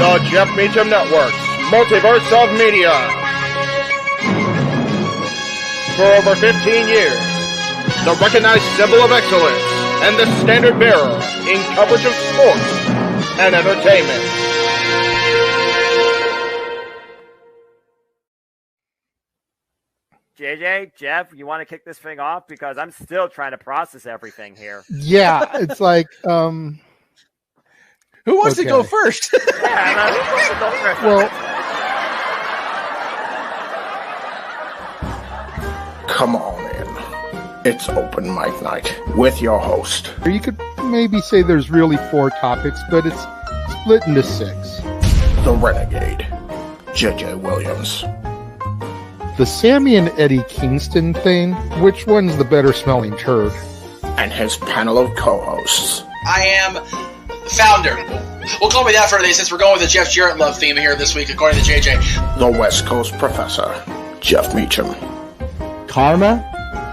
The Jeff Meacham Network's Multiverse of Media. For over 15 years, the recognized symbol of excellence and the standard bearer in coverage of sports and entertainment. JJ, Jeff, you want to kick this thing off? Because I'm still trying to process everything here. Yeah, it's like, who wants to go first? Yeah, who wants to go first? Well, Come on in. It's open mic night with your host. you could maybe say there's really 4 topics, but it's split into 6. The Renegade, JJ Williams. The Sammy and Eddie Kingston thing, which one's the better smelling turd? And his panel of co-hosts. I am the founder. We'll call me that for today since we're going with the Jeff Jarrett love theme here this week, according to JJ. The West Coast Professor, Jeff Meacham. Karma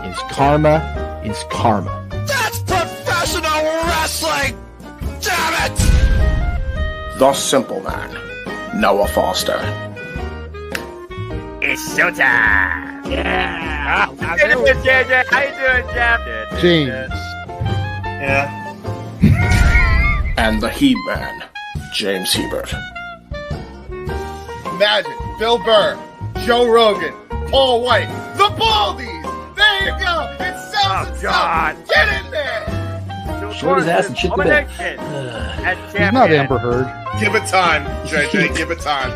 is karma is karma. That's professional wrestling! Damn it! The Simple Man, Noah Foster. It's showtime! Yeah! How you doing, JJ? How you doing, Jeff? James. Yeah. And the He-Man, James Hebert. Imagine Bill Burr, Joe Rogan, Paul White, the Baldies. There you go. It sells itself. Get in there. Short his ass and shit the bed. He's not Amber Heard. Give it time, JJ. Give it time.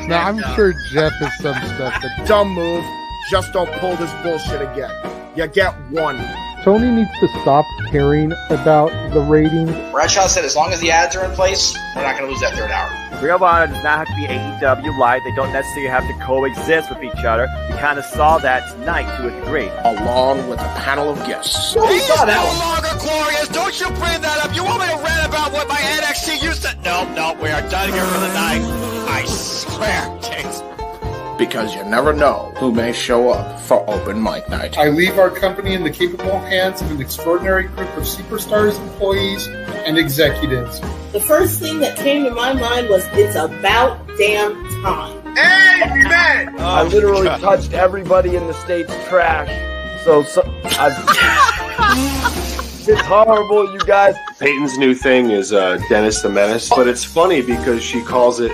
No, I'm sure Jeff has some stuff that Dumb move. Just don't pull this bullshit again. You get one. Tony needs to stop caring about the ratings. Bradshaw said as long as the ads are in place, we're not going to lose that third hour. Ring of Honor does not have to be AEW Live. They don't necessarily have to coexist with each other. We kind of saw that tonight to a degree. Along with a panel of guests. He is no longer glorious. Don't you bring that up. You want me to rant about what my NXT used to... No, we are done here for the night. I swear, James. Because you never know who may show up for open mic night. I leave our company in the capable hands of an extraordinary group of superstars, employees, and executives. The first thing that came to my mind was, it's about damn time. Amen. I literally touched everybody in the state's trash. So it's horrible, you guys. Peyton's new thing is Dennis the Menace, but it's funny because she calls it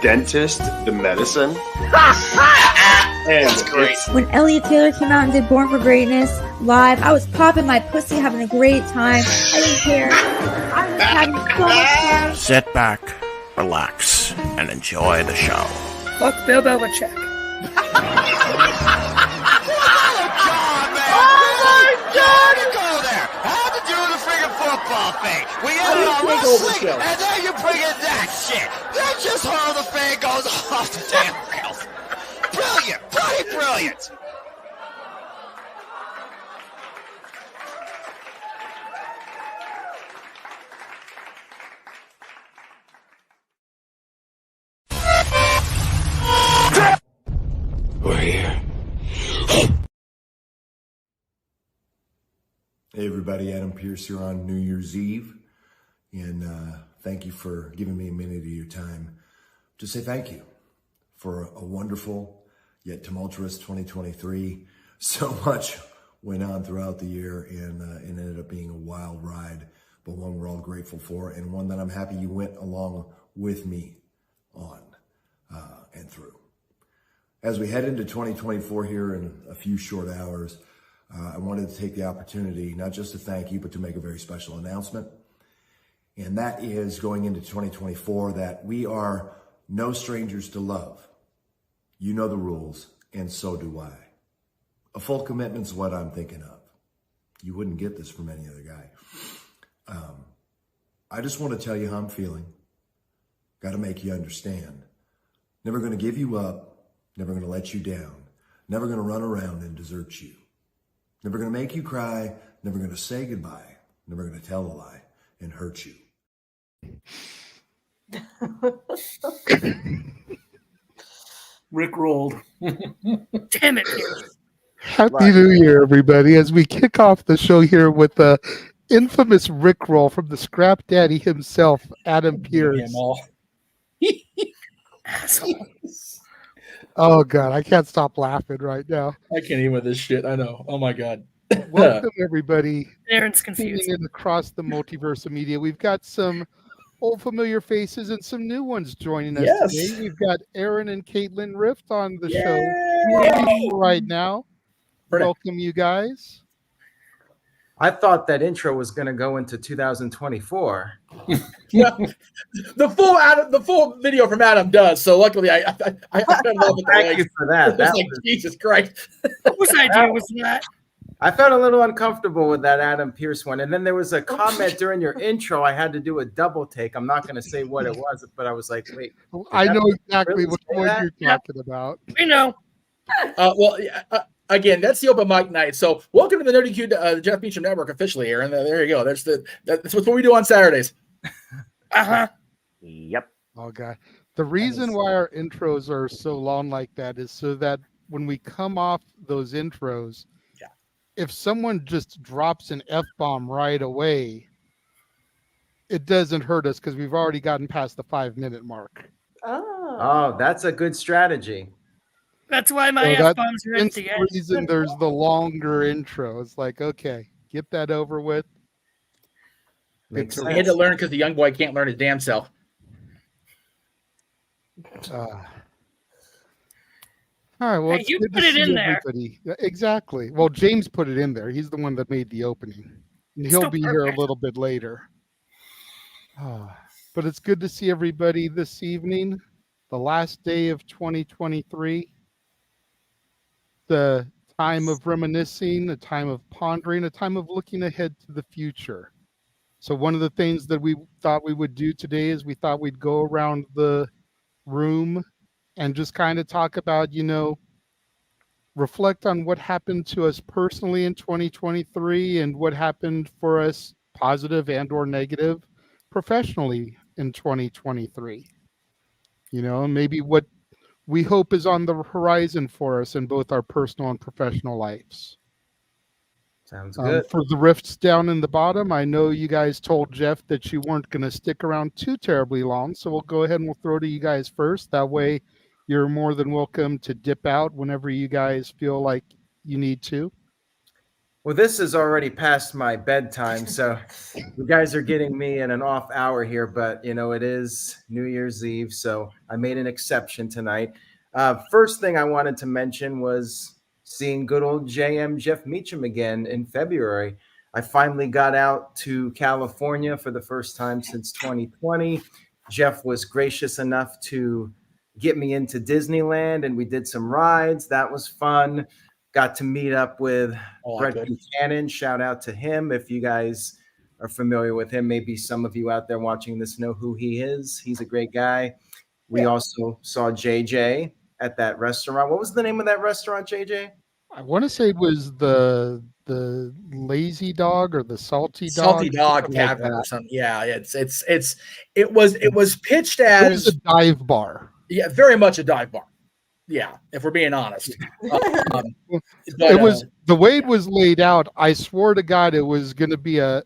Dentist the Medicine. That's great. When Elliot Taylor came out and did Born for Greatness live, I was popping my pussy, having a great time. I didn't care. I was having so much fun. Sit back, relax, and enjoy the show. Fuck Bill Belichick. Football thing. We get it on wrestling, and then you bring in that shit. Then just how the thing goes off the damn rails. Brilliant, brilliant. We're here. Hey everybody, Adam Pierce here on New Year's Eve, and thank you for giving me a minute of your time to say thank you for a wonderful yet tumultuous 2023. So much went on throughout the year, and it ended up being a wild ride, but one we're all grateful for, and one that I'm happy you went along with me on and through. As we head into 2024 here in a few short hours, I wanted to take the opportunity not just to thank you, but to make a very special announcement. And that is going into 2024 that we are no strangers to love. You know the rules, and so do I. A full commitment's what I'm thinking of. You wouldn't get this from any other guy. I just want to tell you how I'm feeling. Got to make you understand. Never going to give you up. Never going to let you down. Never going to run around and desert you. Never going to make you cry, never going to say goodbye, never going to tell a lie and hurt you. Rick rolled. Damn it, Pierce. Happy New Year, everybody, as we kick off the show here with the infamous Rickroll from the Scrap Daddy himself, Adam Pierce. Oh God, I can't stop laughing right now. I can't even with this shit. I know. Oh my God. Welcome everybody. Aaron's confused. Tuning in across the multiverse of media. We've got some old familiar faces and some new ones joining us today. We've got Aaron and Caitlin Rift on the show right now. Welcome, you guys. I thought that intro was going to go into 2024. The full video from Adam does. So luckily, I love it. Thank you for that. That was like, Jesus Christ. Whose idea was that? I felt a little uncomfortable with that Adam Pierce one. And then there was a comment during your intro. I had to do a double take. I'm not going to say what it was, but I was like, wait. I know exactly what you're talking about. We know. Again, that's the open mic night. So welcome to the Nerdy Q, Jeff Meacham Network officially, Aaron. There you go. That's what we do on Saturdays. Yep. Oh God. The reason why our intros are so long like that is so that when we come off those intros, if someone just drops an F-bomb right away, it doesn't hurt us because we've already gotten past the 5-minute mark. Oh, that's a good strategy. That's why my F-bombs are at the end. Reason there's the longer intro. It's like, okay, get that over with. I had to learn because the young boy can't learn his damn self. All right, well, hey, you put it in there. Exactly. Well, James put it in there. He's the one that made the opening. And he'll be here a little bit later. But it's good to see everybody this evening. The last day of 2023. The time of reminiscing, a time of pondering, a time of looking ahead to the future. So one of the things that we thought we would do today is we thought we'd go around the room and just kind of talk about, reflect on what happened to us personally in 2023 and what happened for us, positive and or negative, professionally in 2023. Maybe what we hope is on the horizon for us in both our personal and professional lives. Sounds good. For the rifts down in the bottom, I know you guys told Jeff that you weren't going to stick around too terribly long, so we'll go ahead and we'll throw to you guys first. That way, you're more than welcome to dip out whenever you guys feel like you need to. Well, this is already past my bedtime, so you guys are getting me in an off hour here, but it is New Year's Eve, so I made an exception tonight. First thing I wanted to mention was seeing good old Jeff Meacham again in February. I finally got out to California for the first time since 2020. Jeff was gracious enough to get me into Disneyland, and we did some rides. That was fun. Got to meet up with Brett Buchanan. Shout out to him. If you guys are familiar with him, maybe some of you out there watching this know who he is. He's a great guy. We also saw JJ at that restaurant. What was the name of that restaurant, JJ? I want to say it was the Lazy Dog or the Salty Dog Tavern or something. Yeah, it was pitched as it was a dive bar. Yeah, very much a dive bar. Yeah, if we're being honest. It was the way it was laid out. I swore to God it was going to be I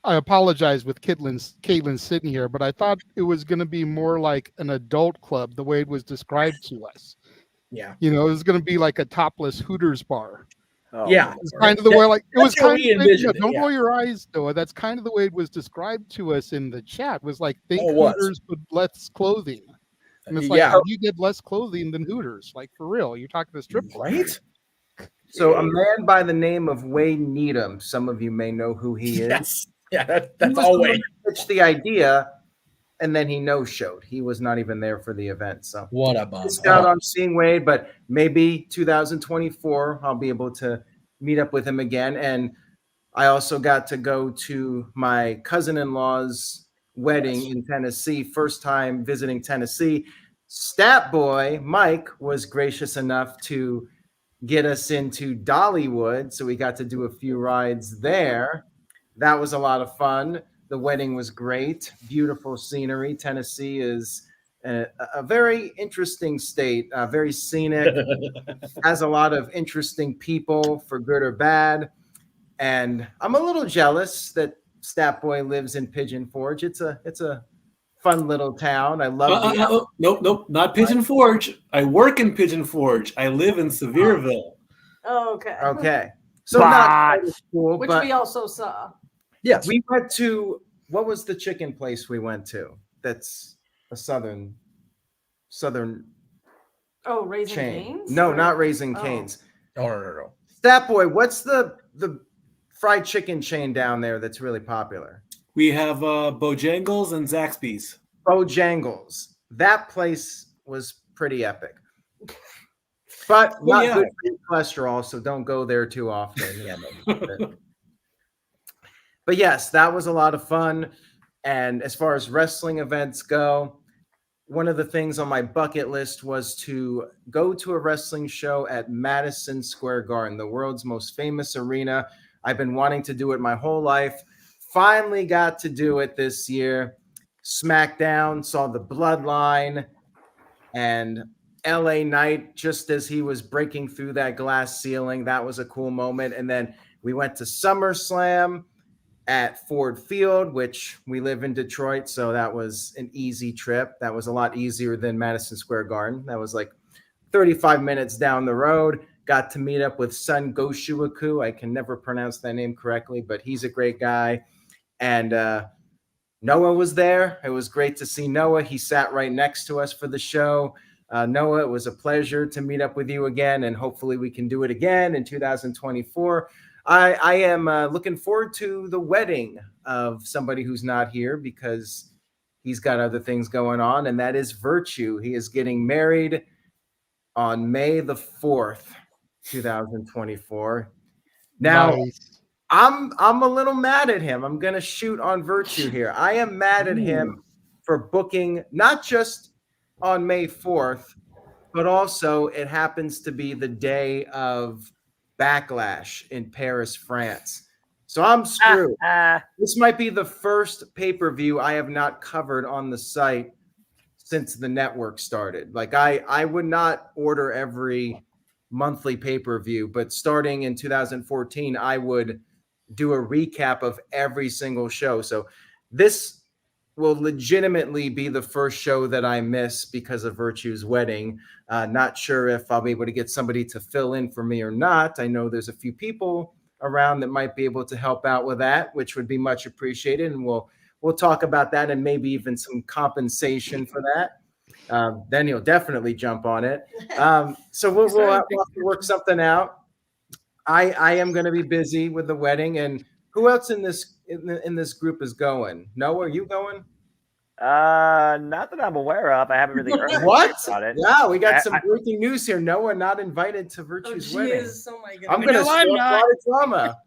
apologize with Caitlin sitting here, but I thought it was going to be more like an adult club the way it was described to us. Yeah. It was going to be like a topless Hooters bar. Yeah. It's kind of the way, it was kind of, don't yeah. roll your eyes, Noah. That's kind of the way it was described to us in the chat. Was like, think Hooters with less clothing. And it's like, how do you get less clothing than Hooters? Like, for real, you're talking to strip club. Right? So a man by the name of Wayne Needham, some of you may know who he is. Yes. Yeah, that's all Wayne. Pitched the idea, and then he no-showed. He was not even there for the event. So what a bum. Missed out on seeing Wade, but maybe 2024 I'll be able to meet up with him again. And I also got to go to my cousin-in-law's wedding in Tennessee. First time visiting Tennessee. Stat Boy Mike was gracious enough to get us into Dollywood, so we got to do a few rides there. That was a lot of fun. The wedding was great. Beautiful scenery. Tennessee is a very interesting state, very scenic, has a lot of interesting people for good or bad. And I'm a little jealous that Stat Boy lives in Pigeon Forge. It's a fun little town. I love Nope, not Pigeon Forge. I work in Pigeon Forge. I live in Sevierville. Oh, okay. Okay. So not quite as cool, Which but we also saw. Yes. We went to, what was the chicken place we went to? That's a southern Oh, Raising chain. Cane's? No, not Raising Cane's. No. Stat Boy, what's the fried chicken chain down there that's really popular? We have Bojangles and Zaxby's. Bojangles. That place was pretty epic. But not good for your cholesterol, so don't go there too often. But yes, that was a lot of fun. And as far as wrestling events go, one of the things on my bucket list was to go to a wrestling show at Madison Square Garden, the world's most famous arena. I've been wanting to do it my whole life. Finally got to do it this year. SmackDown, saw the Bloodline and LA Knight just as he was breaking through that glass ceiling. That was a cool moment. And then we went to SummerSlam at Ford Field, which we live in Detroit, so that was an easy trip. That was a lot easier than Madison Square Garden. That was like 35 minutes down the road. Got to meet up with Sun Goshuaku. I can never pronounce that name correctly, but he's a great guy. And Noah was there. It was great to see Noah. He sat right next to us for the show. Noah, it was a pleasure to meet up with you again, and hopefully we can do it again in 2024. I am looking forward to the wedding of somebody who's not here because he's got other things going on, and that is Virtue. He is getting married on May the 4th, 2024. Now, nice. I'm a little mad at him. I'm going to shoot on Virtue here. I am mad at him for booking not just on May 4th, but also it happens to be the day of Backlash in Paris, France. So I'm screwed. This might be the first pay-per-view I have not covered on the site since the network started. Like I would not order every monthly pay-per-view, but starting in 2014, I would do a recap of every single show. So this will legitimately be the first show that I miss because of Virtue's wedding. Not sure if I'll be able to get somebody to fill in for me or not. I know there's a few people around that might be able to help out with that, which would be much appreciated. And we'll talk about that and maybe even some compensation for that. Then you'll definitely jump on it. So we'll have to work something out. I am going to be busy with the wedding. And who else in this group is going? Noah, are you going? Not that I'm aware of. I haven't really heard about it. Yeah, we got some breaking news here. Noah not invited to Virtue's wedding. Oh my God. I'm going to start a lot of drama.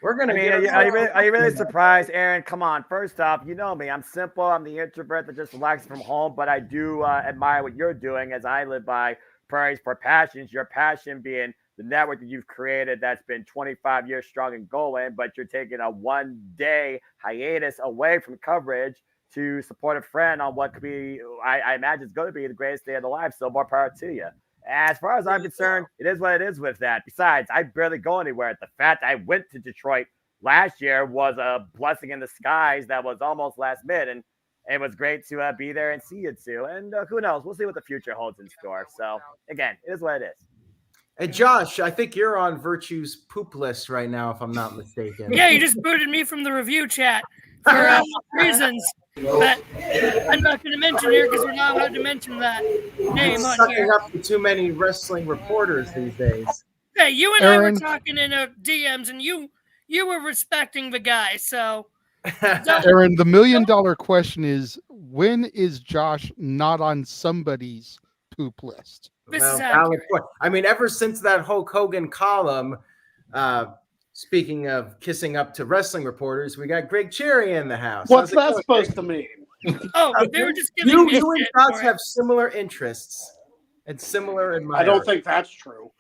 We're going to are you really surprised, Aaron? Come on. First off, you know me. I'm simple. I'm the introvert that just relaxes from home, but I do admire what you're doing as I live by Priorities for Passions. Your passion being the network that you've created that's been 25 years strong and going, but you're taking a one-day hiatus away from coverage to support a friend on what could be, I imagine it's going to be the greatest day of their life. So more power to you. As far as I'm concerned, it is what it is with that. Besides, I barely go anywhere. The fact I went to Detroit last year was a blessing in disguise that was almost last minute. And it was great to be there and see you too. And who knows? We'll see what the future holds in store. So again, it is what it is. Hey, Josh, I think you're on Virtue's poop list right now, if I'm not mistaken. Yeah, you just booted me from the review chat for reasons that I'm not going to mention here because we're not allowed to mention that name on here. Up to too many wrestling reporters these days. Hey, you and Aaron, I were talking in DMs, and you were respecting the guy, so. Aaron, the $1 million question is, when is Josh not on somebody's poop list? This is accurate. I mean, ever since that Hulk Hogan column, speaking of kissing up to wrestling reporters, we got Greg Cherry in the house. What's that supposed to mean? Oh, they were just giving me you and Josh have similar interests and similar admirers. I don't think that's true.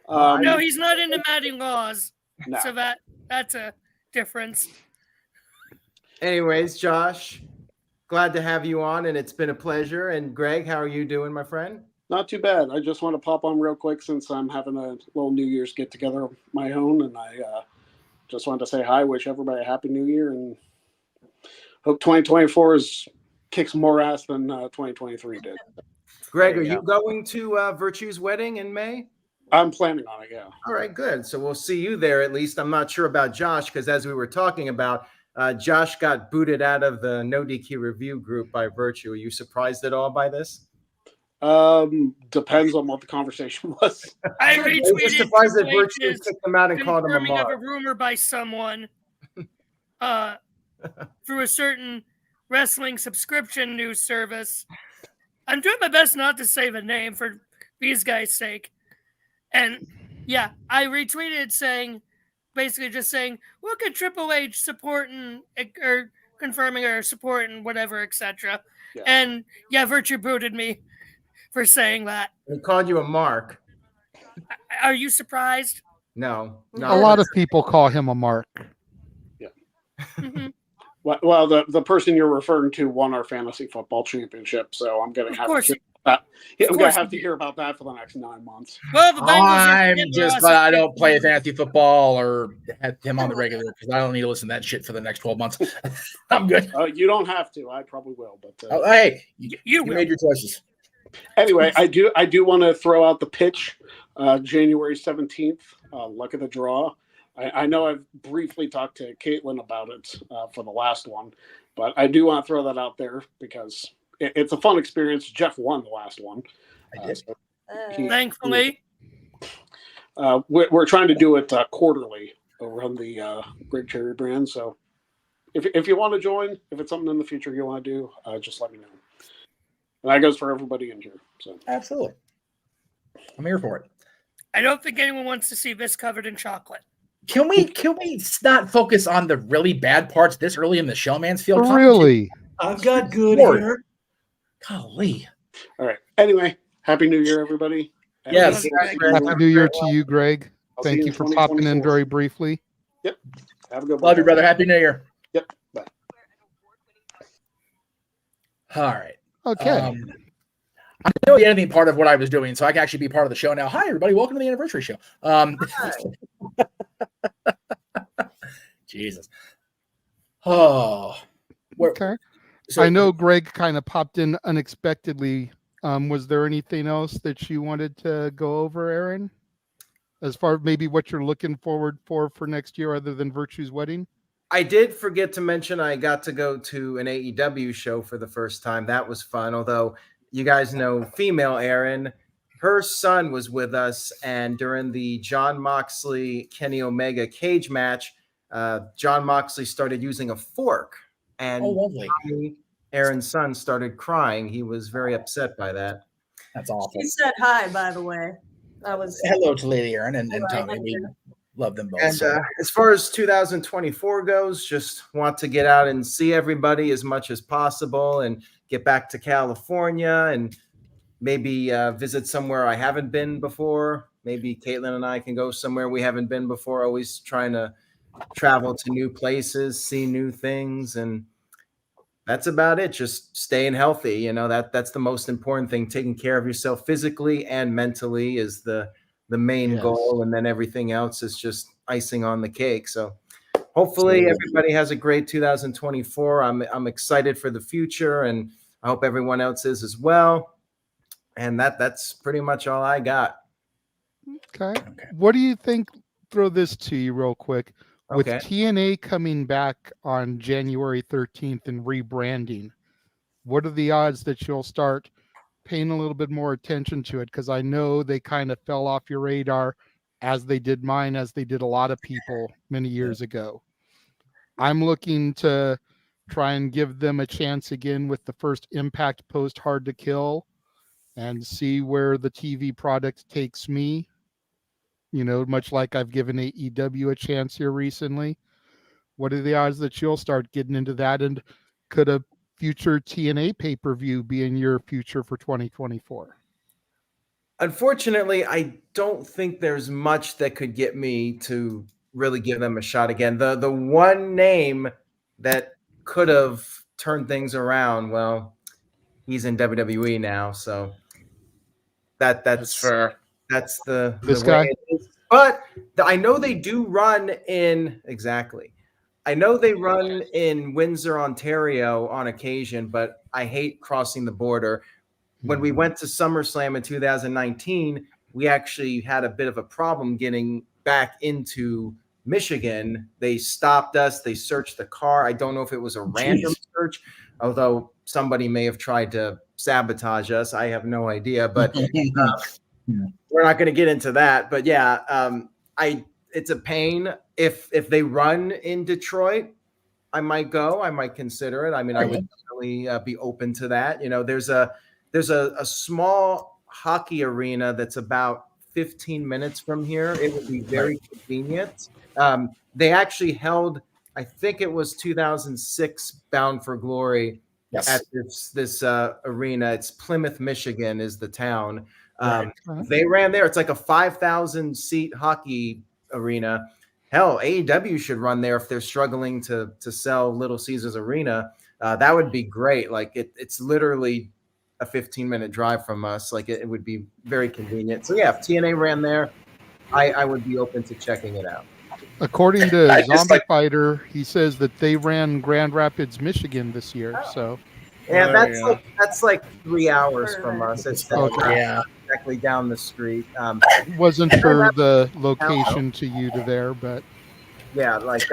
No, he's not into Matting Laws, no. So that's a difference. Anyways, Josh, glad to have you on, and it's been a pleasure. And Greg, how are you doing, my friend? Not too bad. I just want to pop on real quick since I'm having a little New Year's get together of my own, and I just wanted to say hi, wish everybody a happy New Year, and hope 2024 is kicks more ass than 2023 did. Greg, are you going to Virtue's wedding in May? I'm planning on it, yeah. All right, good. So we'll see you there at least. I'm not sure about Josh because as we were talking about, Josh got booted out of the No DQ review group by Virtue. Are you surprised at all by this? Depends on what the conversation was. I retweeted surprised that Virtue kicked him out and called him a confirming of mark. a rumor by someone through a certain wrestling subscription news service. I'm doing my best not to say the name for these guys' sake. And yeah, I retweeted saying, basically just saying, look at Triple H supporting or confirming or supporting whatever, etc. Yeah. And yeah, Virtue booted me for saying that. He called you a mark. Are you surprised? No. A lot of people call him a mark. Yeah. Mm-hmm. Well, the person you're referring to won our fantasy football championship, so I'm going to have to hear that. I'm going to have to hear about that for the next 9 months. Well, the I'm just glad I don't play fantasy football or have him on the regular because I don't need to listen to that shit for the next 12 months. I'm good. You don't have to. I probably will, but hey, you made your choices. Anyway, I do want to throw out the pitch. January 17th. Luck of the draw. I know I've briefly talked to Caitlin about it for the last one, but I do want to throw that out there because it's a fun experience. Jeff won the last one. I did. So thankfully. We're trying to do it quarterly over on the Greg Cherry brand. So if you want to join, if it's something in the future you want to do, just let me know. And that goes for everybody in here. So absolutely. I'm here for it. I don't think anyone wants to see this covered in chocolate. Can we not focus on the really bad parts this early in the show, Mansfield? Really? I've got good here. Golly. All right. Anyway, Happy New Year, everybody. Yes. Happy New Year to you, Greg. Thank you for popping in very briefly. Yep. Have a good one. Love you, brother. Happy New Year. Yep. Bye. All right. Okay. I know the editing part of what I was doing, so I can actually be part of the show now. Hi, everybody. Welcome to the anniversary show. Jesus. Oh. Okay. So I know Greg kind of popped in unexpectedly. Was there anything else that you wanted to go over, Aaron? As far as maybe what you're looking forward for next year other than Virtue's wedding? I did forget to mention I got to go to an AEW show for the first time. That was fun, although you guys know female Aaron, her son was with us, and during the John Moxley Kenny Omega cage match, John Moxley started using a fork, and Aaron's son started crying. He was very upset by that. That's awful. She said hi, by the way. That was hello to Lady Aaron and Tommy. We love them both. And as far as 2024 goes, just want to get out and see everybody as much as possible and get back to California and maybe visit somewhere I haven't been before. Maybe Caitlin and I can go somewhere we haven't been before. Always trying to travel to new places, see new things, and that's about it. Just staying healthy. You know, that's the most important thing. Taking care of yourself physically and mentally is the main goal, and then everything else is just icing on the cake. So hopefully everybody has a great 2024. I'm excited for the future, and I hope everyone else is as well. And that's pretty much all I got. Okay. What do you think? Throw this to you real quick. With TNA coming back on January 13th and rebranding, what are the odds that you'll start paying a little bit more attention to it? Because I know they kind of fell off your radar, as they did mine, as they did a lot of people many years ago. I'm looking to try and give them a chance again with the first Impact post Hard to Kill and see where the TV product takes me. You know, much like I've given AEW a chance here recently. What are the odds that you'll start getting into that? And could a future TNA pay-per-view be in your future for 2024? Unfortunately, I don't think there's much that could get me to really give them a shot again. The one name that could have turned things around, well, he's in WWE now, so that's fair. That's the this way guy. it is. But I know they do run in exactly. I know they run in Windsor, Ontario on occasion, but I hate crossing the border. When we went to SummerSlam in 2019, we actually had a bit of a problem getting back into Michigan. They stopped us. They searched the car. I don't know if it was a random search, although somebody may have tried to sabotage us. I have no idea, but we're not going to get into that. But yeah, it's a pain. If they run in Detroit, I might go. I might consider it. I mean, I would definitely be open to that. You know, there's a small hockey arena that's about 15 minutes from here. It would be very convenient. They actually held, I think it was 2006 Bound for Glory at this arena. It's Plymouth, Michigan is the town. They ran there. It's like a 5,000 seat hockey arena. Hell, AEW should run there if they're struggling to sell Little Caesars Arena. That would be great. Like it's literally a 15-minute drive from us. Like it would be very convenient. So yeah, if TNA ran there, I would be open to checking it out. According to Zombie Fighter, he says that they ran Grand Rapids, Michigan this year. So yeah, that's like 3 hours from us. It's exactly down the street. Wasn't sure the location to you to there, but yeah, like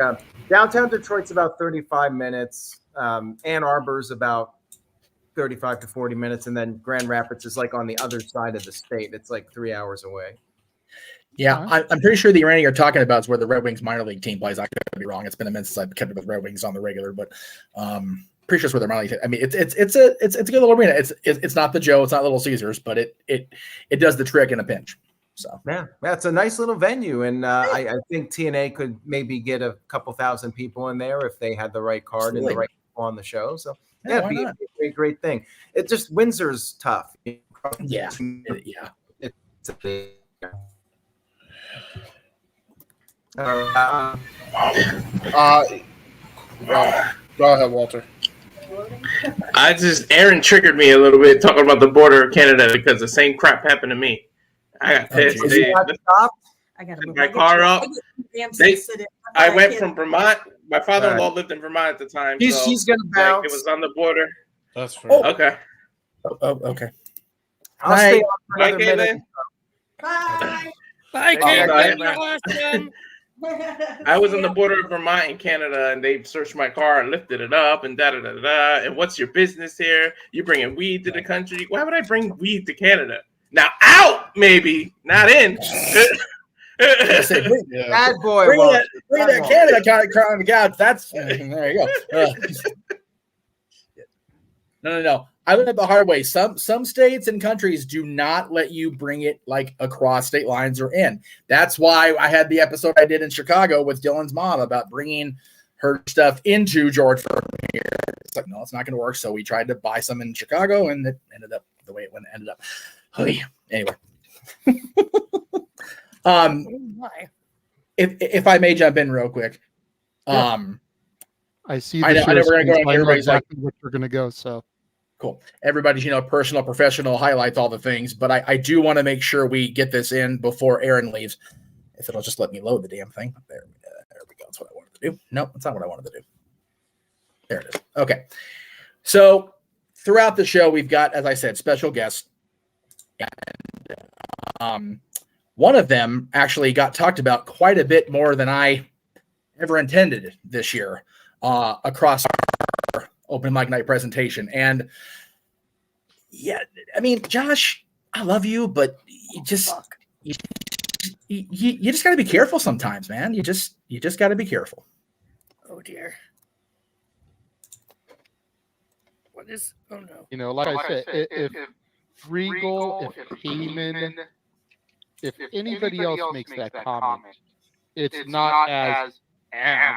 downtown Detroit's about 35 minutes. Ann Arbor's about 35 to 40 minutes, and then Grand Rapids is like on the other side of the state. It's like 3 hours away. Yeah, I'm pretty sure the arena you're talking about is where the Red Wings minor league team plays. I could be wrong. It's been a minute since I've kept up with Red Wings on the regular, but pretty sure it's where their minor league. I mean, it's a good little arena. It's not the Joe, it's not Little Caesars, but it does the trick in a pinch. So yeah, it's a nice little venue, and I think TNA could maybe get a couple thousand people in there if they had the right card and the right people on the show. So yeah, it'd be a great thing. It just Windsor's tough. Yeah. It's a big. Go ahead, Walter. Aaron triggered me a little bit talking about the border of Canada because the same crap happened to me. I got pissed. I got my car up. I went from Vermont. My father-in-law lived in Vermont at the time. He's gonna bounce. It was on the border. That's fair. Okay. Okay. I'll stay on for Bye, another minute. Bye. Bye, Caitlin. I was on the border of Vermont and Canada, and they searched my car and lifted it up and da-da-da-da. And what's your business here? You bringing weed to the country? Why would I bring weed to Canada? Now out, maybe, not in. Bad boy. Bring that Canada car on the couch. That's there you go. No. I learned it the hard way. Some states and countries do not let you bring it like across state lines or in. That's why I had the episode I did in Chicago with Dylan's mom about bringing her stuff into Georgia from here. It's like, no, it's not going to work. So we tried to buy some in Chicago, and it ended up the way it ended up. Anyway. If I may jump in real quick. I see. I know we're going to go. Everybody's exactly what you're going to go. So cool. Everybody's, personal, professional, highlights all the things, but I do want to make sure we get this in before Aaron leaves. If it'll just let me load the damn thing. There we go. That's what I wanted to do. No, that's not what I wanted to do. There it is. Okay. So throughout the show, we've got, as I said, special guests. And one of them actually got talked about quite a bit more than I ever intended this year across our open mic night presentation. And yeah, I mean, Josh, I love you, but you just got to be careful sometimes, man. You just got to be careful. Oh dear. What is? Oh no. Like I said, if Regal, if Heyman, if anybody else makes that comment, it's not as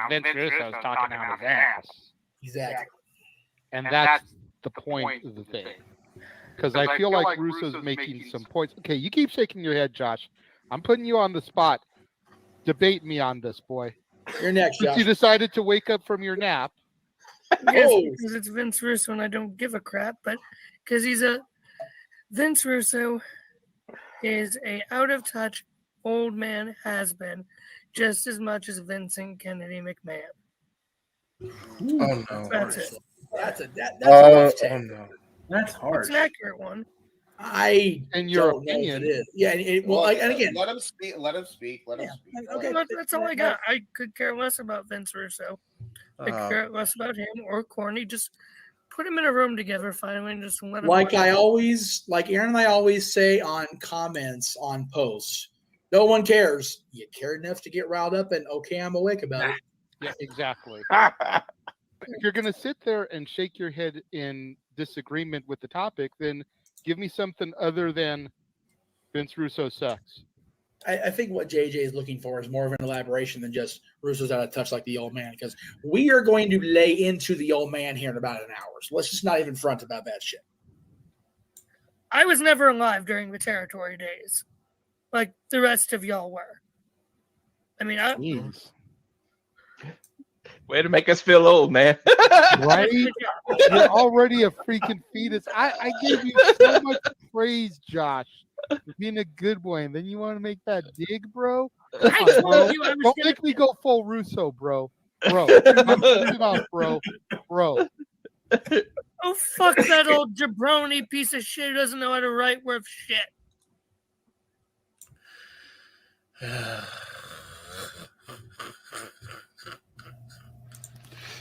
Vince Russo's talking out his ass. Exactly. And that's the point of the thing. Because I feel like Russo's making some points. Okay, you keep shaking your head, Josh. I'm putting you on the spot. Debate me on this, boy. You're next, Josh. You decided to wake up from your nap. Yes, because it's Vince Russo and I don't give a crap, but because Vince Russo is a out-of-touch old man has-been just as much as Vincent Kennedy McMahon. Oh no. That's it. That's a rough take. Oh no. That's hard. It's an accurate one. I In your don't know if opinion. it is. Yeah. And again, let him speak. Let him speak. Let him speak. Okay. That's all I got. I could care less about Vince Russo. I could care less about him or Corny. Just put him in a room together finally and just let him. Like Aaron and I always say on comments on posts, no one cares. You care enough to get riled up and okay, I'm awake about it. Yeah, exactly. If you're going to sit there and shake your head in disagreement with the topic, then give me something other than Vince Russo sucks. I think what JJ is looking for is more of an elaboration than just Russo's out of touch like the old man, because we are going to lay into the old man here in about an hour. So let's just not even front about that shit. I was never alive during the territory days, like the rest of y'all were. I mean, way to make us feel old, man. Right? You're already a freaking fetus. I gave you so much praise, Josh, for being a good boy, and then you want to make that dig, bro? Come on, bro. Don't make me go full Russo, bro. Bro, I'm turning it off, bro. Oh, fuck that old jabroni piece of shit who doesn't know how to write worth shit.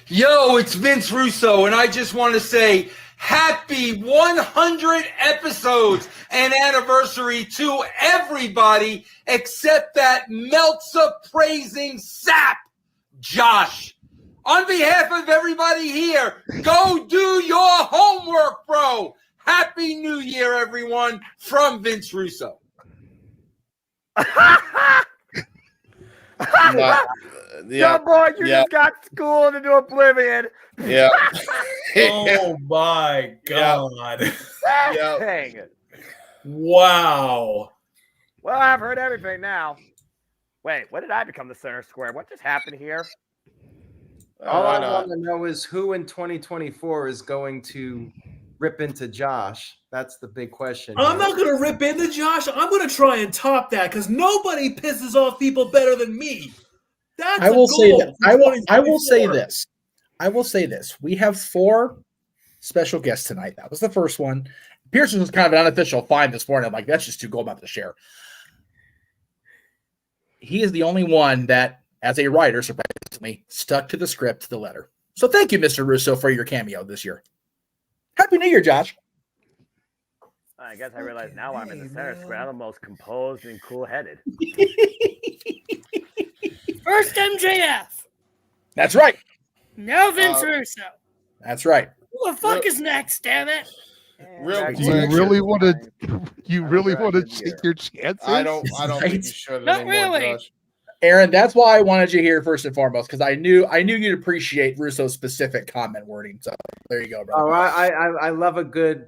Yo, it's Vince Russo, and I just want to say happy 100 episodes and anniversary to everybody except that Meltzer praising sap, Josh. On behalf of everybody here, go do your homework, bro. Happy New Year, everyone, from Vince Russo. Yeah, boy, you just got schooled into oblivion. Yeah. Oh my God. Dang it. Wow. Well, I've heard everything now. Wait, when did I become the center square? What just happened here? All I want to know is who in 2024 is going to rip into Josh. That's the big question. I'm not going to rip into Josh. I'm going to try and top that because nobody pisses off people better than me. That's I will say that. I will say 2024. this. I will say this. We have 4 special guests tonight. That was the first one. Pearson was kind of an unofficial find this morning. I'm like, that's just too gold about to share. He is the only one that, as a writer, surprisingly, stuck to the script to the letter. So thank you, Mr. Russo, for your cameo this year. Happy New Year, Josh. I guess I realize now I'm in the center square. I'm the most composed and cool-headed. First MJF. That's right. Now Vince Russo. That's right. Who the fuck is next, damn it? You really want to take your chances? I don't think you should. Not really. Aaron, that's why I wanted you here first and foremost, because I knew you'd appreciate Russo's specific comment wording. So there you go, bro. Oh, I love a good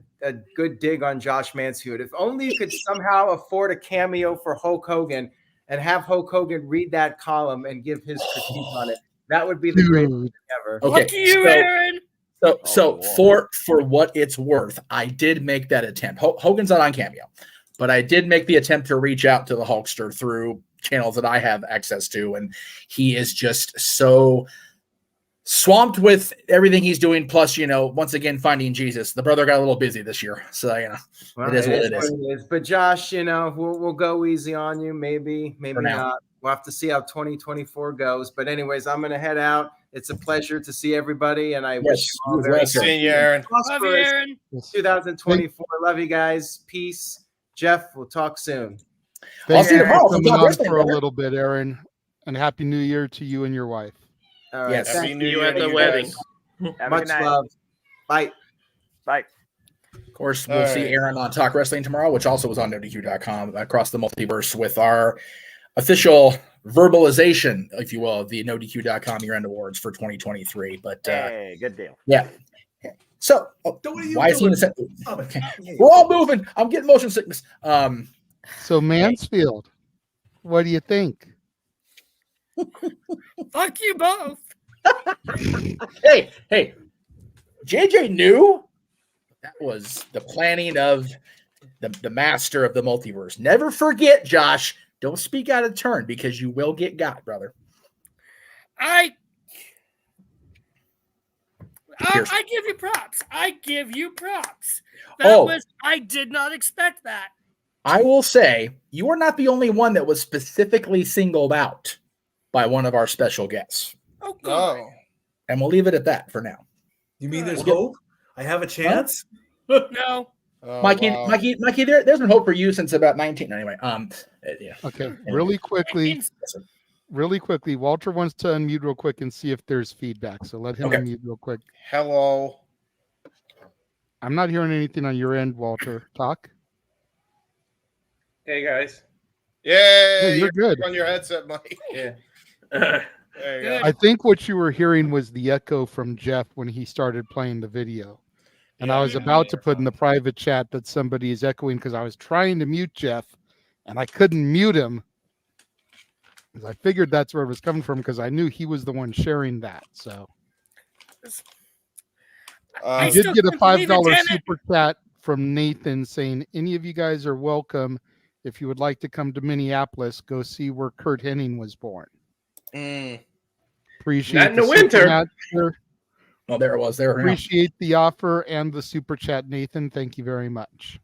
dig on Josh Mansfield. If only you could somehow afford a cameo for Hulk Hogan and have Hulk Hogan read that column and give his critique on it. That would be the greatest thing ever. Okay, Lucky you, Aaron. So for what it's worth, I did make that attempt. Hogan's not on Cameo, but I did make the attempt to reach out to the Hulkster through channels that I have access to, and he is just so swamped with everything he's doing. Plus, once again, finding Jesus. The brother got a little busy this year, so Well, it is what it is. But Josh, we'll go easy on you. Maybe For now. not. We'll have to see how 2024 goes. But anyways, I'm going to head out. It's a pleasure to see everybody, and I wish you all very Seeing you, Aaron. Love you, Aaron. 2024. Love you guys. Peace. Jeff, we'll talk soon. Thanks see you for tomorrow. coming on for a little bit, Aaron. And Happy New Year to you and your wife. All right. Yes. Happy Thank New you. Year at the you wedding. guys. Have a Much good night. love. Bye. Bye. Of course, we'll All see right. Aaron on Talk Wrestling tomorrow, which also was on NoDQ.com across the multiverse with our official verbalization, if you will, of the NoDQ.com year-end awards for 2023. But Hey, good deal. yeah. So, What are you why is he in doing? the okay. We're all moving. I'm getting motion sickness. So Mansfield, what do you think? Fuck you both. Hey, JJ knew that was the planning of the master of the multiverse. Never forget, Josh. Don't speak out of turn because you will get got, brother. I give you props. I did not expect that. I will say you are not the only one that was specifically singled out by one of our special guests. Oh, good. And we'll leave it at that for now. You mean there's hope? I have a chance? No. Mikey, there's been hope for you since about 19. Anyway, yeah. Okay, really quickly, Walter wants to unmute real quick and see if there's feedback. So let him unmute real quick. Hello. I'm not hearing anything on your end, Walter. Talk. Hey guys. Yeah, you're good. On your headset, Mike. Yeah. There you go. I think what you were hearing was the echo from Jeff when he started playing the video. And I was about to put in the private chat that somebody is echoing because I was trying to mute Jeff and I couldn't mute him. Because I figured that's where it was coming from because I knew he was the one sharing that. So I did get a $5 super chat from Nathan saying, any of you guys are welcome. If you would like to come to Minneapolis, go see where Kurt Hennig was born. Appreciate Not in the winter. Oh, there it was. There. Appreciate the offer and the super chat, Nathan. Thank you very much.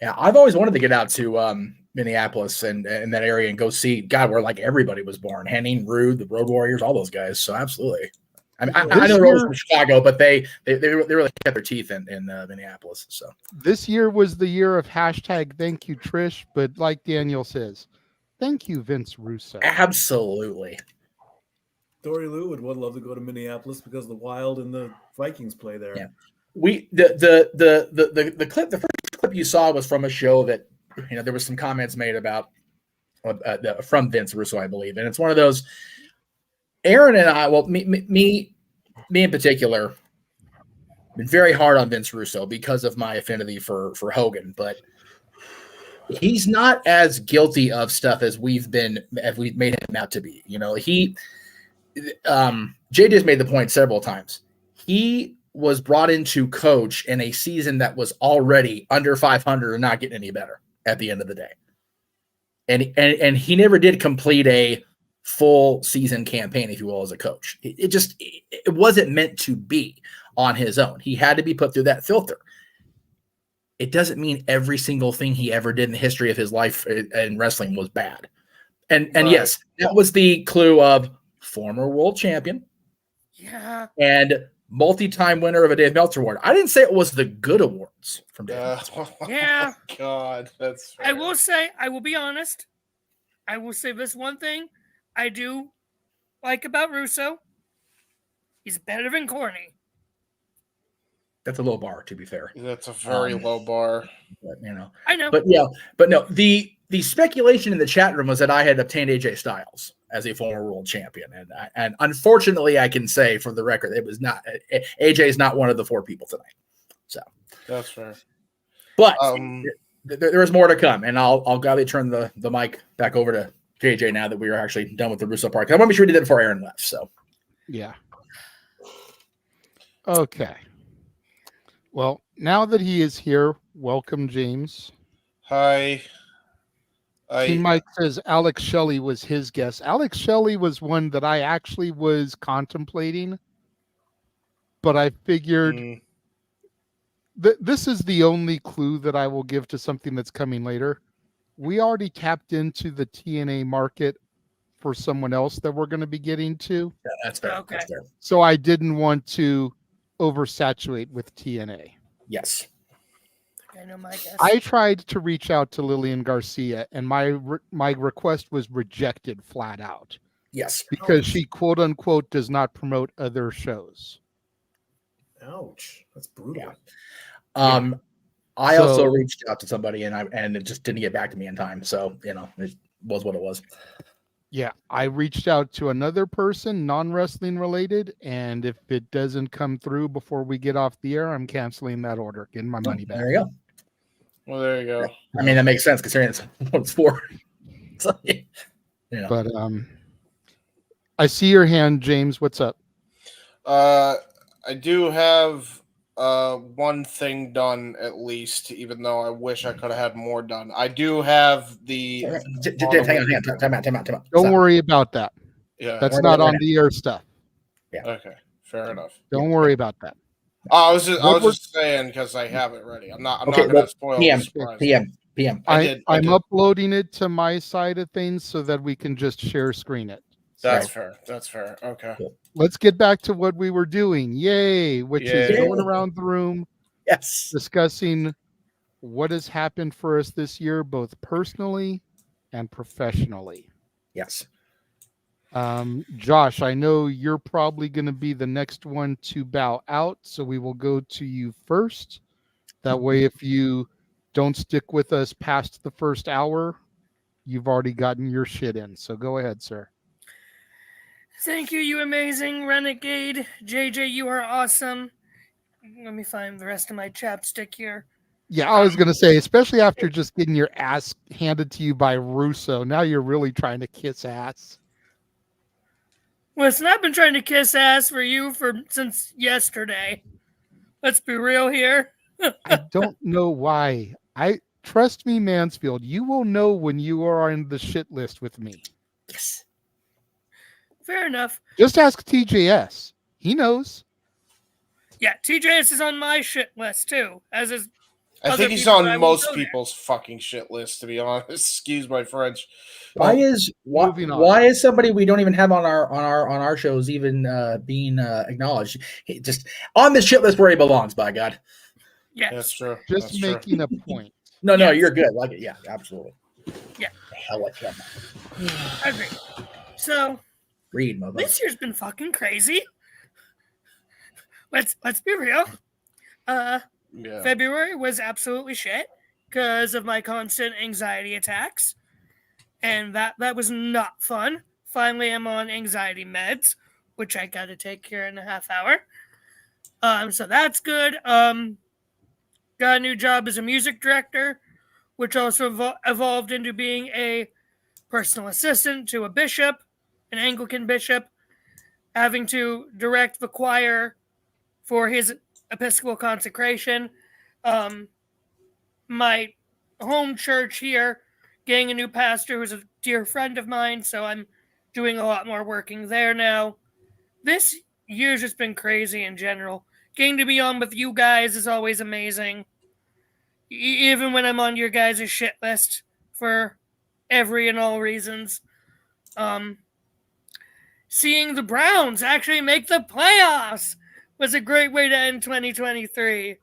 Yeah, I've always wanted to get out to Minneapolis and that area and go see where like everybody was born. Henning, Rude, the Road Warriors, all those guys. So absolutely. I mean, I know they're from Chicago, but they really kept their teeth in Minneapolis. So this year was the year of hashtag thank you, Trish. But like Daniel says, thank you, Vince Russo. Absolutely. Dory Lou would love to go to Minneapolis because the Wild and the Vikings play there. Yeah. The first clip you saw was from a show that there was some comments made about from Vince Russo, I believe, and it's one of those. Aaron and I, well, me in particular, been very hard on Vince Russo because of my affinity for Hogan, but he's not as guilty of stuff as we've made him out to be. JJ's made the point several times. He was brought in to coach in a season that was already under 500 and not getting any better at the end of the day. And he never did complete a full season campaign, if you will, as a coach. It wasn't meant to be on his own. He had to be put through that filter. It doesn't mean every single thing he ever did in the history of his life in wrestling was bad. And yes, that was the clue of former world champion. Yeah. And multi-time winner of a Dave Meltzer Award. I didn't say it was the good awards from Dave Meltzer. Yeah. God, that's fair. I will say, I will be honest. I will say this one thing I do like about Russo. He's better than Corny. That's a low bar, to be fair. That's a very low bar. But, I know. But no, the speculation in the chat room was that I had obtained AJ Styles as a former world champion. And unfortunately, I can say for the record, it was not. AJ is not one of the four people tonight. So that's fair. But there is more to come. And I'll gladly turn the mic back over to JJ now that we are actually done with the Russo part. I want to be sure we did it before Aaron left. So yeah. Okay. Well, now that he is here, welcome, James. Hi. King Mike says Alex Shelley was his guess. Alex Shelley was one that I actually was contemplating, but I figured this is the only clue that I will give to something that's coming later. We already tapped into the TNA market for someone else that we're going to be getting to. Yeah, that's fair. Okay. That's fair. So I didn't want to oversaturate with TNA. Yes. I know my guess. I tried to reach out to Lillian Garcia, and my request was rejected flat out. Yes. Because she, quote unquote, does not promote other shows. Ouch. That's brutal. Yeah. I also reached out to somebody and it just didn't get back to me in time. So, it was what it was. Yeah. I reached out to another person, non-wrestling related. And if it doesn't come through before we get off the air, I'm canceling that order, getting my money back. There you go. Well, there you go. I mean, that makes sense considering it's what it's for. So, But I see your hand, James. What's up? I do have one thing done at least, even though I wish I could have had more done. I do have the. Hang on. Time out. Don't worry about that. Yeah, that's not on the air stuff. Yeah. Okay. Fair enough. Don't worry about that. I was just saying because I have it ready. I'm not going to spoil the surprise. PM. I'm uploading it to my side of things so that we can just share screen it. That's fair. That's fair. Okay. Let's get back to what we were doing. Yay! Which is going around the room. Yes. Discussing what has happened for us this year, both personally and professionally. Yes. Josh, I know you're probably going to be the next one to bow out, so we will go to you first. That way, if you don't stick with us past the first hour, you've already gotten your shit in. So go ahead, sir. Thank you, you amazing renegade. JJ, you are awesome. Let me find the rest of my chapstick here. Yeah, I was going to say, especially after just getting your ass handed to you by Russo, now you're really trying to kiss ass. Listen, I've been trying to kiss ass for you since yesterday. Let's be real here. I don't know why. Trust me, Mansfield, you will know when you are on the shit list with me. Yes. Fair enough. Just ask TJS. He knows. Yeah, TJS is on my shit list too, as is. I think he's on most people's fucking shit list, to be honest. Excuse my French. Why is somebody we don't even have on our shows even being acknowledged? Just on the shit list where he belongs, by God. Yeah, that's true. Just that's making true. a point. No, you're good. Like it, yeah, absolutely. Yeah. The hell with him. I agree. So, read, mother. This year's been fucking crazy. Let's be real. February was absolutely shit because of my constant anxiety attacks, and that was not fun. Finally, I'm on anxiety meds, which I got to take here in a half hour. So that's good. Got a new job as a music director, which also evolved into being a personal assistant to a bishop, an Anglican bishop, having to direct the choir for his Episcopal consecration. My home church here, getting a new pastor who's a dear friend of mine, so I'm doing a lot more working there now. This year's just been crazy in general. Getting to be on with you guys is always amazing. Even when I'm on your guys' shit list for every and all reasons. Seeing the Browns actually make the playoffs was a great way to end 2023.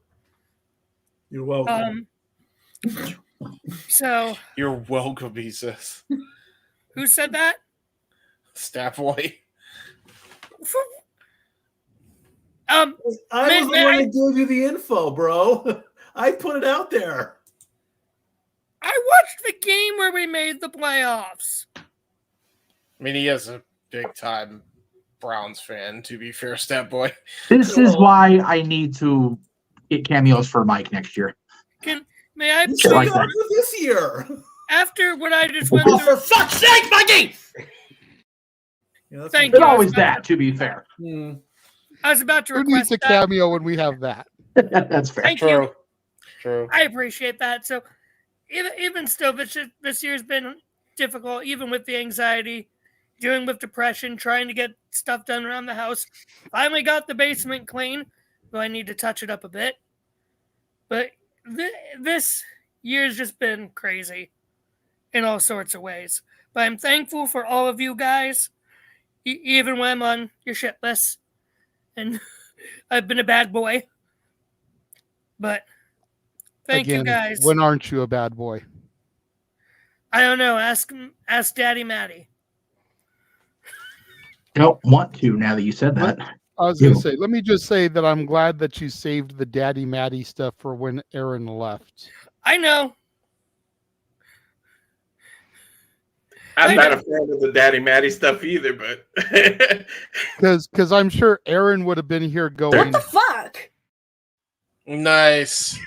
You're welcome. So You're welcome, he says. Who said that? Stat Boy. I was the one that gave you the info, bro. I put it out there. I watched the game where we made the playoffs. I mean, he is a big time Browns fan, to be fair, Stat Boy. This is why I need to get cameos for Mike next year. May I Shit like that. This year? After what I just went Oh, through. for fuck's sake, Mikey! Thank It's you. always that, to be fair. I was about to Who request needs a cameo when we have that? That's fair. Thank you. True. I appreciate that. So, even still, this year's been difficult, even with the anxiety, dealing with depression, trying to get stuff done around the house. Finally got the basement clean, though I need to touch it up a bit. But this year's just been crazy in all sorts of ways. But I'm thankful for all of you guys, even when I'm on your shit list. And I've been a bad boy. But thank you guys. When aren't you a bad boy? I don't know. Ask Daddy Matty. Don't want to now that you said that. I was going to say, let me just say that I'm glad that you saved the Daddy Matty stuff for when Aaron left. I know. I'm not a fan of the Daddy Matty stuff either, but Because I'm sure Aaron would have been here going, What the fuck? Nice.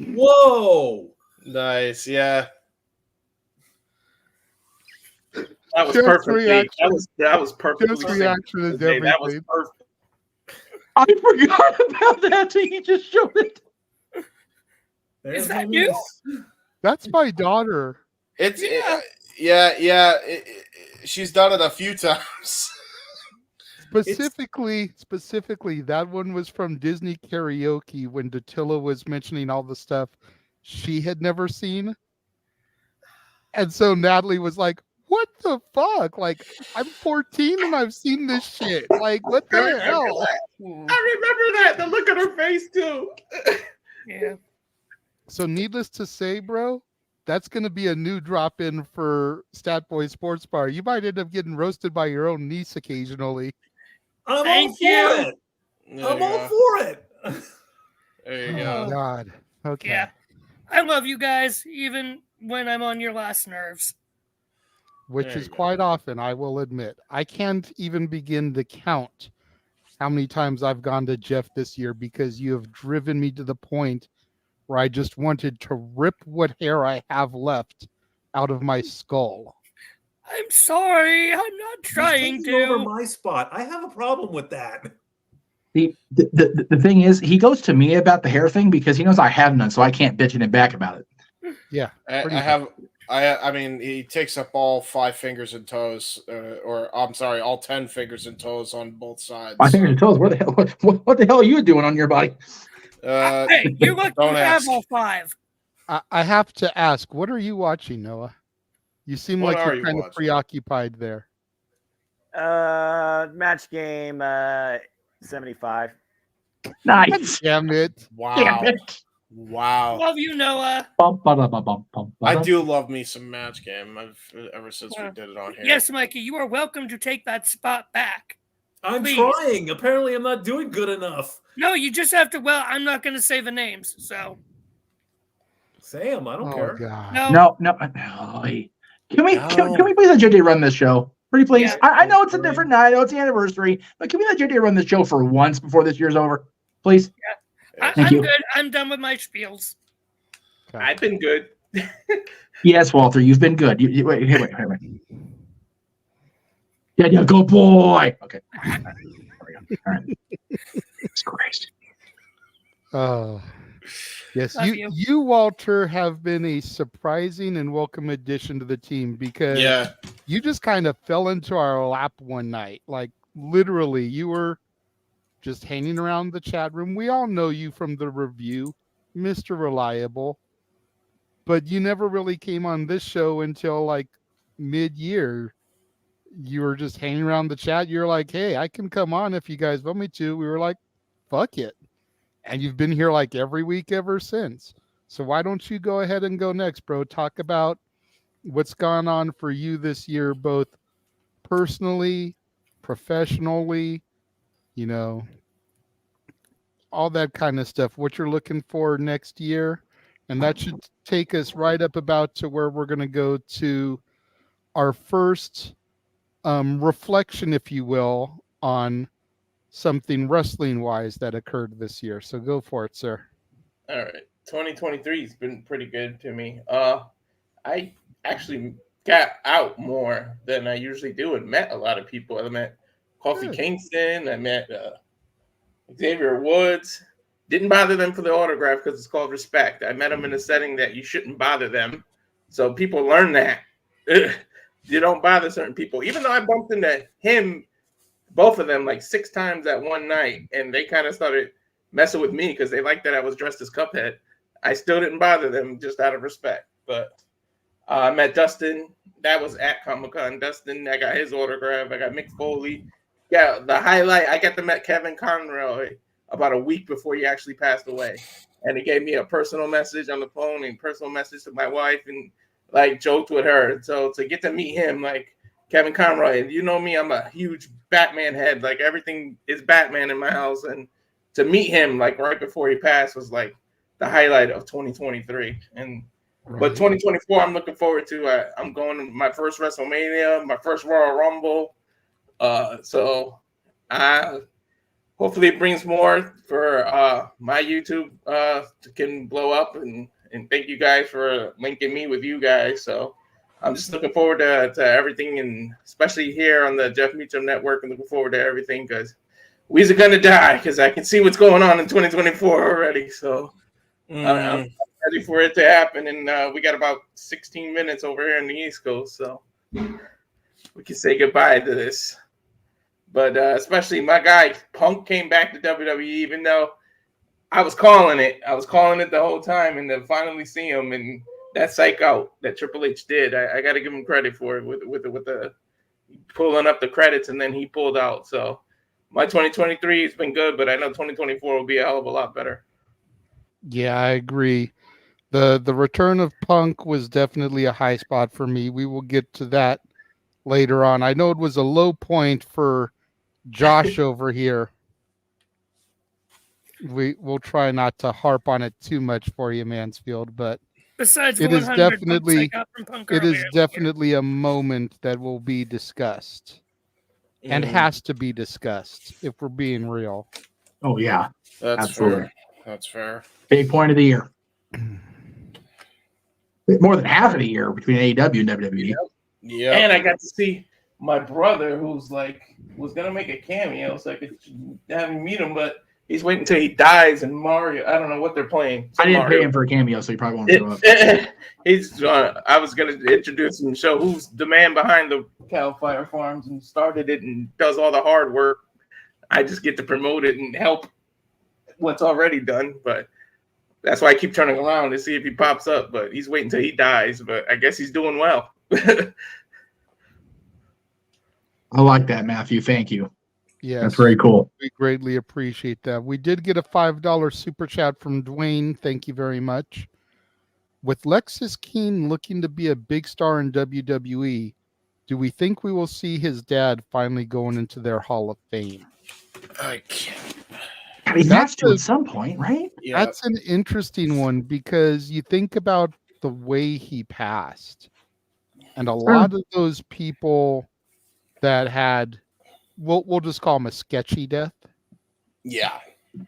Whoa. Nice, yeah. that was Jeff's perfectly. reaction- That was perfectly. Jeff's reaction is Hey, that was everything. perfect. I forgot about that till you just showed it. Is that you? That's my daughter. Yeah. She's done it a few times. Specifically, that one was from Disney Karaoke when Datilla was mentioning all the stuff she had never seen. And so Natalie was like, what the fuck? Like, I'm 14 and I've seen this shit. Like, what I the remember hell? that. I remember that. The look on her face too. Yeah. So needless to say, bro, that's going to be a new drop in for Stat Boy Sports Bar. You might end up getting roasted by your own niece occasionally. I'm Thank all for you. it. I'm all for it. There you Oh, go. God. Okay. Yeah. I love you guys, even when I'm on your last nerves. Which There is you go. quite often, I will admit. I can't even begin to count how many times I've gone to Jeff this year because you have driven me to the point where I just wanted to rip what hair I have left out of my skull. I'm sorry. I'm not trying He's taking over to. my spot. I have a problem with that. The thing is, he goes to me about the hair thing because he knows I have none, so I can't bitch him back about it. Yeah. I mean, he takes up all 5 fingers and toes, or I'm sorry, all 10 fingers and toes on both sides. My fingers and toes. Where the hell? What the hell are you doing on your body? Hey, you're lucky you don't have ask. all 5. I have to ask, what are you watching, Noah? You seem What like are you're you kind of watching? preoccupied there. Match game 75. Nice. Damn it. Wow. Wow. Love you, Noah. I do love me some match game. Ever since we did it on here. Yes, Mikey, you are welcome to take that spot back. I'm Please. trying. Apparently, I'm not doing good enough. No, you just have to. Well, I'm not going to say the names, so. Sam, I don't care. God. No. Can we please let JJ run this show? Pretty please. Yeah. I know it's a different night. I know it's the anniversary, but can we let JJ run this show for once before this year's over, please? I'm Thank you. good. I'm done with my spiels. I've been good. Yes, Walter, you've been good. Wait. Yeah, go boy. Okay. All right. It's crazy. Oh, yes. Love You, Walter, have been a surprising and welcome addition to the team because you just kind of fell into our lap one night. Like, literally, you were just hanging around the chat room. We all know you from the review, Mr. Reliable, but you never really came on this show until like mid-year. You were just hanging around the chat. You're like, hey, I can come on if you guys want me to. We were like, fuck it. And you've been here like every week ever since. So why don't you go ahead and go next, bro? Talk about what's gone on for you this year, both personally, professionally, you know, all that kind of stuff, what you're looking for next year. And that should take us right up about to where we're going to go to our first reflection, if you will, on something wrestling wise that occurred this year. So go for it, sir. All right. 2023 has been pretty good to me. I actually got out more than I usually do and met a lot of people. I met Kofi Kingston. I met Xavier Woods. Didn't bother them for the autograph because it's called respect. I met them in a setting that you shouldn't bother them. So people learn that. You don't bother certain people. Even though I bumped into him, both of them, like 6 times that one night, and they kind of started messing with me because they liked that I was dressed as Cuphead. I still didn't bother them just out of respect. But I met Dustin. That was at Comic-Con. Dustin, I got his autograph. I got Mick Foley. Yeah, the highlight, I got to meet Kevin Conroy about a week before he actually passed away. And he gave me a personal message on the phone and personal message to my wife and like joked with her. So to get to meet him, like Kevin Conroy, you know me, I'm a huge Batman head. Like everything is Batman in my house. And to meet him like right before he passed was like the highlight of 2023. And but 2024, I'm looking forward to. I'm going to my first WrestleMania, my first Royal Rumble. So hopefully it brings more for my YouTube can blow up. And thank you guys for linking me with you guys. So I'm just looking forward to everything, and especially here on the Jeff Meacham Network. I'm looking forward to everything because we're gonna die because I can see what's going on in 2024 already. So I'm ready for it to happen, and we got about 16 minutes over here in the East Coast, so we can say goodbye to this But especially my guy Punk came back to WWE, even though I was calling it. I was calling it the whole time, and then finally see him and that psych out that Triple H did. I got to give him credit for it with the pulling up the credits, and then he pulled out. So my 2023 has been good, but I know 2024 will be a hell of a lot better. Yeah, I agree. The return of Punk was definitely a high spot for me. We will get to that later on. I know it was a low point for Josh over here. We'll try not to harp on it too much for you, Mansfield, but Besides it is 100 bucks I definitely got from Punk it is earlier. definitely a moment that will be discussed and has to be discussed if we're being real. Oh yeah, That's absolutely. fair. That's fair. Big point of the year. More than half of the year between AEW and WWE. Yeah. And I got to see my brother, who's was gonna make a cameo, so I could have him meet him, but he's waiting until he dies. And Mario, I don't know what they're playing. I didn't Mario. pay him for a cameo, so he probably won't show up. He's. I was gonna introduce him and show who's the man behind the Cal Fire Farms and started it and does all the hard work. I just get to promote it and help what's already done, but. That's why I keep turning around to see if he pops up, but he's waiting until he dies. But I guess he's doing well. I like that, Matthew. Thank you. Yes, that's very cool. We greatly appreciate that. We did get a $5 super chat from Dwayne. Thank you very much. With Lexis Keane looking to be a big star in WWE, do we think we will see his dad finally going into their Hall of Fame? I can't. He has to at some point, right? Yeah. That's an interesting one because you think about the way he passed, and a lot of those people that had, we'll just call him a sketchy death, Yeah.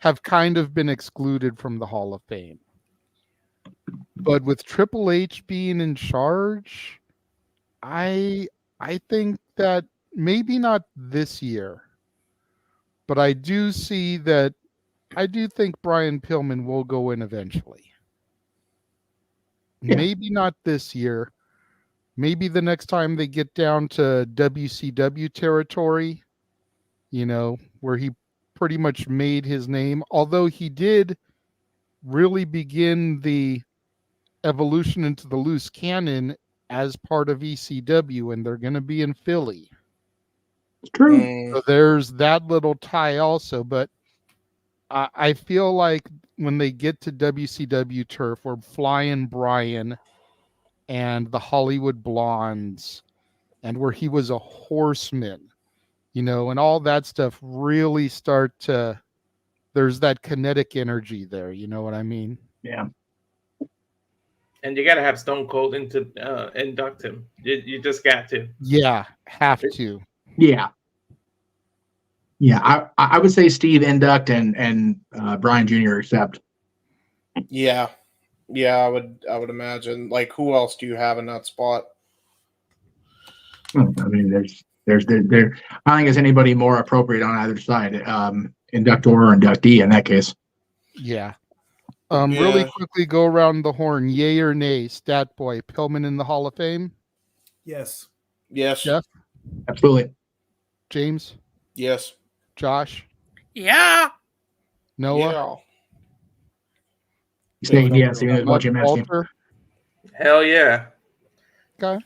have kind of been excluded from the Hall of Fame. But with Triple H being in charge, I think that maybe not this year, but I do see that. I do think Brian Pillman will go in eventually. Yeah. Maybe not this year. Maybe the next time they get down to WCW territory, where he pretty much made his name. Although he did really begin the evolution into the loose cannon as part of ECW, and they're going to be in Philly. It's true. So there's that little tie also, but I feel like when they get to WCW turf, where Flying Brian and the Hollywood Blondes, and where he was a horseman, and all that stuff really start to, there's that kinetic energy there. You know what I mean? Yeah. And you got to have Stone Cold induct him. You just got to. Yeah, have to. Yeah. Yeah, I would say Steve induct and Brian Jr. accept. Yeah, I would imagine. Like, who else do you have in that spot? I mean, there's there. I don't think there's anybody more appropriate on either side, inductor or inductee in that case. Yeah. Really quickly, go around the horn. Yay or nay? Stat boy, Pillman in the Hall of Fame. Yes. Yes. Jeff. Absolutely. James. Yes. Josh? Yeah. Noah? Saying yes, even watching Walter? Hell yeah. Okay.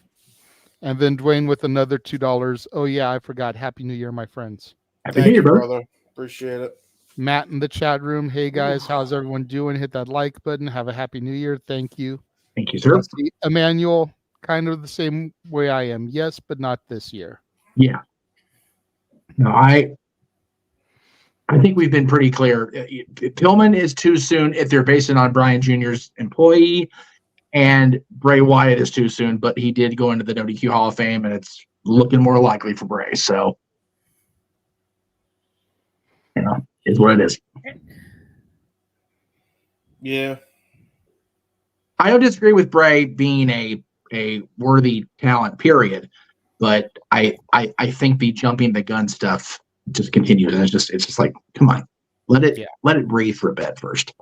And then Dwayne with another $2. Oh, yeah, I forgot. Happy New Year, my friends. Happy New Year, brother. Appreciate it. Matt in the chat room. Hey, guys, how's everyone doing? Hit that like button. Have a Happy New Year. Thank you. Thank you, sir. Emmanuel, kind of the same way I am. Yes, but not this year. Yeah. No, I think we've been pretty clear. Pillman is too soon if they're basing on Brian Jr.'s employee, and Bray Wyatt is too soon, but he did go into the WQ Hall of Fame, and it's looking more likely for Bray. So, is what it is. Yeah. I don't disagree with Bray being a worthy talent, period. But I think the jumping the gun stuff just continues, and it's just like, come on, let it breathe for a bit first.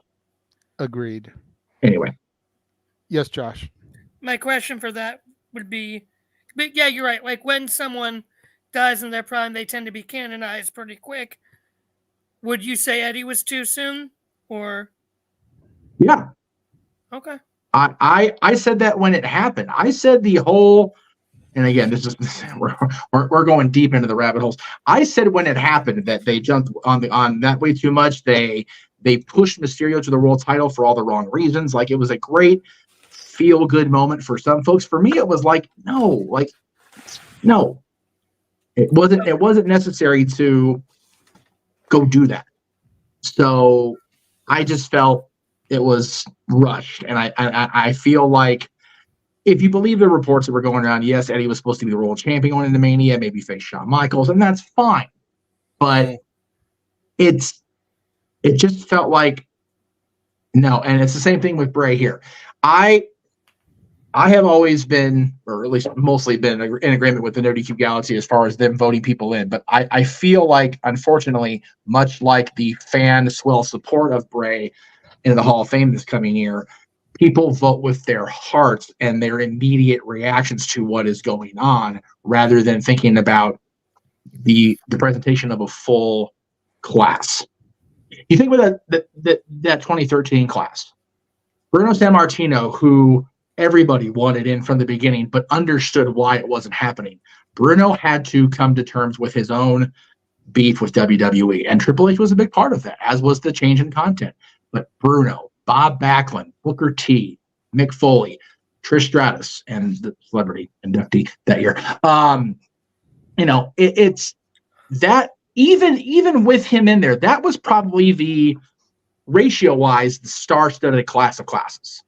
Agreed. Anyway. Yes, Josh. My question for that would be, but yeah, you're right. Like when someone guys in their prime, they tend to be canonized pretty quick. Would you say Eddie was too soon, or? Yeah. Okay. I said that when it happened. I said the whole, and again, we're going deep into the rabbit holes. I said when it happened that they jumped on that way too much. They pushed Mysterio to the world title for all the wrong reasons. Like, it was a great feel good moment for some folks. For me, it was like, no, it wasn't necessary to go do that. So I just felt it was rushed, and I feel like, if you believe the reports that were going around, yes, Eddie was supposed to be the world champion going into Mania, maybe face Shawn Michaels, and that's fine. But it just felt like no, and it's the same thing with Bray here. I have always been, or at least mostly been, in agreement with the No DQ Galaxy as far as them voting people in. But I feel like, unfortunately, much like the fan swell support of Bray in the Hall of Fame this coming year, people vote with their hearts and their immediate reactions to what is going on, rather than thinking about the presentation of a full class. You think about that 2013 class. Bruno Sammartino, who everybody wanted in from the beginning, but understood why it wasn't happening. Bruno had to come to terms with his own beef with WWE, and Triple H was a big part of that, as was the change in content. But Bruno, Bob Backlund, Booker T, Mick Foley, Trish Stratus, and the celebrity inductee that year. It's that, even with him in there, that was probably the ratio-wise the star-studded class of classes.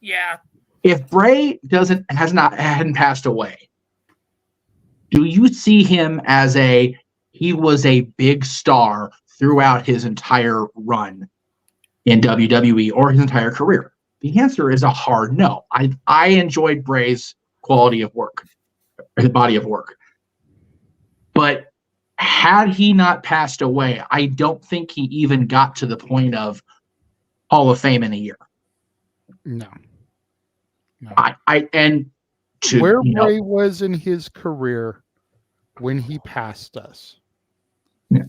Yeah. If Bray hadn't passed away, do you see him as he was a big star throughout his entire run in WWE or his entire career? The answer is a hard no. I enjoyed Bray's quality of work, his body of work. But had he not passed away, I don't think he even got to the point of Hall of Fame in a year. No. Where Bray was in his career when he passed us,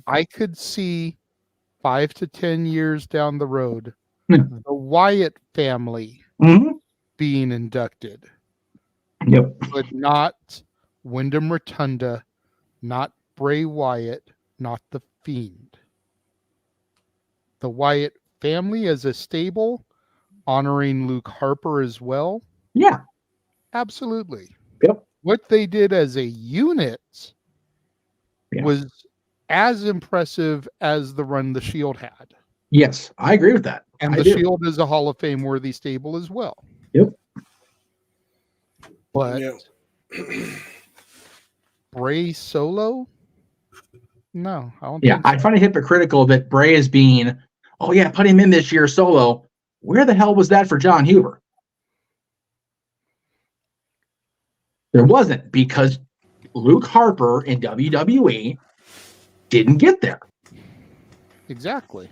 I could see 5 to 10 years down the road, the Wyatt family being inducted. Yep. But not Wyndham Rotunda, not Bray Wyatt, not The Fiend. The Wyatt family as a stable, honoring Luke Harper as well. Yeah. Absolutely. Yep. What they did as a unit was as impressive as the run the Shield had. Yes, I agree with that. And the Shield is a Hall of Fame worthy stable as well. Yep. But Bray solo? No, I don't think so. I find it hypocritical that Bray is being, put him in this year solo. Where the hell was that for John Huber? There wasn't, because Luke Harper in WWE didn't get there. Exactly.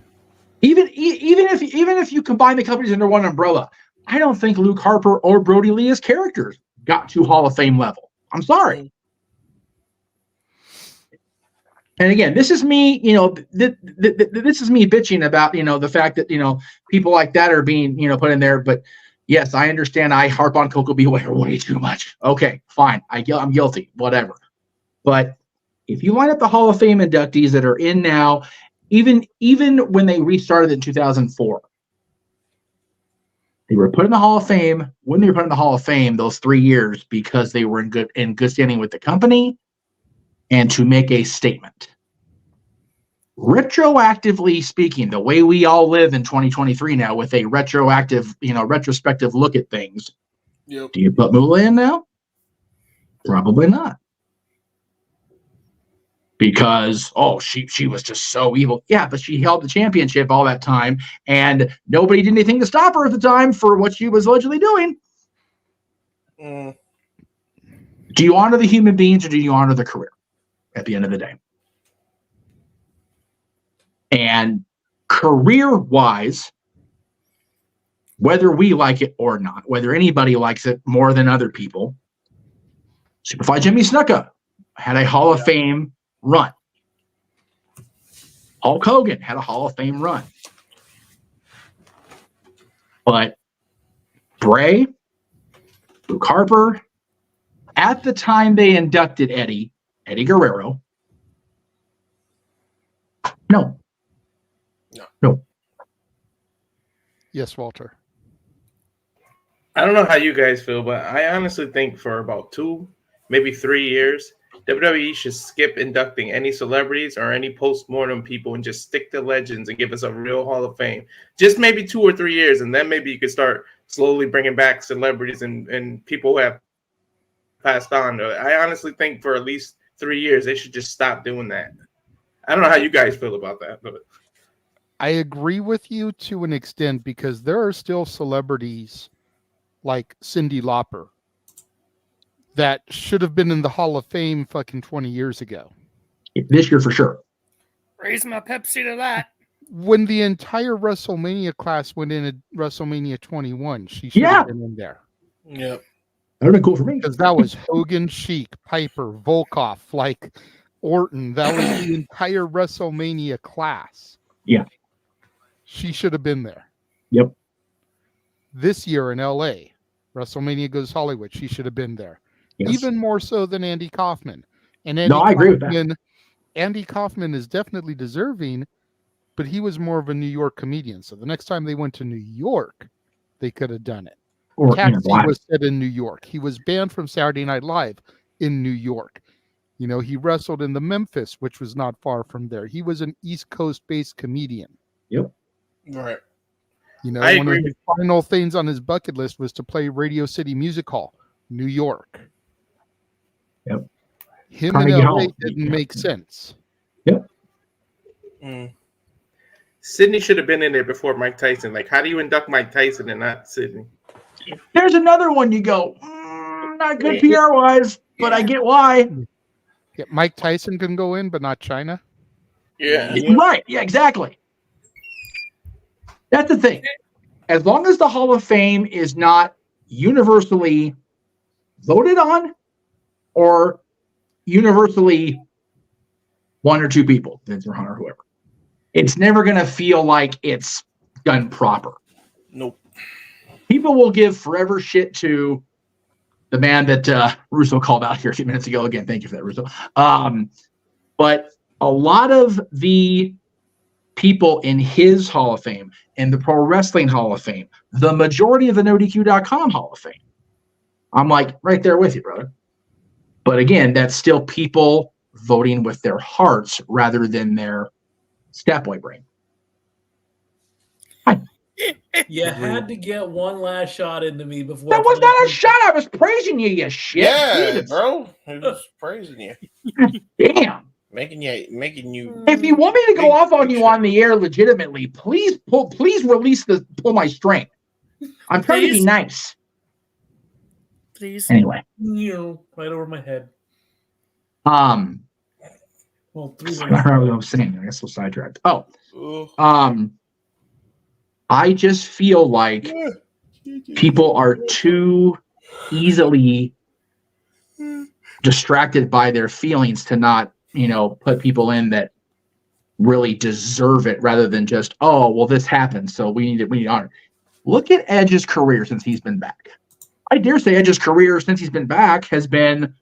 Even if you combine the companies under one umbrella, I don't think Luke Harper or Brody Lee as characters got to Hall of Fame level. I'm sorry. And again, this is me, this is me bitching about, the fact that, people like that are being, put in there. But yes, I understand I harp on Coco Beware way too much. Okay, fine. I'm guilty, whatever. But if you line up the Hall of Fame inductees that are in now, even when they restarted in 2004, they were put in the Hall of Fame when they were put in the Hall of Fame those 3 years because they were in good standing with the company and to make a statement. Retroactively speaking, the way we all live in 2023 now with a retrospective look at things, do you put Moolah in now? Probably not. Because, she was just so evil. Yeah, but she held the championship all that time, and nobody did anything to stop her at the time for what she was allegedly doing. Do you honor the human beings or do you honor the career at the end of the day? And career-wise, whether we like it or not, whether anybody likes it more than other people, Superfly Jimmy Snuka had a Hall of Fame run. Hulk Hogan had a Hall of Fame run. But Bray, Luke Harper, at the time they inducted Eddie Guerrero, no. Yes, Walter. I don't know how you guys feel, but I honestly think for about 2, maybe 3 years, WWE should skip inducting any celebrities or any post-mortem people and just stick to legends and give us a real Hall of Fame. Just maybe 2 or 3 years, and then maybe you could start slowly bringing back celebrities and people who have passed on. I honestly think for at least 3 years, they should just stop doing that. I don't know how you guys feel about that, but I agree with you to an extent because there are still celebrities like Cyndi Lauper that should have been in the Hall of Fame fucking 20 years ago. This year for sure. Raise my Pepsi to that. When the entire WrestleMania class went in at WrestleMania 21, she should have been in there. Yep. That would have been cool for me. Because that was Hogan, Sheik, Piper, Volkov, like Orton. That was the entire WrestleMania class. Yeah. She should have been there. Yep. This year in LA, WrestleMania Goes Hollywood, she should have been there. Yes. Even more so than Andy Kaufman. And Andy I agree with that. Andy Kaufman is definitely deserving, but he was more of a New York comedian. So the next time they went to New York, they could have done it. Taxi was set in New York. He was banned from Saturday Night Live in New York. You know, he wrestled in the Memphis, which was not far from there. He was an East Coast-based comedian. Yep. Right. You know, I one agree. of the final things on his bucket list was to play Radio City Music Hall, New York. Yep. Him Carnegie in LA Hall. didn't make sense. Yep. Sydney should have been in there before Mike Tyson. Like, how do you induct Mike Tyson and not Sydney? There's another one you go, not good PR wise, but I get why. Yeah, Mike Tyson can go in, but not China. Yeah. Right. Yeah, exactly. That's the thing. As long as the Hall of Fame is not universally voted on or universally one or two people, Vince or Hunter or whoever, it's never going to feel like it's done proper. Nope. People will give forever shit to the man that Russo called out here a few minutes ago. Again, thank you for that, Russo. But a lot of the people in his Hall of Fame and the Pro Wrestling Hall of Fame, the majority of the NoDQ.com Hall of Fame, I'm like right there with you, brother. But again, that's still people voting with their hearts rather than their stat boy brain. You had to get one last shot into me before. That was not a shot. I was praising you, you shit. Yeah, Jesus. bro. I was praising you. Damn. Making you. If you want me to go off on you on the air legitimately, please release pull my string. I'm trying to be nice. Please. Anyway. Right over my head. Well, Well, I forgot what I was saying. I guess we'll sidetracked. I just feel like people are too easily distracted by their feelings to not, put people in that really deserve it rather than just, oh, well, this happened, so we need honor. Look at Edge's career since he's been back. I dare say Edge's career since he's been back has been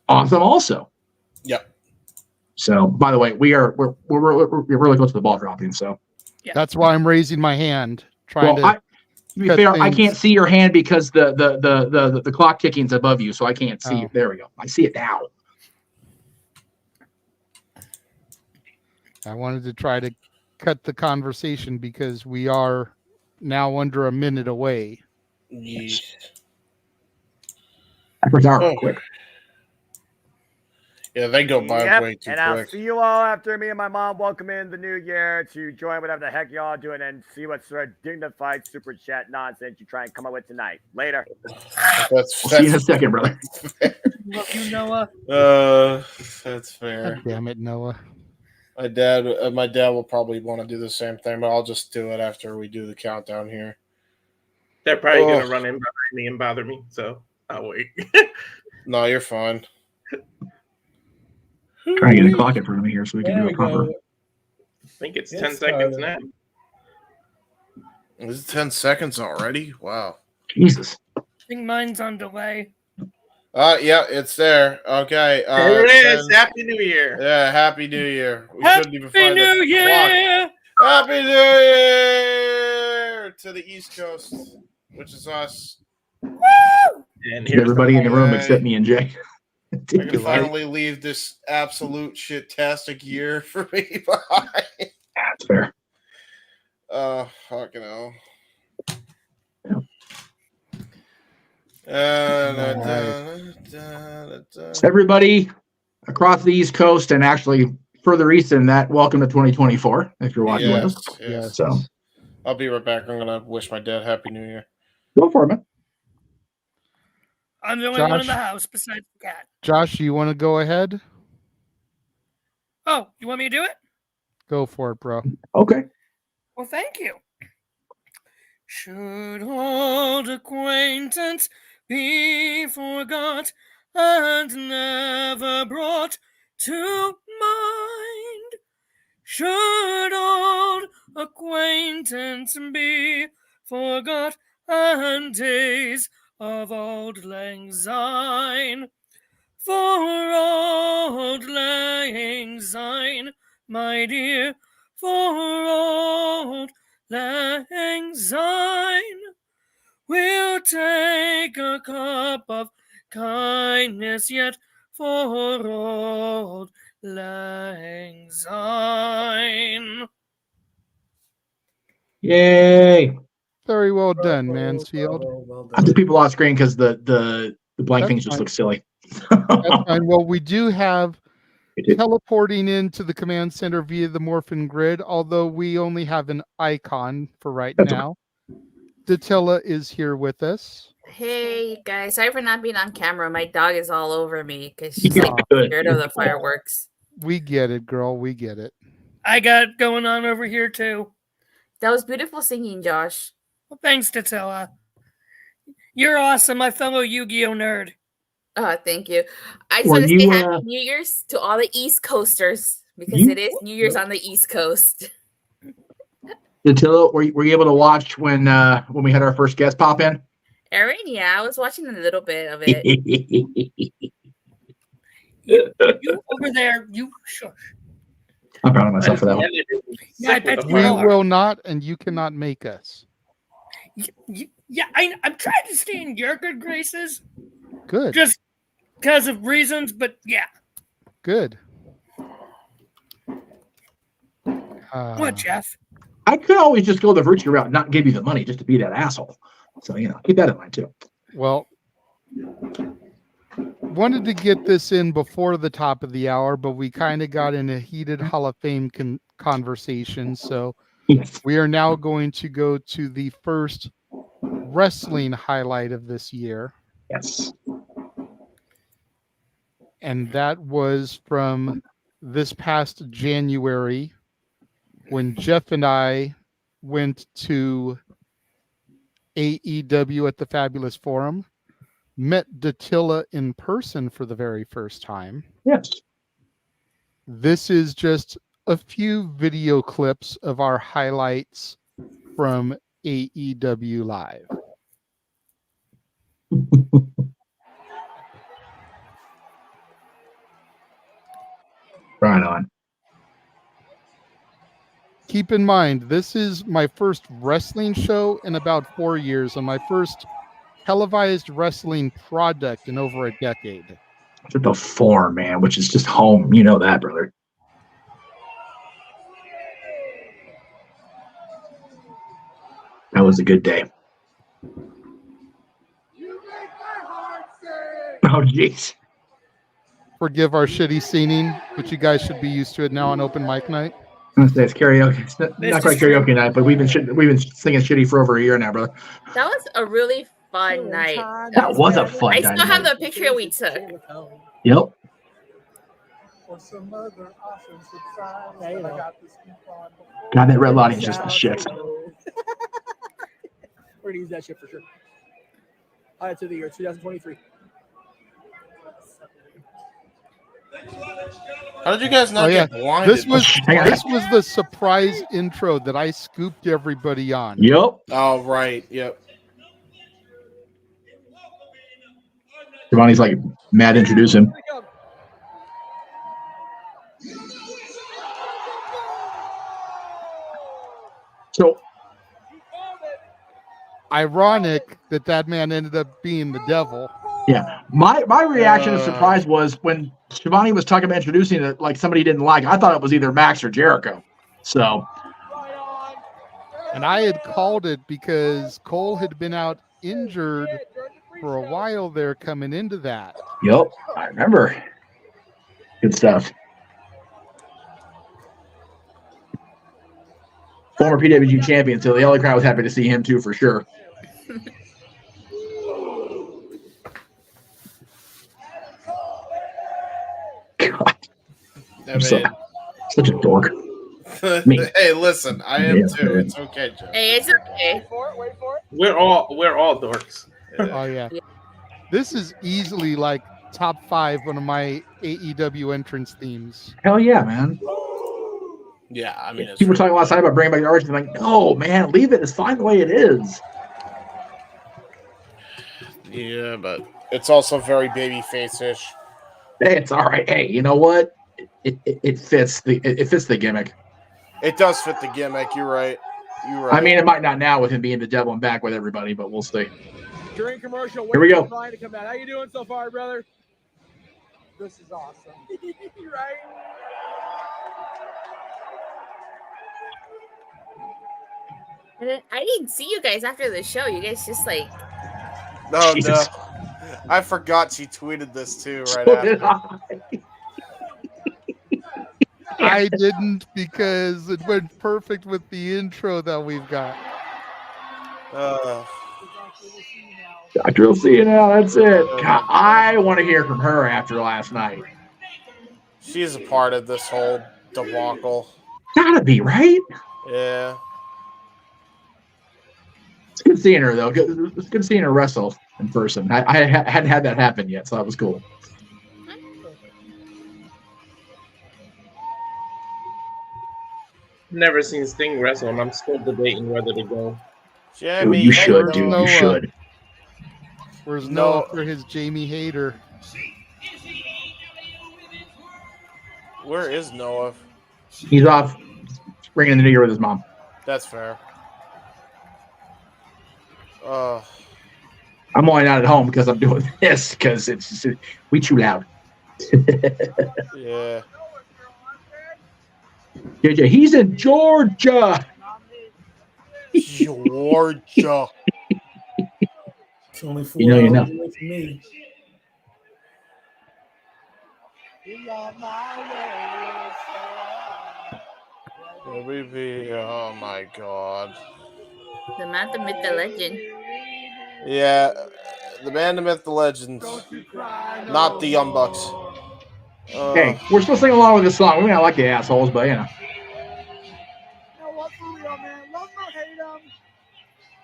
awesome also. Yep. So, by the way, we're really close to the ball dropping, so. That's why I'm raising my hand. To be fair, I can't see your hand because the clock ticking's above you, so I can't see it. There we go. I see it now. I wanted to try to cut the conversation because we are now under a minute away. Yes. Quick. Yeah, they go by way too and quick. I'll see you all after me and my mom welcome in the new year to join whatever the heck y'all doing and see what sort of dignified super chat nonsense you try and come up with tonight. Later. See you in a second, brother. Love you, Noah. That's fair. God damn it, Noah. My dad will probably want to do the same thing, but I'll just do it after we do the countdown here. They're probably going to run in behind me and bother me, so I'll wait. No, you're fine. Trying to get a clock in front of me here so we can do it proper. I think it's 10 seconds now. Is it 10 seconds already? Wow. Jesus. I think mine's on delay. Yeah, it's there. Okay. There it is. Happy New Year. Yeah, Happy New Year. We Happy couldn't even find New the Year! clock. Happy New Year to the East Coast, which is us. Woo! And everybody in the room except me and Jay. I can finally leave this absolute shit-tastic year for me behind. That's fair. Fucking hell. So everybody across the East Coast and actually further east than that, welcome to 2024. If you're watching with us, Yes. So I'll be right back. I'm gonna wish my dad Happy New Year. Go for it, man. I'm the only one in the house besides the cat. Josh, you want to go ahead? Oh, you want me to do it? Go for it, bro. Okay. Well, thank you. Should old acquaintance be forgot and never brought to mind? Should old acquaintance be forgot and days of old lang syne? For old lang syne, my dear, for old lang syne, we'll take a cup of kindness yet for old lang syne. Yay! Very well done, Mansfield. I took people off screen because the blank That's things just fine. look silly. That's fine. Well, we do have teleporting into the command center via the Morphin grid, although we only have an icon for right now. Datilla is here with us. Hey guys, sorry for not being on camera. My dog is all over me because she's like Good. scared of the fireworks. We get it, girl. We get it. I got going on over here too. That was beautiful singing, Josh. Well, thanks, Tatilla. You're awesome, my fellow Yu-Gi-Oh nerd. Thank you. I just want to say Happy New Year's to all the East Coasters because it is New Year's on the East Coast. Attila, were you able to watch when we had our first guest pop in? Erin, yeah, I was watching a little bit of it. You over there, you shush. I'm proud of myself for that one. Yeah, I bet you We are. will not, and you cannot make us. Yeah, I'm trying to stay in your good graces. Good. Just because of reasons, but yeah. Good. What, Jeff? I could always just go the virtue route and not give you the money just to be that asshole. So, keep that in mind too. Well, wanted to get this in before the top of the hour, but we kind of got in a heated Hall of Fame conversation. So we are now going to go to the first wrestling highlight of this year. Yes. And that was from this past January when Jeff and I went to AEW at the Fabulous Forum, met Datilla in person for the very first time. Yes. This is just a few video clips of our highlights from AEW Live. Right on. Keep in mind, this is my first wrestling show in about 4 years and my first televised wrestling product in over a decade. To the Forum, man, which is just home. You know that, brother. That was a good day. Oh, jeez. Forgive our shitty singing, but you guys should be used to it now on open mic night. I'm gonna say it's karaoke. It's not quite karaoke night, but we've been singing shitty for over a year now, brother. That was a really fun night. That was a fun I night. still have the picture we took. Yep. God, that red lighting is just the shit. We're gonna use that shit for sure. Highlights of the year 2023. How did you guys not get blinded? This was the surprise intro that I scooped everybody on. Yep. Oh, right. Yep. Giovanni's like mad to introduce him. So ironic that man ended up being the devil. Yeah, my reaction of surprise was when Shivani was talking about introducing it like somebody didn't like. I thought it was either Max or Jericho. So, and I had called it because Cole had been out injured for a while there coming into that. Yep, I remember. Good stuff. Former PWG champion, so the LA crowd was happy to see him too, for sure. God, I'm such a dork. Hey, listen, I am too. Man. It's okay, Joe. Hey, it's okay. We're all dorks. Oh yeah, this is easily like top 5 one of my AEW entrance themes. Hell yeah, man. Yeah, I mean, People were talking last night about bringing back the Arch. Like, no, man, leave it. It's fine the way it is. Yeah, but it's also very babyface-ish. Hey, it's all right. Hey, you know what? It fits the gimmick. It does fit the gimmick. You're right. I mean, it might not now with him being the devil and back with everybody, but we'll see. During commercial, Here we go. Brian to come out. How you doing so far, brother? This is awesome. Right? And then I didn't see you guys after the show. You guys just like. No, Jesus. no. I forgot she tweeted this too right So did after. I didn't because it went perfect with the intro that we've got. Dr. will see you now. That's it. God, I want to hear from her after last night. She's a part of this whole debacle. Gotta be, right? Yeah. It's good seeing her, though. It's good seeing her wrestle in person. I hadn't had that happen yet, so that was cool. Never seen Sting wrestle, and I'm still debating whether to go. Jamie, you should, dude. Noah. You should. Where's Noah for his Jamie Hader? Where is Noah? He's off ringing in the new year with his mom. That's fair. I'm only not at home because I'm doing this because it's we too loud. Yeah. JJ, he's in Georgia. Georgia. It's only 4 You know, you know. hours away from me. Oh my god. The man, the myth, the legend. Yeah, the man, the myth, the legend. Not the Young Bucks. Hey, we're still singing along with this song. We may not like the assholes, but you know.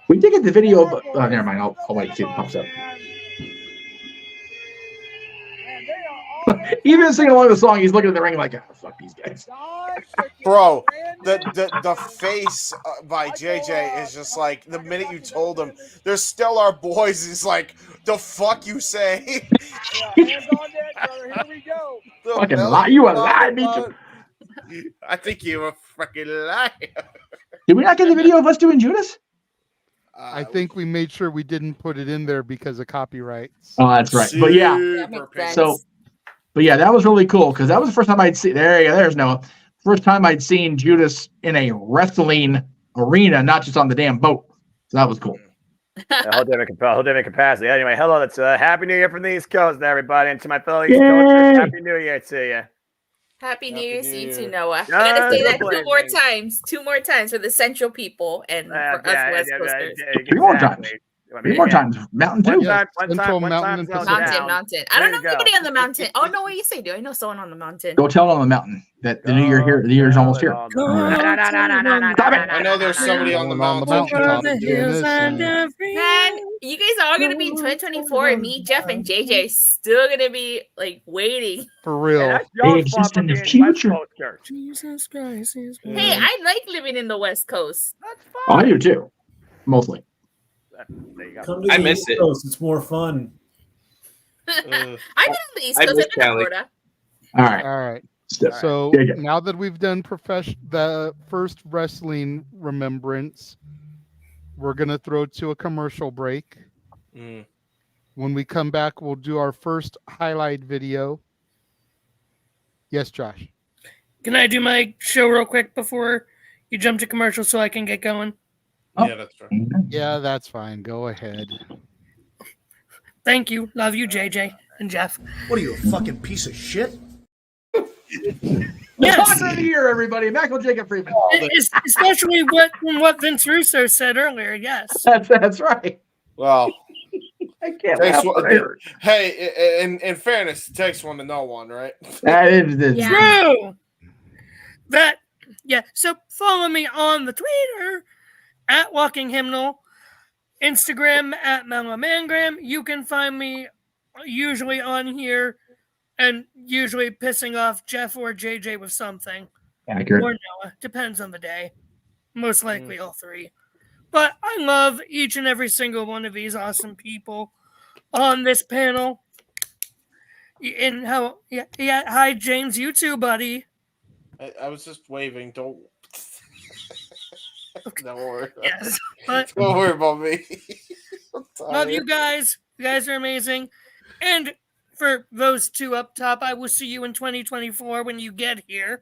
We did get the video, but never mind. I'll wait to see if it pops up. Even singing along with the song, he's looking at the ring like, oh, fuck these guys. Bro, the face by JJ is just like, the minute you told him, they're still our boys, he's like, the fuck you say? Fucking lie. You a lie, Meacham. I think you a freaking liar. Did we not get the video of us doing Judas? I think we made sure we didn't put it in there because of copyrights. Oh, that's right. But yeah, but yeah, that was really cool because that was the first time I'd seen. There you go. There's Noah. First time I'd seen Judas in a wrestling arena, not just on the damn boat. So that was cool. Whole different capacity. Anyway, hello. That's Happy New Year from the East Coast, everybody, and to my fellow East Coasters, Happy New Year to you. Happy New Year to you too, Noah. I gotta say that two more times for the Central people and for us West Coasters. 3 more times. 3 more times. Mountain too. Mountain. I don't know anybody on the mountain. Oh no, what you say? Do I know someone on the mountain? Go tell them on the mountain that the new year here. The year's almost here. I know there's somebody on the mountain. Man, you guys are all gonna be in 2024, and me, Jeff, and JJ still gonna be like waiting. For real. They exist in the future. Jesus Christ. Hey, I like living in the West Coast. Oh, I do too. Mostly. Come to I the miss East it. Coast. It's more fun. I've been on the East I Coast. miss I've been in Cali. Florida. All right. All right. Step. So Yeah, yeah. now that we've done the first wrestling remembrance, we're gonna throw to a commercial break. When we come back, we'll do our first highlight video. Yes, Josh. Can I do my show real quick before you jump to commercial so I can get going? Yeah, that's right. Yeah, that's fine. Go ahead. Thank you. Love you, JJ and Jeff. What are you, a fucking piece of shit? Yes. Talker of the year, everybody. Michael Jacob Friedman. Especially what Vince Russo said earlier. Yes. That's right. Well, I can't takes laugh one, forever. hey, in fairness, it takes one to know one, right? That is True. So follow me on the Twitter at Walking Hymnal, Instagram at Melomangram. You can find me usually on here and usually pissing off Jeff or JJ with something. Accurate. Or Noah. Depends on the day. Most likely all three. But I love each and every single one of these awesome people on this panel. And hi James, you too, buddy. I was just waving. Don't worry. Yes, but Don't worry about me. love you guys. You guys are amazing. And for those two up top, I will see you in 2024 when you get here.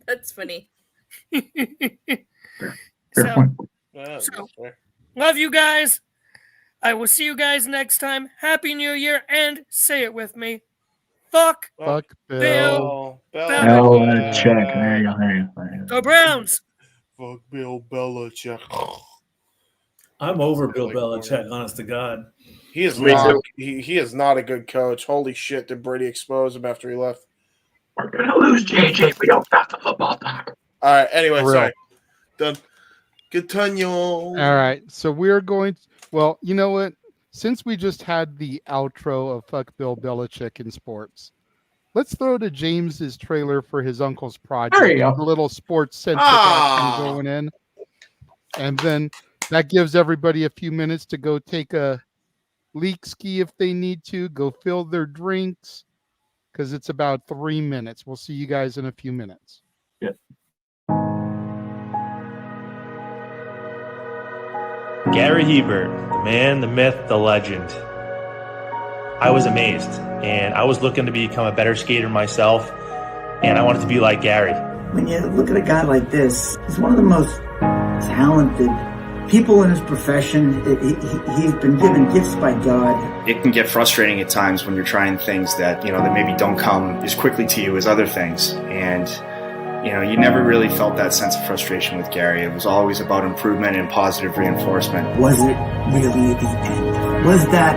That's funny. Love you guys. I will see you guys next time. Happy New Year, and say it with me. Fuck Bill Belichick. There you go. Go Browns. Fuck Bill Belichick. I'm over Bill Belichick, honest to God. He is not. He is not a good coach. Holy shit! Did Brady expose him after he left? We're gonna lose, JJ, if we don't stop the football talk. All right. Anyway, For real. sorry. Done. Continue. All right. So we're going to, well, you know what? Since we just had the outro of Fuck Bill Belichick in sports, let's throw to James's trailer for his uncle's project. There you go. A little sports centric action going in. And then that gives everybody a few minutes to go take a leak ski if they need to, go fill their drinks, because it's about 3 minutes. We'll see you guys in a few minutes. Yeah. Gary Hebert, the man, the myth, the legend. I was amazed, and I was looking to become a better skater myself, and I wanted to be like Gary. When you look at a guy like this, he's one of the most talented people in his profession. He's been given gifts by God. It can get frustrating at times when you're trying things that, that maybe don't come as quickly to you as other things. And, you never really felt that sense of frustration with Gary. It was always about improvement and positive reinforcement. Was it really the end? Was that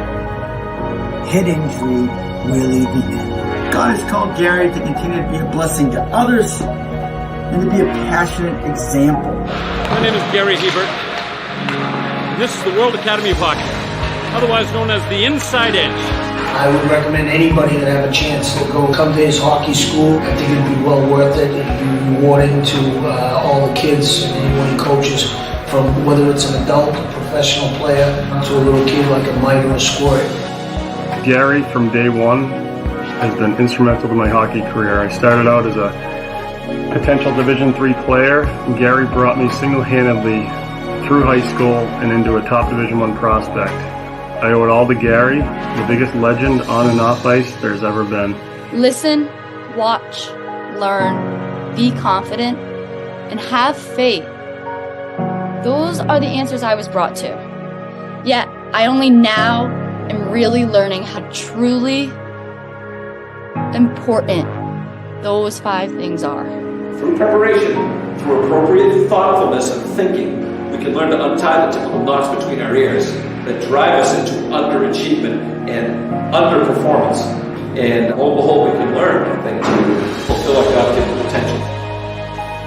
head injury really the end? God has called Gary to continue to be a blessing to others and to be a passionate example. My name is Gary Hebert, and this is the World Academy of Hockey, otherwise known as the Inside Edge. I would recommend anybody that have a chance to come to his hockey school. I think it'd be well worth it. It'd be rewarding to all the kids and anyone he coaches, from whether it's an adult, a professional player, to a little kid like a Mike or a Squirt. Gary, from day one, has been instrumental to my hockey career. I started out as a potential Division III player, and Gary brought me single-handedly through high school and into a top Division I prospect. I owe it all to Gary, the biggest legend on and off ice there's ever been. Listen, watch, learn, be confident, and have faith. Those are the answers I was brought to. Yet, I only now am really learning how truly important those 5 things are. Through preparation, through appropriate thoughtfulness and thinking, we can learn to untie the typical knots between our ears that drive us into underachievement and underperformance. And lo and behold, we can learn, I think, to fulfill our God-given potential.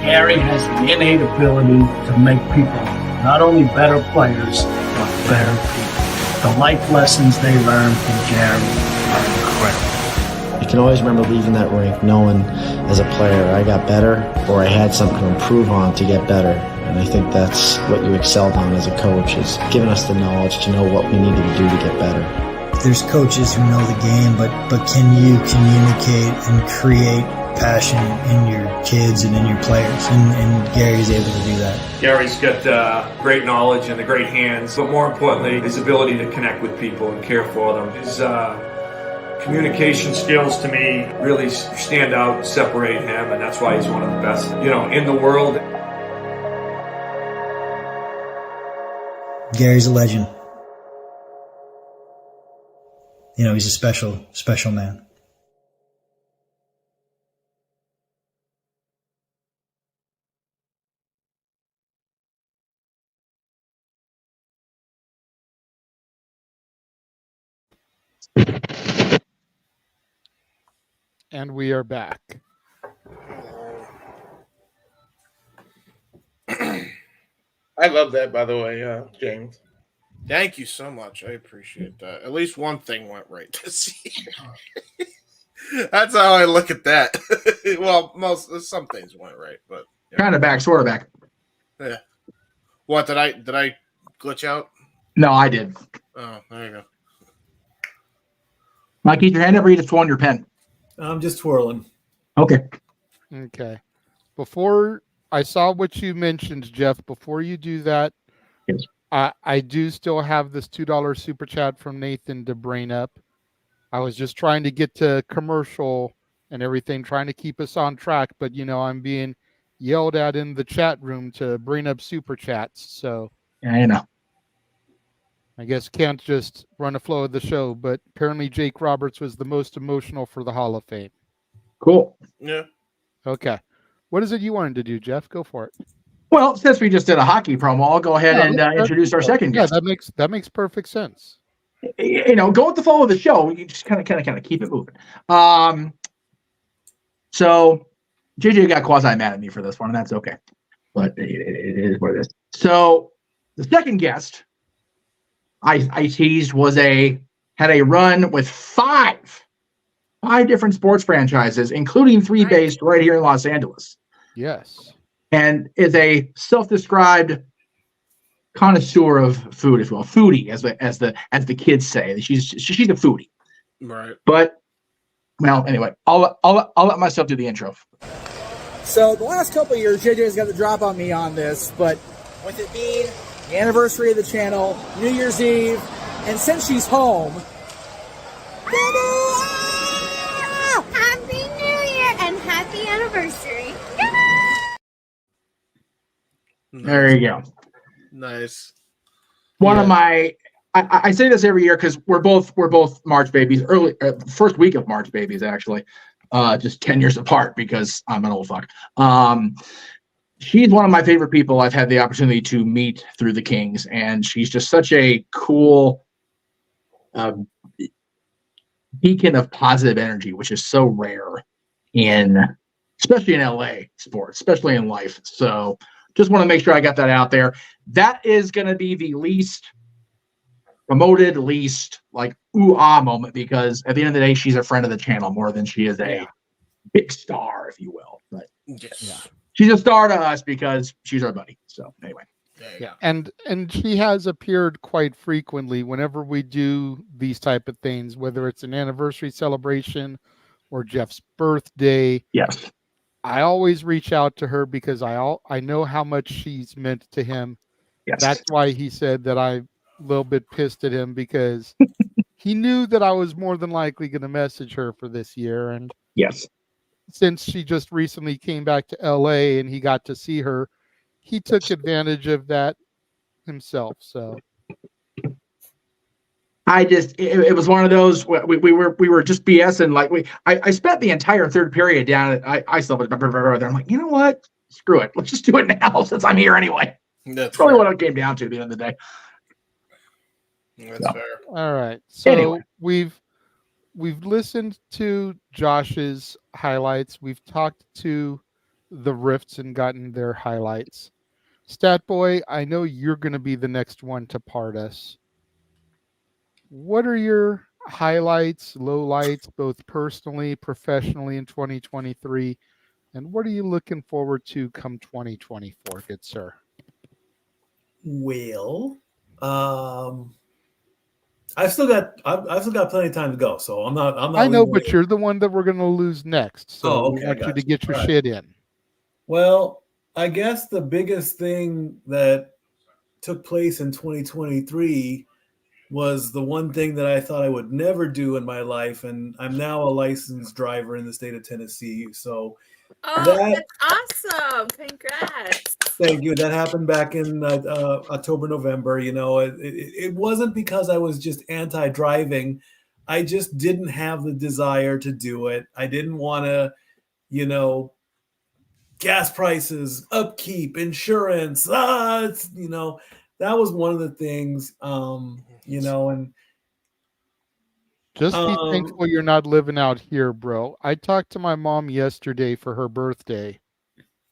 Gary has the innate ability to make people not only better players, but better people. The life lessons they learn from Gary are incredible. I can always remember leaving that rink knowing as a player I got better or I had something to improve on to get better. And I think that's what you excelled on as a coach, is giving us the knowledge to know what we needed to do to get better. There's coaches who know the game, but can you communicate and create passion in your kids and in your players? And Gary's able to do that. Gary's got great knowledge and the great hands, but more importantly, his ability to connect with people and care for them. His communication skills, to me, really stand out, separate him, and that's why he's one of the best, in the world. Gary's a legend. He's a special, special man. And we are back. I love that, by the way, James. Thank you so much. I appreciate that. At least one thing went right this year. That's how I look at that. Well, some things went right, but kind of back, sort of back. Yeah. What did I glitch out? No, I did. Oh, there you go. Mike, keep your hand up, or you just twirling your pen? I'm just twirling. Okay. Okay. Before I saw what you mentioned, Jeff, before you do that, yes. I do still have this $2 super chat from Nathan to bring up. I was just trying to get to commercial and everything, trying to keep us on track, but I'm being yelled at in the chat room to bring up super chats. So yeah, I know. I guess can't just run a flow of the show, but apparently Jake Roberts was the most emotional for the Hall of Fame. Cool. Yeah. Okay. What is it you wanted to do, Jeff? Go for it. Well, since we just did a hockey promo, I'll go ahead and introduce our second guest. Yeah, that makes perfect sense. Go with the flow of the show. You just kind of keep it moving. So JJ got quasi mad at me for this one, and that's okay. But it is what it is. So the second guest I teased had a run with five different sports franchises, including 3 based right here in Los Angeles. Yes. And is a self-described connoisseur of food as well, foodie, as the kids say. She's a foodie, right? But anyway, I'll let myself do the intro. So the last couple of years, JJ's got the drop on me on this, but with it being the anniversary of the channel, New Year's Eve, and since she's home, Happy New Year and happy anniversary! There you go. Nice. One of my, I say this every year because we're both March babies. Early first week of March babies, actually, just 10 years apart because I'm an old fuck. She's one of my favorite people I've had the opportunity to meet through the Kings, and she's just such a cool beacon of positive energy, which is so rare especially in LA sports, especially in life. So just want to make sure I got that out there. That is going to be the least promoted, least like ooh-ah moment, because at the end of the day, she's a friend of the channel more than she is a big star, if you will. But yes. She's a star to us because she's our buddy. So anyway. Yeah. And she has appeared quite frequently whenever we do these type of things, whether it's an anniversary celebration or Jeff's birthday. Yes. I always reach out to her because I know how much she's meant to him. Yes. That's why he said that I'm a little bit pissed at him, because he knew that I was more than likely going to message her for this year. And yes, since she just recently came back to LA and he got to see her, he took advantage of that himself. So it was one of those, we were just BSing. Like I spent the entire third period down at I still, I'm like, you know what? Screw it. Let's just do it now since I'm here anyway. That's really fair. what it came down to at the end of the day. That's fair. All right. So Anyway. we've listened to Josh's highlights. We've talked to the Rifts and gotten their highlights. Stat Boy, I know you're going to be the next one to part us. What are your highlights, lowlights, both personally, professionally in 2023? And what are you looking forward to come 2024, good sir? Well, I've still got plenty of time to go, so I'm not. I know, but you're the one that we're going to lose next, so we okay, want I you to got get your All right. shit in. Well, I guess the biggest thing that took place in 2023 was the one thing that I thought I would never do in my life, and I'm now a licensed driver in the state of Tennessee. So, that's awesome! Congrats. Thank you. That happened back in October, November. You know, it wasn't because I was just anti-driving. I just didn't have the desire to do it. I didn't want to, you know, gas prices, upkeep, insurance. It's, you know, that was one of the things, you know, and just be thankful you're not living out here, bro. I talked to my mom yesterday for her birthday,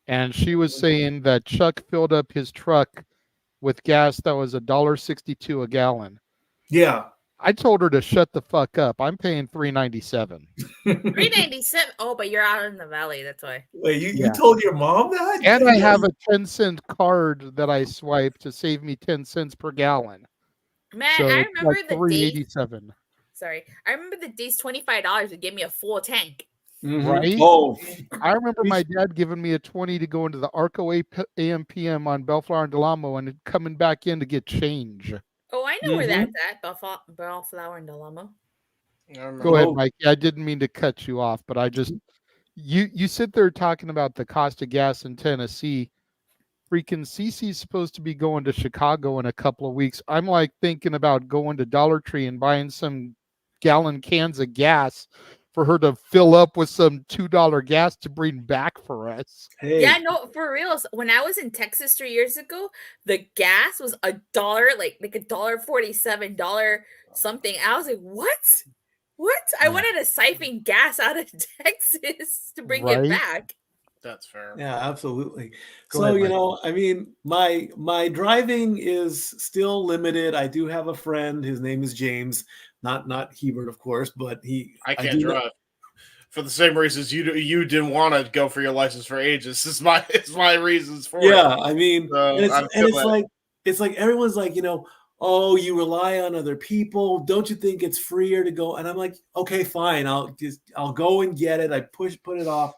and she was saying that Chuck filled up his truck with gas that was $1.62 a gallon. Yeah. I told her to shut the fuck up. I'm paying $3.97. $3.97. Oh, but you're out in the valley. That's why. Wait, you told your mom that? And I have a 10-cent card that I swipe to save me 10 cents per gallon. Man, so I it's remember like the $3.87. Sorry, I remember the days $25 would give me a full tank. Right? Oh, I remember my dad giving me a 20 to go into the Arco AM/PM on Bellflower and Delamo and coming back in to get change. Oh, I know where that's at. Bellflower and Delamo. Go ahead, Mike. I didn't mean to cut you off, but I just you sit there talking about the cost of gas in Tennessee. Freaking Cece's supposed to be going to Chicago in a couple of weeks. I'm like thinking about going to Dollar Tree and buying some gallon cans of gas for her to fill up with some $2 gas to bring back for us. Hey. Yeah, no, for real. When I was in Texas 3 years ago, the gas was $1, like $1.47 something. I was like, what? What? I wanted to siphon gas out of Texas to bring it back. That's fair. Yeah, absolutely. Go So, ahead, you Mike. know, I mean, my driving is still limited. I do have a friend. His name is James, not Hebert, of course, but I can't drive for the same reasons you didn't want to go for your license for ages. It's my reasons for it. Yeah, I mean, So it's like everyone's like, you know, oh, you rely on other people. Don't you think it's freer to go? And I'm like, okay, fine. I'll go and get it. I put it off,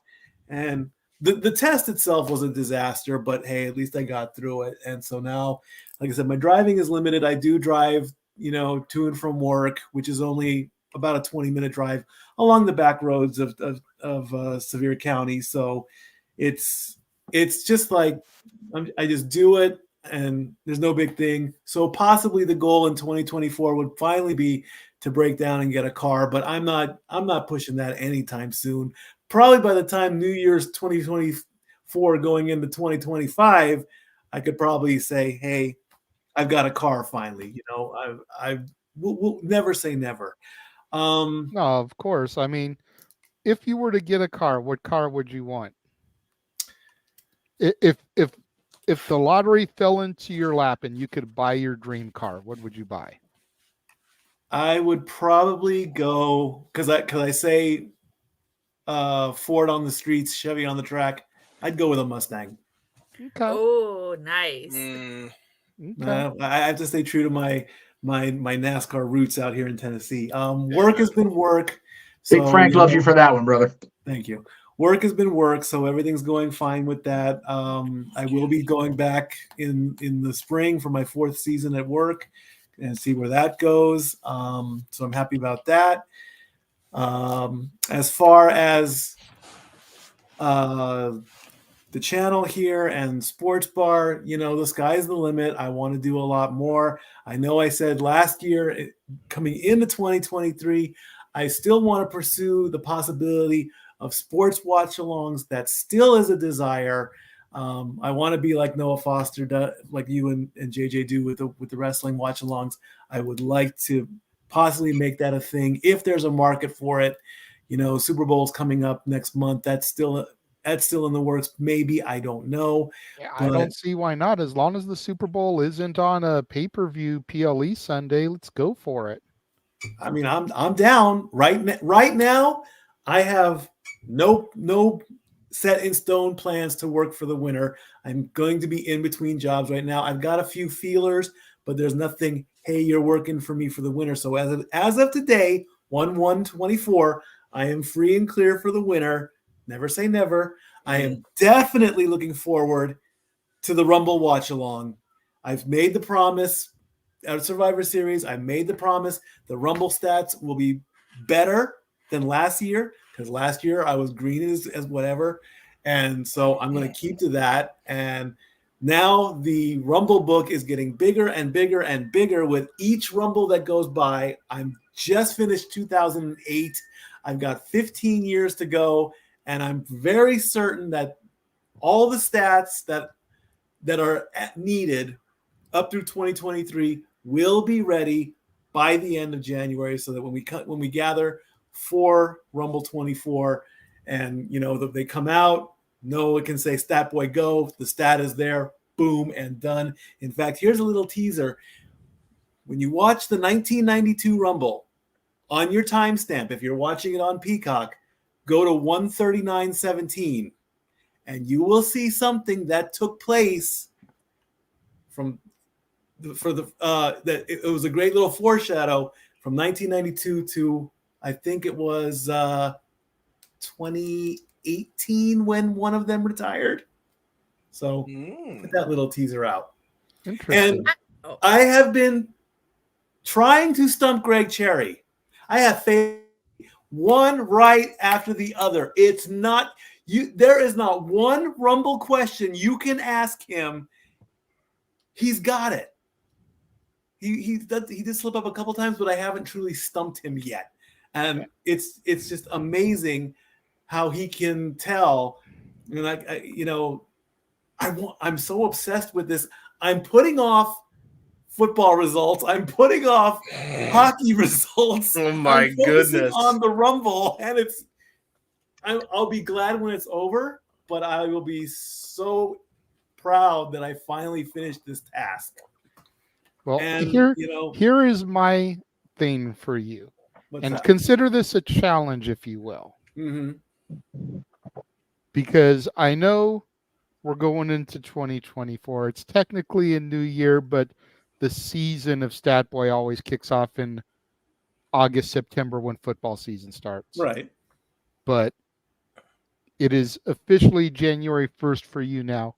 and the test itself was a disaster, but hey, at least I got through it. And so now, like I said, my driving is limited. I do drive, you know, to and from work, which is only about a 20-minute drive along the back roads of Sevier County. So it's just like I just do it, and there's no big thing. So possibly the goal in 2024 would finally be to break down and get a car, but I'm not pushing that anytime soon. Probably by the time New Year's 2024 going into 2025, I could probably say, hey, I've got a car finally. You know, we'll never say never. No, of course. I mean, if you were to get a car, what car would you want? If the lottery fell into your lap and you could buy your dream car, what would you buy? I would probably go because I say Ford on the streets, Chevy on the track. I'd go with a Mustang. Okay. Oh, nice. I have to stay true to my NASCAR roots out here in Tennessee. Work has been work. Big Frank loves you for that one, brother. Thank you. Work has been work, so everything's going fine with that. I will be going back in the spring for my 4th season at work and see where that goes. So I'm happy about that. As far as the channel here and Sports Bar, you know, the sky's the limit. I want to do a lot more. I know I said last year, coming into 2023, I still want to pursue the possibility of sports watch-alongs. That still is a desire. I want to be like Noah Foster, like you and JJ do with the wrestling watch-alongs. I would like to possibly make that a thing if there's a market for it. Super Bowl's coming up next month. That's still in the works. Maybe, I don't know. Yeah, I don't see why not. As long as the Super Bowl isn't on a pay-per-view PLE Sunday, let's go for it. I mean, I'm down right now. I have no set in stone plans to work for the winter. I'm going to be in between jobs right now. I've got a few feelers, but there's nothing, hey, you're working for me for the winter. So as of today, 1/1/24, I am free and clear for the winter. Never say never. I am definitely looking forward to the Rumble watch along. I've made the promise at Survivor Series. I made the promise the Rumble stats will be better than last year, because last year I was green as whatever. And so I'm going to keep to that. And now the Rumble book is getting bigger and bigger and bigger with each Rumble that goes by. I'm just finished 2008. I've got 15 years to go. And I'm very certain that all the stats that are needed up through 2023 will be ready by the end of January, so that when we gather for Rumble 24 and they come out, Noah can say stat boy go, the stat is there, boom, and done. In fact, here's a little teaser. When you watch the 1992 Rumble on your timestamp, if you're watching it on Peacock, go to 139:17 and you will see something that took place that it was a great little foreshadow from 1992 to, I think it was 2018 when one of them retired. So put that little teaser out. Interesting. And I have been trying to stump Greg Cherry. I have failed one right after the other. It's not you. There is not one Rumble question you can ask him. He's got it. He did slip up a couple times, but I haven't truly stumped him yet. And it's just amazing how he can tell. And I'm so obsessed with this. I'm putting off football results. I'm putting off hockey results. Oh my goodness! On the Rumble, and I'll be glad when it's over, but I will be so proud that I finally finished this task. Well, and here is my thing for you, and consider this a challenge, if you will, because I know we're going into 2024. It's technically a new year, but the season of Stat Boy always kicks off in August, September when football season starts. Right. But it is officially January 1st for you now.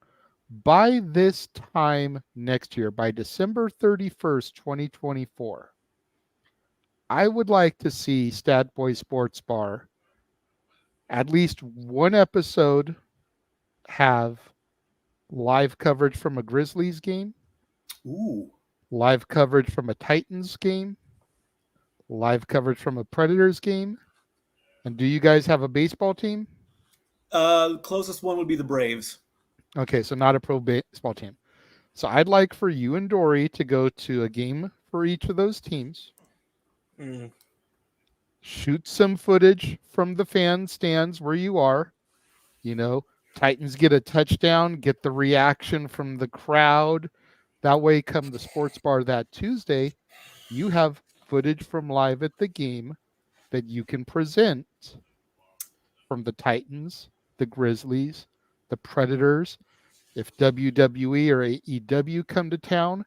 By this time next year, by December 31st, 2024, I would like to see Stat Boy Sports Bar at least one episode have live coverage from a Grizzlies game. Ooh. Live coverage from a Titans game. Live coverage from a Predators game. And do you guys have a baseball team? The closest one would be the Braves. Okay, so not a pro baseball team. So I'd like for you and Dory to go to a game for each of those teams. Shoot some footage from the fan stands where you are. Titans get a touchdown, get the reaction from the crowd. That way, come the sports bar that Tuesday, you have footage from live at the game that you can present from the Titans, the Grizzlies, the Predators. If WWE or AEW come to town,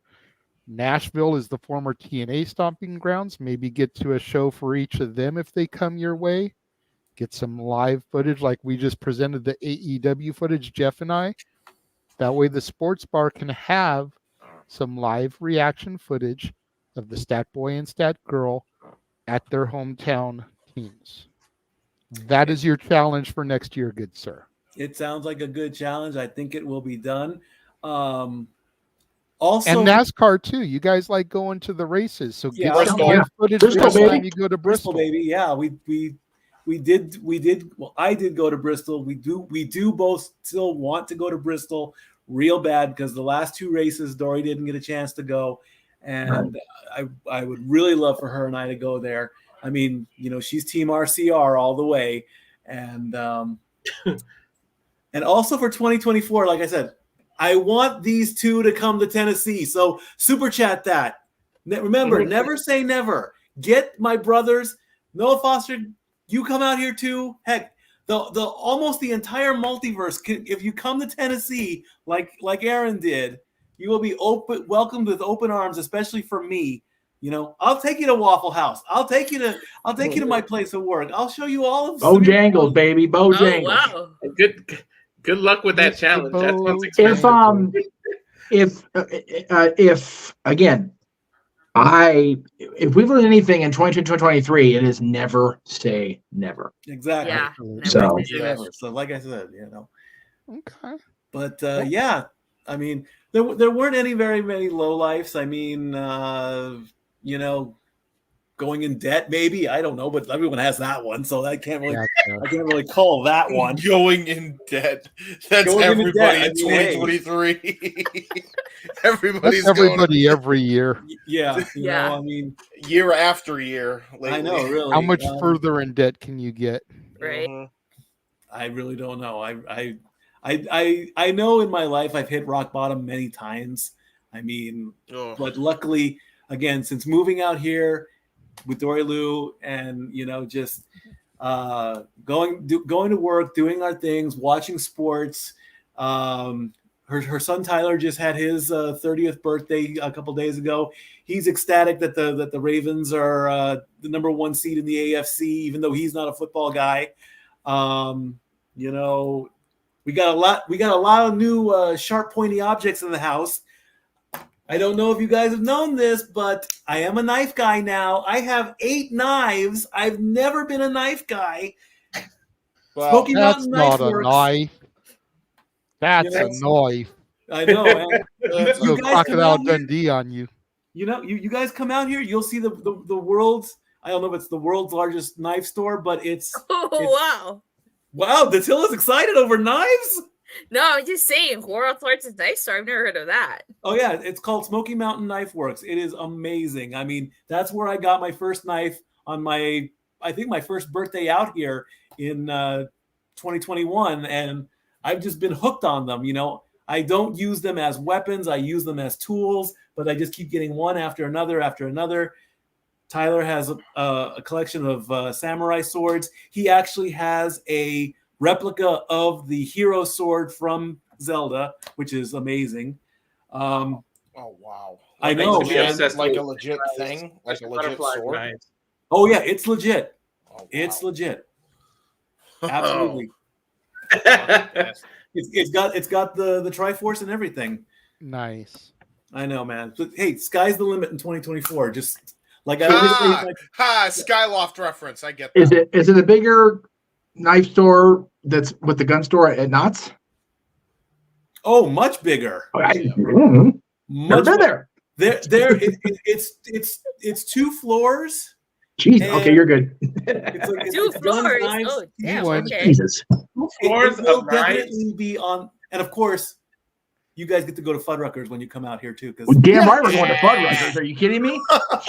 Nashville is the former TNA stomping grounds. Maybe get to a show for each of them if they come your way. Get some live footage like we just presented the AEW footage, Jeff and I. That way the sports bar can have some live reaction footage of the Stat Boy and Stat Girl at their hometown teams. That is your challenge for next year, good sir. It sounds like a good challenge. I think it will be done. Also, and NASCAR too. You guys like going to the races, so get some Bristol. live footage next time you go to Bristol. Bristol, baby. Yeah, we Well, I did go to Bristol. We do both still want to go to Bristol real bad because the last 2 races Dory didn't get a chance to go, and I would really love for her and I to go there. I mean, she's Team RCR all the way, and and also for 2024, like I said, I want these 2 to come to Tennessee. So super chat that. Remember, never say never. Get my brothers, Noah Foster. You come out here too. Heck, the almost the entire multiverse. If you come to Tennessee, like Aaron did, you will be welcomed with open arms, especially for me. I'll take you to Waffle House. I'll take you to my place of work. I'll show you all of Bojangles, baby, Bojangles. Oh, wow. Good luck with that challenge. That sounds expensive. If again, if we've learned anything in 2023, it is never say never. Exactly. Yeah. So like I said, Okay. But yeah, I mean, there weren't any very many low lifes. I mean, going in debt, maybe, I don't know, but everyone has that one, so I can't really call that one. Going in debt. That's Going everybody in in 2023. Everybody's everybody every year. Yeah. Yeah. I mean, year after year. Lately. I know, really. How much further in debt can you get? Right. I really don't know. I know in my life I've hit rock bottom many times. I mean, but luckily, again, since moving out here with Dory Lou and just going to work, doing our things, watching sports. Her son Tyler just had his 30th birthday a couple days ago. He's ecstatic that the Ravens are the number 1 seed in the AFC, even though he's not a football guy. We got a lot of new sharp, pointy objects in the house. I don't know if you guys have known this, but I am a knife guy now. I have 8 knives. I've never been a knife guy. Well, Smoky that's Mountain not Knife a Works. knife. That's a knife. I know. Man. That's You a guys come Crocodile out here, Dundee on you. you guys come out here, you'll see the world's, I don't know if it's the world's largest knife store, but it's Wow. Wow, Datilla's excited over knives? No, I'm just saying, World's Largest Knife Store. I've never heard of that. Oh yeah, it's called Smoky Mountain Knife Works. It is amazing. I mean, that's where I got my first knife on my first birthday out here in 2021, and I've just been hooked on them. I don't use them as weapons. I use them as tools, but I just keep getting one after another after another. Tyler has a collection of samurai swords. He actually has a replica of the hero sword from Zelda, which is amazing. Oh wow! I know, man. Like a legit thing, like a legit sword. Knives. Oh yeah, it's legit. Oh, wow. It's legit. Absolutely. It's got the Triforce and everything. Nice. I know, man. But hey, sky's the limit in 2024. Just like I always say, Skyloft reference. I get that. Is it a bigger knife store that's with the gun store at Knott's? Oh, much bigger. Much bigger. It's 2 floors. Jeez. Okay, you're good. It's 2 floors. Knives. Oh, damn. Okay. Jesus. 2 floors It will of knives. definitely be on, and of course, you guys get to go to Fuddruckers when you come out here too. Because Damn right we're going to Fuddruckers. Are you kidding me?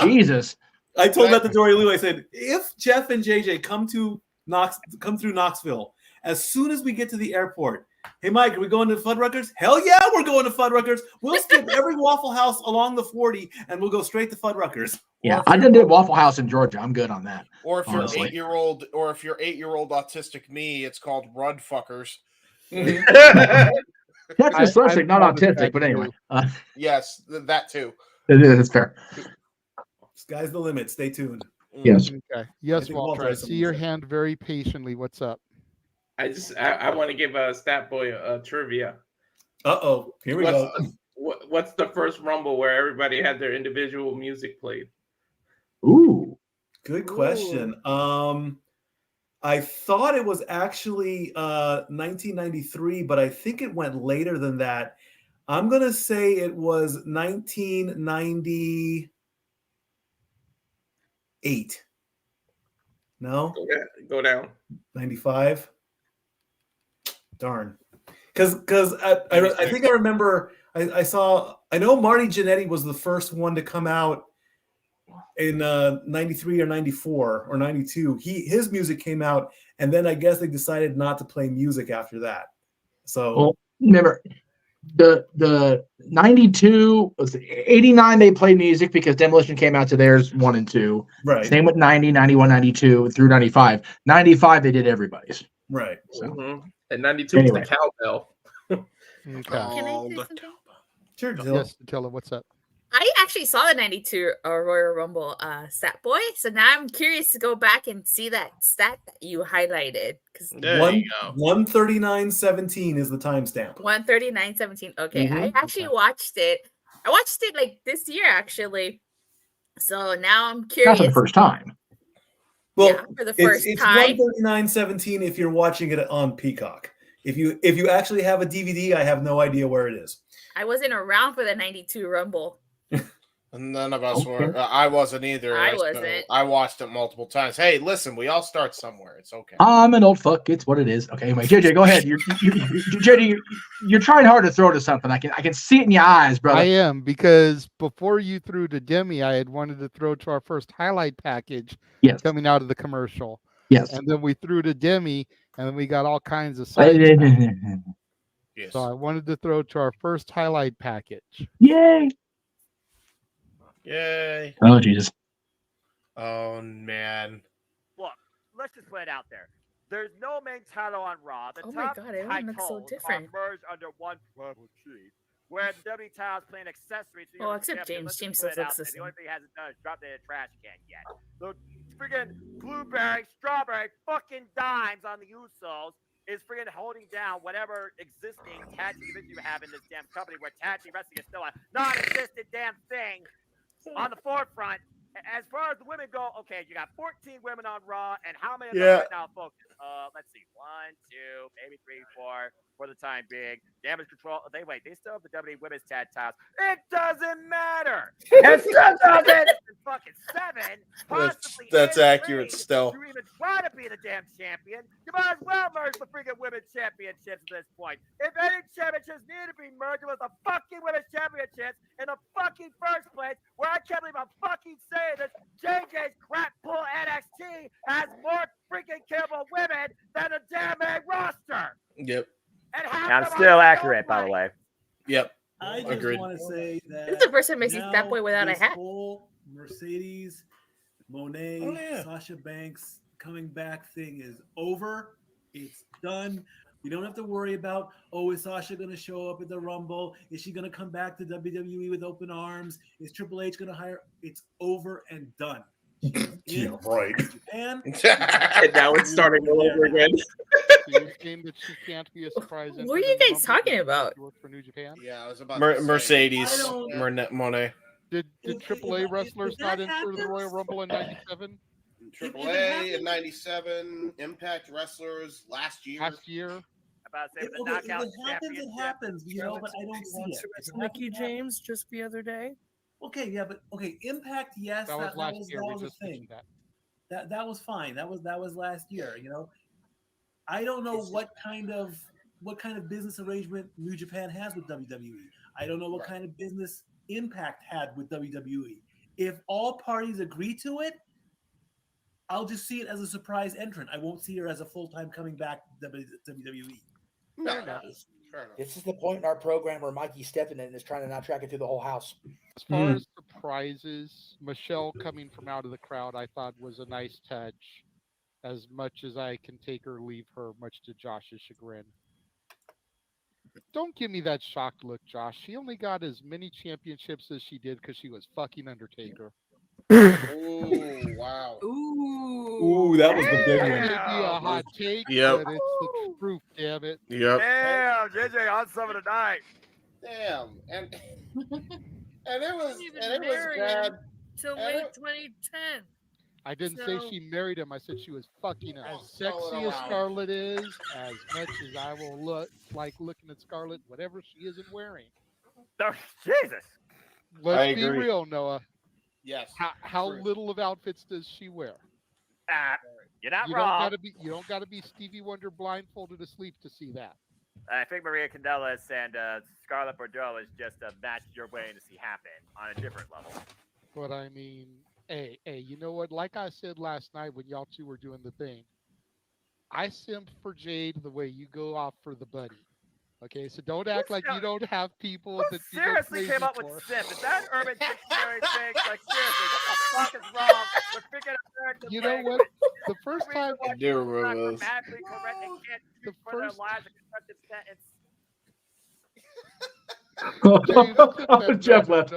Jesus. I told that to Dory Lou. I said, if Jeff and JJ come through Knoxville, as soon as we get to the airport, hey Mike, are we going to Fuddruckers? Hell yeah, we're going to Fuddruckers. We'll skip every Waffle House along the 40 and we'll go straight to Fuddruckers. Yeah, I did Waffle House in Georgia. I'm good on that. Or if honestly. you're 8-year-old autistic me, it's called Rud Fuckers. That's dyslexic, not autistic, but anyway. Yes, that too. It's fair. Sky's the limit. Stay tuned. Yes. Okay. Yes, Walter. I see your hand very patiently. What's up? I want to give Stat Boy a trivia. Uh-oh. Here we go. What's the first Rumble where everybody had their individual music played? Ooh. Good question. I thought it was actually 1993, but I think it went later than that. I'm going to say it was 1998. No? Go down. 95? Darn. Because I think I remember I know Marty Jannetty was the first one to come out in 93 or 94 or 92. His music came out, and then I guess they decided not to play music after that. So Well, remember the 92 was 89 they played music because Demolition came out to theirs 1 and 2. Right. Same with 90, 91, 92 through 95. 95 they did everybody's. Right. Mm-hmm. And 92 Anyway. was the cowbell. Okay. Can I say something? Sure, Yes, Attila, what's up? I actually saw the 92 Royal Rumble stat boy, so now I'm curious to go back and see that stat that you highlighted. Because 139.17 is the timestamp. 139.17. Okay, Mhm. I actually watched it. I watched it like this year, actually. So now I'm curious. Not for the first time. Well, Yeah, for the first it's time. 139.17 if you're watching it on Peacock. If you actually have a DVD, I have no idea where it is. I wasn't around for the 92 Rumble. None of us were. I wasn't either. I So wasn't. I watched it multiple times. Hey, listen, we all start somewhere. It's okay. I'm an old fuck. It's what it is. Okay, anyway, JJ, go ahead. JJ, you're trying hard to throw to something. I can see it in your eyes, brother. I am, because before you threw to Demi, I had wanted to throw to our first highlight package coming out of the commercial. Yes. And then we threw to Demi, and then we got all kinds of side Yes. So I wanted to throw to our first highlight package. Yay! Yay. Oh, Jesus. Oh, man. Look, let's just put it out there. There's no main title on Raw. The Oh my top God, everyone looks so titles different. are merged under one tribal chief, where the WWE title is playing accessory to the Well, other except champion. James. Let's James just put still it out looks the there. The only same. thing he hasn't done is dropped it in a trash can yet. The friggin' blueberry, strawberry, fucking dimes on the Usos is friggin' holding down whatever existing tag team division you have in this damn company, where tag team wrestling is still a non-existent damn thing on the forefront. As far as the women go, okay, you got 14 women on Raw, and how many of them right now, folks? Let's see, 1, 2, maybe 3, 4 for the time being. Damage Control. They still have the WWE Women's Tag Titles. It doesn't matter. It still doesn't. Fucking 7, possibly. That's accurate 8 still. You even try to be the damn champion, you might as well merge the freaking women's championships at this point. If any championships need to be merged, with the fucking women's championships in the fucking first place, where I can't believe I'm fucking saying this. JJ's crap pull NXT has more freaking capable women than the damn main roster. Yep. And I'm still accurate, by the way. Yep. I just Agreed. want to say that This is the first time I see now Stat Boy without a this hat. whole Mercedes, Monet, Oh, yeah. Sasha Banks coming back thing is over. It's done. We don't have to worry about, is Sasha going to show up at the Rumble? Is she going to come back to WWE with open arms? Is Triple H going to hire? It's over and done. Yeah, right. Japan. And now it's starting all over again. You're saying that she can't be a surprise. What are you guys talking about? For New Japan? Yeah, I was about to say. Mercedes, I don't- Monet. Did AAA wrestlers not enter the Royal Rumble in '97? AAA in 97, Impact Wrestlers last year. Last year? About to say If the knockout it happens, it happens, you know, but I don't see it. If it Mickey happens, James just the other day. Okay, yeah, but Impact, yes, That was last year. that We was a just thing. mentioned that. That was fine. That was last year. You know, I don't know what kind of business arrangement New Japan has with WWE. I don't know what kind of business Impact had with WWE. If all parties agree to it, I'll just see it as a surprise entrant. I won't see her as a full-time coming back to WWE. No, This is the point in our program where Mikey's stepping in and is trying to not track it through the whole house. As far as surprises, Michelle coming from out of the crowd, I thought was a nice touch. As much as I can take or leave her, much to Josh's chagrin. Don't give me that shocked look, Josh. She only got as many championships as she did because she was fucking Undertaker. Ooh, wow. Ooh, that was the big That one. may be a hot take, Yep. but it's the truth, damn it. Yep. Damn, JJ on some of the night. Damn. And it was married bad. him till And late it- 2010. I didn't say she married him. I said she was fucking him. As throw it sexy as around. Scarlett is, as much as I will like looking at Scarlett, whatever she isn't wearing. Oh, Jesus. Let's be agree. real, Noah. Yes. How true. little of outfits does she wear? You're not you wrong. You don't gotta be Stevie Wonder blindfolded asleep to see that. I think Maria Candelas and Scarlett Bordeaux is just a match you're waiting to see happen on a different level. But I mean, hey, you know what? Like I said last night when y'all two were doing the thing, I simped for Jade the way you go off for the buddy. Okay, so don't act like you don't have people that you go Seriously crazy came up for. with simp. Is that an Urban Dictionary thing? Like, seriously, what the fuck is wrong with freaking American You know language? what? The first time I do remember this. Grammatically correct and can't speak for their lives a constructive sentence. Jeff left.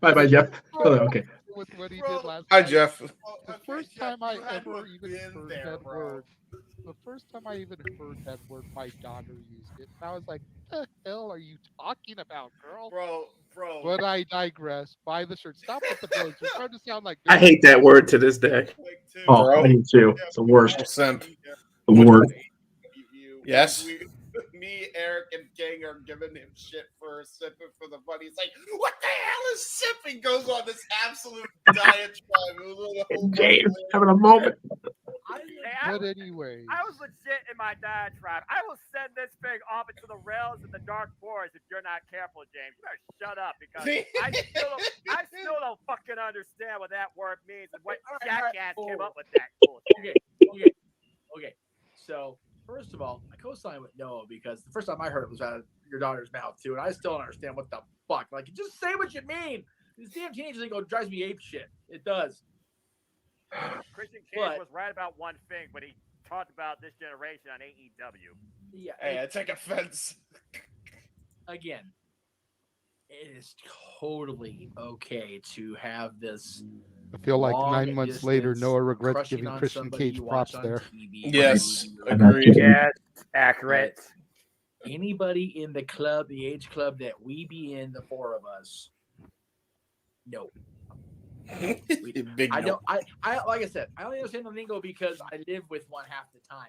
Bye, Jeff. Oh, okay. With what he did last Hi, night. Jeff. The first time I ever even heard that word. The first time I even heard that word, my daughter used it. And I was like, "What the hell are you talking about, girl?" Bro. But I digress. Buy the shirt. Stop with the blows. You're starting to sound like. I hate that word to this day. Oh, I do too. It's the worst. Simp. The worst. Yes. Me, Eric, and King are giving him shit for sipping for the buddy. It's like, what the hell is sipping? Goes on this absolute diatribe. James having a moment. But anyway, I was legit in my diatribe. I will send this thing off into the rails and the dark forest if you're not careful, James. You better shut up because I still don't fucking understand what that word means and what jackass came up with that bullshit. Okay. So first of all, I co-sign with Noah because the first time I heard it was out of your daughter's mouth too, and I still don't understand what the fuck. Like, just say what you mean. This damn teenager thing drives me ape shit. It does. Christian Cage was right about one thing when he talked about this generation on AEW. Yeah. Hey, I take offense. Again, it is totally okay to have this. I feel like long 9 months later, distance Noah regrets crushing giving on Christian somebody Cage you props watch on there. TV. Yes, agreed. Yes, accurate. Anybody in the club, the age club that we be in, the four of us, no. Big I no. don't. I like I said, I only understand the lingo because I live with one half the time.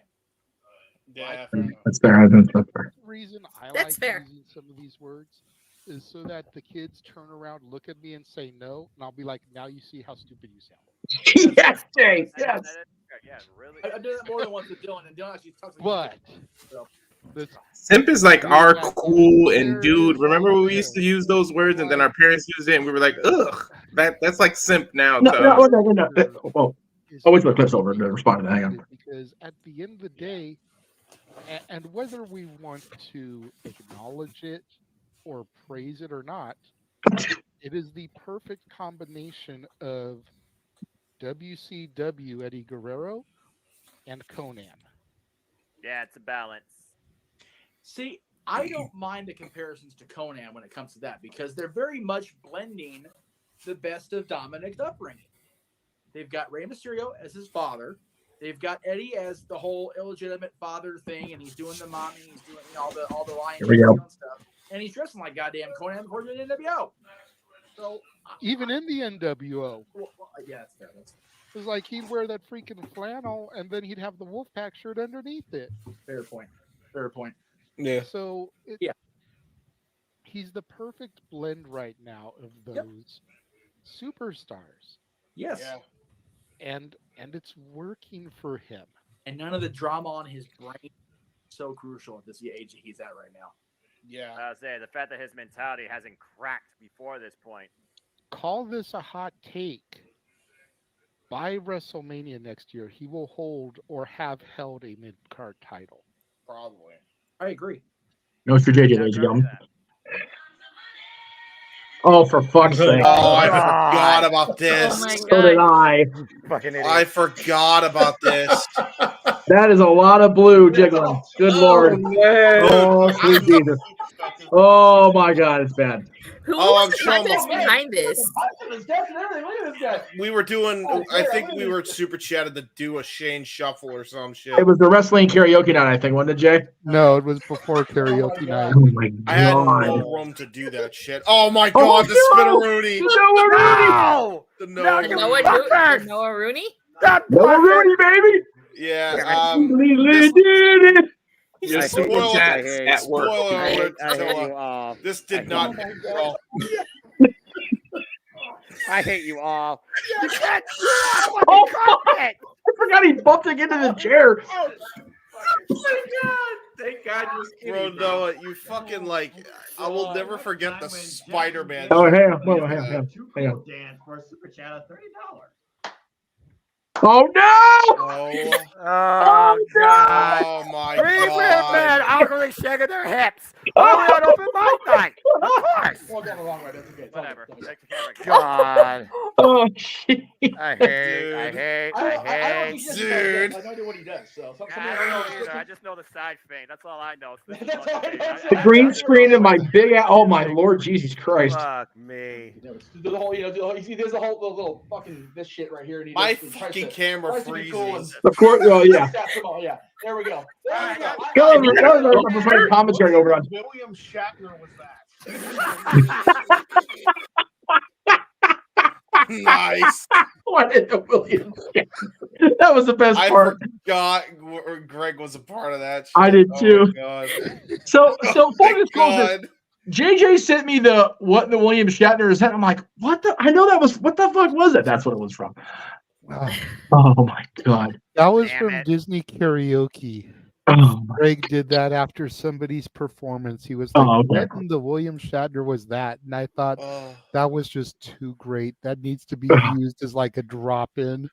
Yeah, That's fair. That's fair. The reason I That's like fair. using some of these words is so that the kids turn around, look at me, and say no, and I'll be like, "Now you see how stupid you sound." Yes, Jay. Yes. Yeah, really. I do that more than once with Dylan, and Dylan actually talks. But Simp is like our cool and dude. Remember when we used to use those words and then our parents used it and we were like, ugh, that's like simp now. No. Oh, wait till the clip's over to respond to that. Hang on. Because at the end of the day, and whether we want to acknowledge it or praise it or not, it is the perfect combination of WCW Eddie Guerrero and Conan. Yeah, it's a balance. See, I don't mind the comparisons to Conan when it comes to that because they're very much blending the best of Dominic's upbringing. They've got Rey Mysterio as his father. They've got Eddie as the whole illegitimate father thing, and he's doing the mommy, he's doing all the lion Here we go. stuff, and he's dressing like goddamn Conan before the NWO. So Even in the NWO, yeah, that's fair. it was like he'd wear that freaking flannel, and then he'd have the Wolfpack shirt underneath it. Fair point. Fair point. Yeah. So he's the perfect blend right now of those superstars. Yes. Yeah. And it's working for him. And none of the drama on his brain is so crucial at this age that he's at right now. Yeah. I was saying the fact that his mentality hasn't cracked before this point. Call this a hot take. By WrestleMania next year, he will hold or have held a mid-card title. Probably. I agree. No, it's for JJ, ladies and gentlemen. Oh, for fuck's sake. Oh, I forgot about this. Oh my So did I. Fucking idiot. I forgot about this. That is a lot of blue jiggling. Good Lord. man. Oh, sweet Jesus. Oh, my God. It's bad. Who Oh, was I'm the showing contest my- behind this? Look at this guy. We were doing, I think we were super chatted to do a Shane Shuffle or some shit. It was the wrestling karaoke night, I think, wasn't it, Jay? No, it was before karaoke night. Oh, my I had God. no room to do that shit. Oh my God, the Spinneroonie. No! The The Noah Noah Rooney? Noah Rooney, baby. Yeah. Really did it. Yeah, Super spoiler, chats at work. spoiler alert, I hate you Noah. all. This did not go well. I hate you all. You can't shut up when you comment! forgot he bumped it into the chair. Oh my God. Thank God you're skinny, Bro, Noah, you fucking like. I will never forget the Spider-Man. Oh, shit. hang on. Wait, hang on. Hang on. Dan for a super chat of $30. Oh, no! Oh, Oh, God. oh my Three men God. awkwardly shaking their hips. Only on open mic night. Of course. Well, down the wrong way. That's okay. It's all Whatever. good. Take the camera. God. Oh, shit. I hate. I don't think he does Dude. it. I have no idea what he does. So I don't know either. I just know the side feint. That's all I know. That's all I know. The green screen and my big ass. Oh, my Lord Jesus Christ. Fuck me. The whole, you know, he does the whole little fucking this shit right here. And he My tries fucking to- camera tries to be cool and- freezes. Of course, well, yeah. Come on, yeah. There we go. There we go. Go over. I'm providing commentary over on. William Shatner was that. Nice. What in the William? That was the best I part. forgot Greg was a part of that. Shit. I did too. Oh, God. So full Thank disclosure, God. JJ sent me the William Shatner is that? I'm like, what the? I know that was what the fuck was it? That's what it was from. Oh my God. That was Damn from it. Disney Karaoke. Oh, Greg did that after somebody's performance. He was like, Oh, okay. what in the William Shatner was that? And I thought Oh, that was just too great. That needs to be used as like a drop-in.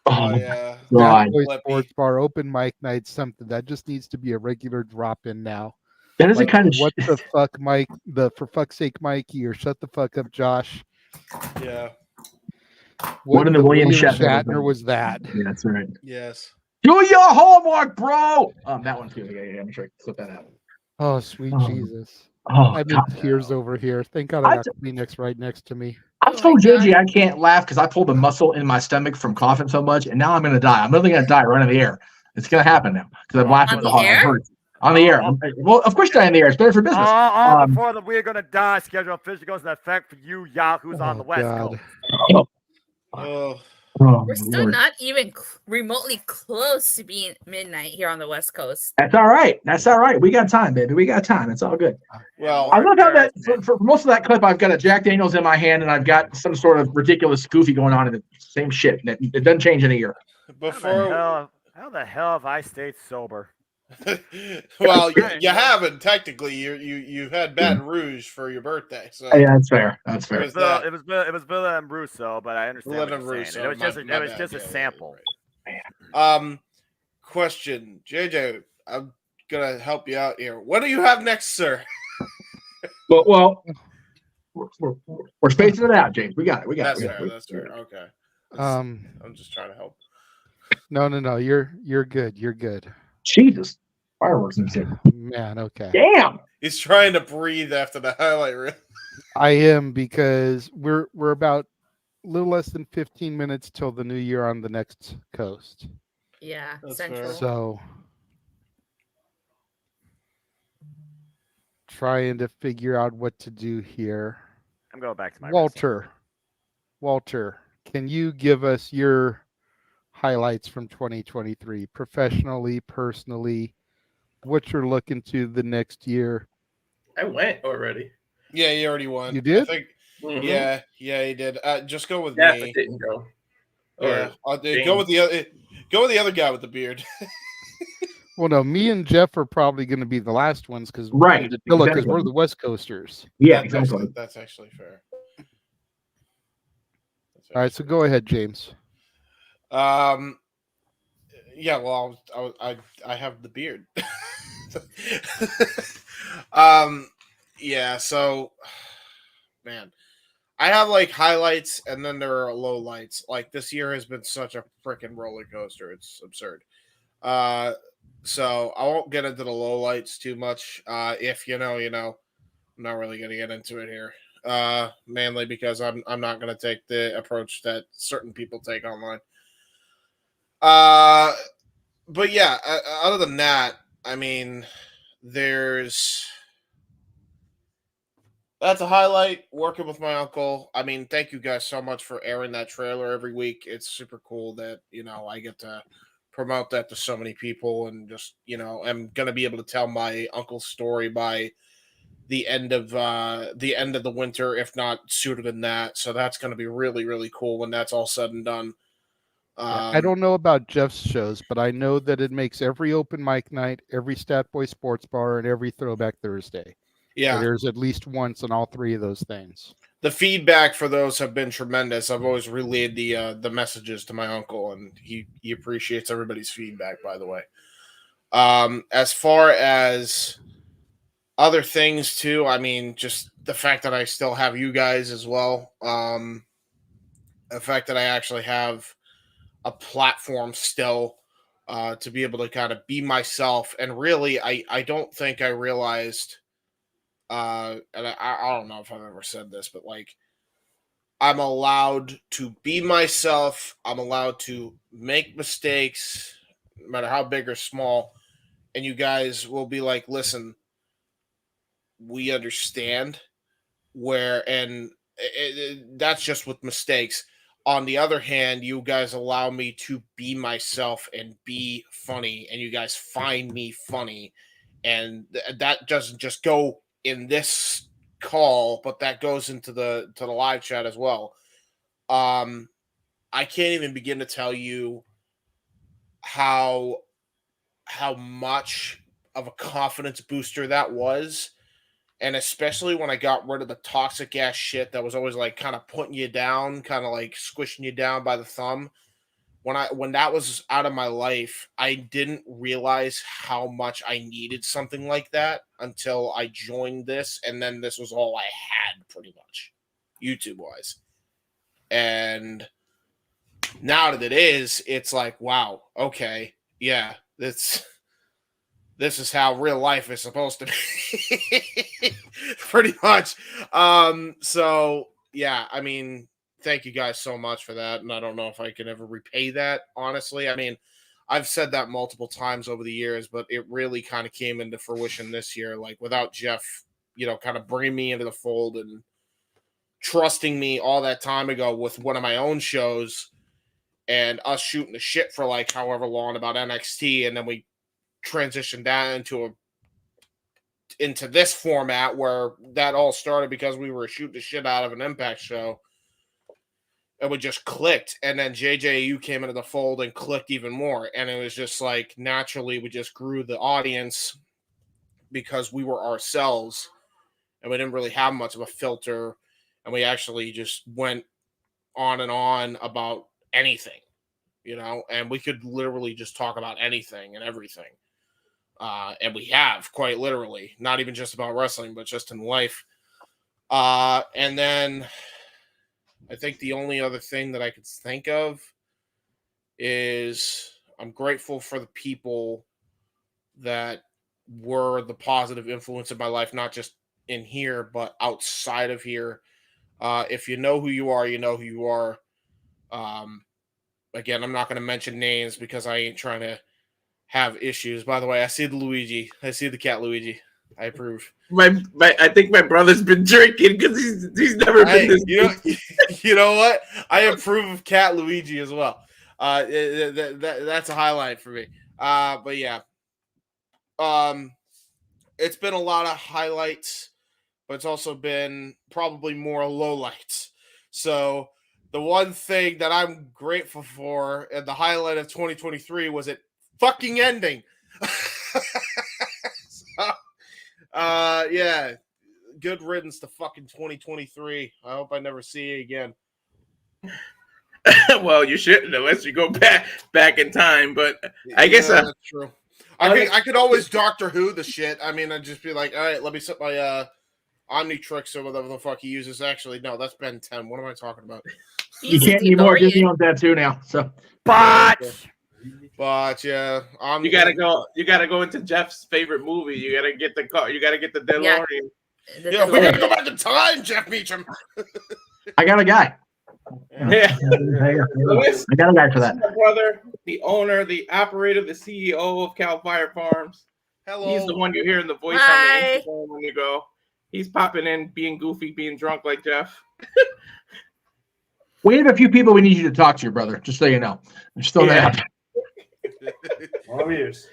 oh yeah. God. Boy Flippy. Sports Bar, open mic night, something. That just needs to be a regular drop-in now. That is Like, the kind of what the fuck, Mike? The for fuck's sake, Mikey, or shut the fuck up, Josh. Yeah. What in in the the William William Shatner Shatner was that? Yeah, that's right. Yes. Do your homework, bro. That one too. Yeah. I'm sure I can flip that out. Oh, sweet Oh. Jesus. Oh, I'm in God. tears over here. Thank God I I got Kleenex right next to me. I told JJ I can't laugh because I pulled a muscle in my stomach from coughing so much, and now I'm gonna die. I'm really gonna die right in the air. It's gonna happen now because I'm laughing On so the hard. I'm air? hurt. On the air. Well, of course, die in the air. It's better for business. All before the We're Gonna Die schedule officially goes into effect for you yahoos on the West God. Coast. Oh. We're still not even remotely close to being midnight here on the West Coast. That's all right. That's all right. We got time, baby. We got time. It's all good. Well, I love how that for most of that clip, I've got a Jack Daniels in my hand, and I've got some sort of ridiculous goofy going on in the same shit. It doesn't change in a year. Before. How the hell have I stayed sober? Well, you haven't technically. You had Baton Rouge for your birthday, so Yeah, that's fair. That's fair. It was Villa and Russo, but I understand Villa what and you're Russo, saying. It was my just bad. a sample. Question, JJ. I'm gonna help you out here. What do you have next, sir? Well, we're spacing it out, James. We got it. That's fair. That's fair. Okay. I'm just trying to help. No. You're good. You're good. Jesus. Fireworks and shit. Man, okay. Damn. He's trying to breathe after the highlight reel. I am, because we're about a little less than 15 minutes till the new year on the next coast. Yeah, That's Central. fair. So trying to figure out what to do here. I'm going back to my Walter, can you give us your highlights from 2023, professionally, personally, what you're looking to the next year? I went already. Yeah, you already won. You did? I think. Mhm. Yeah, he did. Just go with Yeah, me. I didn't go. Yeah, Or go with the other. Go with the other guy with the beard. Well, no, me and Jeff are probably going to be the last ones because Right, because exactly. we're the West Coasters. Yeah, That's exactly. That's actually fair. All right, so go ahead, James. Yeah, well, I have the beard. Yeah, so, man, I have like highlights and then there are low lights. Like this year has been such a freaking roller coaster. It's absurd. So I won't get into the low lights too much. If you know, I'm not really going to get into it here. Mainly because I'm not going to take the approach that certain people take online. But yeah, other than that, I mean, that's a highlight, working with my uncle. I mean, thank you guys so much for airing that trailer every week. It's super cool that, I get to promote that to so many people, and just, I'm going to be able to tell my uncle's story by the end of the winter, if not sooner than that. So that's going to be really, really cool when that's all said and done. I don't know about Jeff's shows, but I know that it makes every open mic night, every Stat Boy Sports Bar, and every Throwback Thursday. Yeah. It airs at least once on all three of those things. The feedback for those have been tremendous. I've always relayed the messages to my uncle, and he appreciates everybody's feedback, by the way. As far as other things too, I mean, just the fact that I still have you guys as well. The fact that I actually have a platform still to be able to kind of be myself. And really, I don't think I realized, and I don't know if I've ever said this, but like, I'm allowed to be myself. I'm allowed to make mistakes, no matter how big or small. And you guys will be like, listen, we understand and that's just with mistakes. On the other hand, you guys allow me to be myself and be funny, and you guys find me funny. And that doesn't just go in this call, but that goes into the live chat as well. I can't even begin to tell you how much of a confidence booster that was. And especially when I got rid of the toxic ass shit that was always like kind of putting you down, kind of like squishing you down by the thumb. When that was out of my life, I didn't realize how much I needed something like that until I joined this. And then this was all I had pretty much, YouTube wise. And now that it is, it's like, wow, okay, yeah, this is how real life is supposed to be. Pretty much. So yeah, I mean, thank you guys so much for that. And I don't know if I can ever repay that, honestly. I mean, I've said that multiple times over the years, but it really kind of came into fruition this year. Like without Jeff, kind of bringing me into the fold and trusting me all that time ago with one of my own shows and us shooting the shit for like however long about NXT. And then we transitioned that into this format where that all started because we were shooting the shit out of an Impact show. And we just clicked. And then JJU came into the fold and clicked even more. And it was just like, naturally, we just grew the audience because we were ourselves and we didn't really have much of a filter. And we actually just went on and on about anything, and we could literally just talk about anything and everything. And we have, quite literally, not even just about wrestling, but just in life. And then I think the only other thing that I could think of is I'm grateful for the people that were the positive influence in my life, not just in here, but outside of here. If you know who you are, you know who you are. Again, I'm not going to mention names because I ain't trying to have issues. By the way, I see the Luigi. I see the cat Luigi. I approve. I think my brother's been drinking because he's never been this. You know what? I approve of cat Luigi as well. That's a highlight for me. But yeah, it's been a lot of highlights, but it's also been probably more lowlights. So the one thing that I'm grateful for and the highlight of 2023 was it fucking ending. So, yeah, good riddance to fucking 2023. I hope I never see you again. Well, you shouldn't unless you go back in time, but I guess that's true. I could always Doctor Who the shit. I mean, I'd just be like, all right, let me set my Omnitrix or whatever the fuck he uses. Actually, no, that's Ben 10. What am I talking about? You can't need more Disney on that too now. So, but yeah, you gotta go into Jeff's favorite movie. You gotta get the car. You gotta get the DeLorean. Yeah, we gotta go back in time, Jeff Meacham. I got a guy. Yeah. I got a guy for that. My brother, the owner, the operator, the CEO of Cal Fire Farms. Hello. He's the one you hear in the voice Hi. on the Instagram when you go. He's popping in, being goofy, being drunk like Jeff. We have a few people we need you to talk to, your brother. Just so you know, there's still that. All ears.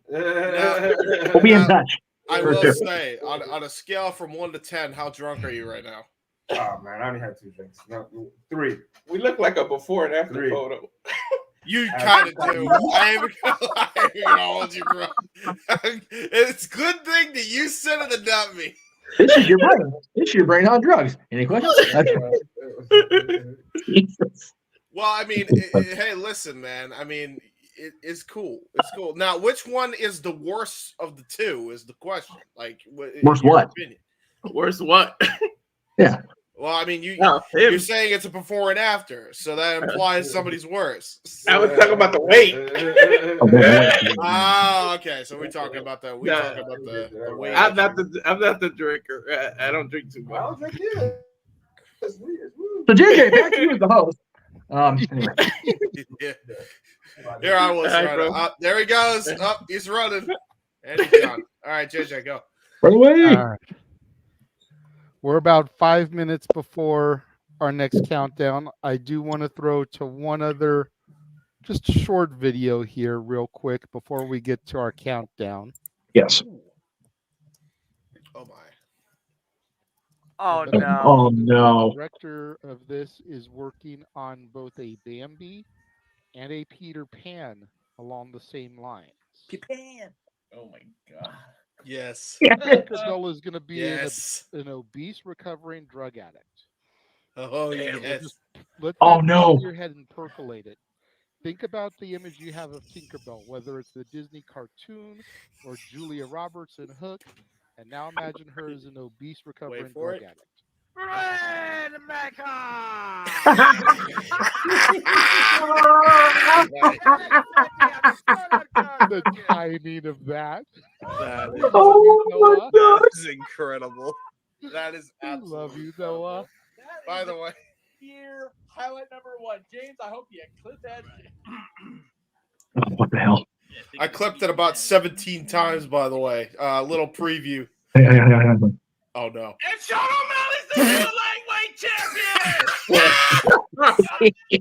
We'll be in touch. I will say, on a scale from 1 to 10, how drunk are you right now? Oh man, I only had 2 drinks. No, 3. We look like a before and after 3. photo. You kind of do. I ain't gonna hold you, bro. It's a good thing that you said it and not me. This is your brain. This is your brain on drugs. Any questions? Well, I mean, hey, listen, man. I mean, it's cool. It's cool. Now, which one is the worst of the two? Is the question. Like, Worst what? Opinion. Worst what? Yeah. Well, I mean, you're saying it's a before and after, so that implies somebody's worse. I was talking about the weight. Oh, okay. So we're talking about the the weight. I'm not the drinker. I don't drink too much. I don't drink either. So JJ, back to you as the host. Anyway. Here I was running. There he goes. He's running. And he's gone. All right, JJ, go. Run away. All right. We're about 5 minutes before our next countdown. I do want to throw to one other, just a short video here real quick before we get to our countdown. Yes. Oh, my. Oh, no. Oh, no. The director of this is working on both a Bambi and a Peter Pan along the same lines. Peter Pan. Oh, my God. Yes. Tinkerbell is going to be an obese recovering drug addict. Oh, We'll yes. just let Oh, that no. sit in your head and percolate it. Think about the image you have of Tinkerbell, whether it's the Disney cartoon or Julia Roberts in Hook, and now imagine her as an obese recovering drug addict. The timing of that. That is incredible. That is absolutely. Love you, Noah. By the way, Here, highlight number 1. James, I hope you clip that. What the hell? I clipped it about 17 times. By the way, little preview. Hey. Oh no! And Sean O'Malley's the new lightweight champion.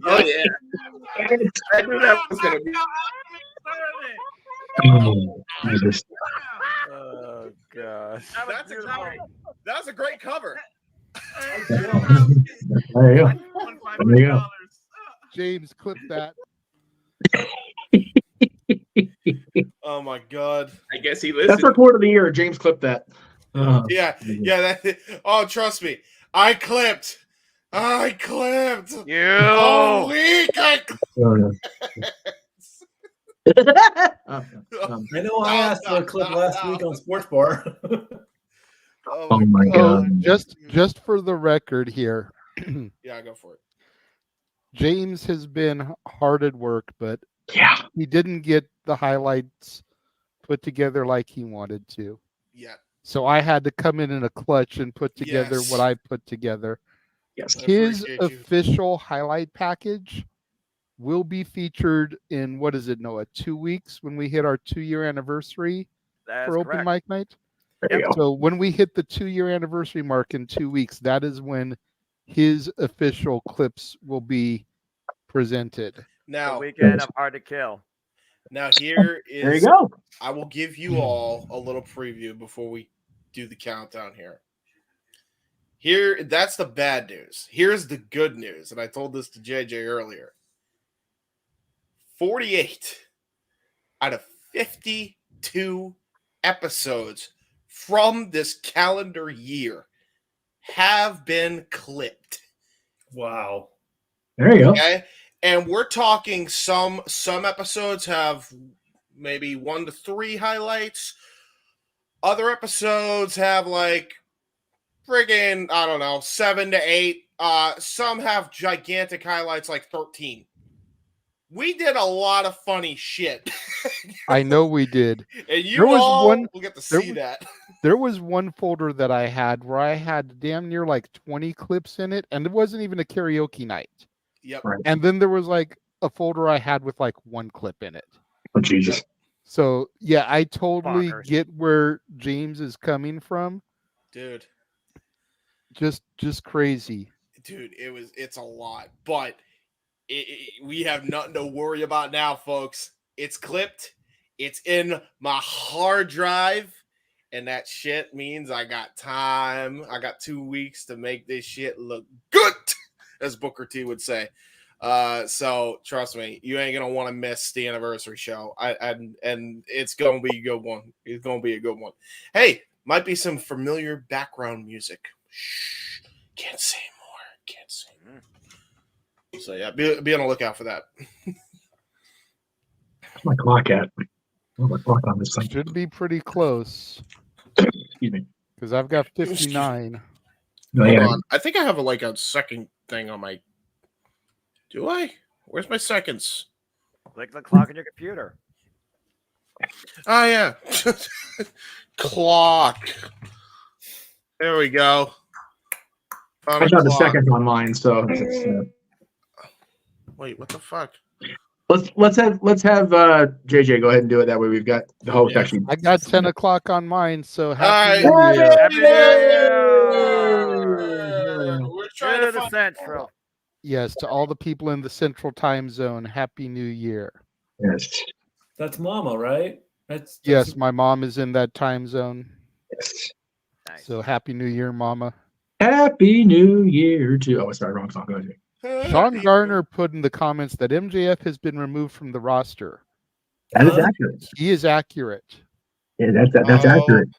Oh yeah. I knew that was gonna be. Oh, Jesus. Oh, gosh. That's a great cover. There you go. There you go. James, clip that. Oh my God! I guess he listened. That's our quote of the year. James clipped that. Yeah. Oh, trust me, I clipped. You. All week I clipped. I know I asked for a clip last week on Sports Bar. Oh my God! Just for the record here. Yeah, go for it. James has been hard at work, but he didn't get the highlights put together like he wanted to. Yeah. So I had to come in a clutch and put together what I put together. Yes. His official highlight package will be featured in, what is it, Noah, 2 weeks when we hit our 2-year anniversary for Open Mic Night? So when we hit the 2-year anniversary mark in 2 weeks, that is when his official clips will be presented. Now, the weekend of Hard to Kill. Now here is. There you go. I will give you all a little preview before we do the countdown here. That's the bad news. Here's the good news, and I told this to JJ earlier. 48 out of 52 episodes from this calendar year have been clipped. Wow. There you go. Okay? And we're talking some episodes have maybe 1 to 3 highlights. Other episodes have like friggin', I don't know, 7 to 8. Some have gigantic highlights like 13. We did a lot of funny shit. I know we did. And you will get to see that. There was one folder that I had where I had damn near like 20 clips in it, and it wasn't even a karaoke night. Yep. Right. And then there was like a folder I had with like 1 clip in it. Oh, Jesus. So, yeah, I totally get where James is coming from. Dude. Just crazy. Dude, it's a lot. But we have nothing to worry about now, folks. It's clipped. It's in my hard drive. and that shit means I got time. I got 2 weeks to make this shit look good, as Booker T would say. So trust me, you ain't gonna want to miss the anniversary show. And it's gonna be a good one. It's gonna be a good one. Hey, might be some familiar background music. Shh, can't say more. Can't say more. So yeah, be on the lookout for that. Where's my clock at? Oh, my clock on this thing. Should be pretty close. Excuse me. Because I've got 59. No, Hold yeah. on. I think I have a second thing on my. Do I? Where's my seconds? Click the clock on your computer. Oh yeah, clock. There we go. Found I a got the clock. second on mine, so Wait, what the fuck? let's have JJ go ahead and do it. That way we've got the host actually. I got 10 o'clock on mine, so Happy happy New Year. Happy New Year! We're trying to the find Central. Yes, to all the people in the Central Time Zone, Happy New Year. Yes. That's Mama, right? That's Yes, my mom is in that time zone. Yes. So Happy New Year, Mama. Happy New Year to. Oh, sorry, wrong song. Go ahead. Sean Garner put in the comments that MJF has been removed from the roster. That is accurate. He is accurate. Yeah, that's accurate.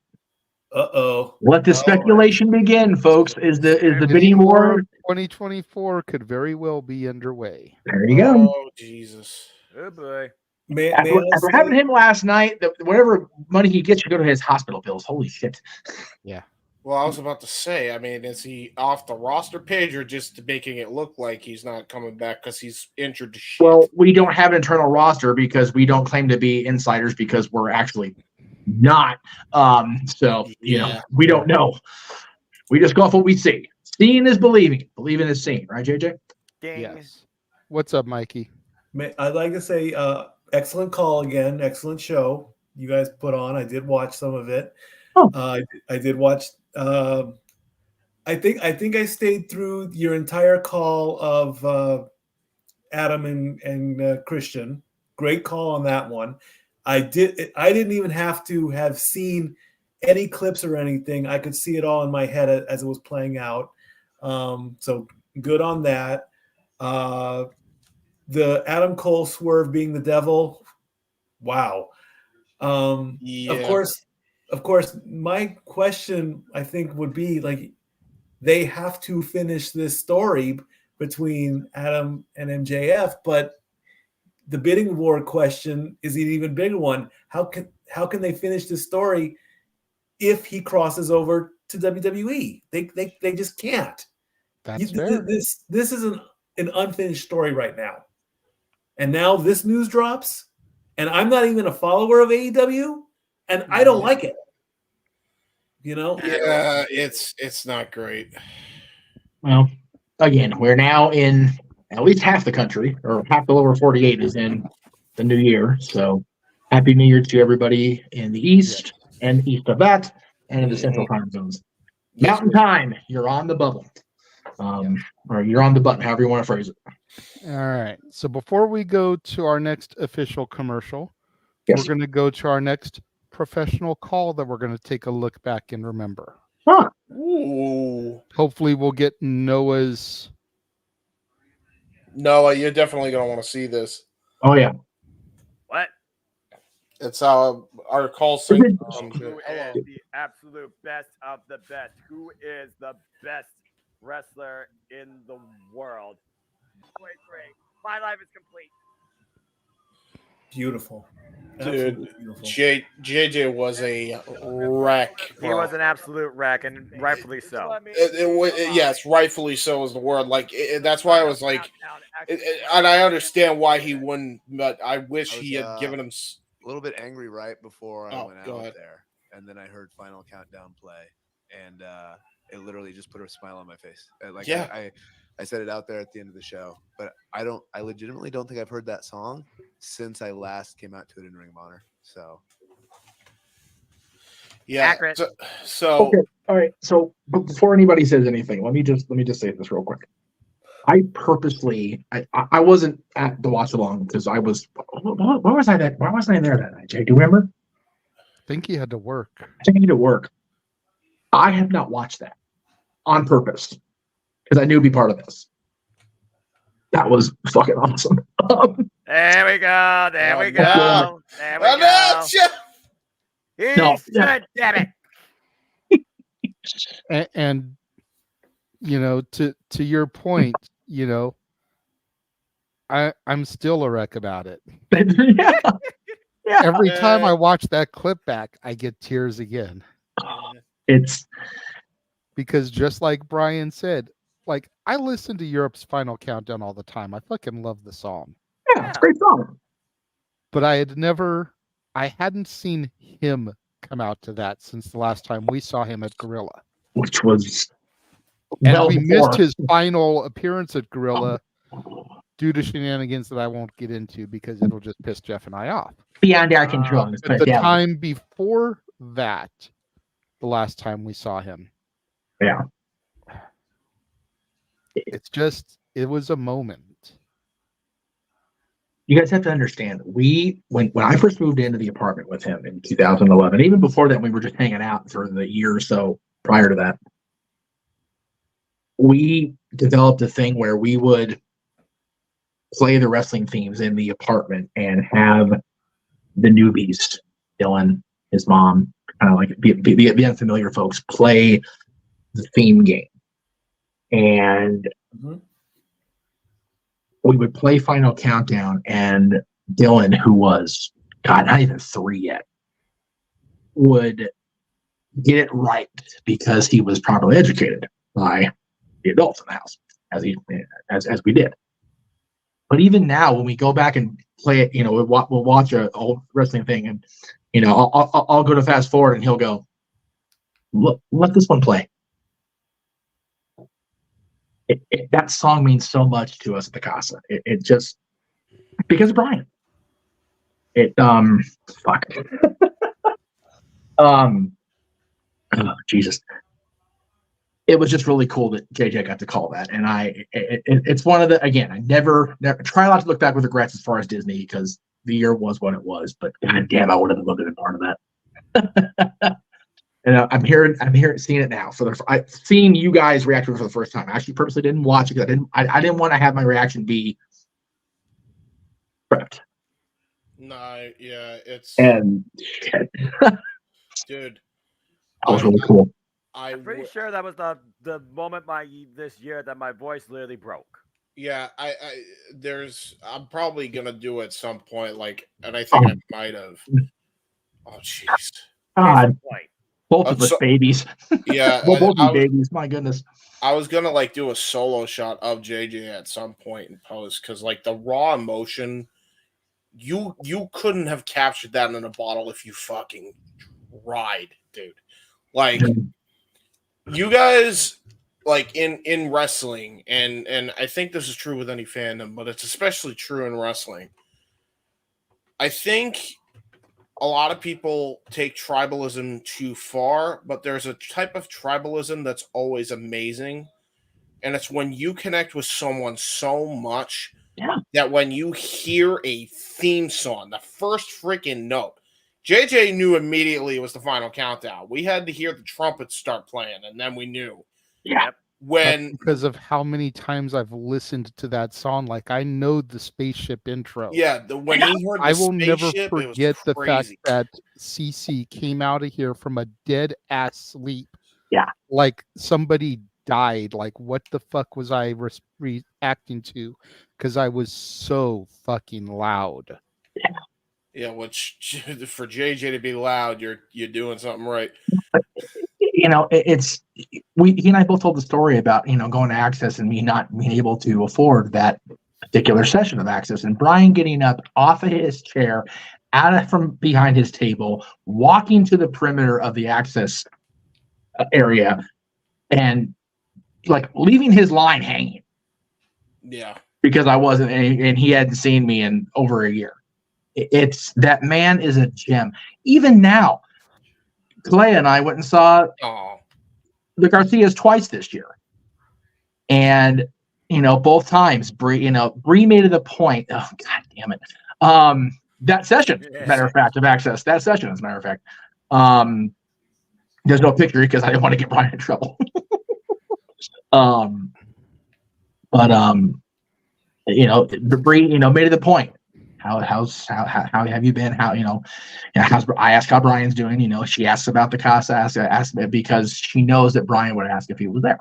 Uh-oh. Let the speculation begin, folks. Is the bidding war? 2024 could very well be underway. There you go. Oh Jesus! Oh boy. After having him last night, whatever money he gets should go to his hospital bills. Holy shit! Yeah. Well, I was about to say. I mean, is he off the roster page or just making it look like he's not coming back because he's injured to shit? Well, we don't have an internal roster because we don't claim to be insiders because we're actually not. So you know, we don't know. We just go off what we see. Seeing is believing. Believing is seeing, right, JJ? Yes. What's up, Mikey? I'd like to say excellent call again. Excellent show you guys put on. I did watch some of it. I did watch. I think I stayed through your entire call of Adam and Christian. Great call on that one. I didn't even have to have seen any clips or anything. I could see it all in my head as it was playing out. So good on that. The Adam Cole swerve being the devil. Wow. Of course, my question I think would be like, they have to finish this story between Adam and MJF, but the bidding war question is an even bigger one. How can they finish this story if he crosses over to WWE? They just can't. That's fair. This is an unfinished story right now. And now this news drops, and I'm not even a follower of AEW, and I don't like it. You know? Yeah, it's not great. Well, again, we're now in at least half the country, or half the lower 48 is in the new year. So happy New Year to everybody in the East and east of that, and in the Central Time Zones. Mountain Time, you're on the bubble. Or you're on the button, however you want to phrase it. All right. So before we go to our next official commercial, Yes. we're going to go to our next professional call that we're going to take a look back and remember. Huh. Ooh. Hopefully we'll get Noah's. Noah, you're definitely going to want to see this. Oh, yeah. What? It's our call center. Who is the absolute best of the best? Who is the best wrestler in the world? 23. My life is complete. Beautiful. Dude, JJ was a wreck. He was an absolute wreck, and rightfully so. Yes, rightfully so is the word. Like that's why I was like, and I understand why he wouldn't, but I wish he had given him a little bit angry right before I went go out ahead. there, and then I heard Final Countdown play, and it literally just put a smile on my face. Like I said it out there at the end of the show, but I legitimately don't think I've heard that song since I last came out to it in Ring of Honor. So yeah. Accurate. So okay. All right. So before anybody says anything, let me just say this real quick. I purposely I wasn't at the watch along because I was where was I there that night, Jay? Do you remember? think he had to work. I think he had to work. I have not watched that on purpose because I knew it'd be part of this. That was fucking awesome. There we go. There we go. no. There we go. He No, said, damn it. And you know, to your point, you know, I'm still a wreck about it. Yeah. Every time I watch that clip back, I get tears again. It's because just like Brian said, like I listen to Europe's Final Countdown all the time. I fucking love the song. Yeah, it's a great song. But I hadn't seen him come out to that since the last time we saw him at Gorilla. Which was and we missed his final appearance at Gorilla due to shenanigans that I won't get into because it'll just piss Jeff and I off. Beyond our control. But the time before that, the last time we saw him. Yeah. It's just, it was a moment. You guys have to understand, when I first moved into the apartment with him in 2011, even before that, we were just hanging out for the year or so prior to that. We developed a thing where we would play the wrestling themes in the apartment and have the newbies, Dylan, his mom, kind of like the unfamiliar folks, play the theme game. And we would play Final Countdown, and Dylan, who was, God, not even 3 yet, would get it right because he was properly educated by the adults in the house, as we did. But even now, when we go back and play it, you know, we'll watch an old wrestling thing, and you know, I'll go to fast forward, and he'll go, let this one play. That song means so much to us at the Casa. It just, because of Brian. Fuck. Oh, Jesus. It was just really cool that JJ got to call that. And it's one of the, again, I never try not to look back with regrets as far as Disney, because the year was what it was, but god damn, I would have loved to be part of that. And I'm seeing it now. I've seen you guys react to it for the first time. I actually purposely didn't watch it because I didn't want to have my reaction be prepped. No, yeah, it's and dude, that was really cool. I'm pretty sure that was the moment this year that my voice literally broke. Yeah, I'm probably gonna do it at some point, like, and I think I might have. Oh jeez. God. Both of us babies. Yeah, we'll both be babies. My goodness. I was gonna like do a solo shot of JJ at some point in post, because like the raw emotion, you couldn't have captured that in a bottle if you fucking tried, dude. Like you guys, like in wrestling, and I think this is true with any fandom, but it's especially true in wrestling. I think a lot of people take tribalism too far, but there's a type of tribalism that's always amazing. And it's when you connect with someone so much that when you hear a theme song, the first freaking note, JJ knew immediately it was the Final Countdown. We had to hear the trumpets start playing, and then we knew. Yeah. That's because of how many times I've listened to that song, like I know the spaceship intro. Yeah, when he heard the I will never spaceship, forget the fact that CC came out of here from a dead ass sleep. Yeah, like somebody died. Like what the fuck was I reacting to? Because I was so fucking loud. Yeah, which for JJ to be loud, you're doing something right. You know, he and I both told the story about, you know, going to Access and me not being able to afford that particular session of Access, and Brian getting up off of his chair, from behind his table, walking to the perimeter of the Access area, and like leaving his line hanging. Yeah, because I wasn't, and he hadn't seen me in over a year. It's that man is a gem. Even now, Clay and I went and saw the Garcias twice this year. And, you know, both times, Bree made it a point. Oh, God damn it. That session, matter of fact, of Access, that session, as a matter of fact, There's no picture because I didn't want to get Brian in trouble. Bree, made it the point. How have you been? I asked how Brian's doing. She asks about the casa, asks because she knows that Brian would ask if he was there.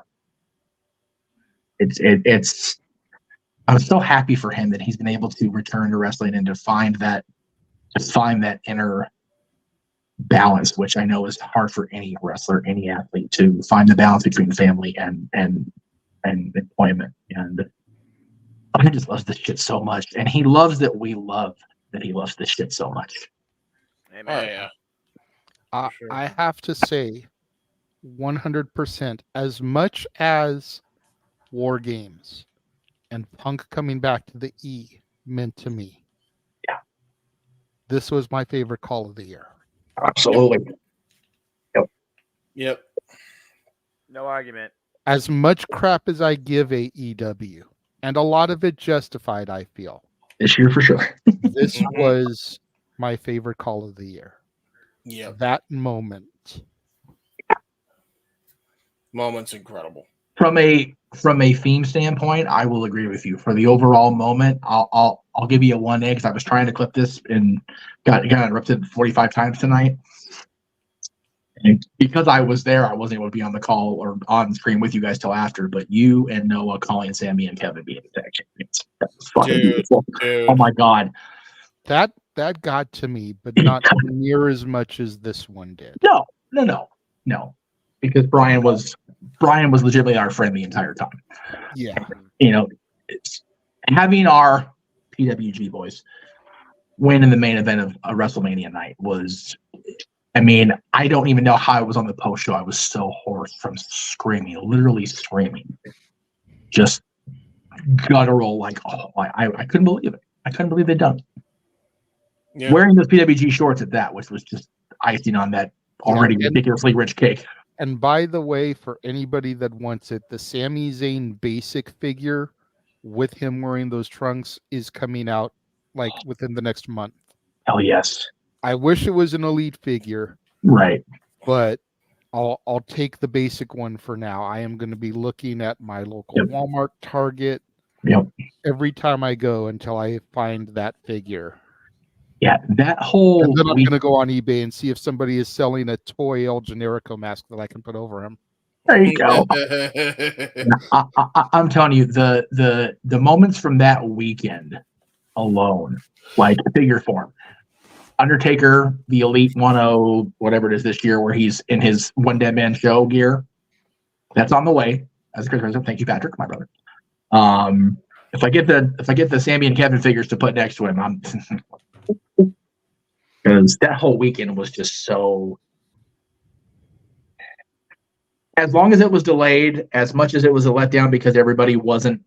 I'm so happy for him that he's been able to return to wrestling and to find that inner balance, which I know is hard for any wrestler, any athlete, to find the balance between family and employment. And Brian just loves this shit so much, and he loves that we love that he loves this shit so much. Amen. Oh, yeah. I have to say, 100%, as much as War Games and Punk coming back to the E meant to me. Yeah. This was my favorite call of the year. Absolutely. Yep. No argument. As much crap as I give AEW, and a lot of it justified, I feel. This year for sure. This was my favorite call of the year. Yeah. That moment. Moment's incredible. From a theme standpoint, I will agree with you. For the overall moment, I'll give you a 1A because I was trying to clip this and got interrupted 45 times tonight. And because I was there, I wasn't able to be on the call or on screen with you guys till after. But you and Noah calling Sammy and Kevin being the tag champions. That was fucking beautiful. Dude. Oh my god. That got to me, but not near as much as this one did. No. Because Brian was legitimately our friend the entire time. Yeah. Having our PWG boys win in the main event of a WrestleMania night was, I don't even know how I was on the post show. I was so hoarse from screaming, literally screaming. Just guttural, I couldn't believe it. I couldn't believe they'd done it. Yeah. Wearing those PWG shorts at that, which was just icing on that already ridiculously rich cake. And by the way, for anybody that wants it, the Sami Zayn basic figure with him wearing those trunks is coming out within the next month. Hell yes. I wish it was an elite figure. Right. But I'll take the basic one for now. I am going to be looking at my local Walmart, Target, every time I go until I find that figure. Yeah, that whole. And then I'm going to go on eBay and see if somebody is selling a toy El Generico mask that I can put over him. There you go. I'm telling you, the moments from that weekend alone, like figure form, Undertaker, the Elite 1-0, whatever it is this year, where he's in his one dead man show gear, that's on the way. As a Christmas present, thank you, Patrick, my brother. If I get the Sammy and Kevin figures to put next to him, I'm. Because that whole weekend was just so. As long as it was delayed, as much as it was a letdown because everybody wasn't,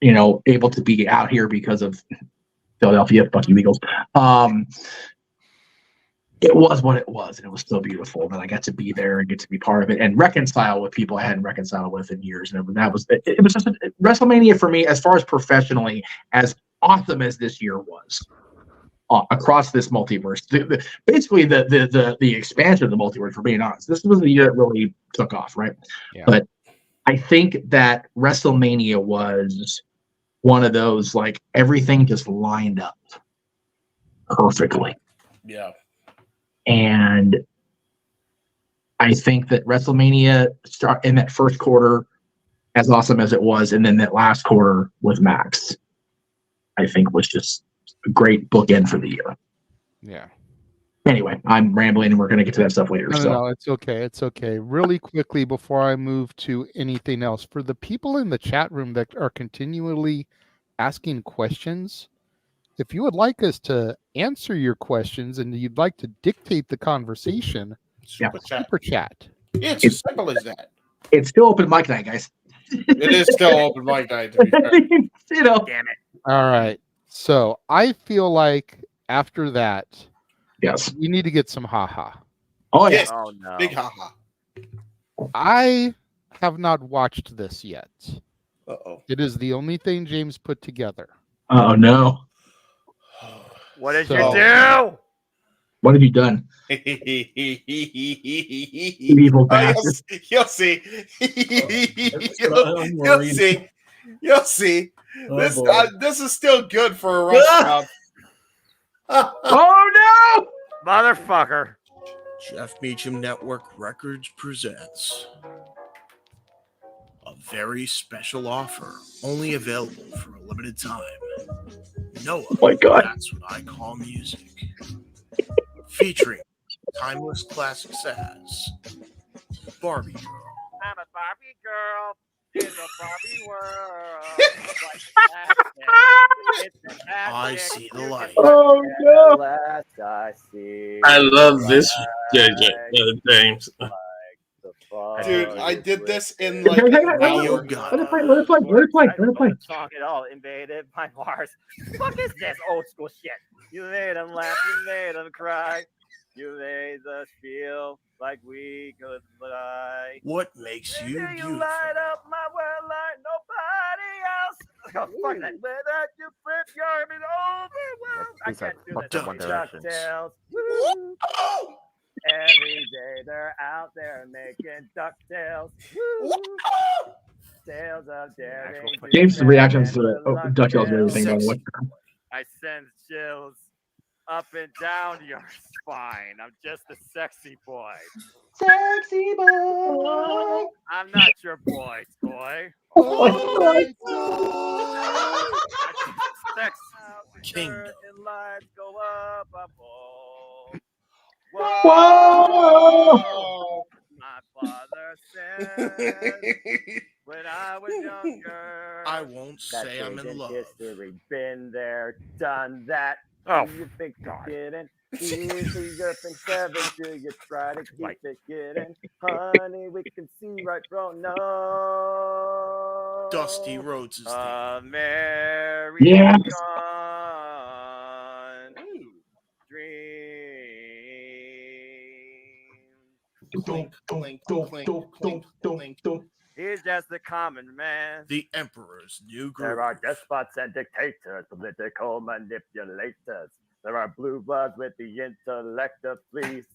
able to be out here because of Philadelphia, fuck you Eagles. It was what it was, and it was so beautiful that I got to be there and get to be part of it and reconcile with people I hadn't reconciled with in years. And it was just WrestleMania for me, as far as professionally, as awesome as this year was. Across this multiverse, basically the expansion of the multiverse. For being honest, this was the year it really took off, right? Yeah. But I think that WrestleMania was one of those everything just lined up perfectly. Yeah, and I think that WrestleMania start in that first quarter, as awesome as it was, and then that last quarter with Max, I think was just a great bookend for the year. Yeah. Anyway, I'm rambling, and we're going to get to that stuff later. No, it's okay. It's okay. Really quickly before I move to anything else, for the people in the chat room that are continually asking questions, if you would like us to answer your questions and you'd like to dictate the conversation, super chat. Yeah, it's as simple as that. It's still open mic night, guys. It is still open mic night, to be fair. Damn it. All right. So I feel like after that, yes, we need to get some haha. Oh yes, Oh no. Big haha. I have not watched this yet. Uh-oh. It is the only thing James put together. Oh no. What did you do? What have you done? Evil bastard. You'll see. You'll see. You'll see. This is still good for a restaurant. Oh no, motherfucker! Jeff Meacham Network Records presents a very special offer, only available for a limited time. Noah, oh my God. That's What I Call Music, featuring timeless classics as Barbie Girl, I'm a Barbie girl in the Barbie world. I See the Light. Oh no! Last I see. I love this JJ James. Dude, I did this in like Hey, an hour. Let it play. Song it all invaded my Mars. Fuck is this old school shit? You made them laugh, you made them cry, you made us feel like we could fly. What makes you You beautiful? light up my world like nobody else. Oh, fuck that. Without you flip your arm and overwhelmed. I can't do this. One Direction. DuckTales. Woo. Every day they're out there making DuckTales. Woo. Tales of daring. James' reactions to the DuckTales and everything. By the way. I send chills up and down your spine. I'm just a sexy boy. Sexy boy. I'm not your boy, toy. Sex Kingdom. and lights go up a pole. Whoa! My father said when I was younger. I won't say I'm in love. History, been there, done that. Oh, You think God. Kidding? Easy up in heaven, do you try to keep it kidding? Honey, we can see right from no. Dusty Rhodes is there. American Yes. dream. Clink, clink, clink. He's just a common man. The Emperor's New Groove. There are despots and dictators, political manipulators. There are blue bloods with the intellect of fleas.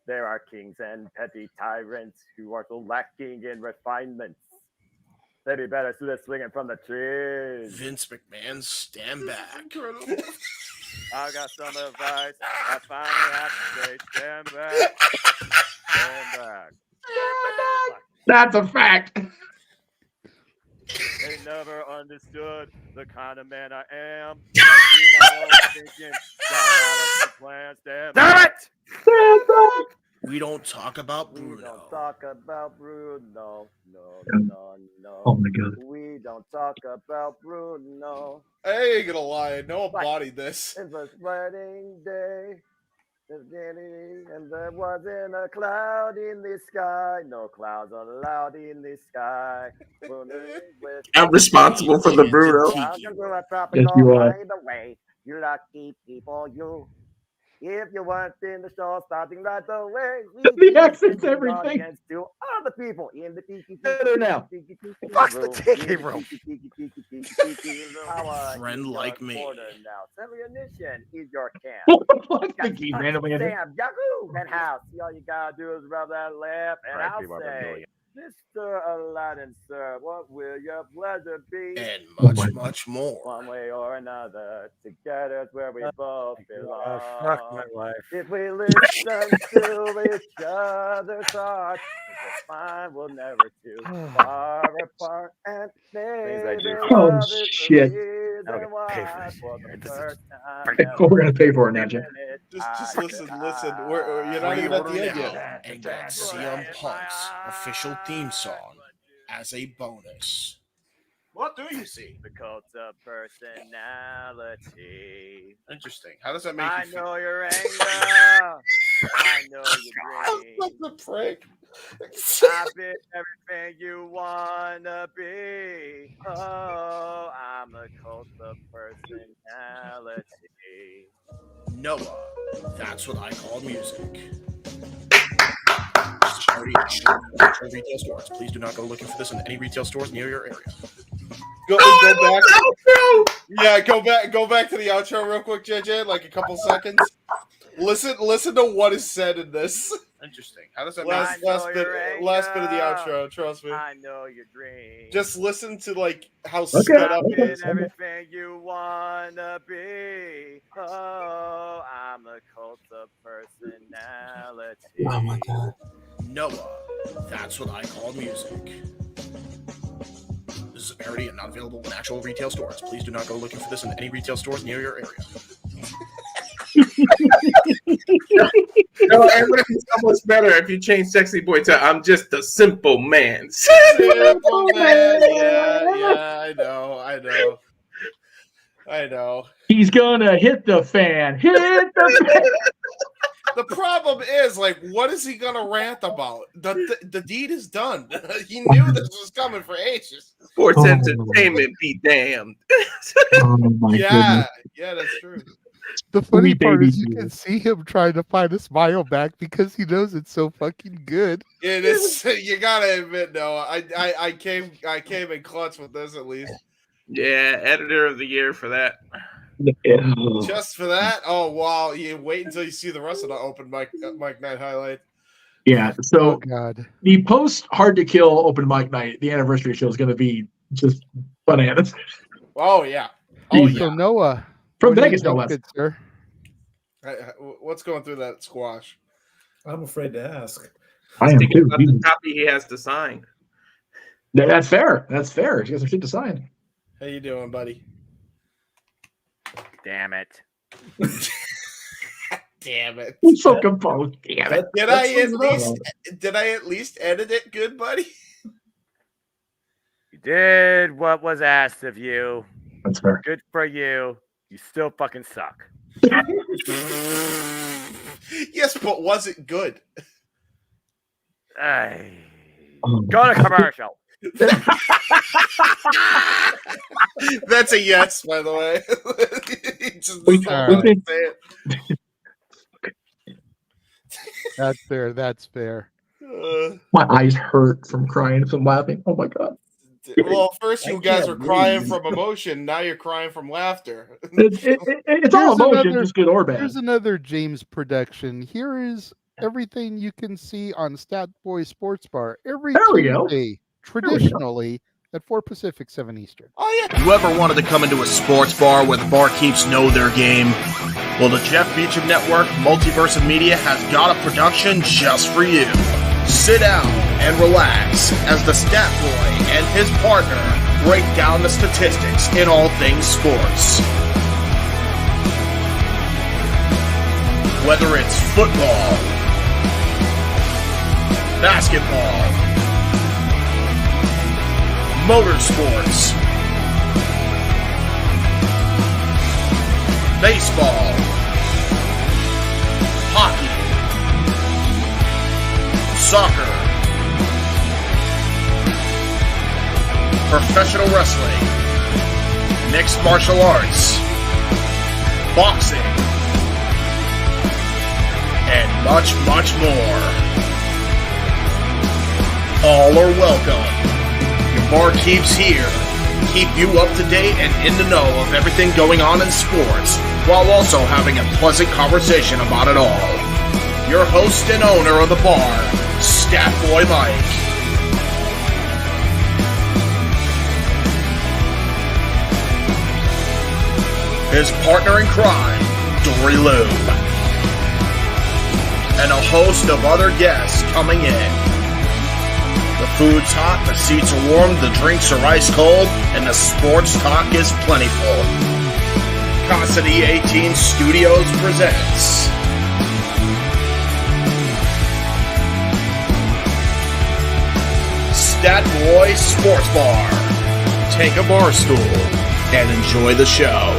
There are kings and petty tyrants who are so lacking in refinement. They'd be better suited swinging from the trees. Vince McMahon, stand back. I got some advice. I finally have to say, stand back. Stand back. That's a fact. They never understood the kind of man I am. I do my own thinking. Got a lot of plans. Stand back. We don't talk about We Bruno. don't talk about Bruno. No. Oh my God. We don't talk about Bruno. I ain't gonna lie, Noah bodied this. It was wedding day. And there wasn't a cloud in the sky. No clouds allowed in the sky. I'm responsible for the Bruno. Yes, you are. by the way, you lucky people, you. If you weren't in the show starting right away, The accent's everything. To other people in the tiki now. What's the tiki room? Friend like me. Now, Semionission is your camp. What's the key randomly? Sam, Yahoo! And house. See, all you gotta do is rub that lip, and Right, I'll people are say, million. Mr. Aladdin, sir, what will your pleasure be? And Oh much, my much more. One way or another, together is where we both belong. Fuck my life. If we listen to each other's hearts, we'll find we'll never too far apart. And Things I do. Oh, shit. I don't get paid for this. We're gonna pay for it now, Jim. Just listen. You're not even at the end Now, yet. and get CM Punk's official theme song as a bonus. What do you see? The cult of personality. Interesting. How does that make I you feel? know your anger. I know your dreams. What the frick? I've been everything you wanna be. Oh, I'm a cult of personality. Noah, that's what I call music. Retail stores. Please do not go looking for this in any retail stores near your area. Go back. Yeah, go back to the outro real quick, JJ. Like a couple seconds. Listen to what is said in this. Interesting. How does that last bit of the outro? Trust me. I know your dream. Just listen to like how sped up it is. Everything you wanna be. Oh, I'm a cult of personality. Oh my god. Noah. That's what I call music. This is a parody and not available in actual retail stores. Please do not go looking for this in any retail stores near your area. No, it would have been so much better if you changed Sexy Boy to I'm just a simple man. Simple man. Yeah, I know. He's gonna hit the fan. Hit the fan. The problem is, like, what is he gonna rant about? The deed is done. He knew this was coming for ages. Sports entertainment be damned. Yeah, that's true. The funny part is you can see him trying to find a smile back because he knows it's so fucking good. It is. You gotta admit, Noah. I came in clutch with this at least. Yeah, editor of the year for that. Just for that? Oh wow! You wait until you see the rest of the open mic night highlight. Yeah. So God. The post Hard to Kill open mic night, the anniversary show, is going to be just bananas. Oh yeah. So Noah. From what do you Vegas, no think, less. good sir? What's going through that squash? I'm afraid to ask. I am too. About the copy he has to sign. That's fair. That's fair. He has some shit to sign. How you doing, buddy? Damn it. Damn it. I'm so composed. Damn it. Did I at least edit it good, buddy? You did what was asked of you. That's fair. Good for you. You still fucking suck. Yes, but was it good? Go to commercial. That's a yes, by the way. That's fair. That's fair. My eyes hurt from crying, from laughing. Oh my god. Well, first you guys were crying from emotion. Now you're crying from laughter. It's all emotion, just good or bad. Here's another James production. Here is everything you can see on Stat Boy Sports Bar every Tuesday, traditionally at 4 Pacific, 7 Eastern. Oh yeah. You ever wanted to come into a sports bar where the barkeeps know their game? Well, the Jeff Meacham Network, Multiverse of Media, has got a production just for you. Sit down and relax as the Stat Boy and his partner break down the statistics in all things sports. Whether it's football, basketball, motorsports, baseball, hockey, soccer, professional wrestling, mixed martial arts, boxing, and much, much more. All are welcome. Your barkeeps here keep you up to date and in the know of everything going on in sports, while also having a pleasant conversation about it all. Your host and owner of the bar, Stat Boy Mike. His partner in crime, Dory Lou. And a host of other guests coming in. The food's hot, the seats are warm, the drinks are ice cold, and the sports talk is plentiful. Cassidy 18 Studios presents Stat Boy Sports Bar. Take a bar stool and enjoy the show.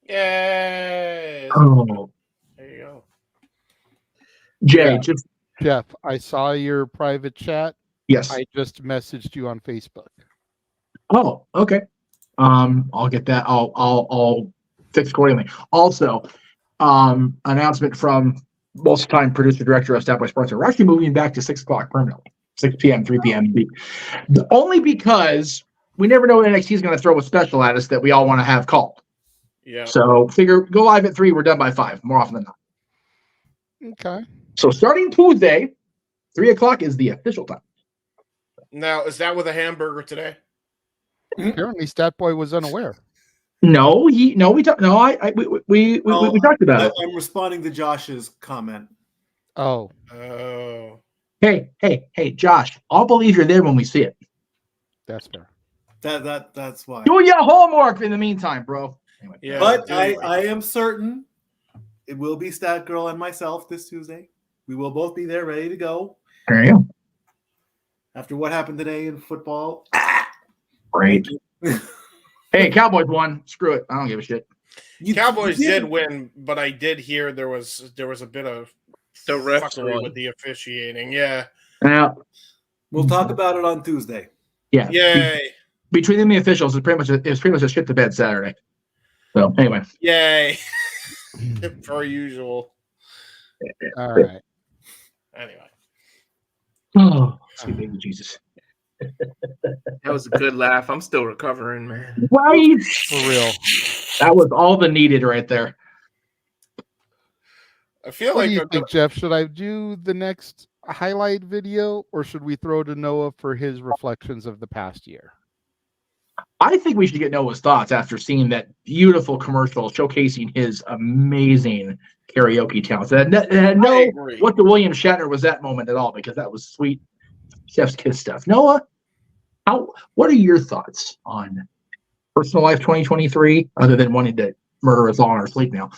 Yay! Oh. There you go. Jay, Jeff, I saw your private chat. Yes. I just messaged you on Facebook. Oh, okay. I'll get that. I'll fix accordingly. Also, announcement from most time producer director of Stat Boy Sports. We're actually moving back to 6 o'clock permanently. 6 p.m., 3 p.m. Only because we never know what NXT is going to throw a special at us that we all want to have called. Yeah. So figure go live at 3, we're done by 5, more often than not. Okay. So starting Tuesday, 3 o'clock is the official time. Now, is that with a hamburger today? Apparently, Statboy was unaware. No, we talked about it. I'm responding to Josh's comment. Oh. Oh. Hey, Josh, I'll believe you're there when we see it. That's fair. That's why. Do your homework in the meantime, bro. Anyway. Yeah, But I am certain it will be Stat Girl and myself this Tuesday. We will both be there, ready to go. There you go. After what happened today in football. Great. Hey, Cowboys won. Screw it. I don't give a shit. Cowboys did win, but I did hear there was a bit of the refs fuckery with the officiating. Yeah. Now we'll talk about it on Tuesday. Yeah. Yay. Between them and the officials, it's pretty much a shit to bed Saturday. So anyway. Yay. Per usual. All right. Anyway. Oh, sweet baby Jesus. That was a good laugh. I'm still recovering, man. Right? For real. That was all the needed right there. I feel What like do you think, Jeff? Should I do the next highlight video, or should we throw to Noah for his reflections of the past year? I think we should get Noah's thoughts after seeing that beautiful commercial showcasing his amazing karaoke talents. It had no what the William Shatner was that moment at all, because that was sweet chef's kiss stuff. Noah, what are your thoughts on personal life 2023, other than wanting to murder us all in our sleep now,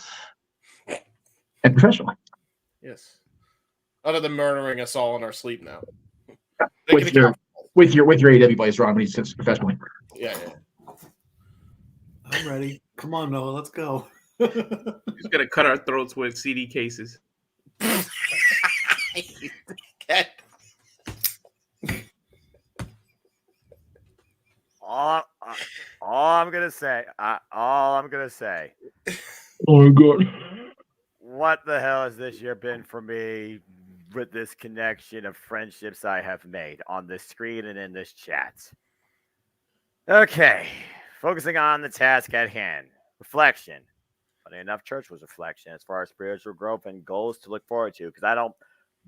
and professionally? Yes. Other than murdering us all in our sleep now. With your AEW plays, Ron, when he sits professionally. Yeah. I'm ready. Come on, Noah, let's go. He's gonna cut our throats with CD cases. All I'm gonna say. Oh my god. What the hell has this year been for me with this connection of friendships I have made on this screen and in this chat? Okay, focusing on the task at hand. Reflection. Funny enough, church was reflection as far as spiritual growth and goals to look forward to, because I don't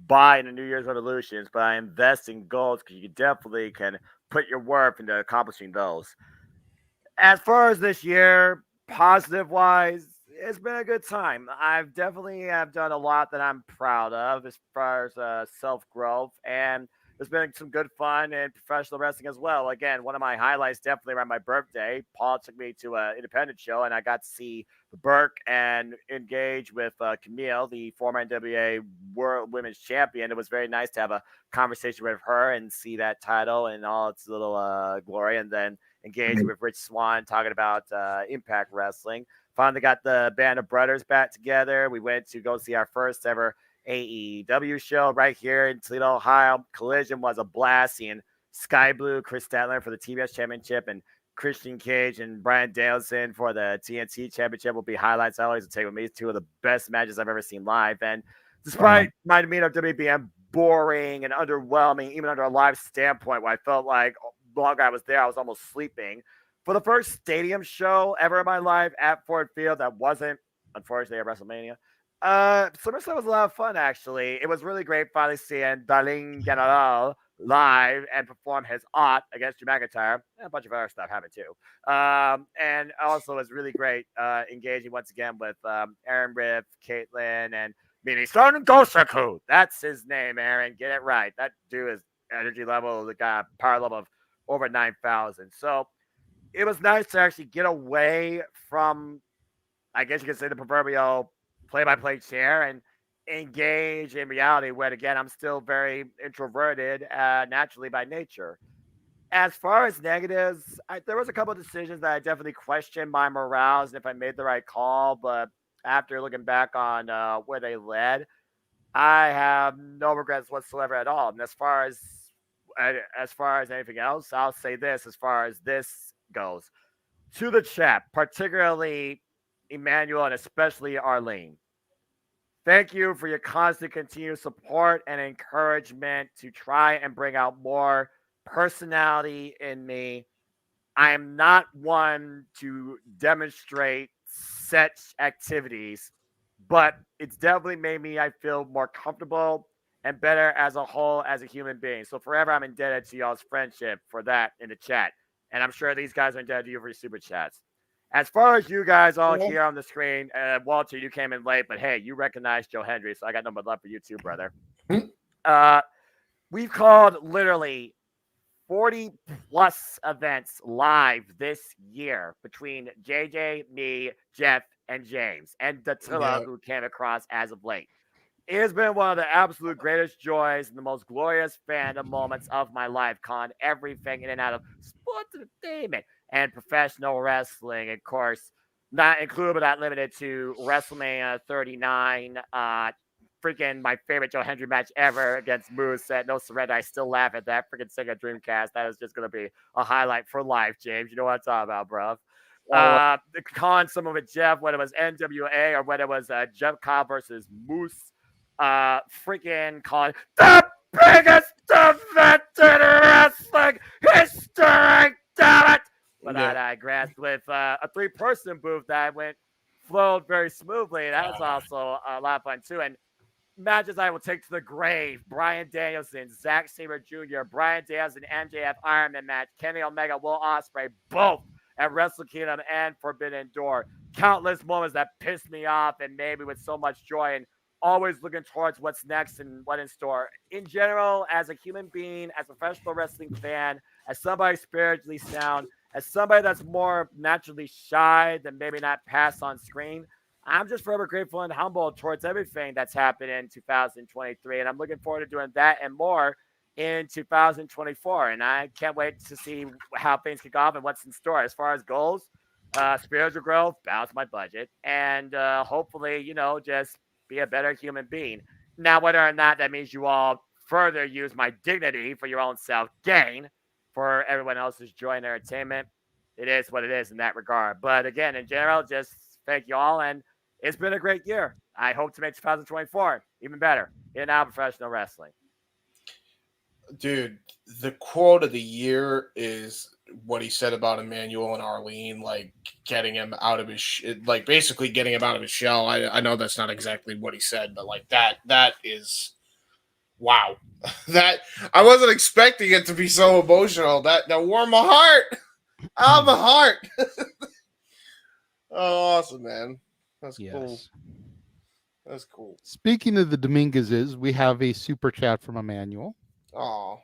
buy into New Year's resolutions, but I invest in goals because you definitely can put your worth into accomplishing those. As far as this year, positive-wise, it's been a good time. I've definitely have done a lot that I'm proud of as far as self-growth, and there's been some good fun and professional wrestling as well. Again, one of my highlights definitely around my birthday. Paul took me to an independent show, and I got to see Burke and engage with Camille, the former NWA World Women's Champion. It was very nice to have a conversation with her and see that title and all its little glory, and then engage with Rich Swann talking about Impact Wrestling. Finally got the band of brothers back together. We went to go see our first ever AEW show right here in Toledo, Ohio. Collision was a blast, seeing Sky Blue, Chris Statler for the TBS Championship, and Christian Cage and Brian Danielson for the TNT Championship will be highlights I always take with me. Two of the best matches I've ever seen live. And despite my meeting of WWE being boring and underwhelming, even under a live standpoint, where I felt like the longer I was there, I was almost sleeping. For the first stadium show ever in my life at Ford Field, that wasn't, unfortunately, at WrestleMania. SummerSlam was a lot of fun, actually. It was really great finally seeing Darlene General live and perform his art against Drew McIntyre. And a bunch of other stuff happened too. And also it was really great engaging once again with Aaron Riff, Caitlin, and Mini-Son Gosaku. That's his name, Aaron. Get it right. That dude is energy level, the guy, power level of over 9,000. So it was nice to actually get away from, I guess you could say, the proverbial play-by-play chair and engage in reality, where, again, I'm still very introverted naturally by nature. As far as negatives, there was a couple of decisions that I definitely questioned my morale and if I made the right call, but after looking back on where they led, I have no regrets whatsoever at all. And as far as anything else, I'll say this as far as this goes. To the chat, particularly Emmanuel and especially Arlene, Thank you for your constant continued support and encouragement to try and bring out more personality in me. I am not one to demonstrate such activities, but it's definitely made me, I feel, more comfortable and better as a whole as a human being. So forever I'm indebted to y'all's friendship for that in the chat. And I'm sure these guys are indebted to you for your super chats. As far as you guys all here on the screen, Walter, you came in late, but hey, you recognized Joe Hendry, so I got no but love for you too, brother. We've called literally 40 plus events live this year between JJ, me, Jeff, and James, and Dattila, who came across as of late. It has been one of the absolute greatest joys and the most glorious fandom moments of my life, con everything in and out of sports entertainment and professional wrestling, of course, not included but not limited to WrestleMania 39, freaking my favorite Joe Hendry match ever against Moose at No Surrender. I still laugh at that freaking Sega Dreamcast. That is just going to be a highlight for life, James. You know what I'm talking about, bro. The con, some of it, Jeff, whether it was NWA or whether it was Jeff Cobb versus Moose, freaking con the biggest event in wrestling history, damn it! But I digress with a 3-person booth that flowed very smoothly. That was also a lot of fun too. And matches I will take to the grave: Bryan Danielson, Zack Sabre Jr., Bryan Danielson, MJF Ironman match, Kenny Omega, Will Ospreay, both at Wrestle Kingdom and Forbidden Door. Countless moments that pissed me off and made me with so much joy, and always looking towards what's next and what in store. In general, as a human being, as a professional wrestling fan, as somebody spiritually sound, as somebody that's more naturally shy than maybe not pass on screen, I'm just forever grateful and humble towards everything that's happened in 2023. And I'm looking forward to doing that and more in 2024. And I can't wait to see how things kick off and what's in store. As far as goals, spiritual growth, balance my budget, and hopefully, just be a better human being. Now, whether or not that means you all further use my dignity for your own self-gain, for everyone else's joy and entertainment, it is what it is in that regard. But again, in general, just thank you all, and it's been a great year. I hope to make 2024 even better in our professional wrestling. Dude, the quote of the year is what he said about Emmanuel and Arlene, like getting him out of his, basically getting him out of his shell. I know that's not exactly what he said, but like that is, wow. That I wasn't expecting it to be so emotional. That warmed my heart. Oh, my heart. Oh, awesome, man. That's cool. That's cool. Speaking of the Dominguezes, we have a super chat from Emmanuel. Oh.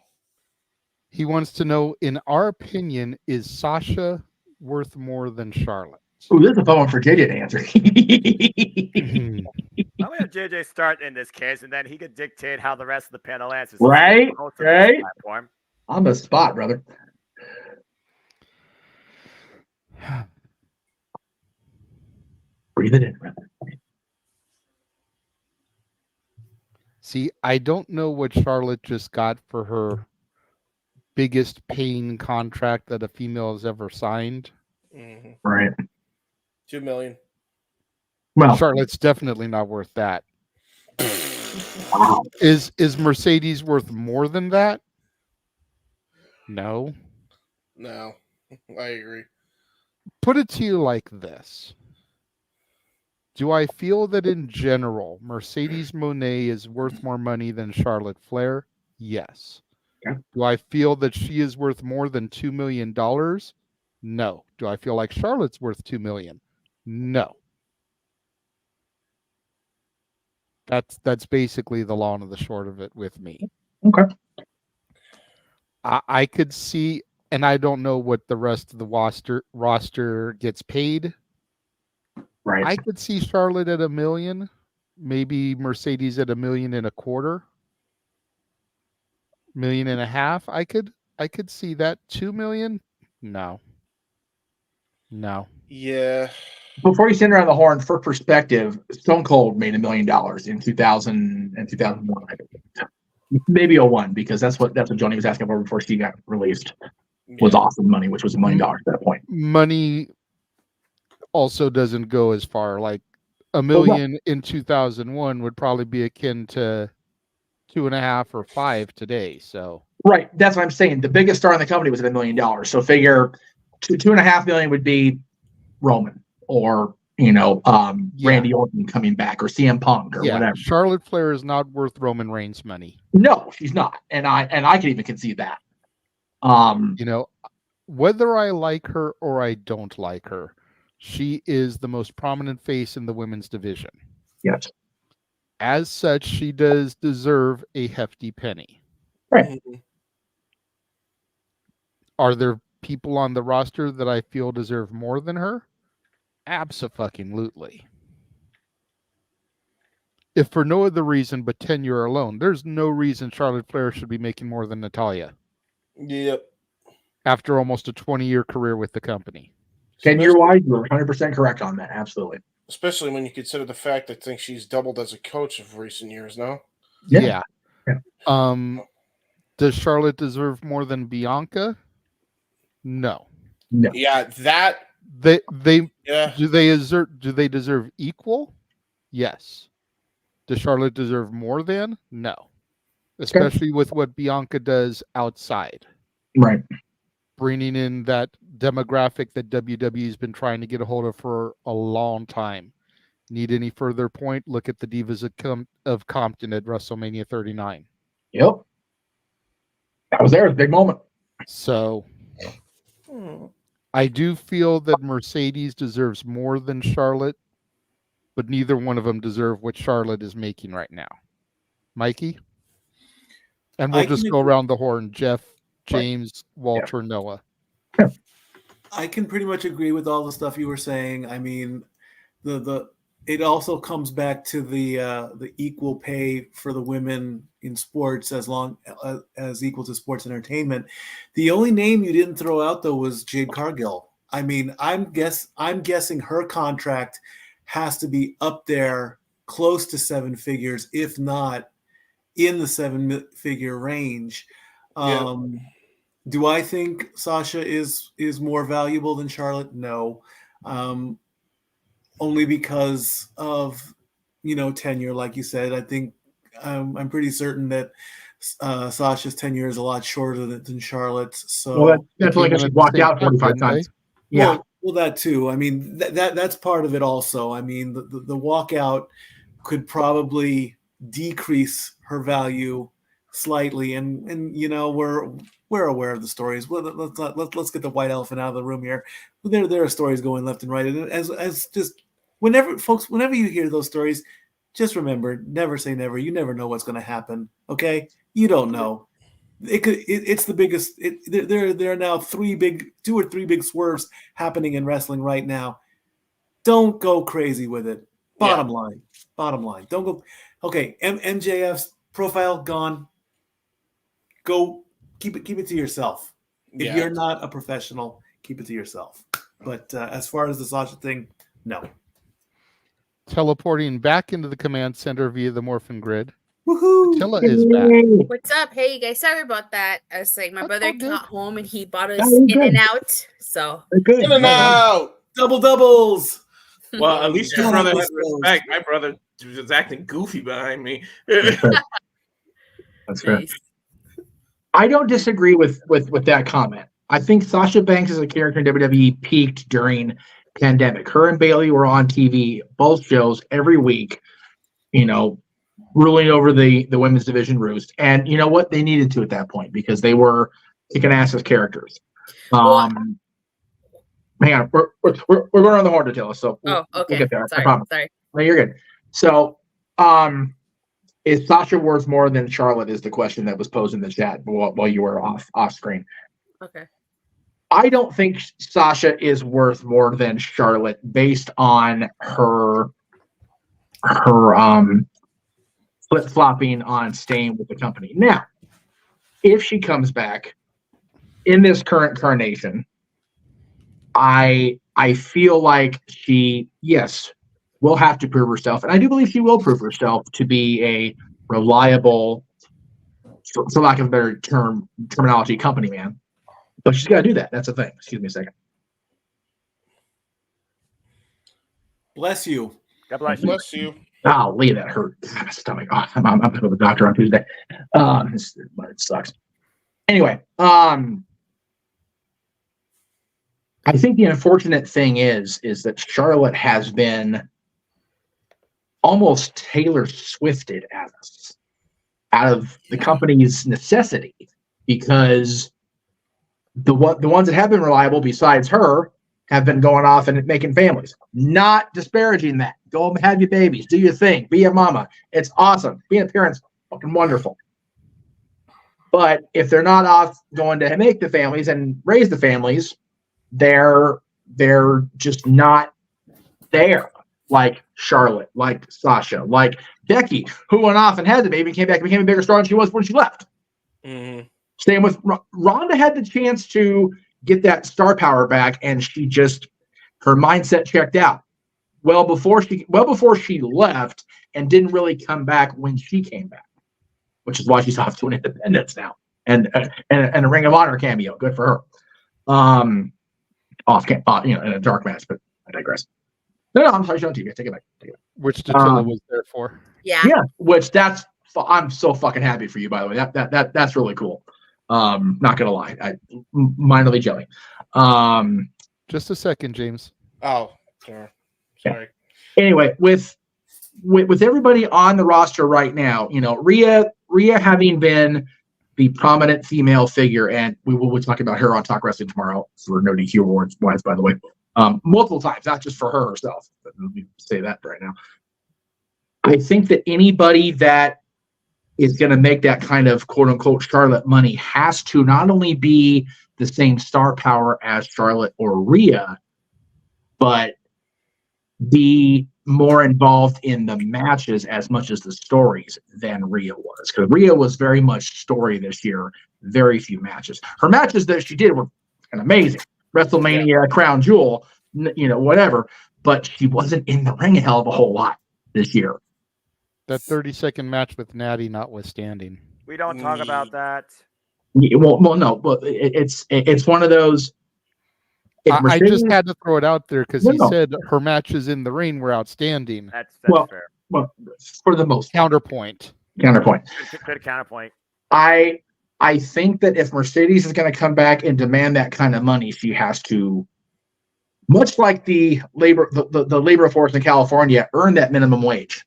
He wants to know, in our opinion, is Sasha worth more than Charlotte? Ooh, this is a fun one for JJ to answer. I'm going to JJ start in this case, and then he could dictate how the rest of the panel answers. Right? Right. On the spot, brother. Breathe it in, brother. See, I don't know what Charlotte just got for her biggest paying contract that a female has ever signed. Mm-hmm. Right. $2 million. Well, Charlotte's definitely not worth that. Wow. Is Mercedes worth more than that? No. No, I agree. Put it to you like this. Do I feel that in general, Mercedes Moné is worth more money than Charlotte Flair? Yes. Yeah. Do I feel that she is worth more than $2 million? No. Do I feel like Charlotte's worth $2 million? No. That's basically the long and the short of it with me. Okay. I could see, and I don't know what the rest of the roster gets paid. Right. I could see Charlotte at $1 million, maybe Mercedes at $1.25 million, $1.5 million. I could see that. $2 million? No. Yeah. Before you send around the horn, for perspective, Stone Cold made $1 million in 2000 and 2001. Maybe 01, because that's what Joni was asking for before she got released. Was awesome money, which was $1 million at that point. Money also doesn't go as far. Like $1 million in 2001 would probably be akin to 2.5 or 5 today. So right, that's what I'm saying. The biggest star in the company was at $1 million. So figure 2.5 million would be Roman or Randy Orton coming back or CM Punk or whatever. Charlotte Flair is not worth Roman Reigns' money. No, she's not, and I can even concede that. Whether I like her or I don't like her, she is the most prominent face in the women's division. Yes. As such, she does deserve a hefty penny. Right. Are there people on the roster that I feel deserve more than her? Abso-fucking-lutely. If for no other reason but tenure alone, there's no reason Charlotte Flair should be making more than Natalya. Yep. After almost a 20-year career with the company. 10-year-wise, you're 100% correct on that. Absolutely. Especially when you consider the fact that I think she's doubled as a coach of recent years now. Yeah. Does Charlotte deserve more than Bianca? No. No. Yeah, that do they deserve equal? Yes. Does Charlotte deserve more than? No. Especially with what Bianca does outside. Right. Bringing in that demographic that WWE's been trying to get a hold of for a long time. Need any further point? Look at the Divas of Compton at WrestleMania 39. Yep. That was there. A big moment. So I do feel that Mercedes deserves more than Charlotte, but neither one of them deserve what Charlotte is making right now. Mikey? And we'll just go around the horn. Jeff, James, Walter, Noah. I can pretty much agree with all the stuff you were saying. I mean, it also comes back to the equal pay for the women in sports as long as equal to sports entertainment. The only name you didn't throw out though was Jade Cargill. I mean, I'm guessing her contract has to be up there close to 7 figures, if not in the 7-figure range. Do I think Sasha is more valuable than Charlotte? No. Only because of tenure, like you said. I think I'm pretty certain that Sasha's tenure is a lot shorter than Charlotte's. So that's only because she walked out 45 times. Yeah. Well, that too. I mean, that's part of it also. I mean, the walkout could probably decrease her value slightly, and we're aware of the stories. Let's get the white elephant out of the room here. There are stories going left and right, and as just whenever you hear those stories, just remember, never say never. You never know what's going to happen. Okay, you don't know. It's the biggest. There are now 2 or 3 big swerves happening in wrestling right now. Don't go crazy with it. Bottom line. Don't go. Okay, MJF's profile gone. Go keep it to yourself. If you're not a professional, keep it to yourself. But as far as the Sasha thing, no. Teleporting back into the command center via the Morphin Grid. Woohoo! Attila is back. What's up? Hey, you guys. Sorry about that. I was like, my brother got home and he bought us Oh, In good. and Out. So In and Out, double doubles. Well, at least your God, brother I has miss those. respect. My brother was acting goofy behind me. That's fair. I don't disagree with that comment. I think Sasha Banks as a character in WWE peaked during pandemic. Her and Bayley were on TV, both shows every week, ruling over the women's division roost. And you know what? They needed to at that point because they were kicking ass as characters. Hang on, we're going on the horn to tell us. So okay. we'll get there. Sorry. I promise. Sorry. No, you're good. So, is Sasha worth more than Charlotte? Is the question that was posed in the chat while you were off screen. Okay. I don't think Sasha is worth more than Charlotte based on her flip-flopping on staying with the company. Now, if she comes back in this current incarnation, I feel like she, will have to prove herself. And I do believe she will prove herself to be a reliable, for lack of a better terminology, company man. But she's got to do that. That's the thing. Excuse me a second. Bless you. God bless you. Bless you. Golly, that hurt. God, my stomach. Oh, I'm going to the doctor on Tuesday. It sucks. Anyway, I think the unfortunate thing is that Charlotte has been almost Taylor Swifted at us out of the company's necessity, because the ones that have been reliable besides her have been going off and making families. Not disparaging that. Go and have your babies. Do your thing. Be a mama. It's awesome. Being a parent's fucking wonderful. But if they're not off going to make the families and raise the families, they're just not there. Like Charlotte, like Sasha, like Becky, who went off and had the baby and came back and became a bigger star than she was when she left. Mm-hmm. Same with Rhonda, had the chance to get that star power back, and she just, her mindset checked out well before she left, and didn't really come back when she came back, which is why she's off to an Independence now and a Ring of Honor cameo. Good for her. In a dark match, but I digress. No, I'm sorry, show it to you. Take it back. Which Datilla was there for. Yeah. Which I'm so fucking happy for you, by the way. That's really cool. Not gonna lie, minorly jelly. Just a second, James. Oh, sorry. Anyway, with everybody on the roster right now, Rhea having been the prominent female figure, and we'll talk about her on Talk Wrestling tomorrow for No DQ Awards wise, by the way, multiple times, not just for her herself. But let me say that right now. I think that anybody that is going to make that kind of quote unquote Charlotte money has to not only be the same star power as Charlotte or Rhea, but be more involved in the matches as much as the stories than Rhea was. Because Rhea was very much story this year, very few matches. Her matches that she did were amazing. WrestleMania, Crown Jewel, whatever. But she wasn't in the ring a hell of a whole lot this year. That 30-second match with Natty notwithstanding. We don't talk about that. Well, no, but it's one of those. I just had to throw it out there because he said her matches in the ring were outstanding. That's fair. Well, for the most counterpoint. Good counterpoint. I think that if Mercedes is going to come back and demand that kind of money, she has to, much like the labor force in California, earn that minimum wage.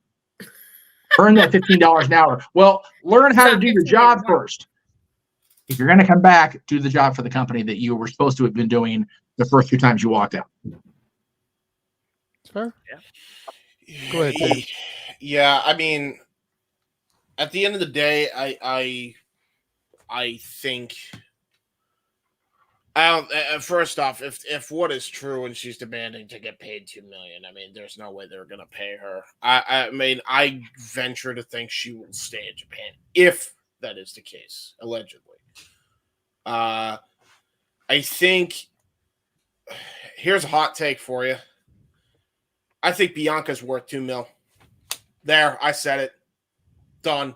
Earn that $15 an hour. Well, learn how to do your job first. If you're going to come back, do the job for the company that you were supposed to have been doing the first 2 times you walked out. Fair. Yeah. Go ahead, James. Yeah, I mean, at the end of the day, I think. First off, if what is true and she's demanding to get paid $2 million, I mean, there's no way they're gonna pay her. I mean, I venture to think she will stay in Japan if that is the case, allegedly. I think here's a hot take for you. I think Bianca's worth $2 million. There, I said it. Done.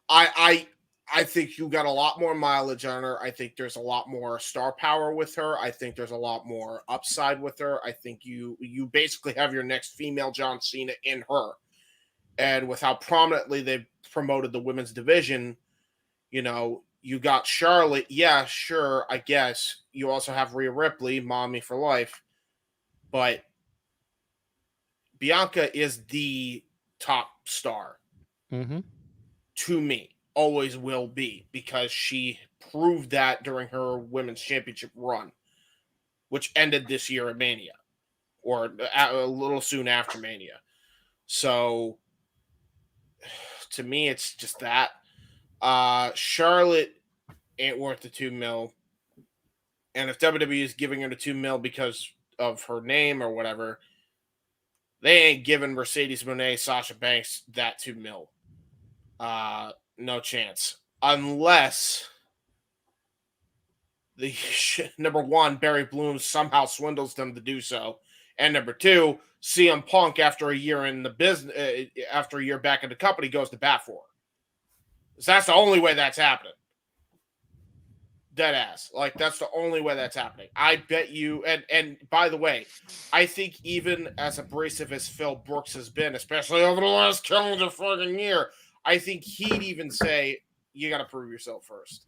I think you got a lot more mileage on her. I think there's a lot more star power with her. I think there's a lot more upside with her. I think you basically have your next female John Cena in her. And with how prominently they've promoted the women's division, you got Charlotte. Yeah, sure, I guess. You also have Rhea Ripley, mommy for life. But Bianca is the top star to me. Always will be, because she proved that during her women's championship run, which ended this year at Mania, or a little soon after Mania. So to me, it's just that Charlotte ain't worth the $2 million, and if WWE is giving her the $2 million because of her name or whatever, they ain't giving Mercedes Moné, Sasha Banks that $2 million. No chance. Unless number one, Barry Bloom somehow swindles them to do so. And number two, CM Punk, after a year in the business, after a year back in the company, goes to bat for her. So that's the only way that's happening. Dead ass. Like, that's the only way that's happening. I bet you. And by the way, I think even as abrasive as Phil Brooks has been, especially over the last calendar fucking year, I think he'd even say, you got to prove yourself first.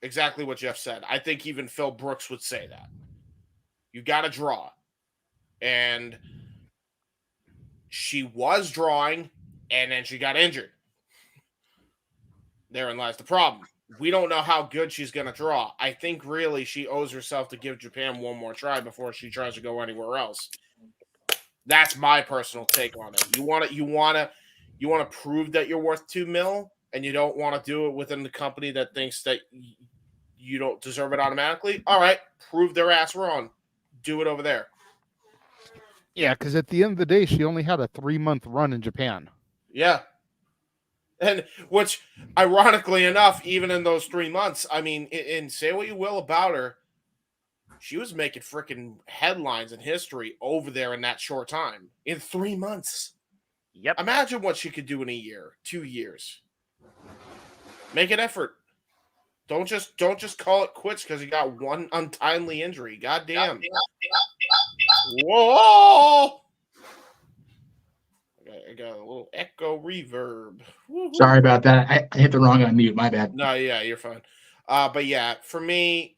Exactly what Jeff said. I think even Phil Brooks would say that. You got to draw. And she was drawing, and then she got injured. Therein lies the problem. We don't know how good she's going to draw. I think really she owes herself to give Japan one more try before she tries to go anywhere else. That's my personal take on it. You want to prove that you're worth $2 million, and you don't want to do it within the company that thinks that you don't deserve it automatically. All right, prove their ass wrong. Do it over there. Yeah, because at the end of the day, she only had a 3-month run in Japan. Yeah. And which, ironically enough, even in those 3 months, I mean, and say what you will about her, she was making freaking headlines in history over there in that short time. In 3 months. Yep. Imagine what she could do in a year, 2 years. Make an effort. Don't just call it quits because you got one untimely injury. Goddamn. Whoa! I got a little echo reverb. Woo-hoo. Sorry about that. I hit the wrong unmute. My bad. No, yeah, you're fine. But yeah, for me,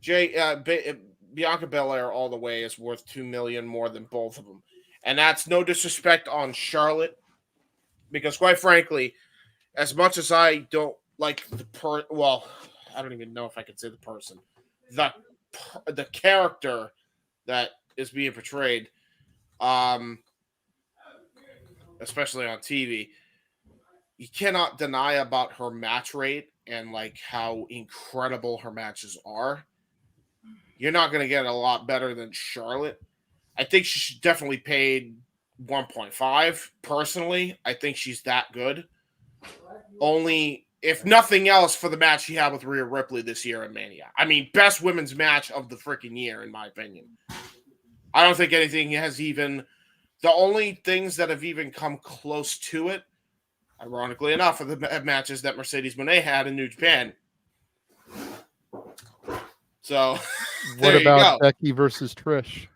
Bianca Belair all the way is worth $2 million more than both of them, and that's no disrespect on Charlotte, because quite frankly, as much as I don't like I don't even know if I could say the person, the character that is being portrayed, especially on TV, you cannot deny about her match rate and like how incredible her matches are. You're not going to get a lot better than Charlotte. I think she should definitely paid 1.5 personally. I think she's that good. Only, if nothing else, for the match she had with Rhea Ripley this year in Mania. I mean, best women's match of the freaking year, in my opinion. I don't think anything has even... The only things that have even come close to it, ironically enough, are the matches that Mercedes Moné had in New Japan. So, what about Becky versus Trish?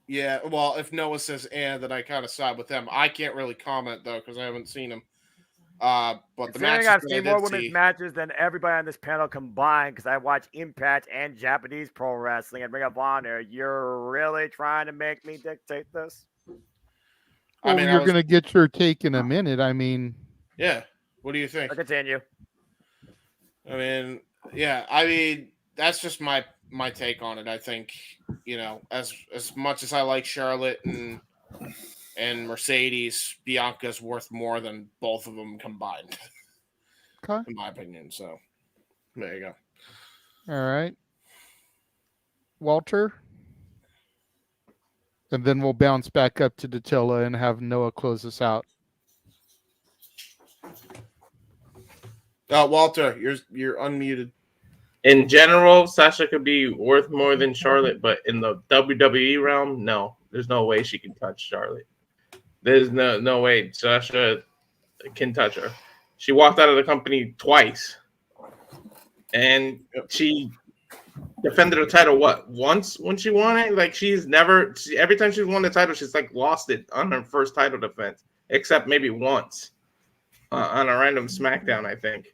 Yeah, well, if Noah says then I kind of side with them. I can't really comment, though, because I haven't seen them. But the matches I've seen more women's matches than everybody on this panel combined, because I watch Impact and Japanese Pro Wrestling and Ring of Honor. You're really trying to make me dictate this? Well, you're going to get your take in a minute. I mean... Yeah. What do you think? I'll continue. I mean, yeah. I mean, that's just my take on it. I think, as much as I like Charlotte and Mercedes, Bianca's worth more than both of them combined. Okay. In my opinion. So, there you go. All right. Walter? And then we'll bounce back up to Datilla and have Noah close us out. Walter, you're unmuted. In general, Sasha could be worth more than Charlotte, but in the WWE realm, no. There's no way she can touch Charlotte. There's no way Sasha can touch her. She walked out of the company twice, and she defended her title once when she won it. Like, every time she's won the title, she's like lost it on her first title defense, except maybe once on a random SmackDown, I think.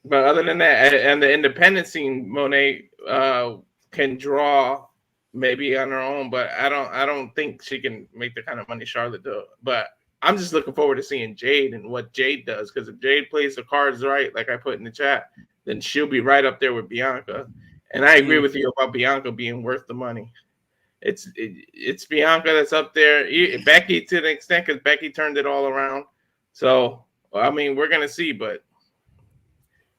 But other than that, and the independent scene, Monet can draw maybe on her own, but I don't think she can make the kind of money Charlotte does. But I'm just looking forward to seeing Jade and what Jade does, because if Jade plays the cards right, like I put in the chat, then she'll be right up there with Bianca. And I agree with you about Bianca being worth the money. It's Bianca that's up there. Becky to an extent, because Becky turned it all around. So, I mean, we're going to see, but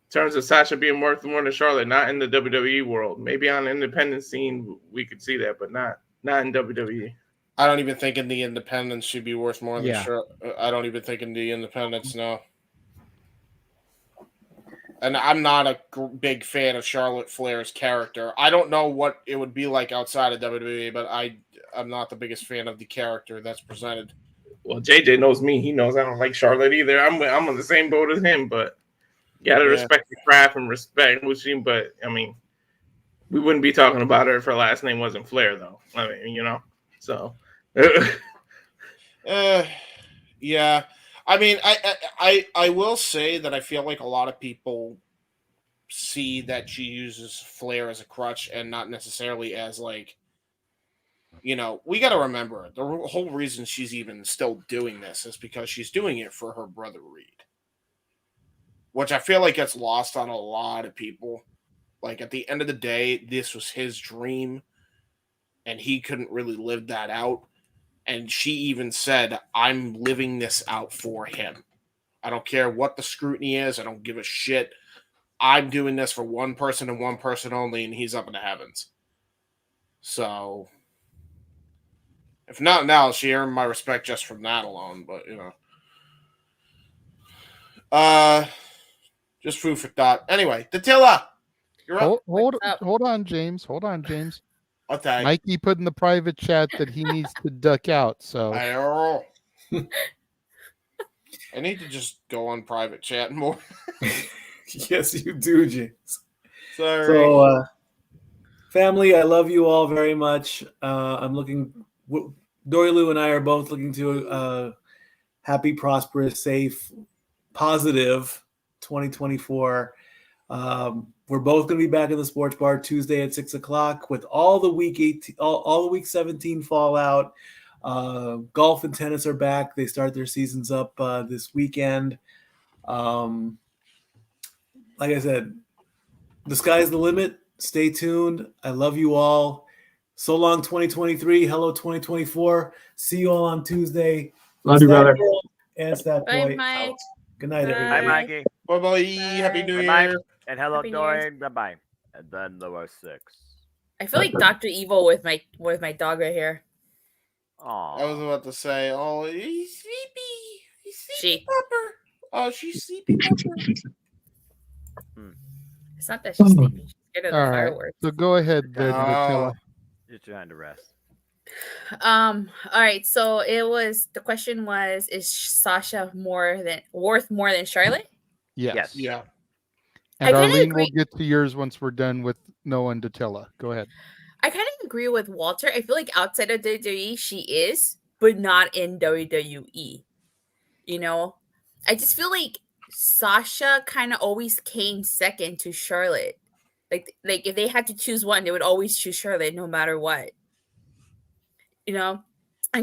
in terms of Sasha being worth more than Charlotte, not in the WWE world. Maybe on the independent scene, we could see that, but not in WWE. I don't even think in the independents should be worth more than Charlotte. I don't even think in the independents, no. And I'm not a big fan of Charlotte Flair's character. I don't know what it would be like outside of WWE, but I'm not the biggest fan of the character that's presented. Well, JJ knows me. He knows I don't like Charlotte either. I'm on the same boat as him, but you gotta respect the craft and respect Lucy. But I mean, we wouldn't be talking about her if her last name wasn't Flair, though. I mean, so. Yeah. I mean, I will say that I feel like a lot of people see that she uses Flair as a crutch and not necessarily as like, we got to remember the whole reason she's even still doing this is because she's doing it for her brother Reed, which I feel like gets lost on a lot of people. Like at the end of the day, this was his dream and he couldn't really live that out. And she even said, I'm living this out for him. I don't care what the scrutiny is. I don't give a shit. I'm doing this for one person and one person only, and he's up in the heavens. So, if not now, she earned my respect just from that alone. But, just food for thought. Anyway, Datilla, you're up. Hold on, James. Okay. Mikey put in the private chat that he needs to duck out. So I need to just go on private chat more. Yes, you do, James. Sorry. So, family, I love you all very much. Dory Lou and I are both looking to a happy, prosperous, safe, positive 2024. We're both going to be back in the sports bar Tuesday at 6:00 with all the week 18, all the week 17 fallout. Golf and tennis are back. They start their seasons up this weekend. Like I said, the sky's the limit. Stay tuned. I love you all. So long, 2023. Hello, 2024. See you all on Tuesday. Love you, brother. And Stat Bye, Boy. Mike. Out. Good night, everybody. Hi, Mikey. Bye-bye. Happy New Bye-bye. Year. And hello, Happy New Year's. Dory. Bye-bye. And then there were 6. I feel like Dr. Evil with my dog right here. Aww. I was about to say, oh, he's sleepy. He's sleepy, She. Pupper. Oh, she's sleepy, Pupper. It's not that she's sleepy. She's scared of the all right. fireworks. So go ahead, Datilla. Just trying to rest. All right. So the question was, is Sasha worth more than Charlotte? Yes. Yeah. I And kinda Arlene agree. will get to yours once we're done with Noah and Datilla. Go ahead. I kind of agree with Walter. I feel like outside of WWE, she is, but not in WWE. I just feel like Sasha kind of always came second to Charlotte. Like if they had to choose one, they would always choose Charlotte no matter what. And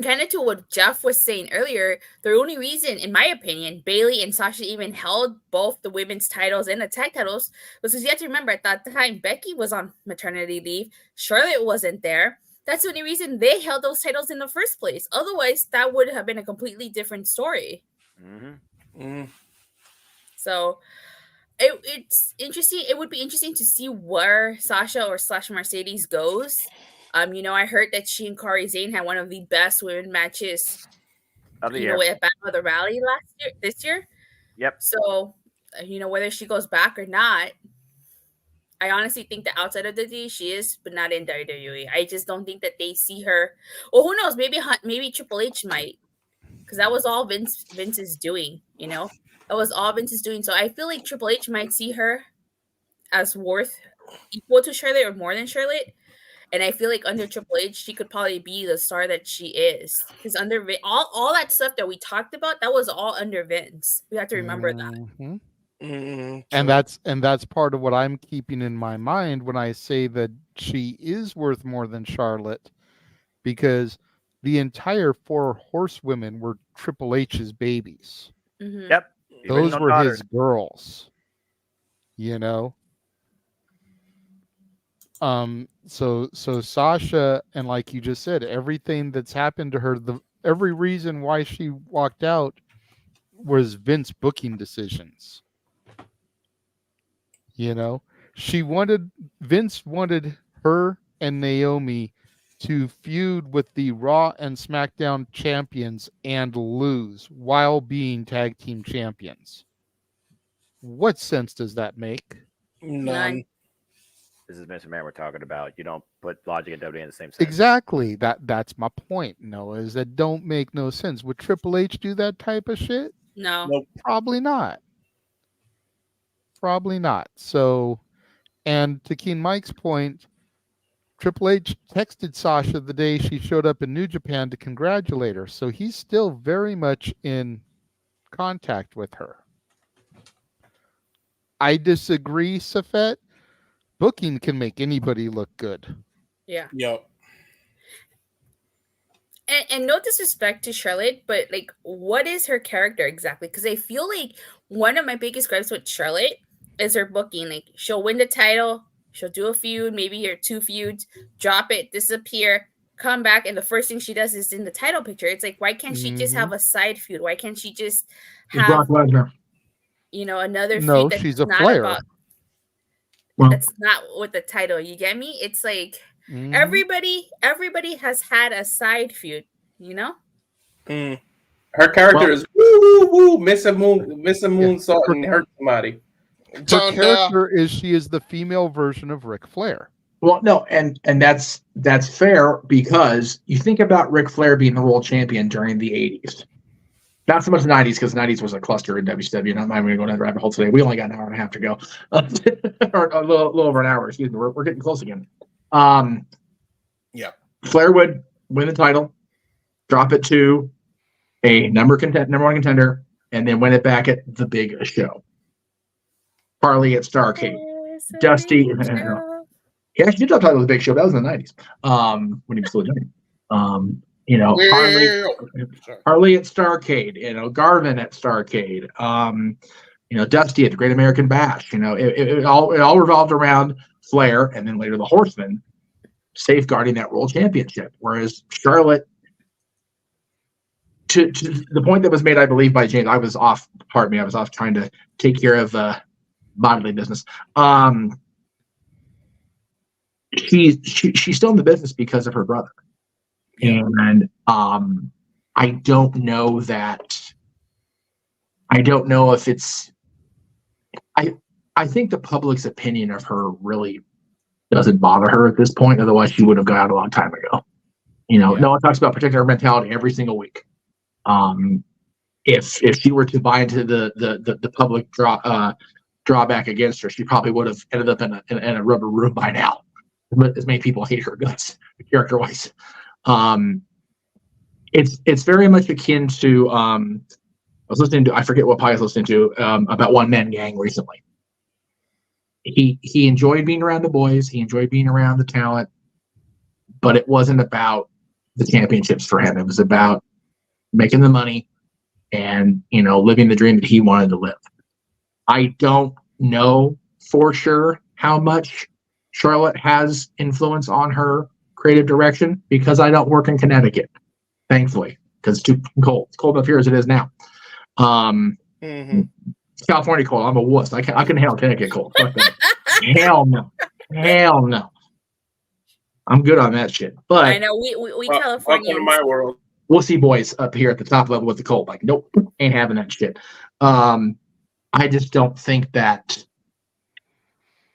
kind of to what Jeff was saying earlier, the only reason, in my opinion, Bayley and Sasha even held both the women's titles and the tag titles was because you have to remember at that time, Becky was on maternity leave. Charlotte wasn't there. That's the only reason they held those titles in the first place. Otherwise, that would have been a completely different story. So it's interesting. It would be interesting to see where Sasha or / Mercedes goes. I heard that she and Kairi Sane had one of the best women matches Of the year. at Battle of the Rally this year. Yep. So, whether she goes back or not, I honestly think that outside of WWE she is, but not in WWE. I just don't think that they see her. Well, who knows? Maybe Triple H might, because that was all Vince's doing. That was all Vince's doing. So I feel like Triple H might see her as worth equal to Charlotte or more than Charlotte. And I feel like under Triple H, she could probably be the star that she is. Because under all that stuff that we talked about, that was all under Vince. We have to remember that. And that's part of what I'm keeping in my mind when I say that she is worth more than Charlotte, because the entire 4 horsewomen were Triple H's babies. Yep. Those were daughters. his girls. So Sasha, and like you just said, everything that's happened to her, every reason why she walked out was Vince booking decisions. Vince wanted her and Naomi to feud with the Raw and SmackDown champions and lose while being tag team champions. What sense does that make? None. This is Mr. Man we're talking about. You don't put Logic and WWE in the same sentence. Exactly. That's my point, Noah, is that don't make no sense. Would Triple H do that type of shit? No. Nope. Probably not. Probably not. So, and to Keen Mike's point, Triple H texted Sasha the day she showed up in New Japan to congratulate her. So he's still very much in contact with her. I disagree, Safet. Booking can make anybody look good. Yeah. Yep. And no disrespect to Charlotte, but like, what is her character exactly? Because I feel like one of my biggest gripes with Charlotte is her booking. Like, she'll win the title, she'll do a feud, maybe or 2 feuds, drop it, disappear, come back, and the first thing she does is in the title picture. It's like, why can't she just have a side feud? Why can't she just have, Brock Lesnar. Another feud No, that's she's a not player. about, Well, that's not with the title. You get me? It's like everybody has had a side feud, Her character is woo woo woo, miss a moonsault and hurt somebody. Her character is she is the female version of Ric Flair. Well, no, and that's fair, because you think about Ric Flair being the world champion during the 80s. Not so much the 90s, because the 90s was a cluster in WCW. Not even going to go down the rabbit hole today. We only got an hour and a half to go. Or a little over an hour, excuse me. We're getting close again. Yeah. Flair would win the title, drop it to a number one contender, and then win it back at the big show. Harley at Starrcade. Dusty. He actually did drop the title at the big show. That was in the 90s. When he was still doing it. Harley at Starrcade, Garvin at Starrcade, Dusty at the Great American Bash. It all revolved around Flair, and then later the Horsemen safeguarding that world championship. Whereas Charlotte, to the point that was made, I believe, by James, I was off trying to take care of bodily business. She's still in the business because of her brother. And I don't know if it's I think the public's opinion of her really doesn't bother her at this point. Otherwise, she would have got out a long time ago. No one talks about protecting her mentality every single week. If she were to buy into the public drawback against her, she probably would have ended up in a rubber room by now. As many people hate her guts, character wise. It's very much akin to I was listening to, I forget what I was listening to about One Man Gang recently. He enjoyed being around the boys, he enjoyed being around the talent, but it wasn't about the championships for him. It was about making the money and living the dream that he wanted to live. I don't know for sure how much Charlotte has influence on her creative direction, because I don't work in Connecticut, thankfully, because it's too cold. It's cold enough here as it is now. California cold. I'm a wuss. I can handle Connecticut cold. Hell no. I'm good on that shit. But I know we Californians. Welcome to my world. We'll see boys up here at the top level with the cold. Like, nope, ain't having that shit. I just don't think that,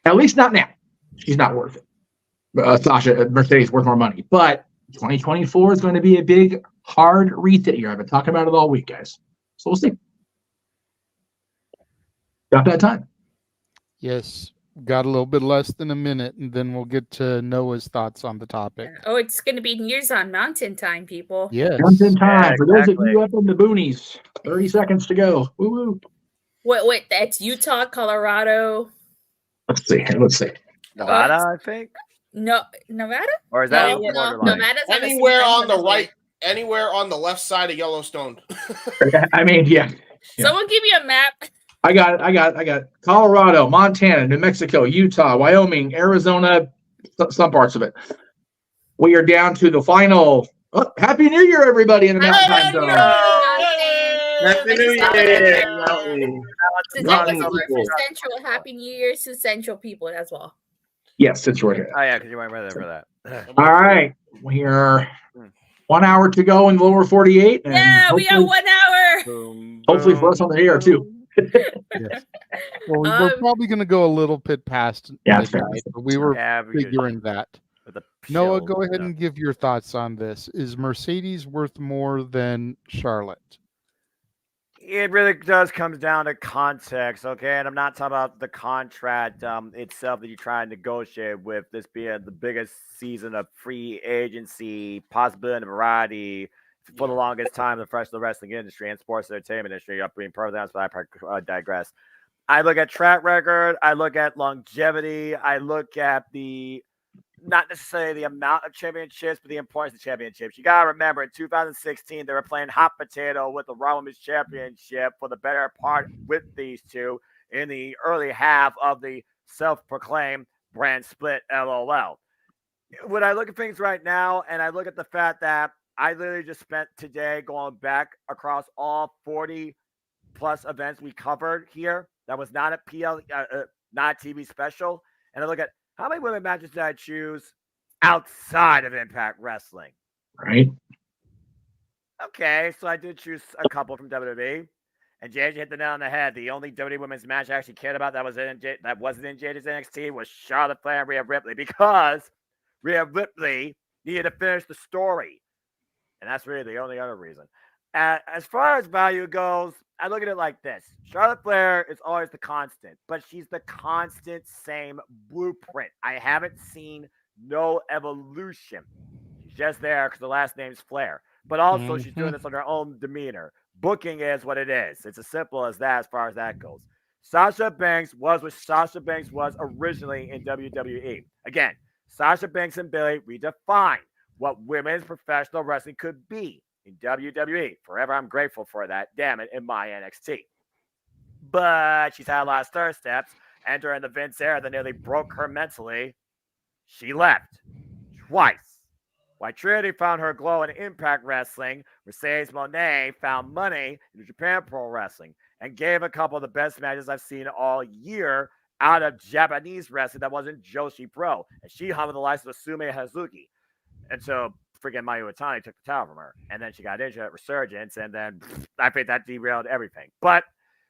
at least not now. She's not worth it. Sasha, Mercedes worth more money. But 2024 is going to be a big, hard reset year. I've been talking about it all week, guys. So we'll see. Got that time. Yes. Got a little bit less than a minute, and then we'll get to Noah's thoughts on the topic. Oh, it's going to be Years on Mountain time, people. Yes. Mountain time. For those of you up in the boonies, 30 seconds to go. Woo-woo. Wait, that's Utah, Colorado. Let's see. Nevada, I think. No, Nevada? Or is that no, Nevada's anywhere on the right, anywhere on the left side of Yellowstone. I mean, yeah. Someone give me a map. I got Colorado, Montana, New Mexico, Utah, Wyoming, Arizona, some parts of it. We are down to the final. Oh, Happy New Year, everybody in the Mountain Time Zone. Happy New Year. Central. Happy New Year to Central people as well. Yes, it's right here. Oh yeah, because you weren't there for that. All right, we are 1 hour to go in the lower 48. And yeah, we got 1 hour. Hopefully for us on the air too. Yes. Well, we're probably going to go a little bit past midnight, but we were figuring that. Noah, go ahead and give your thoughts on this. Is Mercedes worth more than Charlotte? It really does come down to context, okay? And I'm not talking about the contract itself that you try and negotiate with, this being the biggest season of free agency, possibility and variety for the longest time in the professional wrestling industry and sports entertainment industry. I'm being perfectly honest, but I digress. I look at track record, I look at longevity, I look at not necessarily the amount of championships, but the importance of championships. You got to remember, in 2016, they were playing hot potato with the Raw Women's Championship for the better part with these two in the early half of the self-proclaimed brand split, LOL. When I look at things right now, and I look at the fact that I literally just spent today going back across all 40-plus events we covered here that was not a not a TV special, and I look at how many women matches did I choose outside of Impact Wrestling? Right. Okay, so I did choose a couple from WWE. And JJ hit the nail on the head. The only WWE women's match I actually cared about that wasn't in JJ's NXT was Charlotte Flair and Rhea Ripley, because Rhea Ripley needed to finish the story. And that's really the only other reason. As far as value goes, I look at it like this. Charlotte Flair is always the constant, but she's the constant same blueprint. I haven't seen no evolution. She's just there because the last name's Flair. But also she's doing this on her own demeanor. Booking is what it is. It's as simple as that as far as that goes. Sasha Banks was what Sasha Banks was originally in WWE. Again, Sasha Banks and Billy redefined what women's professional wrestling could be in WWE. Forever, I'm grateful for that. Damn it, in my NXT. But she's had a lot of stir steps, and during the Vince era that nearly broke her mentally, she left twice. While Trinity found her glow in Impact Wrestling, Mercedes Moné found money in Japan Pro Wrestling and gave a couple of the best matches I've seen all year out of Japanese wrestling that wasn't Joshi Pro. And she hung with the likes of Sume Hazuki. And so freaking Mayu Iwatani took the title from her. And then she got injured at Resurgence, and then I think that derailed everything. But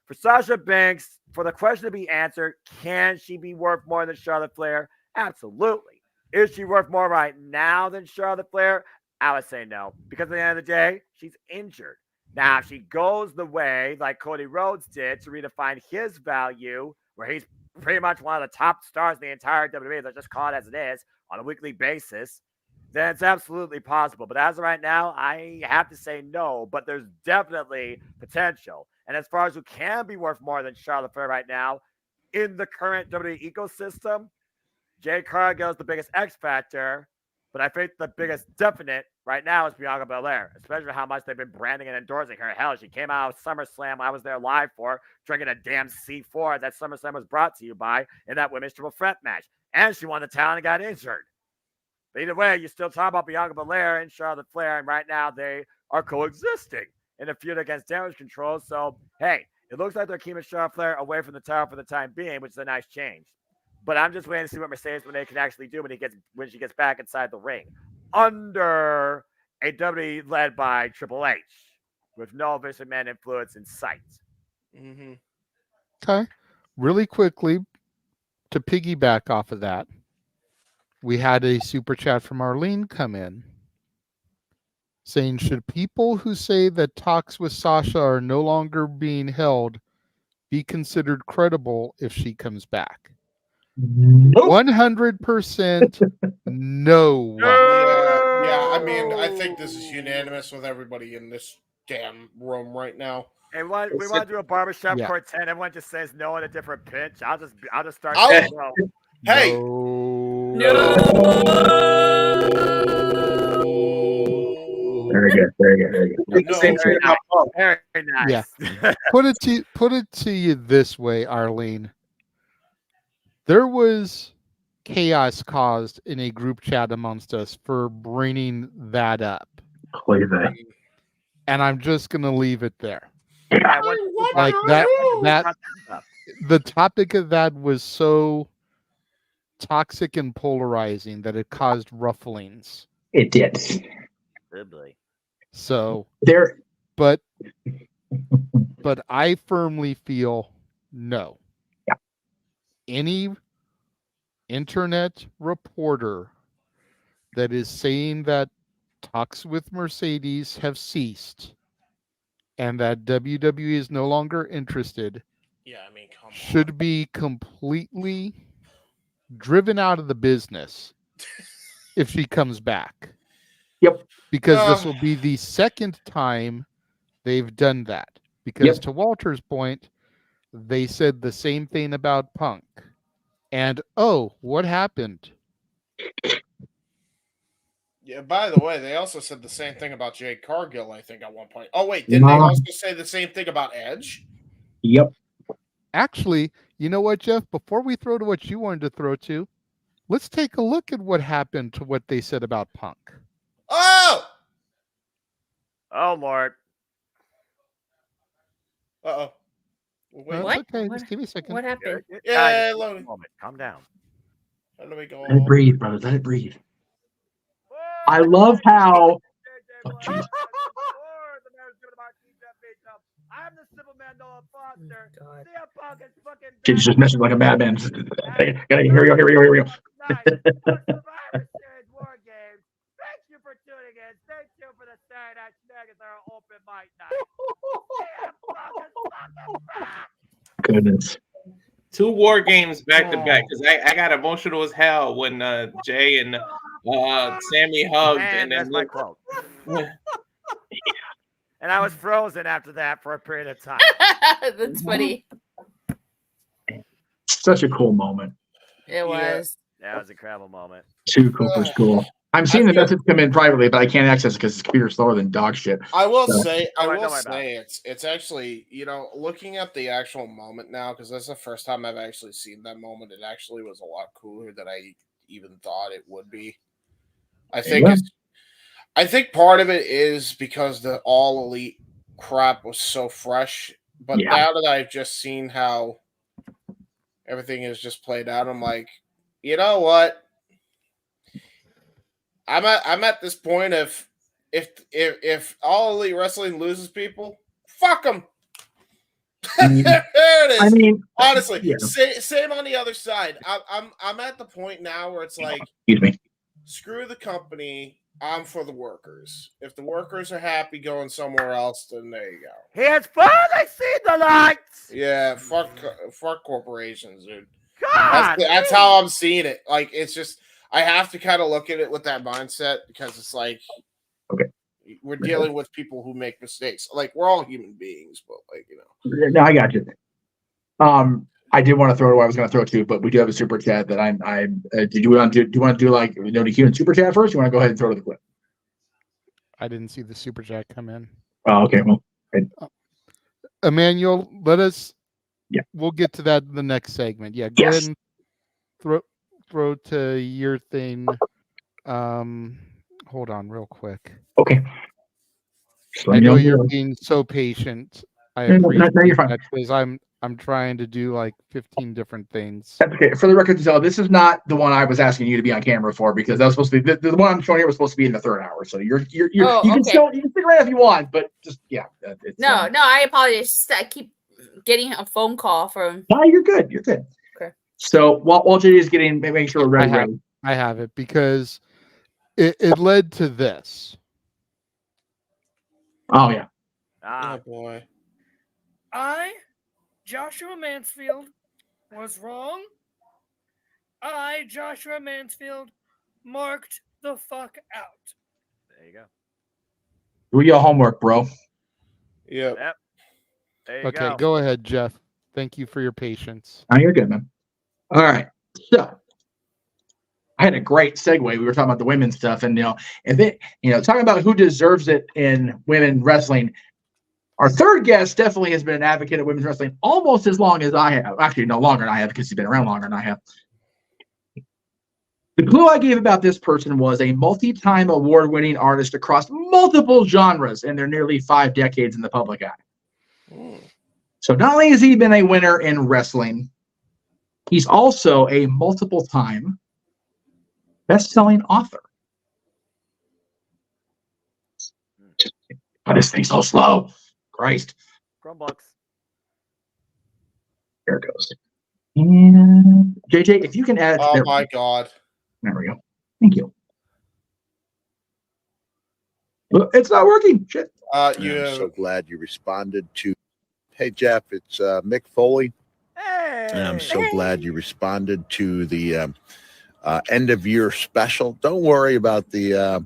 for Sasha Banks, for the question to be answered, can she be worth more than Charlotte Flair? Absolutely. Is she worth more right now than Charlotte Flair? I would say no, because at the end of the day, she's injured. Now, if she goes the way like Cody Rhodes did to redefine his value, where he's pretty much one of the top stars in the entire WWE, let's just call it as it is, on a weekly basis, then it's absolutely possible. But as of right now, I have to say no, but there's definitely potential. And as far as who can be worth more than Charlotte Flair right now, in the current WWE ecosystem, Jade Cargill is the biggest X factor, but I think the biggest definite right now is Bianca Belair, especially how much they've been branding and endorsing her. Hell, she came out of SummerSlam. I was there live for, drinking a damn C4 that SummerSlam was brought to you by in that women's triple threat match. And she won the title and got injured. But either way, you still talk about Bianca Belair and Charlotte Flair, and right now they are coexisting in a feud against Damage Control. So, hey, it looks like they're keeping Charlotte Flair away from the title for the time being, which is a nice change. But I'm just waiting to see what Mercedes Moné can actually do when she gets back inside the ring under a WWE led by Triple H with no Vince McMahon influence in sight. Mm-hmm. Okay. Really quickly, to piggyback off of that, we had a super chat from Arlene come in saying, should people who say that talks with Sasha are no longer being held be considered credible if she comes back? Nope. 100% no. Yeah, I mean, I think this is unanimous with everybody in this damn room right now. Hey, we want to do a barbershop quartet. Everyone just says no in a different pitch. I'll just start. No. Hey. Very good. Very nice. Yeah. Put it to you this way, Arlene. There was chaos caused in a group chat amongst us for bringing that up. And I'm just going to leave it there. Like that the topic of that was so toxic and polarizing that it caused rufflings. It did. Sibley. So there, but But I firmly feel no. Yeah. Any internet reporter that is saying that talks with Mercedes have ceased and that WWE is no longer interested Yeah, I mean, come should be completely driven out of the business if she comes back. Yep. Because this will be the second time they've done that. Because to Walter's point, they said the same thing about Punk. And oh, what happened? Yeah, by the way, they also said the same thing about Jade Cargill, I think, at one point. Oh, wait, didn't they also say the same thing about Edge? Yep. Actually, you know what, Jeff? Before we throw to what you wanted to throw to, let's take a look at what happened to what they said about Punk. Oh! Oh, Mark. Uh-oh. Wait. No, it's okay. Just give me a second. What happened? Yeah, Guys, let me, moment. Calm down. how do we go? Let it breathe, brothers. Let it breathe. I love how. I'm the civil man, Noah Foster. CM Punk is fucking She's just messing like a madman. Here we go. Here we go. Survivor Series War Games. Thank you for tuning in. Stay tuned for the Saturday Night Shenanigans, our open mic night. CM Punk is fucking back. Goodness. 2 war games back to back because I got emotional as hell when Jay and Sammy hugged, and that's then my quote. And I was frozen after that for a period of time. That's funny. Such a cool moment. It was. That was a incredible moment. Too cool for school. I'm seeing the message come in privately, but I can't access it because his computer's slower than dog shit. I will So- say, Don't worry about it's actually, looking at the actual moment now, because that's the first time I've actually seen that moment. It actually was a lot cooler than I even thought it would be. I think Yeah. I think part of it is because the All Elite crap was so fresh, but Yeah. now that I've just seen how everything is just played out, I'm like, you know what? I'm at this point of if All Elite Wrestling loses people, fuck them. There it is. I mean, honestly, yeah. same on the other side. I'm at the point now where it's like, Excuse me. screw the company. I'm for the workers. If the workers are happy going somewhere else, then there you go. He has finally seen the lights. Yeah, fuck corporations, dude. God, that's how I'm seeing it. Like, it's just, I have to kind of look at it with that mindset because it's like, okay, we're dealing with people who make mistakes. Like, we're all human beings, but like, No, I got you. I did want to throw it. I was going to throw it to, but we do have a super chat that I'm. Do you want to do like DQ and super chat first? You want to go ahead and throw to the clip? I didn't see the super chat come in. Oh, okay. Well, Emmanuel, let us. Yeah, we'll get to that in the next segment. Yeah, go ahead and throw to your thing. Hold on, real quick. Okay. So I know you're being so patient. I No, appreciate you're fine. that because I'm trying to do like 15 different things. That's okay. For the record, so this is not the one I was asking you to be on camera for because that was supposed to be the one I'm showing here was supposed to be in the third hour. So you can stick around if you want, but just It's, No, I apologize. Just I keep getting a phone call from. No, you're good. You're good. Okay. So while Jay is making sure we're ready. I have it because it led to this. Oh yeah. Oh boy. I, Joshua Mansfield, was wrong. I, Joshua Mansfield, marked the fuck out. There you go. Do your homework, bro. Yeah. Yep. There you Okay, go ahead, Jeff. Thank you for your patience. Oh, you're good, man. All right. So I had a great segue. We were talking about the women's stuff, and talking about who deserves it in women wrestling. Our third guest definitely has been an advocate of women's wrestling almost as long as I have. Actually, no longer than I have because he's been around longer than I have. The clue I gave about this person was a multi-time award-winning artist across multiple genres in their nearly 5 decades in the public eye. So not only has he been a winner in wrestling, he's also a multiple-time best-selling author. Oh, this thing's so slow. Christ. Chromebooks. There it goes. And JJ, if you can add. Oh my God. There we go. Thank you. Well, it's not working. Shit. I'm so glad you responded to. Hey Jeff, it's Mick Foley. And I'm so glad you responded to the end of year special. Don't worry about the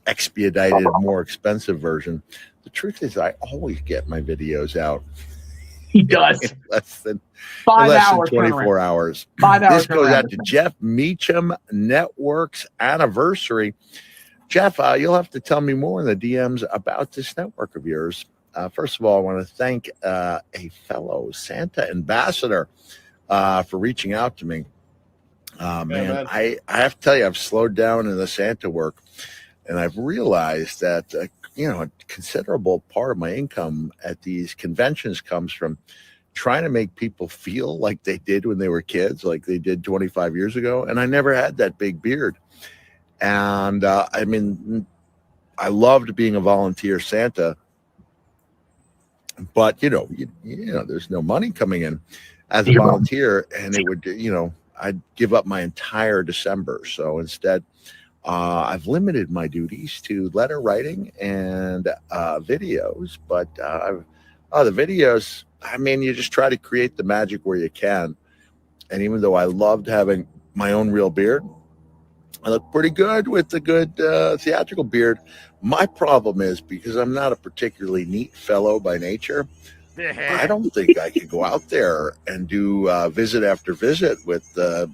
expedited, more expensive version. The truth is, I always get my videos out. He does. In less than 5 hours. 24 hours. 5 hours. This goes out to Jeff Meacham Network's anniversary. Jeff, you'll have to tell me more in the DMs about this network of yours. First of all, I want to thank a fellow Santa ambassador for reaching out to me. Man, I have to tell you, I've slowed down in the Santa work, and I've realized that a considerable part of my income at these conventions comes from trying to make people feel like they did when they were kids, like they did 25 years ago. And I never had that big beard. And I mean, I loved being a volunteer Santa, but there's no money coming in as a volunteer, and it would, I'd give up my entire December. So instead, I've limited my duties to letter writing and videos. But the videos, I mean, you just try to create the magic where you can. And even though I loved having my own real beard, I look pretty good with a good theatrical beard. My problem is, because I'm not a particularly neat fellow by nature, I don't think I could go out there and do visit after visit with the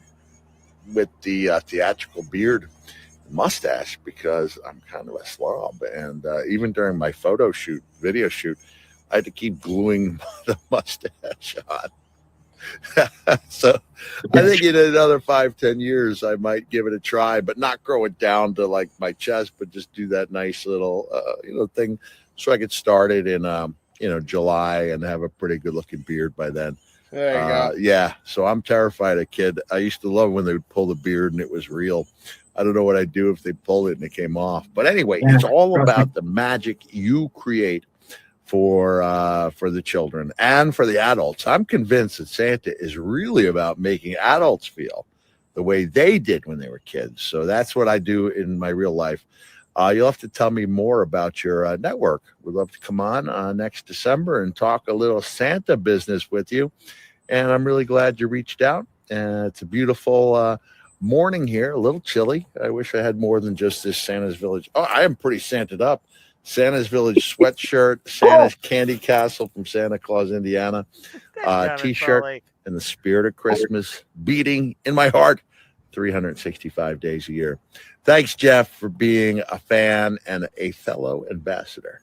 theatrical beard and mustache, because I'm kind of a slob. And even during my video shoot, I had to keep gluing the mustache on. So I think in another 5-10 years, I might give it a try, but not grow it down to like my chest, but just do that nice little, thing, so I could start it in, July and have a pretty good looking beard by then. There you go. Yeah. So I'm terrified of kid. I used to love when they would pull the beard and it was real. I don't know what I'd do if they pulled it and it came off. But anyway, it's all about the magic you create for the children and for the adults. I'm convinced that Santa is really about making adults feel the way they did when they were kids. So that's what I do in my real life. You'll have to tell me more about your network. We'd love to come on next December and talk a little Santa business with you. And I'm really glad you reached out. And it's a beautiful morning here, a little chilly. I wish I had more than just this Santa's Village. Oh, I am pretty Santed up. Santa's Village sweatshirt, Santa's Candy Castle from Santa Claus, Indiana, t-shirt, and the spirit of Christmas beating in my heart 365 days a year. Thanks, Jeff, for being a fan and a fellow ambassador.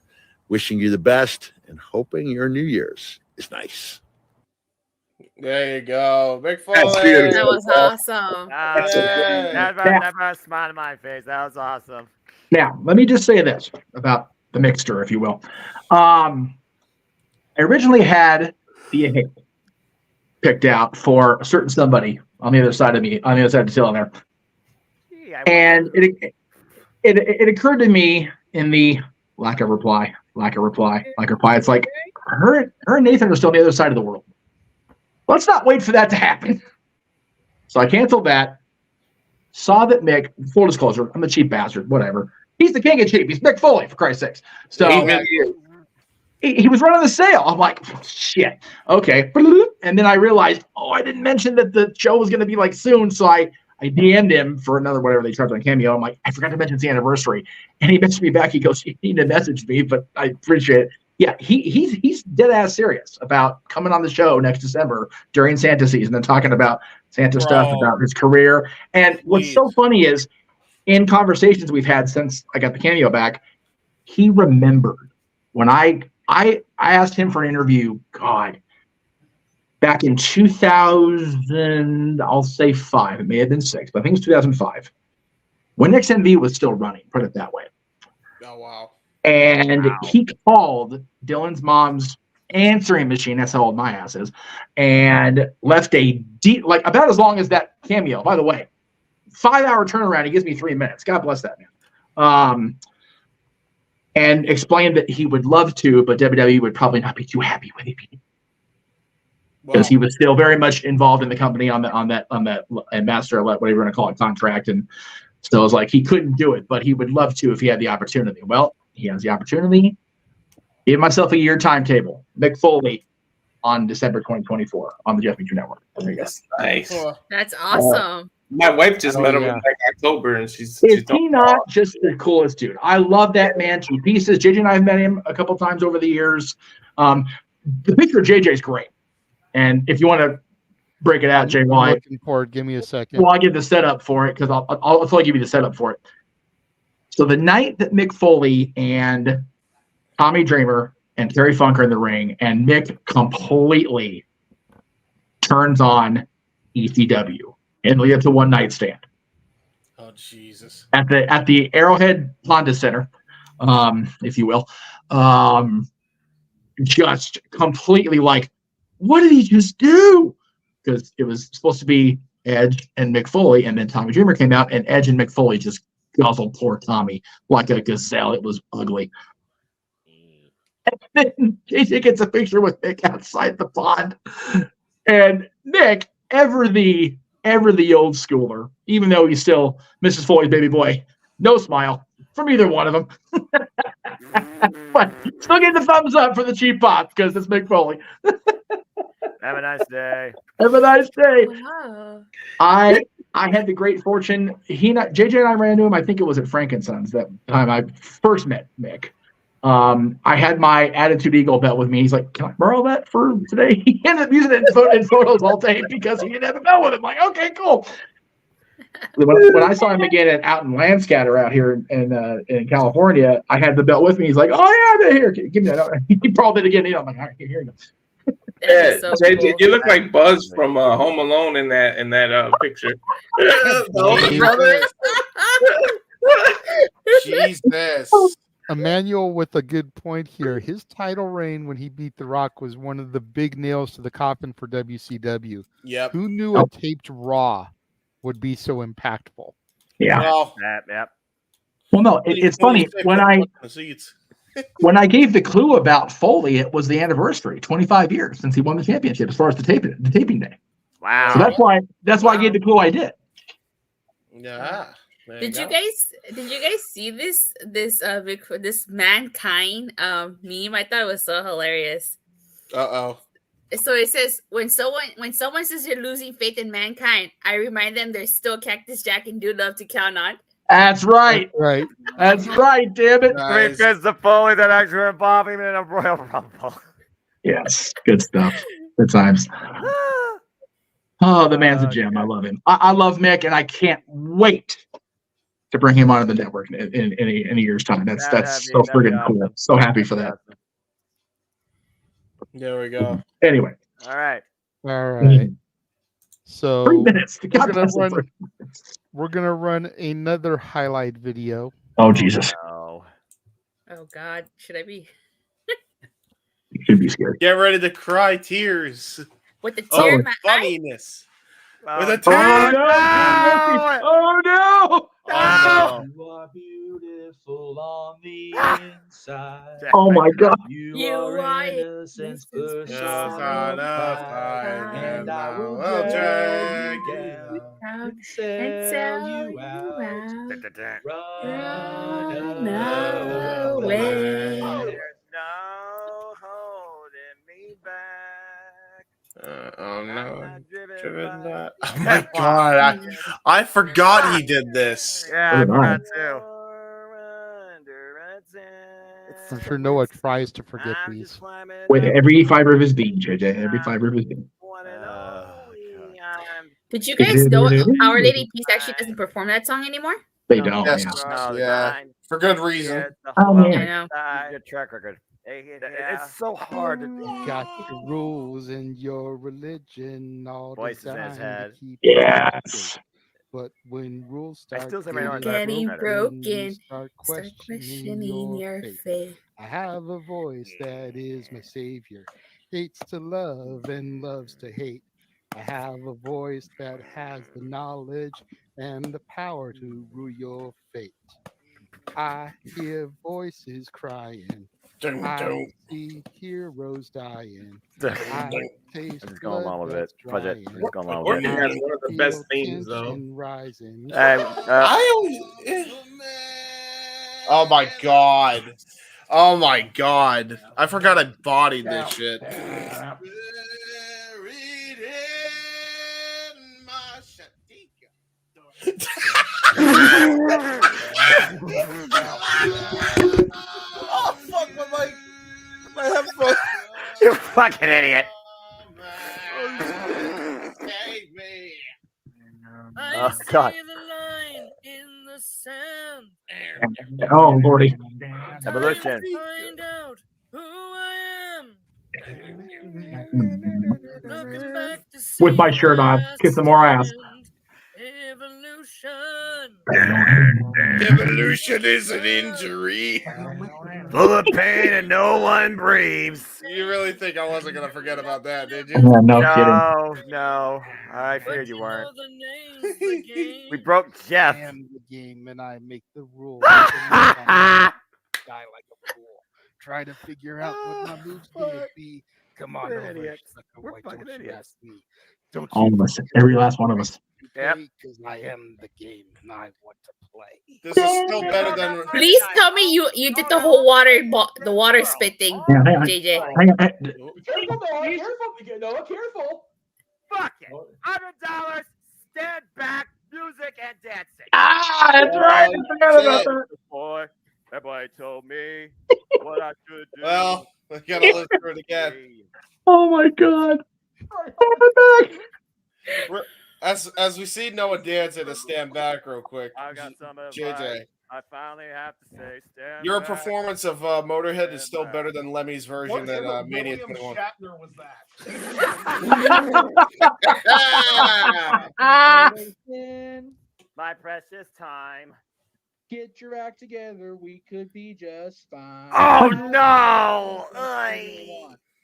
Wishing you the best and hoping your New Year's is nice. There you go. Big That was awesome. That brought a smile on my face. That was awesome. Now, let me just say this about the mixture, if you will. I originally had the picked out for a certain somebody on the other side of me, on the other side of the cylinder. And it occurred to me in the lack of reply. It's like her and Nathan are still on the other side of the world. Let's not wait for that to happen. So I canceled that. Saw that Mick, full disclosure, I'm a cheap bastard, whatever. He's the king of cheap. He's Mick Foley, for Christ's sakes. So he was running the sale. I'm like, shit. Okay. And then I realized, I didn't mention that the show was going to be like soon. So I DM'd him for another whatever they charged on Cameo. I'm like, I forgot to mention it's the anniversary. And he messaged me back. He goes, you need to message me, but I appreciate it. Yeah, he's dead ass serious about coming on the show next December during Santa season and talking about Santa stuff, about his career. And what's so funny is, in conversations we've had since I got the Cameo back, he remembered when I asked him for an interview, back in 2000, I'll say 5. It may have been 6, but I think it was 2005. When XMV was still running, put it that way. Oh, wow. And he called Dylan's mom's answering machine, that's how old my ass is, and left about as long as that Cameo. By the way, 5-hour turnaround, he gives me 3 minutes. God bless that man. and explained that he would love to, but WWE would probably not be too happy with him because he was still very much involved in the company on that master, whatever you want to call it, contract, and so it was like he couldn't do it, but he would love to if he had the opportunity. Well, he has the opportunity. Give myself a year timetable. Mick Foley on December 2024 on the Jeff Meacham Network. There you go. Nice. That's awesome. My wife just met him in like October, and she's Is he not just the coolest dude? I love that man to pieces. JJ and I have met him a couple times over the years. The picture of JJ is great, and if you want to break it out, Jay, I'm looking for it. Give me a second. Well, I'll give the setup for it because I'll give you the setup for it. So the night that Mick Foley and Tommy Dreamer and Terry Funk are in the ring, and Mick completely turns on ECW and lead up to One Night Stand. Oh Jesus! At the Arrowhead Honda Center, if you will, just completely like, what did he just do? Because it was supposed to be Edge and Mick Foley, and then Tommy Dreamer came out, and Edge and Mick Foley just guzzled poor Tommy like a gazelle. It was ugly. And then JJ gets a picture with Mick outside the pond, and Mick, ever the old schooler, even though he's still Mrs. Foley's baby boy, no smile from either one of them. But still getting the thumbs up for the cheap pots because it's Mick Foley. Have a nice day. Have a nice day. Wow. I had the great fortune. JJ and I ran into him. I think it was at Frankenson's that time I first met Mick. I had my Attitude Eagle belt with me. He's like, "Can I borrow that for today?" He ended up using it in photos all day because he didn't have a belt with him. Like, okay, cool. When I saw him again out in Landscatter out here in California, I had the belt with me. He's like, "Oh yeah, here, give me that." He brought it again. I'm like, "All right, here you go." Yeah, so JJ, cool. you look like Buzz from Home Alone in that picture. Jesus. Emmanuel with a good point here. His title reign when he beat The Rock was one of the big nails to the coffin for WCW. Yep. Who knew a taped Raw would be so impactful? Yeah. Well, Yep. Well, no, it's funny when I gave the clue about Foley, it was the anniversary, 25 years since he won the championship, as far as the taping day. Wow. So that's why I gave the clue I did. Yeah. Did you guys see this Mankind meme? I thought it was so hilarious. Uh-oh. So it says when someone says you're losing faith in mankind, I remind them there's still Cactus Jack and Dude Love to count on. That's right. Right. That's right, damn it. Nice. Because the Foley that actually involved him in a Royal Rumble. Yes, good stuff. Good times. Oh, the man's a gem. I love him. I love Mick, and I can't wait to bring him onto the network in a year's time. That's so friggin' cool. So happy for that. There we go. Anyway. All right. So 3 minutes. We're gonna run another highlight video. Oh Jesus. Oh God, should I be? You should be scared. Get ready to cry tears. With the tear in my funniness. With a Oh tear. no! Oh no! Oh, You are beautiful on the inside. Oh my God! You are innocence personified, and I will drag you down and sell you out. Run away. There's no holding me back. Oh no! Driven by... Oh my God! I forgot he did this. Yeah, I forgot too. I'm sure Noah tries to forget these. With every fiber of his being, JJ. Every fiber of his being. Did you guys know Our Lady Peace actually doesn't perform that song anymore? They don't. Yes, Yeah. yeah. For good reason. Oh, man. I know. Good track record. It's so hard to Got your rules and your religion all Voices in his designed head. to keep Yes. But when rules I start still say my Getting broken, you start start questioning your faith. I have a voice that is my savior, hates to love and loves to hate. I have a voice that has the knowledge and the power to rule your fate. I hear voices crying. Dun, I dun. see heroes dying. Dun, I dun. taste I'm just going along blood with it. that's Fudge it. drying. Just going along with Courtney it. has one of the best Feel themes, though. tension rising. I always. Oh my god. Oh my god. I forgot I bodied this shit. Oh fuck my headphones. You fucking idiot. Oh god. The line in the sand. Oh, Lordy. Evolution. Find out who I am. Looking back to see With my shirt on. Kiss some more ass. evolution. Evolution is an injury. Full of pain and no one breathes. You really think I wasn't gonna forget about that, did you? Yeah, no kidding. No. I figured you weren't. We broke Jeff. I am the game and I make the rules. Ah! Die like a fool. Try to figure out what my move's gonna be. Come on We're over. idiots. sucker. We're Why fucking don't you idiots. ask me? Don't All you of us. Every last one of us. Yep. because I am the game and I want to play. This is still better than. Please tell me you did the whole the water spit thing, Yeah, hang on. JJ. Hang on. Careful, Noah. Careful, Noah. Careful. Fuck it. $100. Stand back. Music and dancing. Ah, that's right. I forgot about that. Boy, everybody told me what I should do. Well, we gotta listen to it again. Oh my god. Oh my god. As we see Noah dancing, to stand back real quick. I got some advice. JJ, I finally have to say, stand your back. performance of Motorhead is still better than Lemmy's version What than William Mania 21. Shatner was that? My precious time. Get your act together. We could be just fine. Oh no!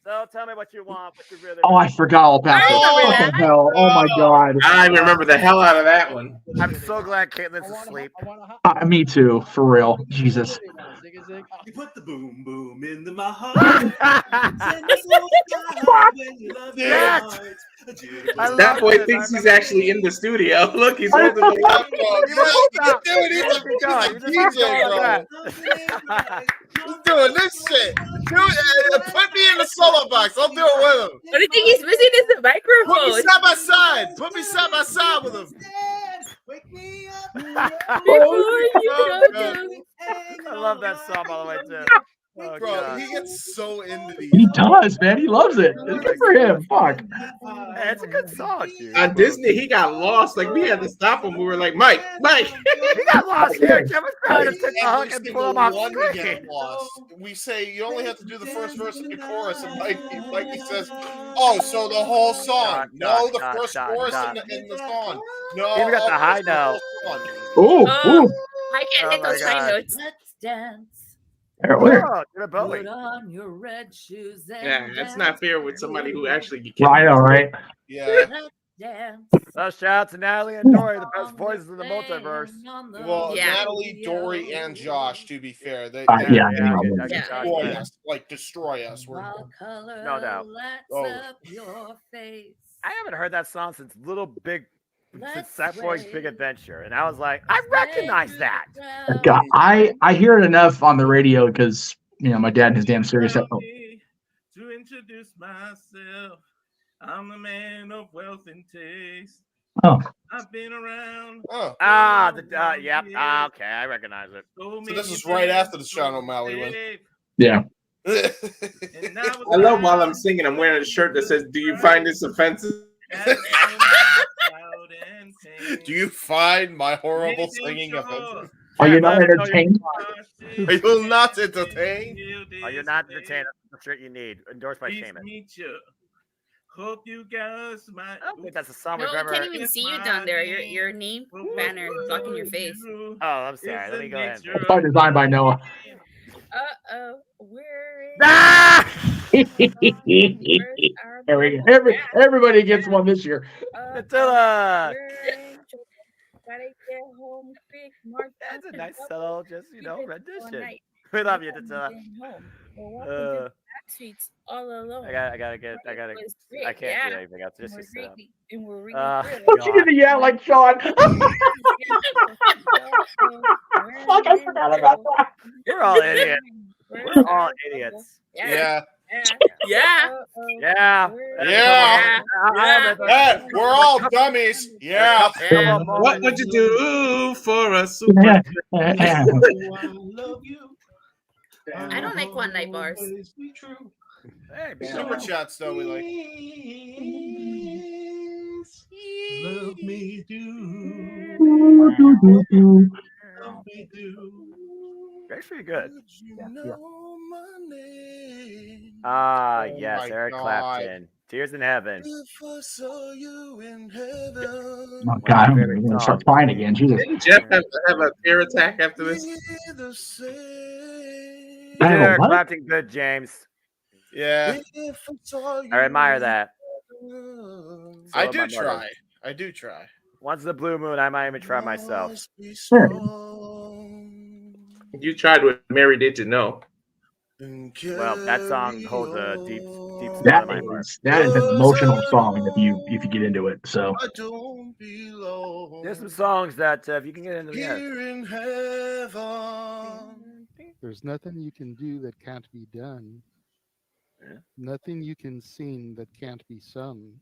So tell me what you want. What you really Oh, I forgot all about that. What the hell? Oh my god. I remember the hell out of that one. I'm so glad Caitlin's asleep. Me too, for real. Jesus. You put the boom boom into my heart. That boy thinks he's actually in the studio. Look, he's holding the laptop. He's doing this shit. Put me in the solo box. I'll do it with him. What do you think he's missing is the microphone? Put me side by side. Put me side by side with him. Wake me up. I love that song, by the way, too. Oh, Bro, God. he gets so into these. He does, man. He loves it. It's good for him. Fuck. Hey, it's a good song, dude. On Disney, he got lost. Like, we had to stop him. We were like, Mike. He got lost here. Kevin tried to take the hook and pull him off screen. We say you only have to do the first verse and the chorus, and Mikey says, "Oh, so the whole song? No, the first chorus in the song. No, Even got the high note. Ooh, ooh. I can't hit Oh my those high God. notes. Let's dance. Oh, David Bowie. Put on your red shoes and Yeah, that's not fair with somebody who actually Well, I know, right? Yeah. let's dance. So shout out to Natalie and Dory, the best voices in the multiverse. Well, Yeah. Natalie, Dory, and Josh. To be fair, they Yeah. destroy us. Like destroy us. While color No doubt. lights Oh. up your face. I haven't heard that song since Let's Sackboy's sway. Big Adventure, and I was like, I recognize that. God, I hear it enough on the radio because my dad and his damn serious. To introduce myself, I'm the man of wealth and taste. Oh. I've been around. Oh. Yep. Okay, I recognize it. So this is right after the Sean O'Malley one. Yeah. I love while I'm singing, I'm wearing a shirt that says, "Do you find this offensive?" Do you find my horrible singing offensive? Are you not entertained? Are you not entertained? Are you not entertained? That's the shirt you need. Endorsed by Shaman. Hope you guys might. I don't think that's a song No, we've I ever. can't even see you down there. Your name banner is blocking your face. Oh, I'm sorry. Let me go ahead. It's by design by Noah. We're There we go. Everybody gets one this year. Attila. Gotta get home quick. Mark That's a Duncan nice double. little, just We know, did all rendition. night. We love you, Getting Tatilla. home. We're walking through the back streets all alone. I gotta. It was I great, can't do yeah. anything else. And Just we're you sit up. really, and we're really Oh, thrilled. She did the yeah like Sean. Fuck, I forgot about that. We're all idiots. We're all idiots. Yeah. Yeah. Yeah. Yeah. We're all dummies. Yeah. What would you do for a super? I don't like one night bars. Hey, Super chats though we like. Love me do. Love me do. That's pretty good. Yeah. Yes, my Eric God. Clapton. Tears in Heaven. If I saw you in heaven. Oh God, I'm gonna start crying again. Jesus. Didn't Jeff have a fear attack after this? You did Eric Clapton good, James. Yeah. I admire that. I do try. I do try. Once the blue moon, I might even try myself. You tried with Mary Did You Know? Well, that song holds a deep spot in my heart. That is an emotional song if you get into it. So There's some songs that if you can get into the in heaven. There's nothing you can do that can't be done. Nothing you can sing that can't be sung.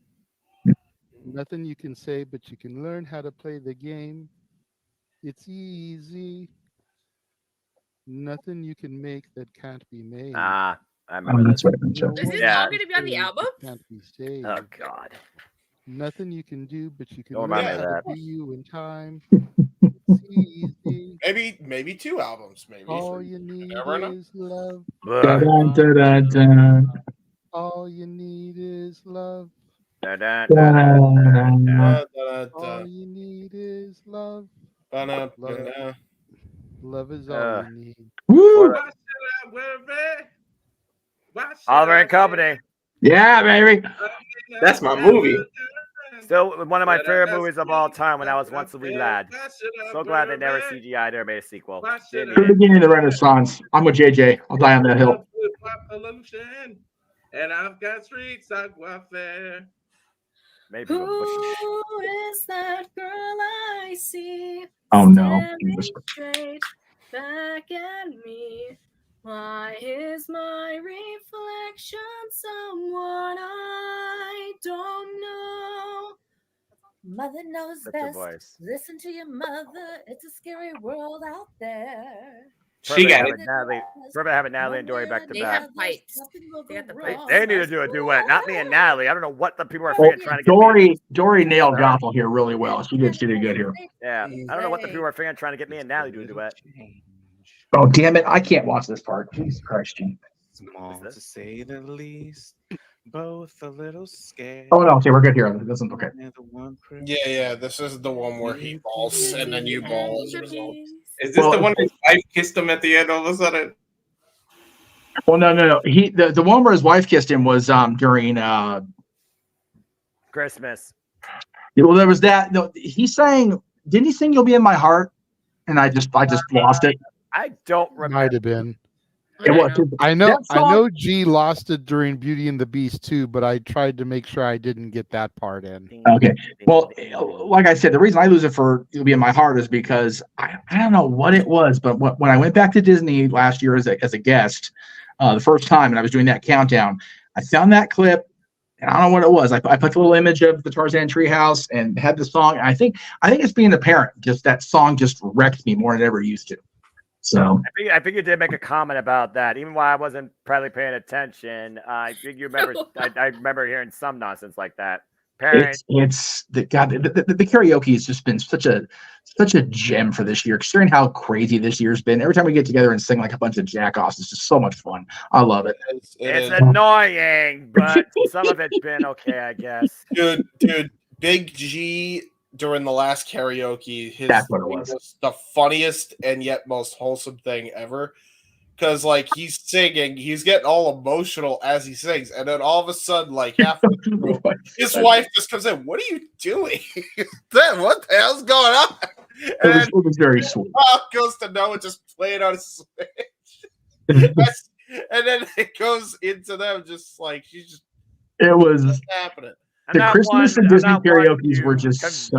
Nothing you can say, but you can learn how to play the game. It's easy. Nothing you can make that can't be made. I remember that's this. what Is this all going to be on the album? Can't be saved. Oh God. Nothing you can do, but you can Don't learn remind me how of to that. be you in time. It's easy. Maybe 2 albums. Maybe. All you need never know. is love. Dun, dun, dun, dun. All you need is love. Dun, dun, Dun, dun, dun, dun. All you need is love. Love. Love is all you need. Woo! Why should I worry? Why should Oliver I and Company. Yeah, baby. That's my movie. Still one of my favorite movies of all time when I was once a wee lad. So glad they never CGI'd or made a sequel. Didn't The need it. beginning of the Renaissance. I'm with JJ. I'll die on that hill. Pollution, and I've got street side welfare. Maybe Who is that girl I see? Oh no. Staring straight back at me. Why is my reflection someone I don't know? Mother knows That's your best. voice. Listen to your mother. It's a scary world out there. She got it. Perfect having Natalie and Dory back to They back. have pipes. They got the pipes. They need to do a duet, not me and Natalie. I don't know what the people are freaking trying to get. Dory nailed Gothel here really well. She did good here. Yeah, I don't know what the people are freaking trying to get me and Natalie to do a duet. Oh damn it! I can't watch this part. Jesus Christ, Gene. Small to say the least. Both a little scared. Oh no, okay, we're good here. It doesn't okay. Yeah. This is the one where he balls and then you ball as a result. Is this the one his wife kissed him at the end all of a sudden? Well, no. The one where his wife kissed him was during Christmas. Well, there was that. No, he sang. Didn't he sing "You'll Be in My Heart"? And I just lost it. I don't remember. Might have been. It was. I know. That song- I know. G lost it during Beauty and the Beast too, but I tried to make sure I didn't get that part in. Okay. Well, like I said, the reason I lose it for "You'll Be in My Heart" is because I don't know what it was, but when I went back to Disney last year as a guest, the first time, and I was doing that countdown, I found that clip. And I don't know what it was. I put the little image of the Tarzan treehouse and had the song. And I think it's being a parent. Just that song just wrecked me more than it ever used to. So I think you did make a comment about that, even while I wasn't probably paying attention. I think you remember. I remember hearing some nonsense like that. it's the karaoke has just been such a gem for this year. Considering how crazy this year's been, every time we get together and sing like a bunch of jackoffs, it's just so much fun. I love it. It's annoying, but some of it's been okay, I guess. Dude, Big G during the last karaoke, That's what it was. the funniest and yet most wholesome thing ever. Because like he's singing, he's getting all emotional as he sings, and then all of a sudden, like halfway through, his wife just comes in. What are you doing? What the hell's going on? It was very sweet. Goes to Noah, just playing on a Switch. And then it goes into them, just like she's just. It was what's happening. the Christmas and Disney karaoke's were just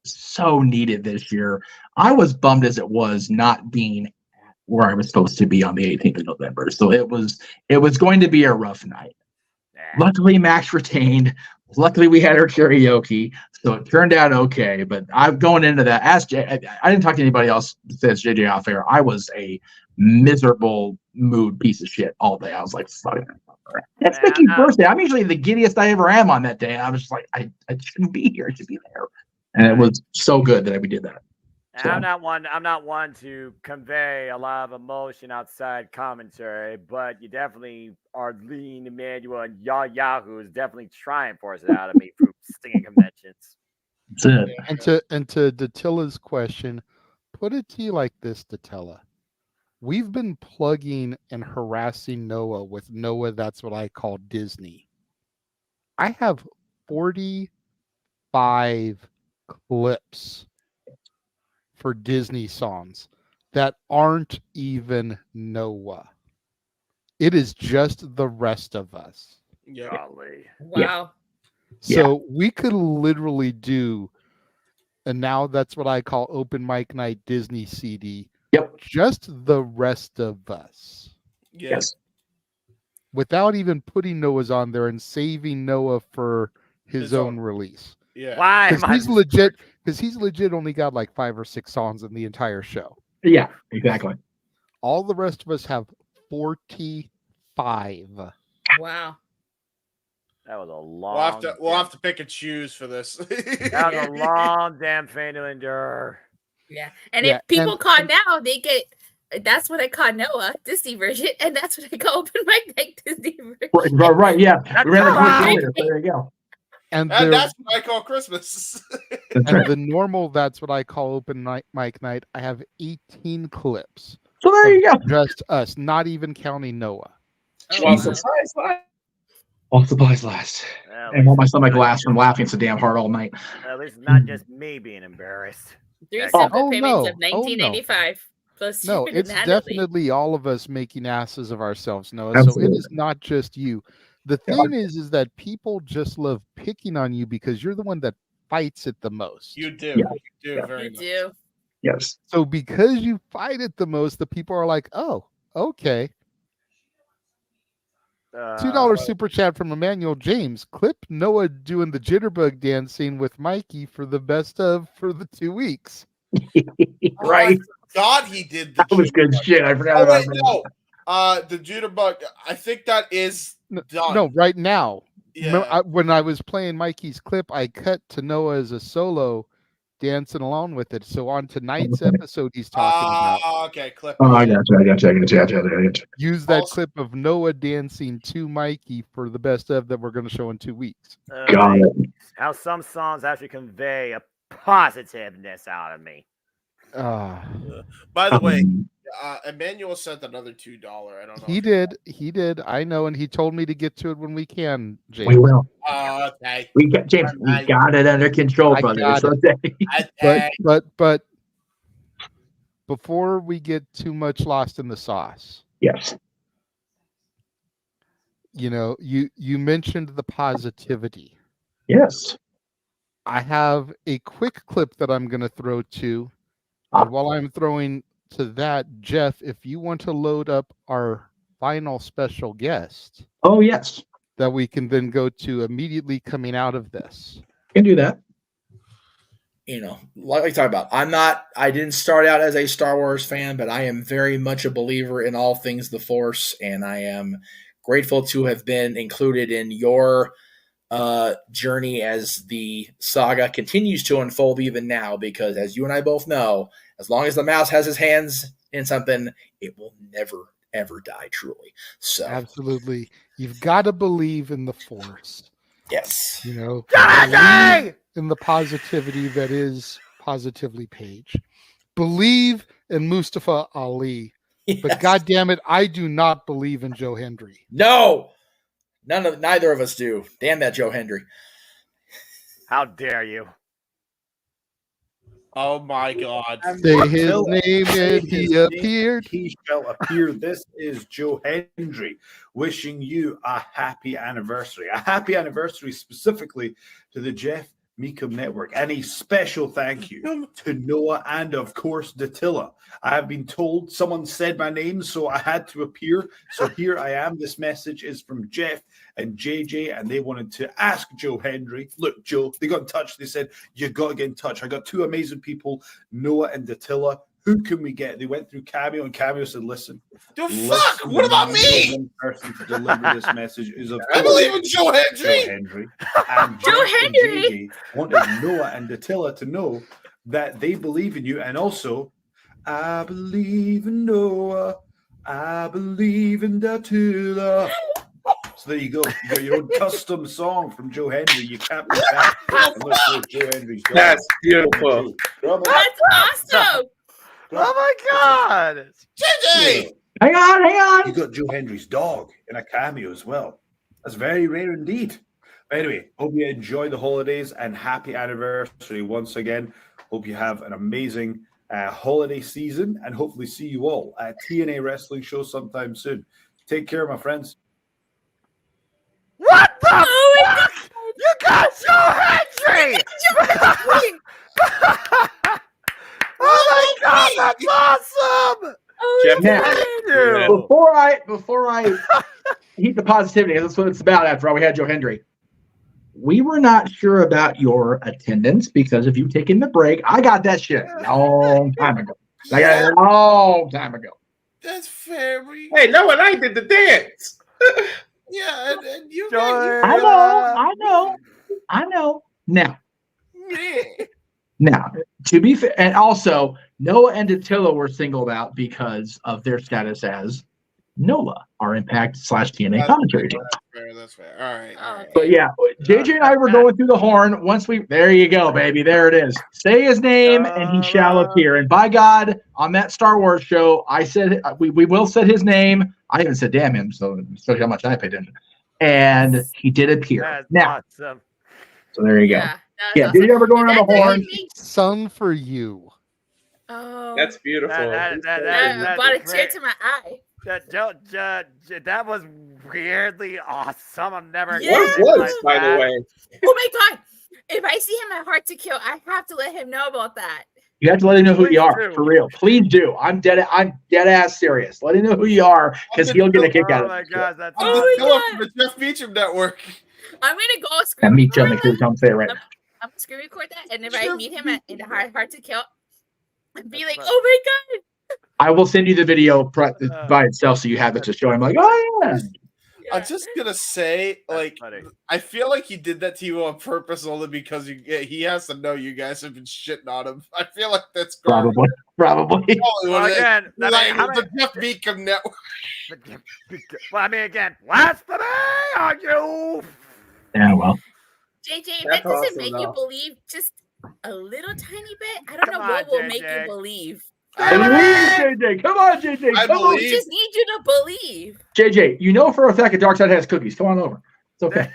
so needed this year. I was bummed as it was not being where I was supposed to be on the 18th of November. So it was going to be a rough night. Luckily, Max retained. Luckily, we had our karaoke, so it turned out okay. But I'm going into that. I didn't talk to anybody else besides JJ off air. I was a miserable mood piece of shit all day. I was like, fuck it. It's Mickey's birthday. I'm usually the giddiest I ever am on that day. And I was just like, I shouldn't be here. I should be there. And it was so good that we did that. So. I'm not one to convey a lot of emotion outside commentary, but you definitely are lean Emmanuel and Yahoo is definitely trying to force it out of me through stinging conventions. That's it. And to Datilla's question, put it to you like this, Datilla. We've been plugging and harassing Noah with Noah, that's what I call Disney. I have 45 clips for Disney songs that aren't even Noah. It is just the rest of us. Golly. Wow. So we could literally do, and now that's what I call open mic night Disney CD. Yep. Just the rest of us. Yes. Without even putting Noah's on there and saving Noah for his own release. Yeah. Why? Because he's legit only got like 5 or 6 songs in the entire show. Yeah, exactly. All the rest of us have 45. Wow. That was a long. We'll have to pick and choose for this. That was a long damn thing to endure. Yeah. And if people call now, they get that's what I call Noah, Disney version, and that's what I call open mic night Disney version. Right, yeah. We ran the right. earlier, so there you go. And that's what I call Christmas. And the normal, that's what I call open mic night. I have 18 clips. So there you go. Just us, not even counting Noah. While supplies last. And while my stomach lasts from laughing so damn hard all night. At least it's not just me being embarrassed. 3 separate payments of $19.85 plus no, shipping it's and handling. definitely all of us making asses of ourselves, Noah. Absolutely. So it is not just you. The thing is that people just love picking on you because you're the one that fights it the most. You do. Yeah. You do very much. Yes. So because you fight it the most, the people are like, oh, okay. $2 super chat from Emmanuel James. Clip Noah doing the jitterbug dancing with Mikey for the best of for the 2 weeks. Right. God, he did. That was good shit. I forgot about that. No. The jitterbug. I think that is done. No, right now. Yeah. Remember, when I was playing Mikey's clip, I cut to Noah as a solo dancing along with it. So on tonight's episode, he's talking about. Okay, clip. Oh, I got you. Use that clip of Noah dancing to Mikey for the best of that we're going to show in 2 weeks. Got it. How some songs actually convey a positiveness out of me. By the way, Emmanuel sent another $2. I don't know. He did. I know, and he told me to get to it when we can, James. We will. Okay. We got James. We got it under control, brother. But before we get too much lost in the sauce, yes. You know, you mentioned the positivity. Yes. I have a quick clip that I'm going to throw to. And while I'm throwing to that, Jeff, if you want to load up our final special guest. Oh, yes. That we can then go to immediately coming out of this. Can do that. You know, like we talked about, I didn't start out as a Star Wars fan, but I am very much a believer in all things the Force, and I am grateful to have been included in your journey as the saga continues to unfold even now, because as you and I both know, as long as the mouse has his hands in something, it will never, ever die, truly. So absolutely. You've got to believe in the Force. Yes. You know, believe in the positivity that is Positively Page. Believe in Mustafa Ali. Yes. But God damn it, I do not believe in Joe Hendry. No. Neither of us do. Damn that Joe Hendry. How dare you? Oh my God! Say his name and he appeared. He shall appear. This is Joe Hendry wishing you a happy anniversary. A happy anniversary specifically to the Jeff Meacham Network. And a special thank you to Noah and, of course, Datilla. I have been told someone said my name, so I had to appear. So here I am. This message is from Jeff and JJ, and they wanted to ask Joe Hendry. Look, Joe, they got in touch. They said, you got to get in touch. I got two amazing people, Noah and Datilla. Who can we get? They went through Cameo, and Cameo said, listen. Fuck! What about me? One person to deliver this message is, of I course, believe in Joe Hendry. Joe Hendry. And Joe Jeff and Hendry. JJ wanted Noah and Datilla to know that they believe in you. And also, I believe in Noah. I believe in Datilla. So there you go. You got your own custom song from Joe Hendry. You can't be back. And look, Joe Hendry's dog. That's beautiful. That's awesome. Oh my God. JJ! Hang on. You got Joe Hendry's dog in a cameo as well. That's very rare indeed. But anyway, hope you enjoy the holidays and happy anniversary once again. Hope you have an amazing holiday season and hopefully see you all at TNA Wrestling Show sometime soon. Take care, my friends. What the fuck? You got Joe Hendry! Oh my God, that's awesome! Now, before I heat the positivity, that's what it's about. After all, we had Joe Hendry. We were not sure about your attendance because if you've taken the break, I got that shit a long time ago. I got it a long time ago. That's very. Hey, no, and I did the dance. Yeah, and you. I know. Now, to be fair, and also Noah and Datilla were singled out because of their status as NOLA, our Impact / TNA commentary team. That's fair. All right. But yeah, JJ and I were going through the horn. There you go, baby. There it is. Say his name and he shall appear. And by God, on that Star Wars show, I said we will say his name. I even said damn him, so especially how much I paid him. And he did appear. That's now, awesome. so there you go. Yeah, did you ever go around the horn? Sung for you. Oh, that's beautiful. That brought a tear to my eye. That was weirdly awesome. I'm never. What was, by the way? Oh my God! If I see him at Hard to Kill, I have to let him know about that. You have to let him know who you are, for real. Please do. I'm dead ass serious. Let him know who you are, because he'll get a kick out of it. Oh my God, that's I'm the Jeff Meacham Network. I'm gonna go And Meacham, make sure you don't say it right. I'm screen record that, and if I meet him in the Hard to Kill, I'd be like, "Oh my God!" I will send you the video by itself so you have it to show him. Like, oh yeah. I'm just gonna say, like, I feel like he did that to you on purpose only because he has to know you guys have been shitting on him. I feel like that's probably. Well, again, the Jeff Meacham Network. Well, I mean, again, blasphemy on you. Yeah, well. JJ, that doesn't make you believe just a little tiny bit. I don't know what will make you believe. JJ. Come on, JJ. Come on. I just need you to believe. JJ, you know for a fact that Dark Side has cookies. Come on over. It's okay.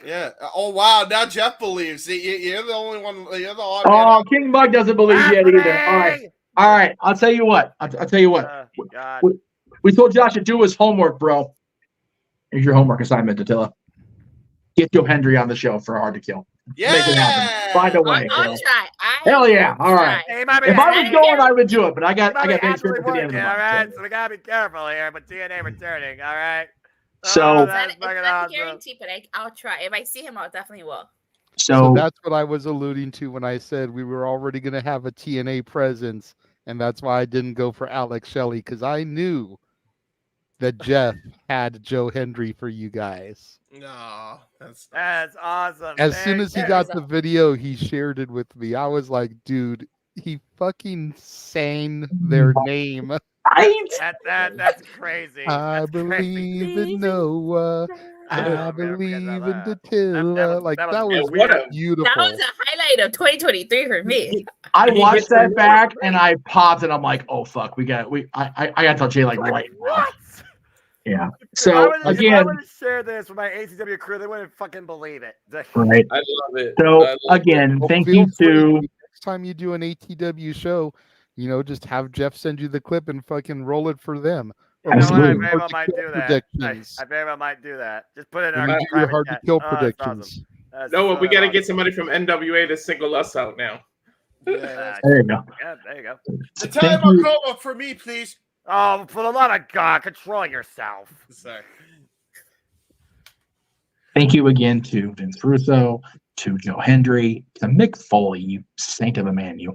Yeah. Oh wow. Now Jeff believes. See, you're the only one. You're the odd man. Oh, King Mug doesn't believe yet either. All right. I'll tell you what. We told Josh to do his homework, bro. Here's your homework assignment, Datilla. Get Joe Hendry on the show for Hard to Kill. Yeah. Make it happen. Find a way. I'll try. Hell yeah. All right. Hey, If I was going, I would do it, but I got things to the end of the month. All right, so we gotta be careful here. But TNA returning. All right. So that's It's not a guarantee, but I'll try. If I see him, I'll definitely will. So that's what I was alluding to when I said we were already going to have a TNA presence, and that's why I didn't go for Alex Shelley, because I knew that Jeff had Joe Hendry for you guys. No, that's awesome. As soon as he got the video, he shared it with me. I was like, dude, he fucking sang their name. That's crazy. I believe in Noah. I believe in Datilla. Like that was beautiful. That was a highlight of 2023 for me. I watched that back and I popped and I'm like, oh fuck, I gotta tell Jay like right now. Yeah. So again, I would share this with my ACW crew. They wouldn't fucking believe it. Right. I love it. So again, thank you to time you do an ATW show, just have Jeff send you the clip and fucking roll it for them. Or You know what? I we very do well might do that. predictions. I very well might do that. Just put it in Or our we do your private hard to chat. kill Oh, that's predictions. awesome. That's No, we so got to awesome. get somebody from NWA to single us out now. There you go. Yeah, there you go. Natalia Markova for me, please. Oh, for the love of God, control yourself. Sorry. Thank you again to Vince Russo, to Joe Hendry, to Mick Foley, you saint of a man, you,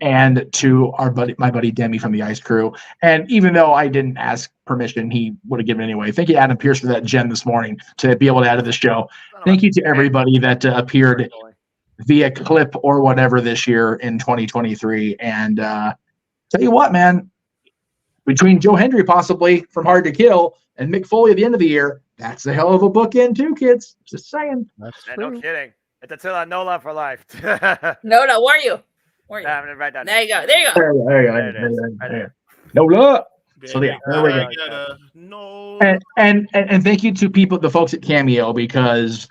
and to my buddy Demi from the Ice Crew. And even though I didn't ask permission, he would have given it anyway. Thank you, Adam Pierce, for that gem this morning to be able to add to the show. Thank you to everybody that appeared via clip or whatever this year in 2023. And tell you what, man, between Joe Hendry possibly from Hard to Kill and Mick Foley at the end of the year, that's a hell of a bookend too, kids. Just saying. That's No kidding. It's Attila Nola for life. No, where are you? Where are you? I'm gonna write that There you go. There you go. No luck. So yeah, there we go. And thank you to the folks at Cameo, because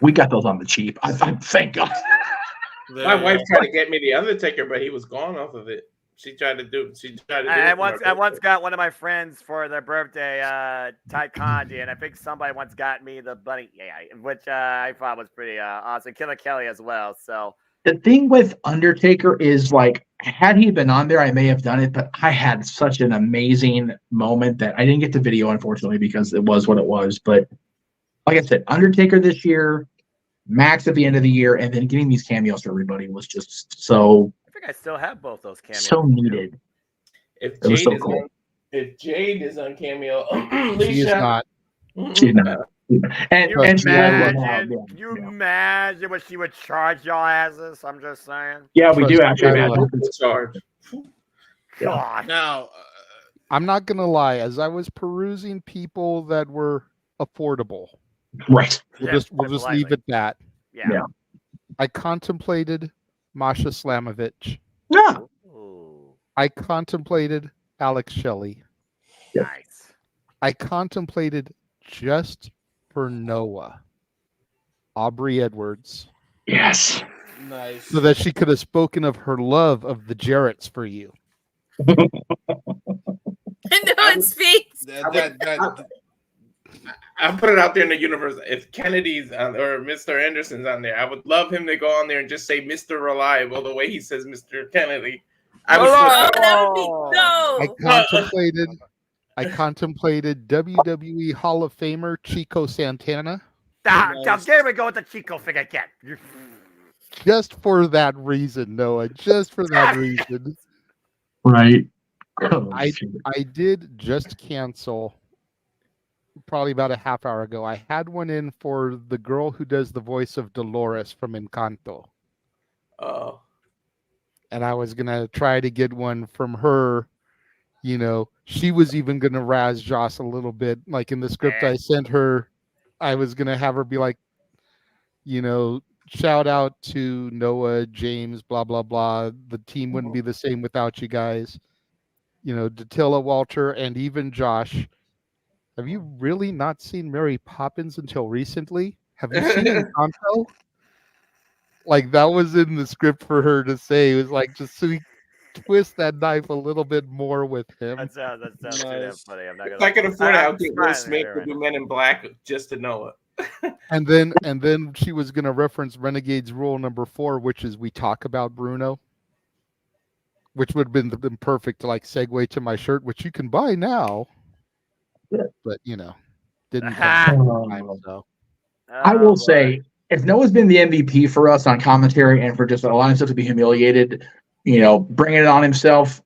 we got those on the cheap. I thank God. My wife tried to get me the Undertaker, but he was gone off of it. She tried to do. I once got one of my friends for their birthday, Ty Condi, and I think somebody once got me the bunny, which I thought was pretty awesome. Killer Kelly as well. So the thing with Undertaker is, like, had he been on there, I may have done it, but I had such an amazing moment that I didn't get the video, unfortunately, because it was what it was. But like I said, Undertaker this year, Max at the end of the year, and then getting these cameos for everybody was just so. I think I still have both those cameos. So needed. If It was Jade so is cool. on, if Jade is on Cameo, She is not. She's not. And she you imagine what she would charge y'all asses? I'm just saying. Yeah, we do actually imagine charge. God. Now, I'm not gonna lie. As I was perusing people that were affordable, right? We'll just leave it that. Yeah. I contemplated Masha Slamovich. Yeah. I contemplated Alex Shelley. Nice. I contemplated, just for Noah, Aubrey Edwards. Yes. Nice. So that she could have spoken of her love of the Jarretts for you. No one speaks. I'll put it out there in the universe. If Kennedy's on, or Mr. Anderson's on there, I would love him to go on there and just say Mr. Reliable the way he says Mr. Kennedy. That would be no. I contemplated WWE Hall of Famer Chico Santana. There we go with the Chico thing again. Just for that reason, Noah. Just for that reason. Right. I did just cancel probably about a half hour ago. I had one in for the girl who does the voice of Dolores from Encanto. Oh. And I was gonna try to get one from her. You know, she was even gonna razz Joss a little bit. Like in the script I sent her, I was gonna have her be like, you know, shout out to Noah, James, blah blah blah. The team wouldn't be the same without you guys. You know, Datilla, Walter, and even Josh. Have you really not seen Mary Poppins until recently? Have you seen Encanto? Like, that was in the script for her to say. It was like, just so we twist that knife a little bit more with him. That sounds too damn funny. I'm not gonna. If I could afford it, I'll get Will trying Smith to to do Men in Black just to know it. And then she was gonna reference Renegade's rule number 4, which is we talk about Bruno, which would have been perfect to like segue to my shirt, which you can buy now. But you know, didn't come time, so. I will say, if Noah's been the MVP for us on commentary and for just allowing himself to be humiliated, you know, bringing it on himself,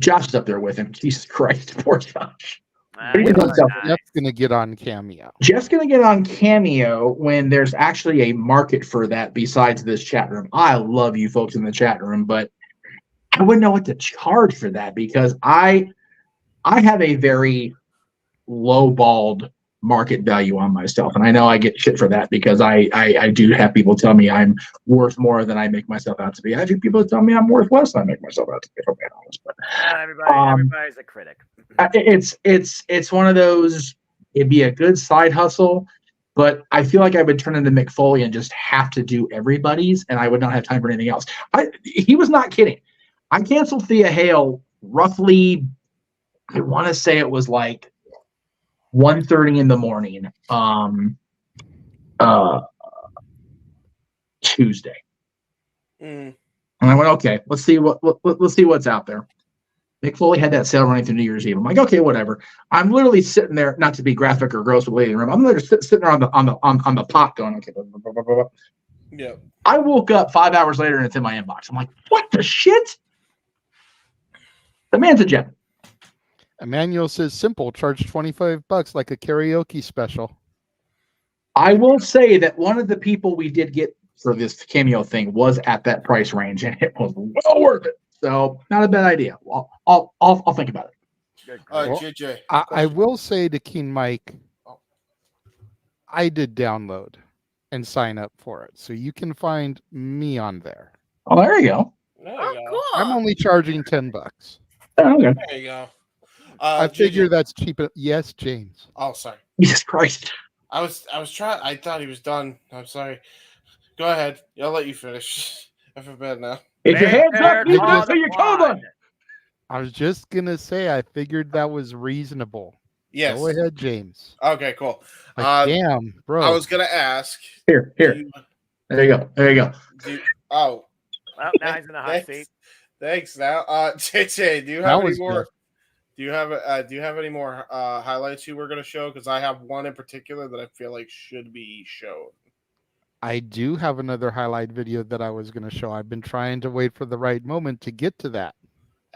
Josh is up there with him. Jesus Christ, poor Josh. Jeff's gonna get on Cameo. Jeff's going to get on Cameo when there's actually a market for that besides this chat room. I love you folks in the chat room, but I wouldn't know what to charge for that because I have a very low-balled market value on myself. And I know I get shit for that because I do have people tell me I'm worth more than I make myself out to be. I have people tell me I'm worth less than I make myself out to be, if I'm being honest. But everybody's a critic. It's one of those, it'd be a good side hustle. But I feel like I would turn into Mick Foley and just have to do everybody's, and I would not have time for anything else. He was not kidding. I canceled Thea Hale roughly, I want to say it was like 1:30 in the morning, Tuesday. And I went, okay, let's see what's out there. Mick Foley had that sale running through New Year's Eve. I'm like, okay, whatever. I'm literally sitting there, not to be graphic or gross with waiting room. I'm literally sitting there on the pot going, okay. Blah, blah, blah, blah. Yeah. I woke up 5 hours later and it's in my inbox. I'm like, what the shit? The man's a gem. Emmanuel says simple, charge $25 like a karaoke special. I will say that one of the people we did get for this cameo thing was at that price range, and it was well worth it. So not a bad idea. I'll think about it. Well, JJ. I will say to King Mike, I did download and sign up for it, so you can find me on there. Oh, there you go. Cool. I'm only charging $10. Oh, okay. There you go. I figure that's cheap. Yes, James. Oh, sorry. Jesus Christ. I was trying. I thought he was done. I'm sorry. Go ahead. I'll let you finish. I feel bad now. If your hands up, you can see your cover. I was just gonna say I figured that was reasonable. Yes. Go ahead, James. Okay, cool. Damn, bro. I was gonna ask. Here. There you go. Oh. Well, now he's in the hot seat. Thanks. Now, JJ, do you have any more? Do you have any more highlights you were going to show? Because I have one in particular that I feel like should be shown. I do have another highlight video that I was going to show. I've been trying to wait for the right moment to get to that.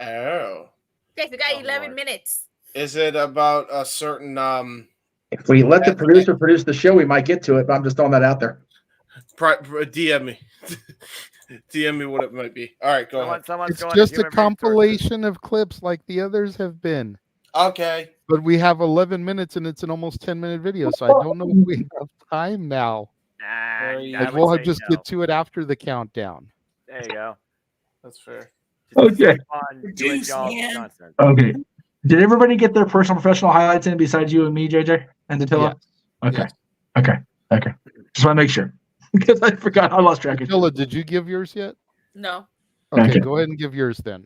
Oh. Guys, we got 11 minutes. Is it about a certain If we let the producer produce the show, we might get to it, but I'm just throwing that out there. DM me. DM me what it might be. All right, go ahead. It's just a compilation of clips like the others have been. Okay. But we have 11 minutes and it's an almost 10-minute video, so I don't know if we have time now. Like we'll just get to it after the countdown. There you go. That's fair. Okay. Okay. Did everybody get their personal professional highlights in besides you and me, JJ and Attila? Yes. Okay. Just want to make sure because I forgot. I lost track of Attila, did you give yours yet? No. Okay, go ahead and give yours then.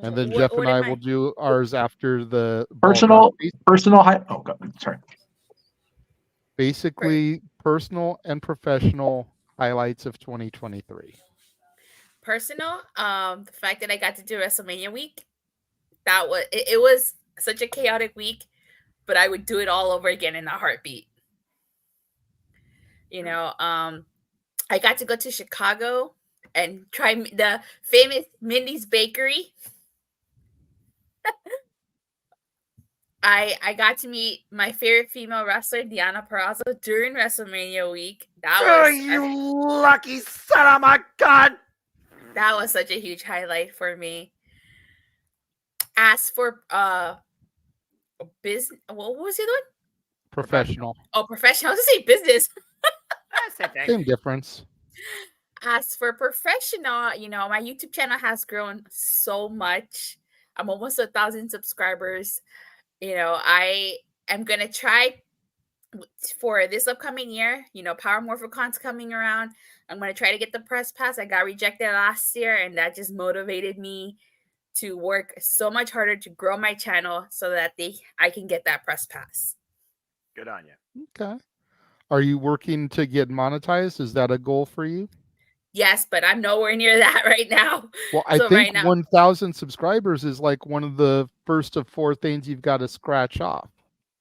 And then Jeff and I will do ours after the personal high. Oh, God, sorry. Basically, personal and professional highlights of 2023. Personal, the fact that I got to do WrestleMania week, it was such a chaotic week, but I would do it all over again in a heartbeat. You know, I got to go to Chicago and try the famous Mindy's Bakery. I got to meet my favorite female wrestler, Deonna Purrazzo, during WrestleMania week. You lucky son of a gun! That was such a huge highlight for me. As for business, what was the other one? Professional. Oh, professional. I was gonna say business. Same difference. As for professional, you know, my YouTube channel has grown so much. I'm almost 1,000 subscribers. You know, I am going to try for this upcoming year. You know, Power MorphoCon's coming around. I'm going to try to get the press pass. I got rejected last year, and that just motivated me to work so much harder to grow my channel so that I can get that press pass. Good on you. Okay. Are you working to get monetized? Is that a goal for you? Yes, but I'm nowhere near that right now. Well, I think 1,000 subscribers is like one of the first of 4 things you've got to scratch off.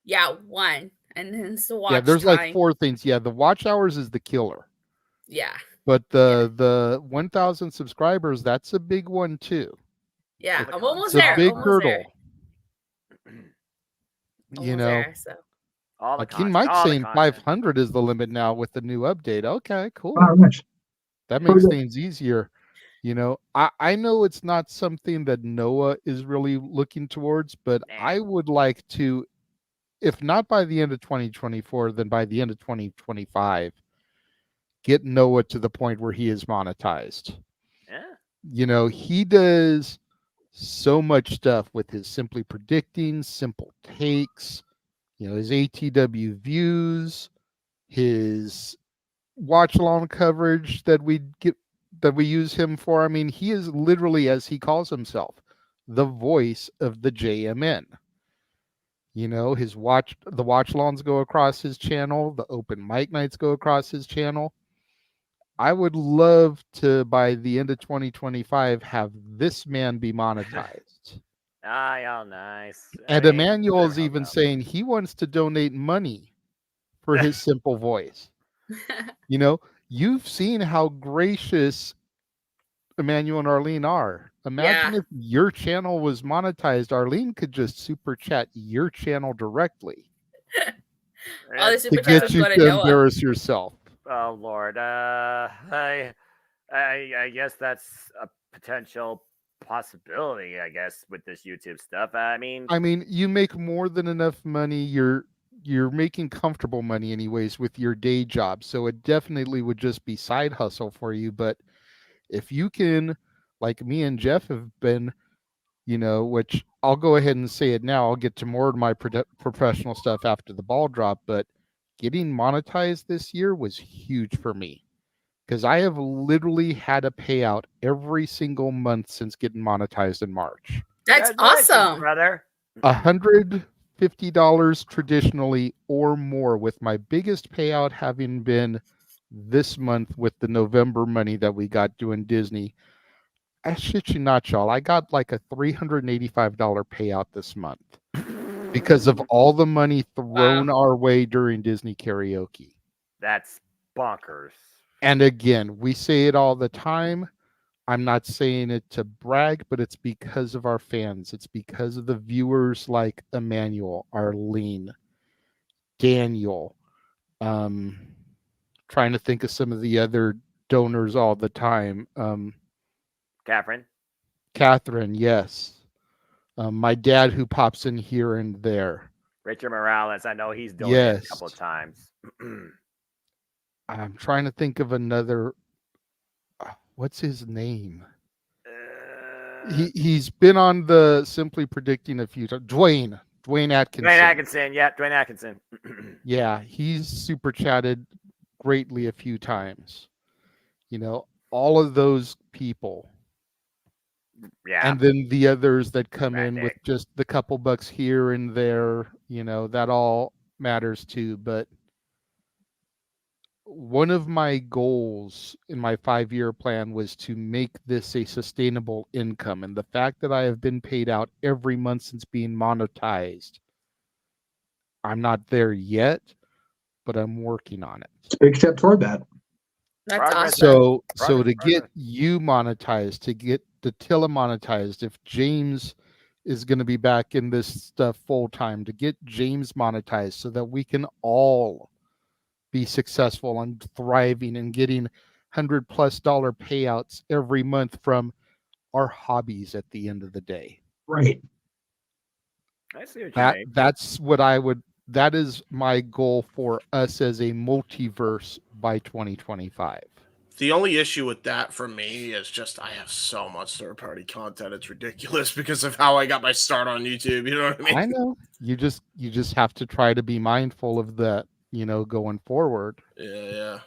Yeah, 1. And then it's the watch Yeah, there's time. like 4 things. Yeah, the watch hours is the killer. Yeah. But the 1,000 subscribers, that's a big one too. Yeah, I'm almost It's there. a big almost hurdle. there. You Almost know, there, so. like King Mike's saying 500 is the limit now with the new update. Okay, cool. Oh, nice. That makes things easier. You know, I know it's not something that Noah is really looking towards, but I would like to, if not by the end of 2024, then by the end of 2025, get Noah to the point where he is monetized. Yeah. You know, he does so much stuff with his Simply Predicting, Simple Takes, you know, his ATW views. his watch along coverage that we use him for. I mean, he is literally, as he calls himself, the voice of the JMN. You know, the watch alongs go across his channel, the open mic nights go across his channel. I would love to, by the end of 2025, have this man be monetized. Oh, nice. And Emmanuel's even saying he wants to donate money for his simple voice. You know, you've seen how gracious Emmanuel and Arlene are. Imagine if your channel was monetized. Arlene could just super chat your channel directly All the to super chats get would you go to to Noah. embarrass yourself. Oh Lord, I guess that's a potential possibility. I guess with this YouTube stuff. I mean, You make more than enough money. You're making comfortable money anyways with your day job, so it definitely would just be side hustle for you. But if you can, like me and Jeff have been, you know, which I'll go ahead and say it now. I'll get to more of my professional stuff after the ball drop, but getting monetized this year was huge for me because I have literally had a payout every single month since getting monetized in March. That's awesome, brother. $150 traditionally or more, with my biggest payout having been this month with the November money that we got doing Disney. I shit you not, y'all. I got like a $385 payout this month because of all the money thrown our way during Disney karaoke. That's bonkers. And again, we say it all the time. I'm not saying it to brag, but it's because of our fans. It's because of the viewers like Emmanuel, Arlene, Daniel. Trying to think of some of the other donors all the time. Catherine, yes. My dad, who pops in here and there. Richard Morales, I know he's donated a couple of times. I'm trying to think of another. What's his name? He's been on the Simply Predicting a few times. Dwayne Atkinson. Dwayne Atkinson. Yeah, he's super chatted greatly a few times. You know, all of those people. Yeah. And then the others that come in with just the couple bucks here and there, you know, that all matters too. But one of my goals in my 5-year plan was to make this a sustainable income. And the fact that I have been paid out every month since being monetized, I'm not there yet, but I'm working on it. It's a big step toward that. That's awesome. So to get you monetized, to get Datilla monetized, if James is going to be back in this stuff full time, to get James monetized so that we can all be successful and thriving and getting $100+ payouts every month from our hobbies at the end of the day. Right. I see what you mean. That's what that is my goal for us as a multiverse by 2025. The only issue with that for me is just I have so much third-party content. It's ridiculous because of how I got my start on YouTube. You know what I mean? I know. You just have to try to be mindful of that, you know, going forward. Yeah.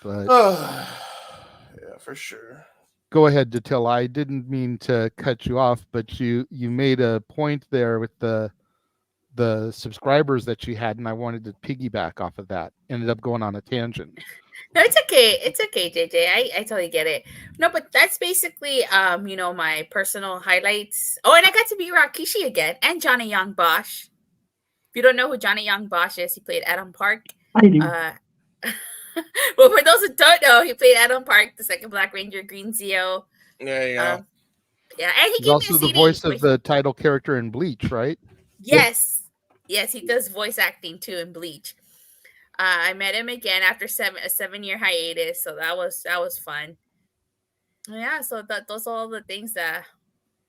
But yeah, for sure. Go ahead, Datilla. I didn't mean to cut you off, but you made a point there with the subscribers that you had, and I wanted to piggyback off of that. Ended up going on a tangent. No, it's okay. It's okay, JJ. I totally get it. No, but that's basically you know, my personal highlights. Oh, and I got to meet Rakishi again and Johnny Young Bosch. If you don't know who Johnny Young Bosch is, he played Adam Park. I do. Well, for those who don't know, he played Adam Park, the second Black Ranger, Green Zeo. There you go. Yeah, and he He's gave also me a the CD. voice of the title character in Bleach, right? Yes. Yes, he does voice acting too in Bleach. I met him again after a 7-year hiatus, so that was fun. Yeah, so those are all the things that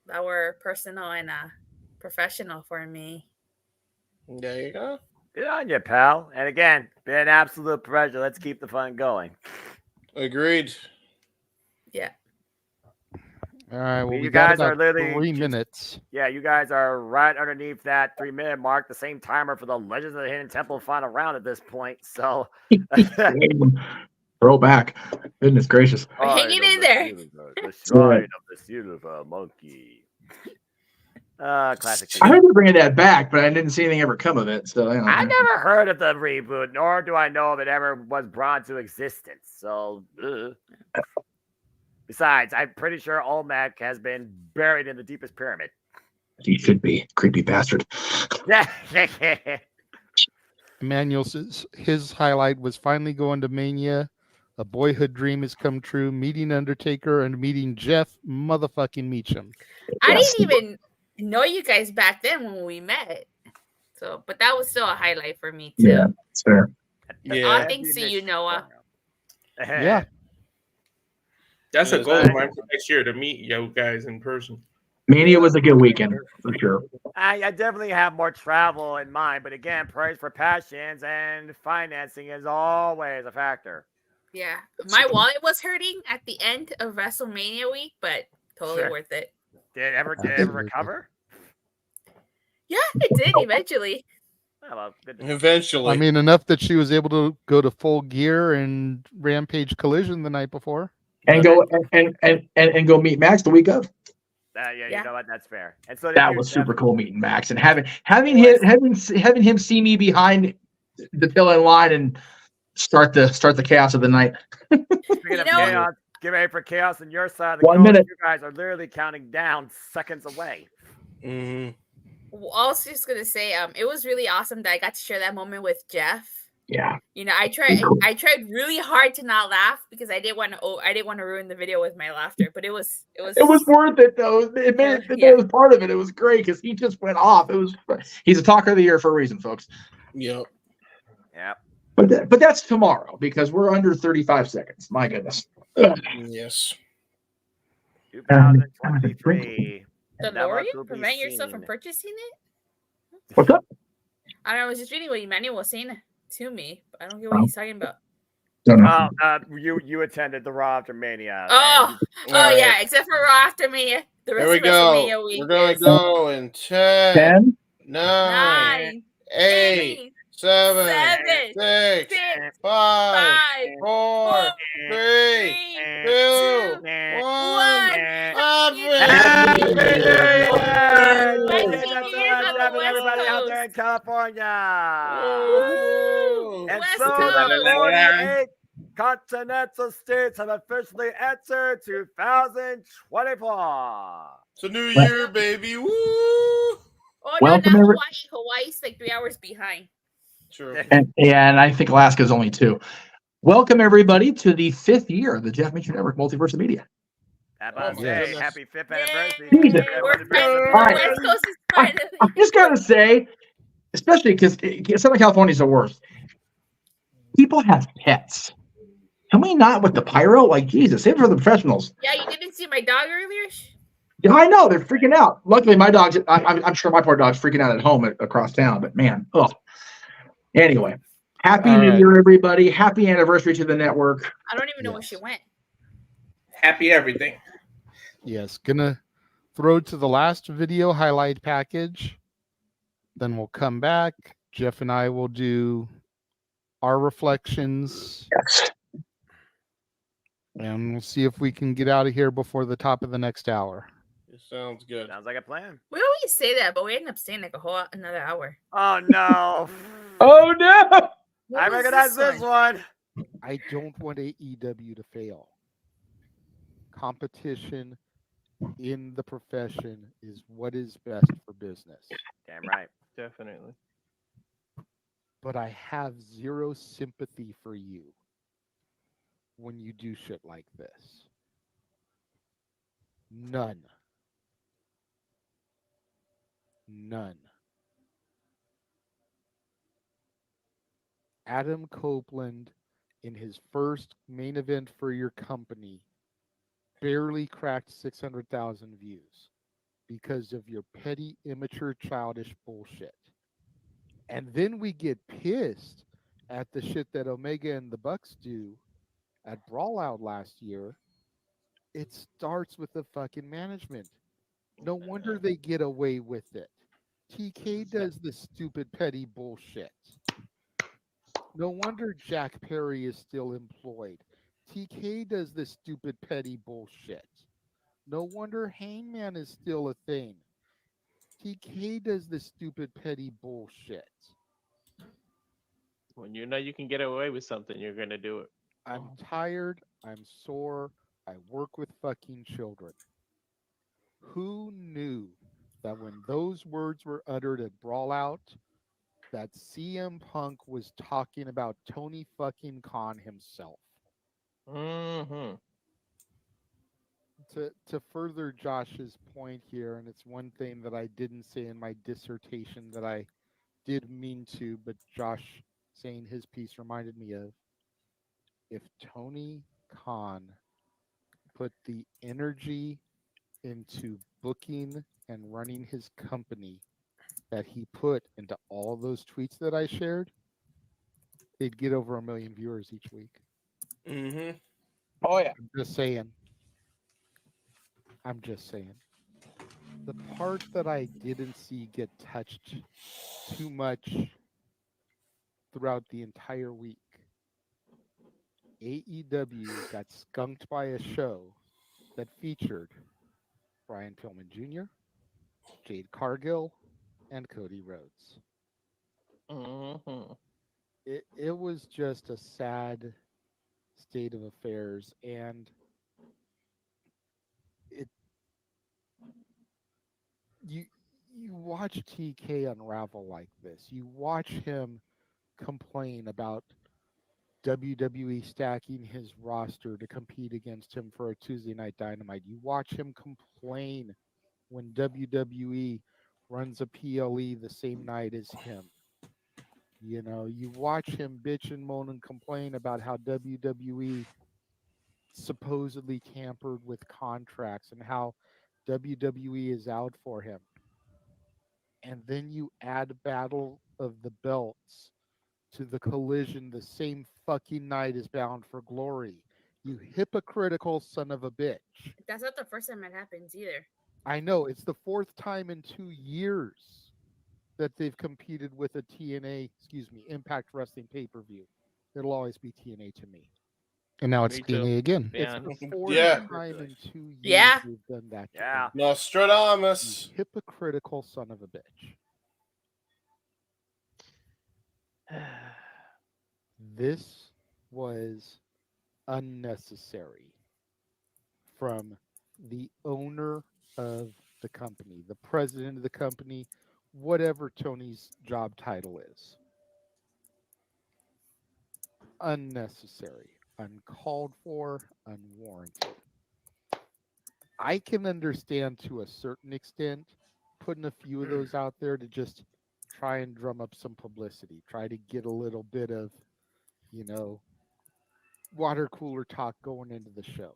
were personal and professional for me. There you go. Good on you, pal. And again, been an absolute pleasure. Let's keep the fun going. Agreed. Yeah. All right. Well, You we got guys are about literally 3 just- minutes. Yeah, you guys are right underneath that 3-minute mark, the same timer for the Legends of the Hidden Temple final round at this point. So, Throw back. Goodness gracious. We're hanging in there. The shrine of the silver monkey. Classic. I heard they're bringing that back, but I didn't see anything ever come of it. So you know. I never heard of the reboot, nor do I know if it ever was brought to existence. So, besides, I'm pretty sure Olmec has been buried in the deepest pyramid. He should be. Creepy bastard. Emmanuel says his highlight was finally going to Mania. A boyhood dream has come true. Meeting Undertaker and meeting Jeff motherfucking Meacham. I didn't even know you guys back then when we met. So, but that was still a highlight for me too. Yeah, it's fair. All thanks to you, Noah. Yeah. That's a Yes, goal I- of mine for next year to meet you guys in person. Mania was a good weekend for sure. I definitely have more travel in mind, but again, praise for passions and financing is always a factor. Yeah, my wallet was hurting at the end of WrestleMania week, but totally Sure. worth it. Did it ever recover? Yeah, it did eventually. Oh, well, good to- Eventually. I mean, enough that she was able to go to Full Gear and Rampage Collision the night before. And go and go meet Max the week of. yeah, you know what? That's fair. And so That was super cool meeting Max and having him see me behind the tail end line and start the chaos of the night. Speaking of chaos, get ready for chaos on your side of the 1 coast. minute. You guys are literally counting down seconds away. Mm-hmm. Well, I was just gonna say, it was really awesome that I got to share that moment with Jeff. Yeah. You know, I tried really hard to not laugh because I didn't want to ruin the video with my laughter, but it was worth it though. It made it was part of it. It was great because he just went off. He's a talker of the year for a reason, folks. Yep. Yep. But that's tomorrow because we're under 35 seconds. My goodness. Yes. 2023. DeLorean? Prevent yourself from purchasing it? What's up? I don't know, I was just reading what Emmanuel was saying to me, but I don't get what he's talking about. You attended the Raw after Mania. Oh, Alright. yeah, except for Raw after Mania. The rest Here we of go. WrestleMania week. We're going is to go in 10, 10, 9, 8, 7, 6, 5, 4, 3, 2, 1. Everybody out there in California. And West so Coast. the 48 continental states have officially entered 2024. It's a new year, baby. Woo! Oh, Welcome, no, not every- Hawaii. Hawaii's like 3 hours behind. True. And I think Alaska's only 2. Welcome everybody to the 5th year of the Jeff Meacham Network Multiverse of Media. Happy 5th anniversary. Jesus. All right. West Coast is part of I just gotta say, especially because Southern California is the worst. People have pets. Can we not with the pyro? Like Jesus, save it for the professionals. Yeah, you didn't see my dog earlier? Yeah, I know they're freaking out. Luckily, my dog's. I'm sure my poor dog's freaking out at home across town. But man, ugh. Anyway, happy All New right. Year, everybody! Happy anniversary to the network. I don't even know where she went. Happy everything. Yes, gonna throw to the last video highlight package. Then we'll come back. Jeff and I will do our reflections. Yes. And we'll see if we can get out of here before the top of the next hour. It sounds good. Sounds like a plan. We always say that, but we end up staying like another hour. Oh no. Oh no. What I was recognize this one. I don't want AEW to fail. Competition in the profession is what is best for business. Damn right. Definitely. But I have zero sympathy for you when you do shit like this. None. None. Adam Copeland, in his first main event for your company, barely cracked 600,000 views because of your petty, immature, childish bullshit. And then we get pissed at the shit that Omega and the Bucks do at Brawl Out last year It starts with the fucking management. No wonder they get away with it. TK does the stupid petty bullshit. No wonder Jack Perry is still employed. TK does the stupid petty bullshit. No wonder Hangman is still a thing. TK does the stupid petty bullshit. When you know you can get away with something, you're gonna do it. I'm tired. I'm sore. I work with fucking children. Who knew that when those words were uttered at Brawl Out, that CM Punk was talking about Tony fucking Khan himself? Mm-hmm. To further Josh's point here, and it's one thing that I didn't say in my dissertation that I did mean to, but Josh saying his piece reminded me of. If Tony Khan put the energy into booking and running his company that he put into all those tweets that I shared, they'd get over 1 million viewers each week. Mm-hmm. Oh yeah. I'm just saying. The part that I didn't see get touched too much throughout the entire week, AEW got skunked by a show that featured Brian Pillman Jr., Jade Cargill, and Cody Rhodes. Mm-hmm. It was just a sad state of affairs, and you watch TK unravel like this. You watch him complain about WWE stacking his roster to compete against him for a Tuesday Night Dynamite. You watch him complain when WWE runs a PLE the same night as him. You know, you watch him bitch and moan and complain about how WWE supposedly tampered with contracts and how WWE is out for him. And then you add Battle of the Belts to the Collision the same fucking night as Bound for Glory. You hypocritical son of a bitch. That's not the first time it happens either. I know, it's the 4th time in 2 years that they've competed with a Impact Wrestling pay-per-view. It'll always be TNA to me. And now it's Me too. TNA again. Yeah. It's the 4th Yeah. time in 2 years Yeah. they've done that. to Yeah. them. Nostradamus. You hypocritical son of a bitch. This was unnecessary from the owner of the company, the president of the company, whatever Tony's job title is. Unnecessary, uncalled for, unwarranted. I can understand to a certain extent putting a few of those out there to just try and drum up some publicity, try to get a little bit of, water cooler talk going into the show.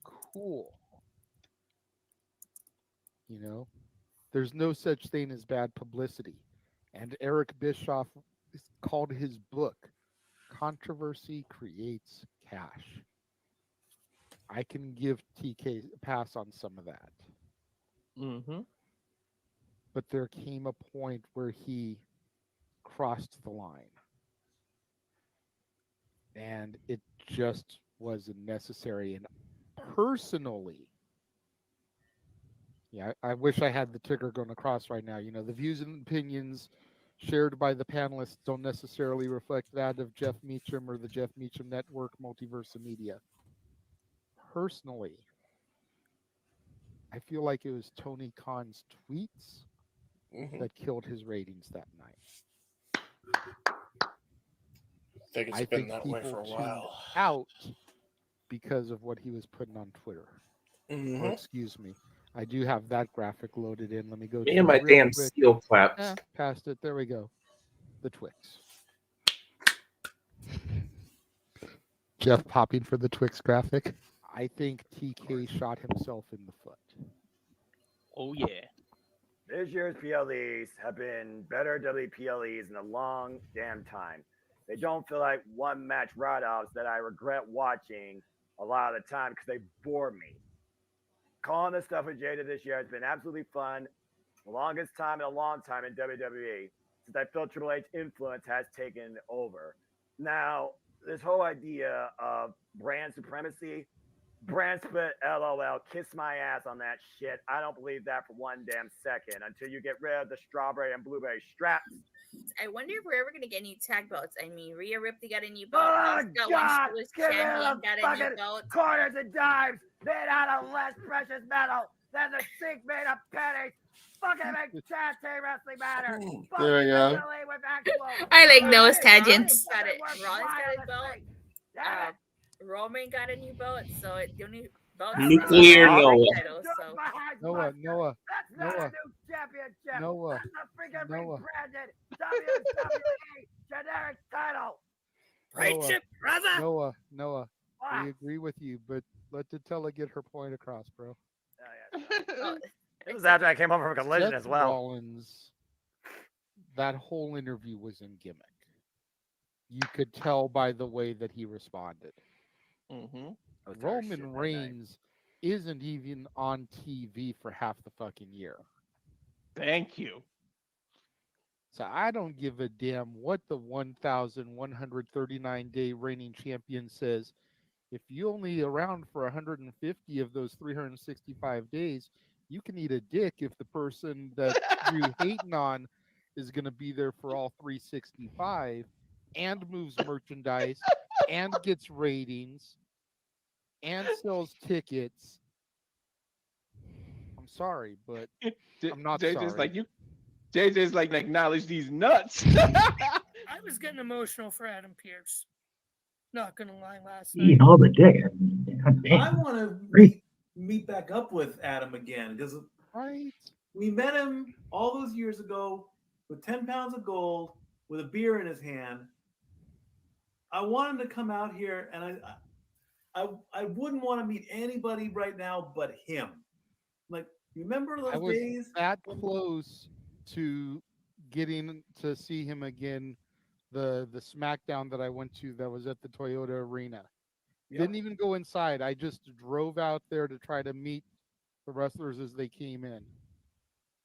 Cool. There's no such thing as bad publicity. And Eric Bischoff called his book, Controversy Creates Cash. I can give TK a pass on some of that. Mm-hmm. But there came a point where he crossed the line. And it just wasn't necessary. And personally, I wish I had the ticker going across right now. The views and opinions shared by the panelists don't necessarily reflect that of Jeff Meacham or the Jeff Meacham Network Multiverse of Media. Personally, I feel like it was Tony Khan's tweets that killed his ratings that night. I think that way for a while. Out because of what he was putting on Twitter. Or, excuse me. I do have that graphic loaded in. Let me go. Me and my damn steel claps. Past it. There we go. The Twix. Jeff popping for the Twix graphic. I think TK shot himself in the foot. Oh yeah. This year's PLEs have been better WPLEs in a long damn time. They don't feel like one match write-offs that I regret watching a lot of the time because they bore me. Calling this stuff with Jada this year has been absolutely fun. The longest time in a long time in WWE since I feel Triple H influence has taken over. Now, this whole idea of brand supremacy, brand split, LOL, kiss my ass on that shit. I don't believe that for one damn second until you get rid of the strawberry and blueberry straps. I wonder if we're ever gonna get any tag belts. I mean, Rhea Ripley got a new belt. Oh, Asuka, God! when she was Get rid champion, of got a fucking new belt. quarters and dimes made out of less precious metal than the sink made of pennies. Fucking make tag team wrestling matter. There we go. With actual I like Noah's Rollins tangents. Got it. work Rollins got a belt. Yeah. Roman got a new belt. So the only belt Nuclear Noah. title, so. Noah. That's not a new championship. Noah. That's a freaking Noah. rebranded WWE generic title. Preach it, brother. Noah. We agree with you, but let Tatella get her point across, bro. It was after I came home from a collision Seth as well. Rollins, that whole interview was in gimmick. You could tell by the way that he responded. Roman Reigns isn't even on TV for half the fucking year. Thank you. So I don't give a damn what the 1,139-day reigning champion says. If you only around for 150 of those 365 days, you can eat a dick if the person that you're hating on is going to be there for all 365 and moves merchandise and gets ratings and sells tickets. I'm sorry, but I'm not JJ's sorry. like you. JJ's like acknowledge these nuts. I was getting emotional for Adam Pearce. Not gonna lie, last night. Eating all the dick. I want to meet back up with Adam again because we met him all those years ago with 10 pounds of gold with a beer in his hand. I want him to come out here, and I wouldn't want to meet anybody right now but him. Like, remember those I was days? that close to getting to see him again. The SmackDown that I went to that was at the Toyota Arena. Didn't even go inside. I just drove out there to try to meet the wrestlers as they came in.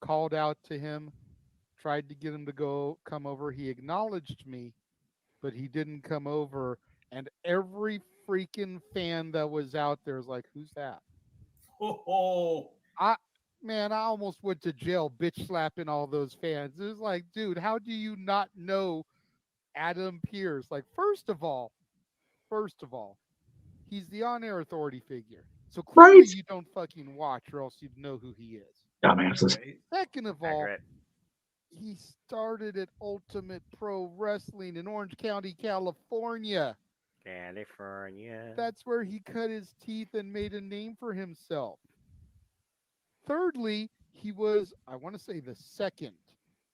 Called out to him, tried to get him to come over. He acknowledged me, but he didn't come over. And every freaking fan that was out there was like, "Who's that?" I almost went to jail bitch slapping all those fans. It was like, dude, how do you not know Adam Pearce? Like, first of all, he's the on-air authority figure. So clearly you don't fucking watch or else you'd know who he is. Dumbasses. Second of all, he started at Ultimate Pro Wrestling in Orange County, California. That's where he cut his teeth and made a name for himself. Thirdly, he was, I want to say, the second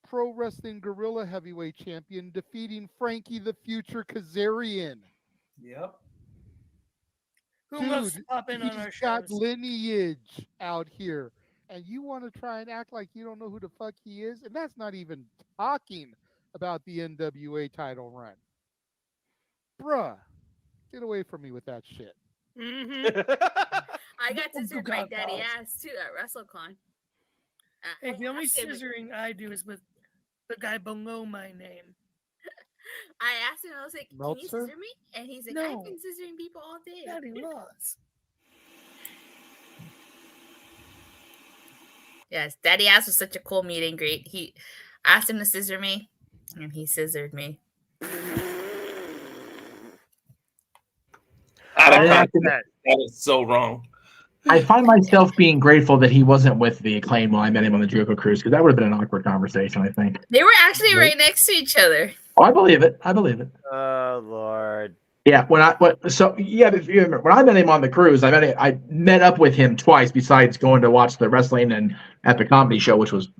Pro Wrestling Guerrilla Heavyweight Champion, defeating Frankie the Future Kazarian. Yep. Who Dude, loves popping on our he's got shows? lineage out here. And you want to try and act like you don't know who the fuck he is? And that's not even talking about the NWA title run. Bruh, get away from me with that shit. I got scissored by daddy ass too at WrestleCon. Hey, the only scissoring I do is with the guy below my name. I asked him, I was like, "Can you Meltzer? scissor me?" And he's like, No. "I've been scissoring people all day." Daddy loves. Yes, daddy ass was such a cool meet and greet. He asked him to scissor me, and he scissored me. That is so wrong. I find myself being grateful that he wasn't with the Acclaim when I met him on the Jericho Cruise, because that would have been an awkward conversation, I think. They were actually right next to each other. Oh, I believe it. Oh Lord. Yeah, when I met him on the cruise, I met up with him twice besides going to watch the wrestling and at the comedy show, which was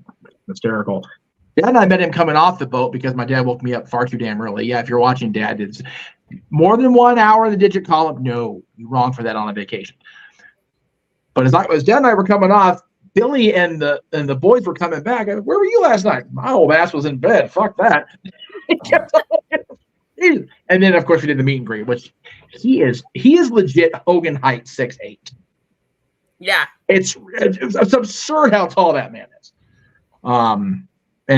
hysterical. Then I met him coming off the boat because my dad woke me up far too damn early. Yeah, if you're watching, Dad, it's more than 1 hour in the digit column. No, you're wrong for that on a vacation. But as Dad and I were coming off, Billy and the boys were coming back. Where were you last night? My old ass was in bed. Fuck that. And then, of course, we did the meet and greet, which he is legit Hogan height 6'8". Yeah. It's absurd how tall that man is. And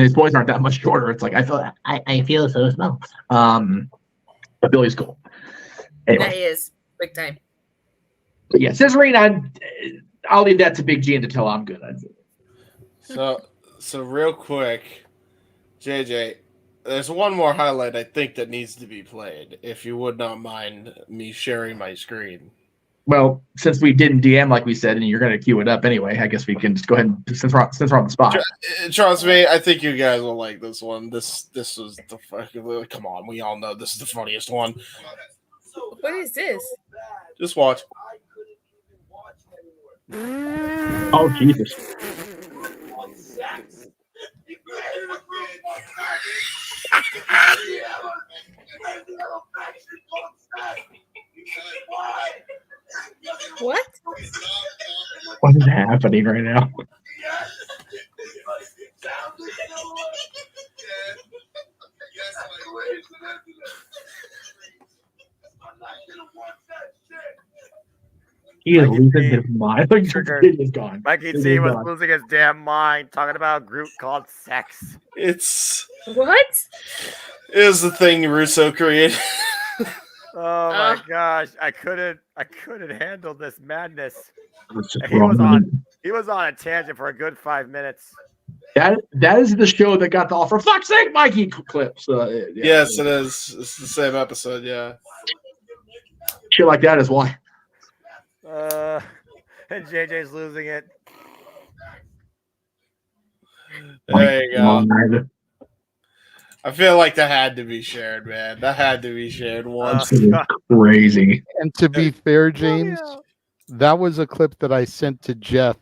his boys aren't that much shorter. It's like I feel so small. But Billy's cool. Anyway. That is big time. But yeah, scissoring, I'll leave that to Big G and to tell I'm good. So real quick, JJ, there's one more highlight I think that needs to be played. If you would not mind me sharing my screen. Well, since we didn't DM like we said, and you're going to queue it up anyway, I guess we can just go ahead and since we're on the spot. Trust me, I think you guys will like this one. This was the fucking. Come on, we all know this is the funniest one. What is this? Just watch. Oh Jesus! What? What is happening right now? He is losing his mind. Like, it is gone. Mikey It T is was gone. losing his damn mind talking about a group called sex. It's what? Is the thing Russo created. Oh my gosh, I couldn't handle this madness. Just He was wrong. on a tangent for a good 5 minutes. That is the show that got the all for fuck's sake, Mikey clips. Yeah. Yes, it is. It's the same episode. Yeah. Shit like that is why. And JJ's losing it. There you go. God. I feel like that had to be shared, man. That had to be shared once. Crazy. And to be fair, James, that was a clip that I sent to Jeff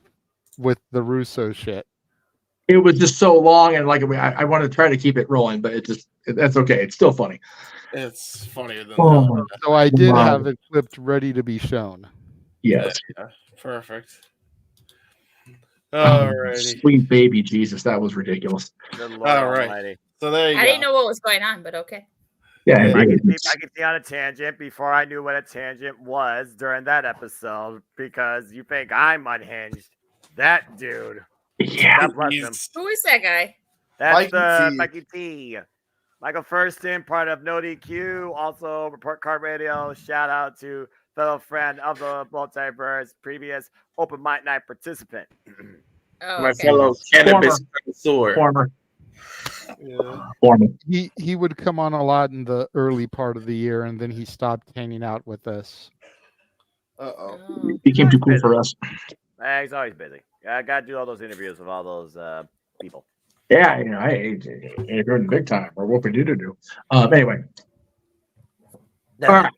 with the Russo shit. It was just so long, and like I wanted to try to keep it rolling, but that's okay. It's still funny. It's funnier than Oh, that. So I did wow. have it clipped ready to be shown. Yes. Yeah, perfect. Oh, Alrighty. sweet baby Jesus, that was ridiculous. Good Lord All right. Almighty. So there you I go. didn't know what was going on, but okay. Yeah, I it could is. be on a tangent before I knew what a tangent was during that episode because you think I'm unhinged. That dude. Yeah. God bless him. Who is that guy? That's Mikey T. Mikey T. Michael Furston, part of No DQ, also Report Card Radio. Shout out to fellow friend of the Multiverse, previous Open Mic Night participant. Oh, My okay. fellow cannabis connoisseur. Former. Yeah. Former. He would come on a lot in the early part of the year, and then he stopped hanging out with us. Uh-oh. Oh. Became too cool for us. He's always busy. I got to do all those interviews with all those people. Yeah, hey, you're in big time. Or what we do. Anyway. All right.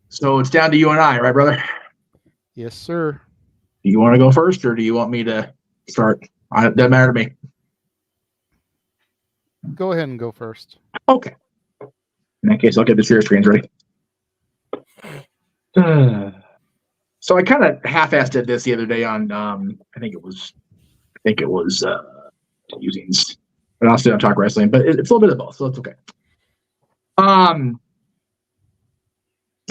So it's down to you and I, right, brother? Yes, sir. Do you want to go first, or do you want me to start? It doesn't matter to me. Go ahead and go first. Okay. In that case, I'll get the share screens ready. So I kind of half-assed did this the other day on I think it was Usings, but I'll still talk wrestling, but it's a little bit of both, so it's okay.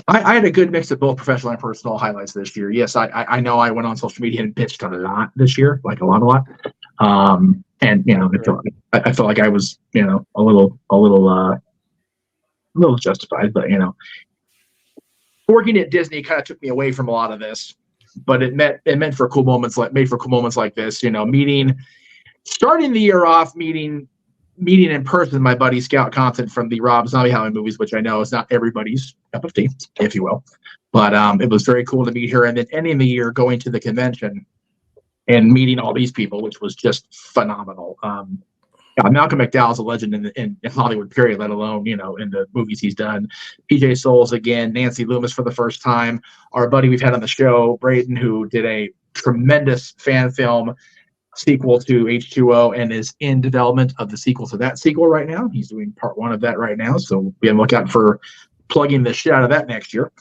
I had a good mix of both professional and personal highlights this year. Yes, I know I went on social media and bitched a lot this year, like a lot. And I felt like I was a little justified, but working at Disney kind of took me away from a lot of this. But it meant for cool moments like this, starting the year off meeting in person my buddy Scout Compton from the Rob Zombie Halloween movies, which I know is not everybody's cup of tea, if you will. But it was very cool to meet her, and then ending the year going to the convention and meeting all these people, which was just phenomenal. Malcolm McDowell's a legend in Hollywood, period, let alone, in the movies he's done. PJ Souls again, Nancy Loomis for the first time. Our buddy we've had on the show, Braden, who did a tremendous fan film sequel to H2O and is in development of the sequel to that sequel right now. He's doing part 1 of that right now, so be on the lookout for plugging the shit out of that next year.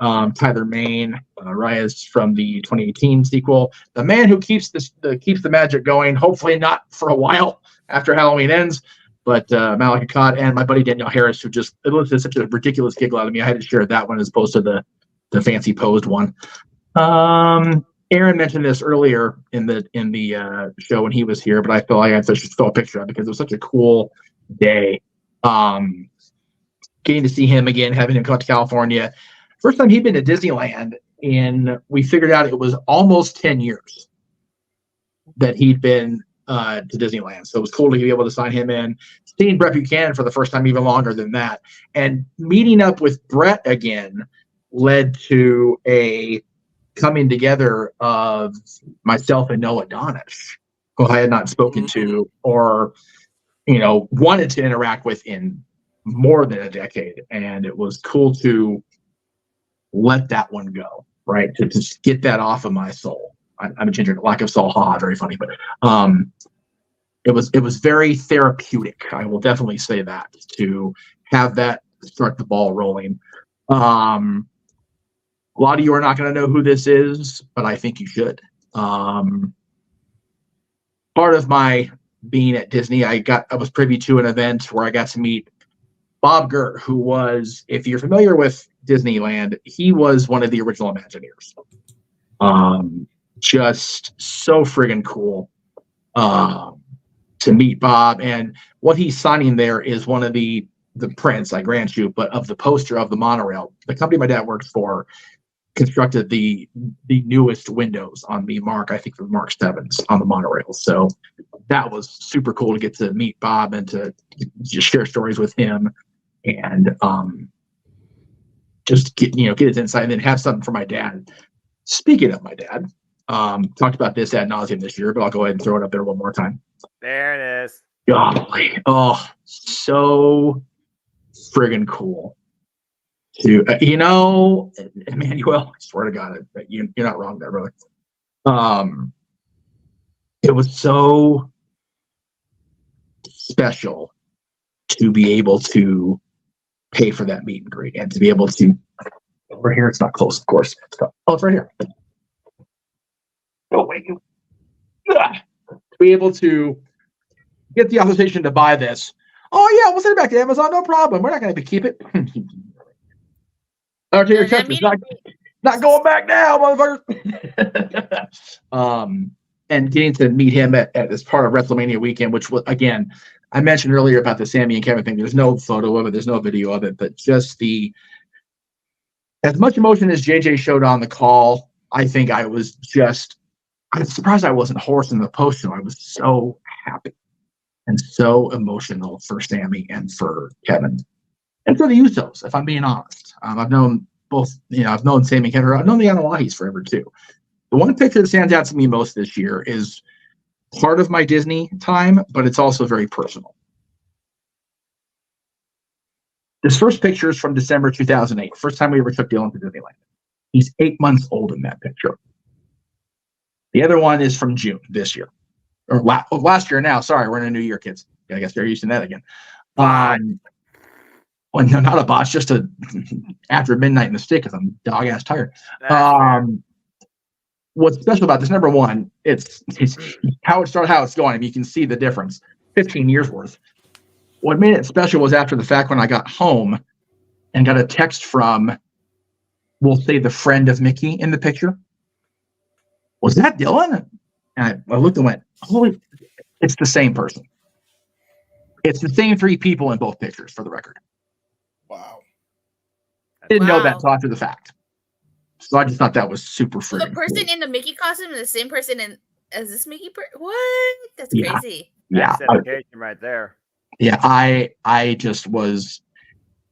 Tyler Main, Raya's from the 2018 sequel. The man who keeps the magic going, hopefully not for a while after Halloween ends. But Malachicott and my buddy Danielle Harris, who just it was such a ridiculous giggle out of me. I had to share that one as opposed to the fancy posed one. Aaron mentioned this earlier in the show when he was here, but I felt like I just saw a picture of it because it was such a cool day. Getting to see him again, having him come to California. First time he'd been to Disneyland, and we figured out it was almost 10 years that he'd been to Disneyland. So it was cool to be able to sign him in. Seeing Brett Buchanan for the first time, even longer than that. And meeting up with Brett again led to a coming together of myself and Noah Donish, who I had not spoken to or, wanted to interact with in more than a decade. And it was cool to let that one go, right? To just get that off of my soul. I'm a ginger, lack of soul, haha, very funny, but it was very therapeutic. I will definitely say that, to have that start the ball rolling. A lot of you are not going to know who this is, but I think you should. Part of my being at Disney, I was privy to an event where I got to meet Bob Gert, who was, if you're familiar with Disneyland, he was one of the original Imagineers. Just so friggin' cool to meet Bob. And what he's signing there is one of the prints, I grant you, but of the poster of the monorail. The company my dad works for constructed the newest windows on the Mark 7s on the monorail. So that was super cool to get to meet Bob and to just share stories with him and just get his insight and then have something for my dad. Speaking of my dad, talked about this ad nauseum this year, but I'll go ahead and throw it up there one more time. There it is. Golly. Oh, so friggin' cool. To Emmanuel, I swear to God, you're not wrong there, brother. It was so special to be able to pay for that meet and greet and to be able to over here. It's not close, of course. Oh, it's right here. Oh wait, to be able to get the authorization to buy this. Oh yeah, we'll send it back to Amazon, no problem. We're not going to keep it. Or to your chest, not going back now, motherfucker. And getting to meet him at this part of WrestleMania weekend, which was, again, I mentioned earlier about the Sammy and Kevin thing. There's no photo of it, there's no video of it, but just as much emotion as JJ showed on the call, I think I was surprised I wasn't hoarse in the post show. I was so happy and so emotional for Sammy and for Kevin. And for the Usos, if I'm being honest. I've known both, I've known Sammy and Kevin. I've known the Anawahis forever too. The one picture that stands out to me most this year is part of my Disney time, but it's also very personal. This first picture is from December 2008. First time we ever took Dylan to Disneyland. He's 8 months old in that picture. The other one is from June this year. Or last year now. Sorry, we're in a new year, kids. I guess they're using that again. Well, no, not a botch, just after midnight in the stick because I'm dog-ass tired. What's special about this, number one, it's how it started, how it's going. I mean, you can see the difference. 15 years worth. What made it special was after the fact when I got home and got a text from, we'll say, the friend of Mickey in the picture. Was that Dylan? And I looked and went, holy, it's the same person. It's the same three people in both pictures, for the record. Wow. Didn't know that until after the fact. So I just thought that was super friggin' The person cool. in the Mickey costume is the same person as this Mickey what? That's crazy. Yeah. That's dedication right there. Yeah, I just was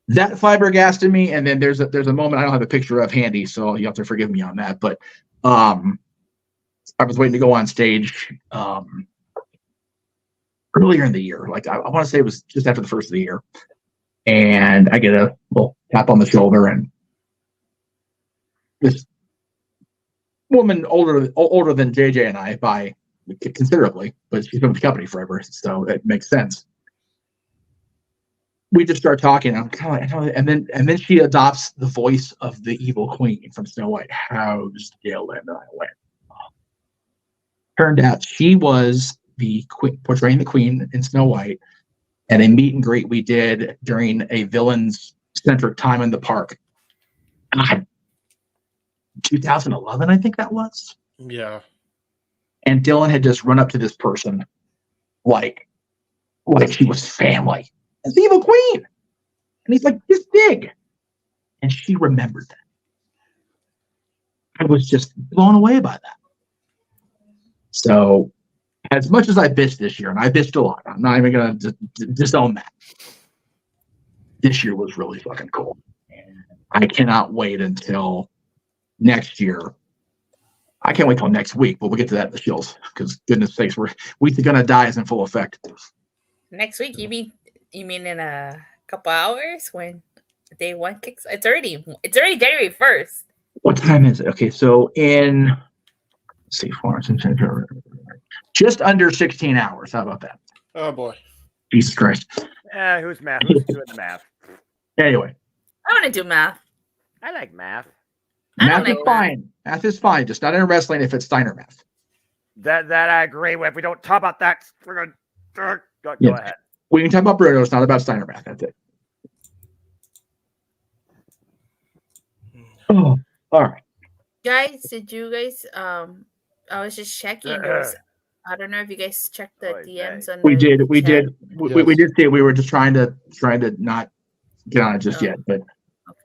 that flabbergasted me. And then there's a moment I don't have a picture of handy, so you have to forgive me on that. But I was waiting to go on stage earlier in the year. Like I want to say it was just after the first of the year. And I get a little tap on the shoulder, and this woman older than JJ and I by considerably, but she's been with the company forever, so it makes sense. We just start talking. I'm kind of like, and then she adopts the voice of the evil queen from Snow White. How's Dylan? And I went. Turned out she was the queen, portraying the queen in Snow White, and a meet and greet we did during a villains centric time in the park. God, 2011, I think that was. Yeah. And Dylan had just run up to this person like she was family. It's the Evil Queen. And he's like this big. And she remembered that. I was just blown away by that. So, as much as I bitched this year, and I bitched a lot, I'm not even going to disown that. This year was really fucking cool. I cannot wait until next year. I can't wait till next week, but we'll get to that in the shills because goodness sakes, we're gonna die is in full effect. Next week, you mean in a couple hours when day one kicks? It's already January 1st. What time is it? Okay, so in let's see, just under 16 hours. How about that? Oh boy. Jesus Christ. Who's math? Who's doing the math? Anyway. I want to do math. I like math. Math is fine. Math is fine. Just not in wrestling if it's Steiner math. That I agree with. We don't talk about that. We're gonna go ahead. We can talk about Bruno. It's not about Steiner math. That's it. Oh, all right. Guys, did you guys I was just checking. I don't know if you guys checked the DMs on We the did. chat. We did see it. We were just trying to not get on it just yet, but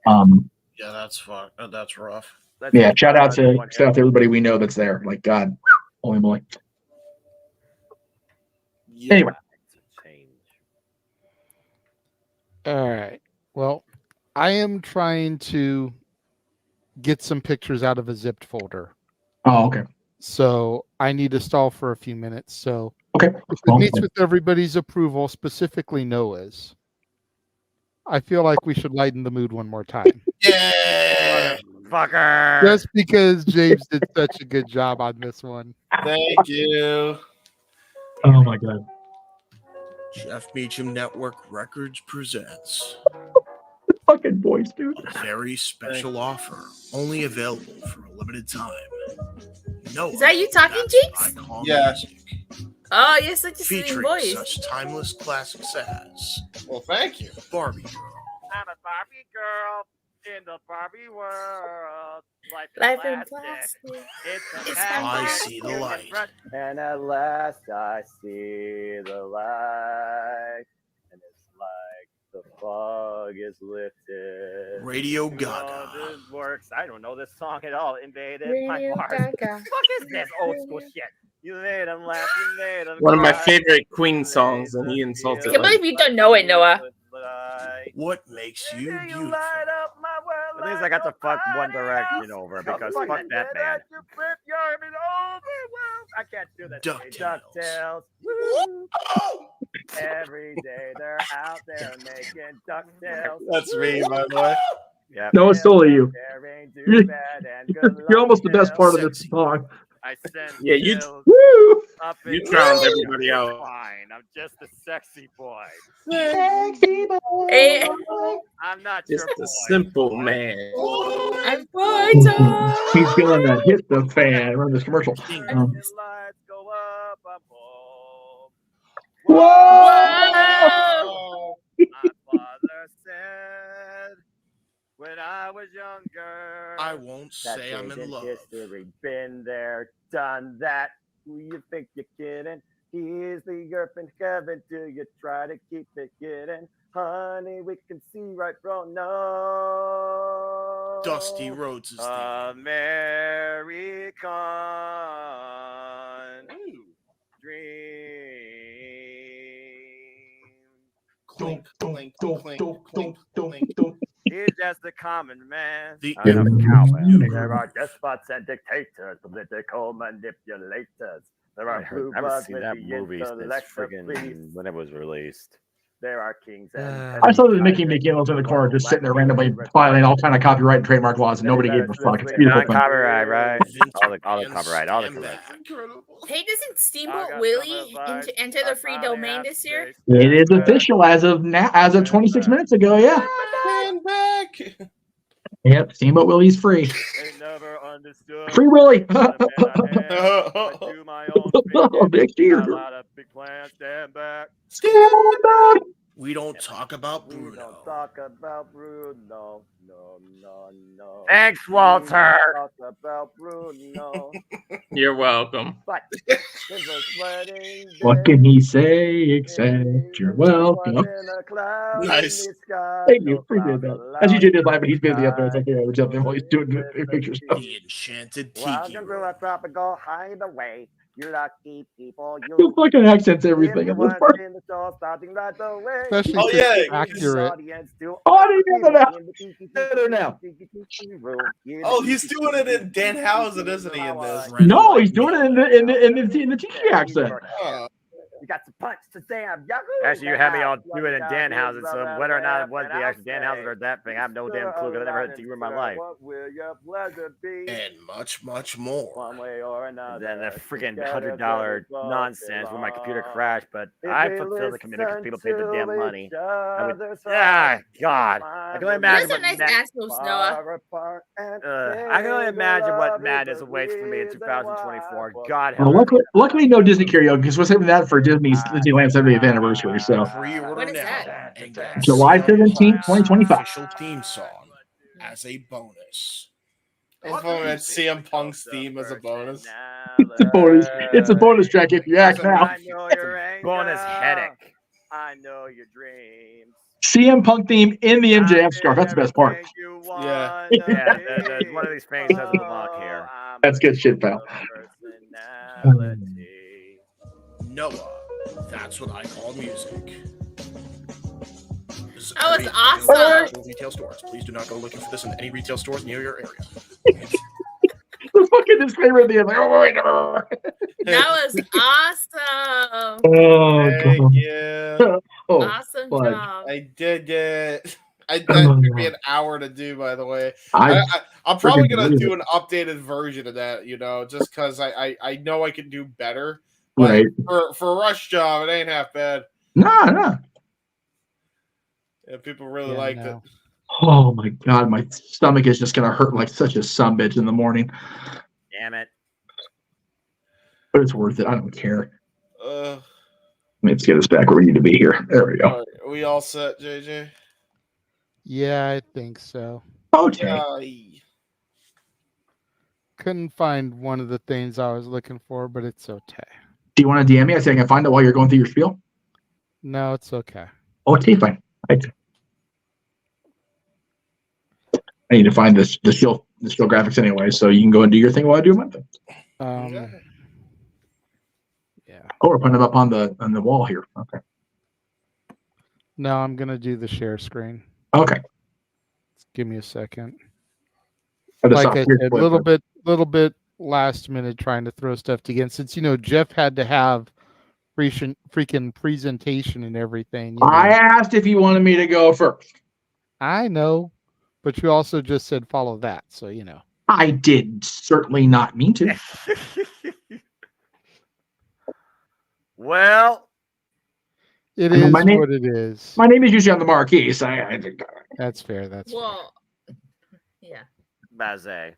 Yeah, that's fun. That's rough. yeah. Shout out to everybody we know that's there. Like God, holy moly. Yeah. Anyway. All right. Well, I am trying to get some pictures out of a zipped folder. Oh, okay. So I need to stall for a few minutes. So okay, if it meets with everybody's approval, specifically Noah's, I feel like we should lighten the mood one more time. Yeah, fucker. Just because James did such a good job on this one. Thank you. Oh my God. Jeff Meacham Network Records presents fucking voice, dude. A very special offer, only available for a limited time. No, Is that you talking, James? Yeah. Oh, you're such a sweet Featuring voice. such timeless classics as thank you, Barbie Girl, I'm a Barbie girl in the Barbie world. Life in plastic. plastic. It's I See the Light. And at last I see the light. And it's like the fog is lifted. Radio You Gaga. know, this works. I don't know this song at all. Invaded my Radio bars. Gaga. Fuck is this old school shit? You made them laugh. You made them One of my cry. favorite Queen songs, and he insulted I can't me. believe you don't know it, Noah. What makes you beautiful? At least I got to fuck One Direction over because fuck that band. I can't do that. DuckTales. Woo. Every day they're out there making DuckTales. That's me, my boy. Yeah. No, it's totally you. You're almost the best part of this song. I send Yeah, you- bills Woo! up You and drowned down. everybody out. Fine, I'm just a sexy boy. Sexy boy. Hey, I'm not Just your boy. a simple man. I'm vital. He's feeling that hit the fan. Run this commercial. Lights go up, I'm home. Whoa! My father said when I was younger. I won't that say I'm days in love. History, been there, done that. Who you think you're kidding? He's the earth and heaven. Do you try to keep it hidden? Honey, we can see right from now. Dusty Rhodes is the American dream. clink, clink, clink, clink, clink, clink. He's just a common man. The I am a cowman. There are despots and dictators, political manipulators. There are blue I've bloods seen with that the movie since intellect of friggin' beasts. when it was released. There are kings and I saw that Mickey McGill in the corner just sitting there randomly filing all kind of copyright and trademark laws and nobody gave a fuck. It's beautiful. Non-copyright, right? All the copyright, all the correct. Hey, doesn't Steamboat Willie enter the free domain this year? It is official as of now, as of 26 minutes ago. Yeah. Stand back. Yep. Steamboat Willie's free. They never understood. Free Willie. Do my own Oh, big cheer. a lot of big plans. plan, stand back. Stand back. We don't talk about We Bruno. don't talk about Bruno. No, no, no. Thanks, We Walter. don't talk about Bruno. You're welcome. But his wedding What can he say except you're welcome? in a cloud Nice. in the sky. Thank you. No Appreciate clouds that. As you allowed did live, but he's been the other. I would jump in while he's doing the picture stuff. The enchanted tiki. Welcome to a tropical hideaway. You lucky people. The fucking accents, everything in this Everyone's part. in the show starting right away. Especially Oh, since yeah, it's because- accurate. Audience to Audio now. better now. Oh, he's doing it in Dan Housen, isn't he? In this? No, he's doing it in the tiki accent. Oh. You got some punch to Sam. Actually, you had me on do it in Danhausen, so whether or not it was the actual Danhausen or that thing, I have no damn clue because I never heard it in my life. What will your pleasure be? And much, much more. One way or another. Then the freaking $100 nonsense where my computer crashed, but I fulfilled the commitment because people paid the damn money. I would, God. I can only imagine That's a nice ass moves, Noah. I can only imagine what madness awaits for me in 2024. God Well, help me. luckily, no Disney karaoke because we're saving that for Disney's Disneyland 70th anniversary. So Pre-order What is now that? and get July CM 17th, Punk's 2025. official theme song as a bonus. If I had CM Punk's theme as a bonus. It's a bonus. It's a bonus track if you act now. I know your anger. Bonus headache. I know your dreams. CM Punk theme in the MJF scarf. That's the best part. Yeah. Yeah, one of these things doesn't belong here. That's good shit, pal. Noah, that's what I call music. This is That was great in awesome. actual retail stores. Please do not go looking for this in any retail stores near your area. The fucking disclaimer at the end, like, oh wait, no. That was awesome. Oh Thank god. you. Oh, Awesome fudge. job. I did it. That took me an hour to do, by the way. I I'm probably freaking gonna believe do it. an updated version of that, just because I know I can do better. But Right. for a rush job, it ain't half bad. No. Yeah, people really Yeah, liked no. it. Oh my god, my stomach is just gonna hurt like such a sumbitch in the morning. Damn it. But it's worth it. I don't care. Uh, Let's get us back where we need to be here. There we go. all right, are we all set, JJ? Yeah, I think so. Okay. Couldn't find one of the things I was looking for, but it's okay. Do you want to DM me? I think I can find it while you're going through your spiel. No, it's okay. Oh, okay, fine. Right. I need to find the skill graphics anyway, so you can go and do your thing while I do my thing. Yeah. Oh, we're putting it up on the wall here. Okay. No, I'm gonna do the share screen. Okay. Give me a second. I just Like saw I here said, for little bit last minute trying to throw stuff together. Since Jeff had to have freaking presentation and everything. I asked if you wanted me to go first. I know, but you also just said follow that, so I did certainly not mean to. Well, it I mean, is my name- what it is. My name is usually on the marquee, so I think That's fair. That's Well, yeah. Bazay.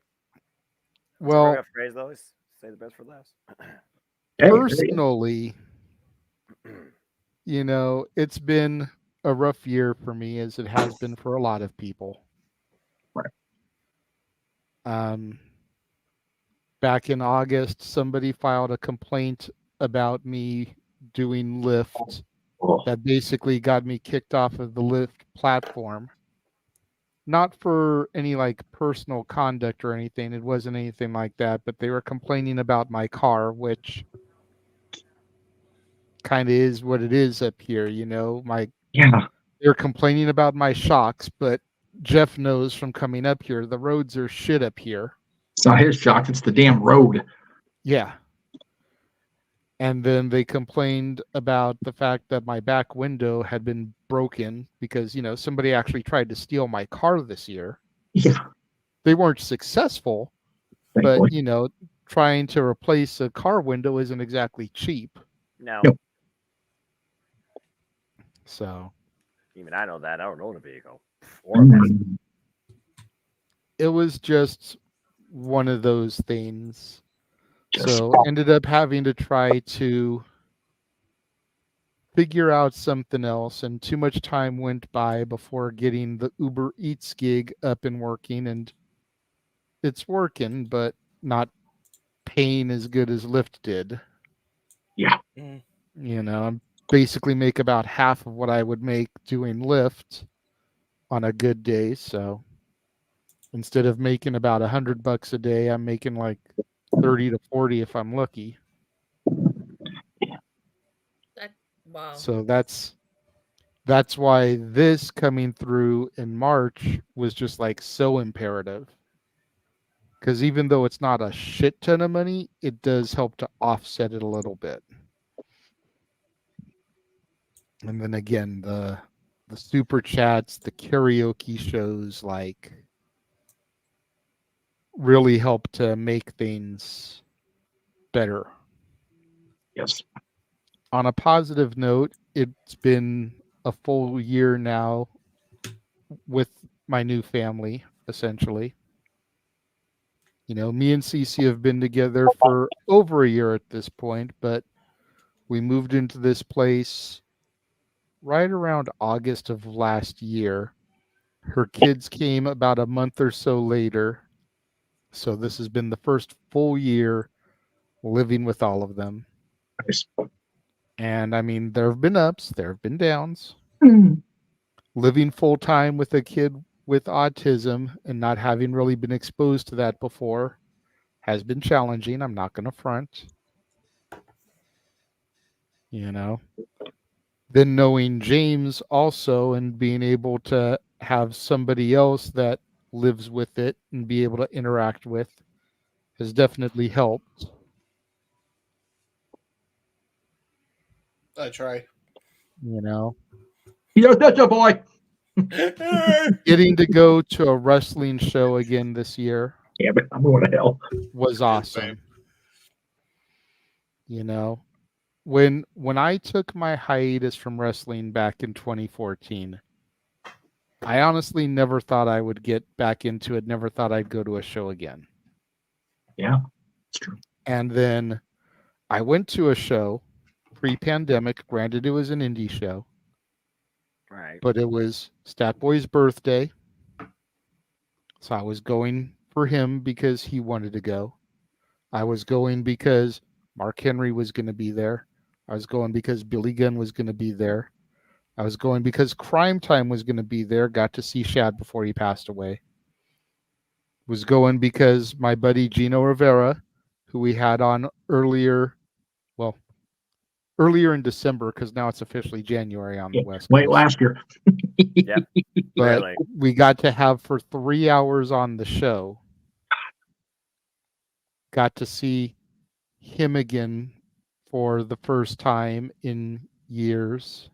Well- That's a phrase though. Say the best for last. personally, it's been a rough year for me, as it has been for a lot of people. Right. Back in August, somebody filed a complaint about me doing Lyft that basically got me kicked off of the Lyft platform. Not for any personal conduct or anything. It wasn't anything like that, but they were complaining about my car, which kind of is what it is up here, They're complaining about my shocks, but Jeff knows from coming up here, the roads are shit up here. it's not his shock, it's the damn road. Yeah. And then they complained about the fact that my back window had been broken because, somebody actually tried to steal my car this year. Yeah. They weren't successful, but, trying to replace a car window isn't exactly cheap. No. So Even I know that. I don't own a vehicle. it was just one of those things. So ended up having to try to figure out something else, and too much time went by before getting the Uber Eats gig up and working, and it's working, but not paying as good as Lyft did. Yeah. You know, I basically make about half of what I would make doing Lyft on a good day. So instead of making about $100 a day, I'm making like 30 to 40 if I'm lucky. Wow. So that's why this coming through in March was just like so imperative. Because even though it's not a shit ton of money, it does help to offset it a little bit. And then again, the super chats, the karaoke shows, like, really help to make things better. Yes. On a positive note, it's been a full year now with my new family, essentially. You know, me and Cece have been together for over a year at this point, but we moved into this place right around August of last year. Her kids came about a month or so later. So this has been the first full year living with all of them. Nice. And I mean, there have been ups, there have been downs. Mm. Living full time with a kid with autism and not having really been exposed to that before has been challenging. I'm not going to front. You know, then knowing James also and being able to have somebody else that lives with it and be able to interact with has definitely helped. I try. You know, That's a boy. getting to go to a wrestling show again this year. Yeah, but I'm going to hell. Was awesome. You know, when I took my hiatus from wrestling back in 2014, I honestly never thought I would get back into it. Never thought I'd go to a show again. Yeah, it's true. And then I went to a show pre-pandemic. Granted, it was an indie show. Right. But it was Stat Boy's birthday. So I was going for him because he wanted to go. I was going because Mark Henry was going to be there. I was going because Billy Gunn was going to be there. I was going because Crime Time was going to be there. Got to see Shad before he passed away. Was going because my buddy Gino Rivera, who we had on earlier in December, because now it's officially January on the West Coast. Late last year. Yep. But Really. we got to have for 3 hours on the show. Got to see him again for the first time in years.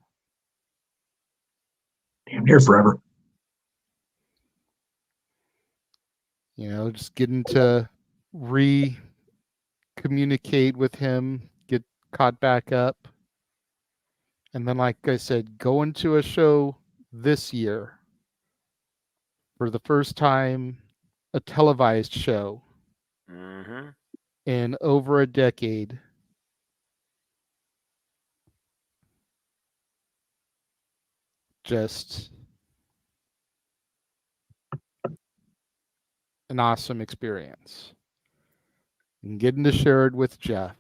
Damn near forever. You know, just getting to communicate with him, get caught back up. And then, like I said, going to a show this year for the first time, a televised show in over a decade. Just an awesome experience. And getting to share it with Jeff.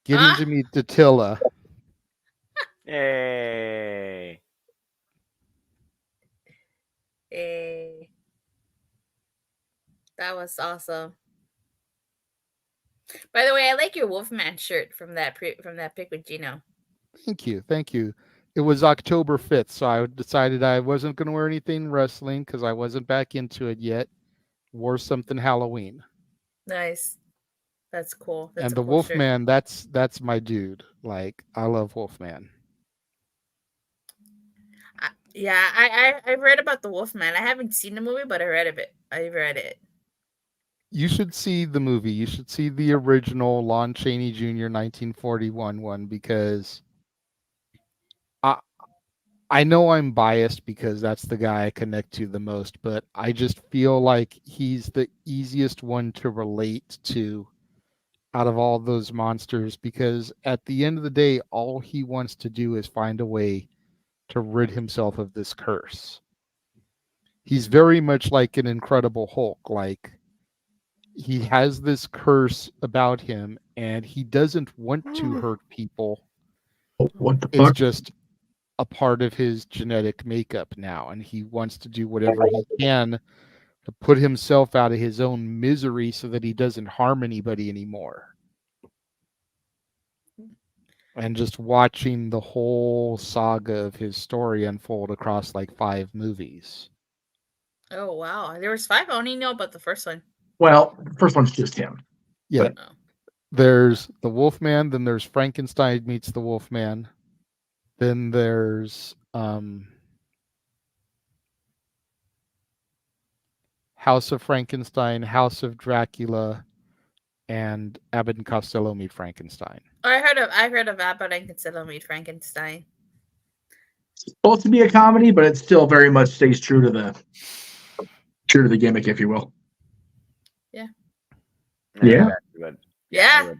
Getting to meet Datilla. Hey. Hey. That was awesome. By the way, I like your Wolfman shirt from that pic with Gino. Thank you. It was October 5th, so I decided I wasn't going to wear anything wrestling because I wasn't back into it yet. Wore something Halloween. Nice. That's cool. That's And a the cool Wolfman, that's my dude. Like, I love Wolfman. Yeah, I read about the Wolfman. I haven't seen the movie, but I read of it. I read it. You should see the movie. You should see the original Lon Chaney Jr. 1941 one because I know I'm biased because that's the guy I connect to the most, but I just feel like he's the easiest one to relate to out of all those monsters, because at the end of the day, all he wants to do is find a way to rid himself of this curse. He's very much like an Incredible Hulk. Like, he has this curse about him, and he doesn't want to hurt people. What the It's fuck? just a part of his genetic makeup now, and he wants to do whatever he can to put himself out of his own misery so that he doesn't harm anybody anymore. And just watching the whole saga of his story unfold across like 5 movies. Oh wow, there was 5. I only know about the first one. Well, the first one's just him. Yeah. There's the Wolfman, then there's Frankenstein meets the Wolfman. Then there's House of Frankenstein, House of Dracula, and Abbott and Costello meet Frankenstein. I've heard of Abbott and Costello meet Frankenstein. It's supposed to be a comedy, but it still very much stays true to the gimmick, if you will. Yeah. Yeah. Yeah.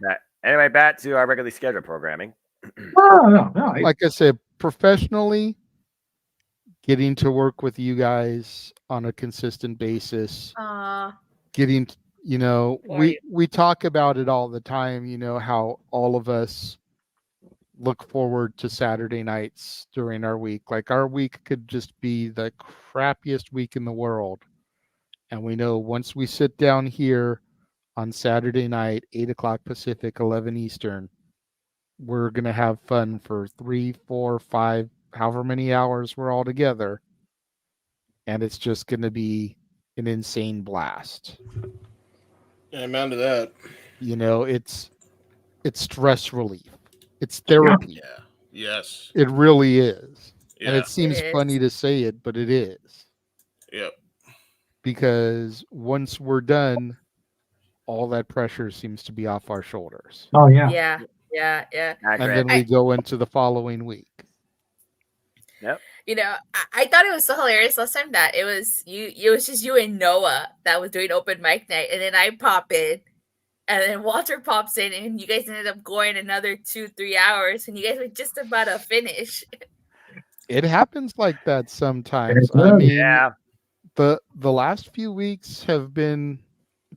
Anyway, back to our regularly scheduled programming. No. Like I said, professionally, getting to work with you guys on a consistent basis, getting, we talk about it all the time, how all of us look forward to Saturday nights during our week. Like, our week could just be the crappiest week in the world. And we know once we sit down here on Saturday night, 8 o'clock Pacific, 11 Eastern, we're going to have fun for 3, 4, 5, however many hours we're all together. And it's just going to be an insane blast. Amen to that. It's stress relief. It's therapy. Yeah. Yes. It really is. And Yeah. it seems It is. funny to say it, but it is. Yep. Because once we're done, all that pressure seems to be off our shoulders. Oh, yeah. Yeah. And then we go into the following week. Yep. I thought it was so hilarious last time that it was just you and Noah that was doing open mic night, and then I pop in, and then Walter pops in, and you guys ended up going another 2-3 hours, and you guys were just about to finish. It happens like that sometimes. It does. I mean, Yeah. the last few weeks have been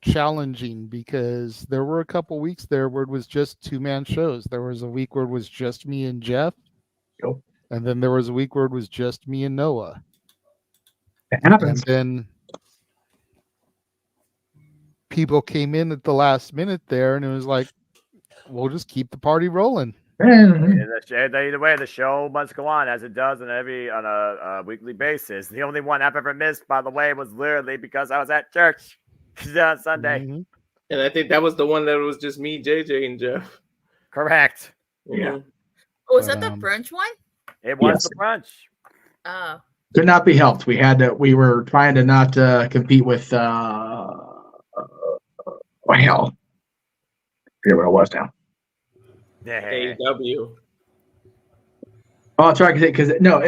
challenging because there were a couple weeks there where it was just 2-man shows. There was a week where it was just me and Jeff. Yep. And then there was a week where it was just me and Noah. It happens. And then people came in at the last minute there, and it was like, we'll just keep the party rolling. Either way, the show must go on as it does on a weekly basis. The only one I've ever missed, by the way, was literally because I was at church on Sunday. Mm-hmm. And I think that was the one that was just me, JJ, and Jeff. Correct. Yeah. Oh, was that the brunch one? It was Yes. the brunch. Oh. Could not be helped. We were trying to not compete with hell. I forget what it was now. AW. Oh, that's right. Because no.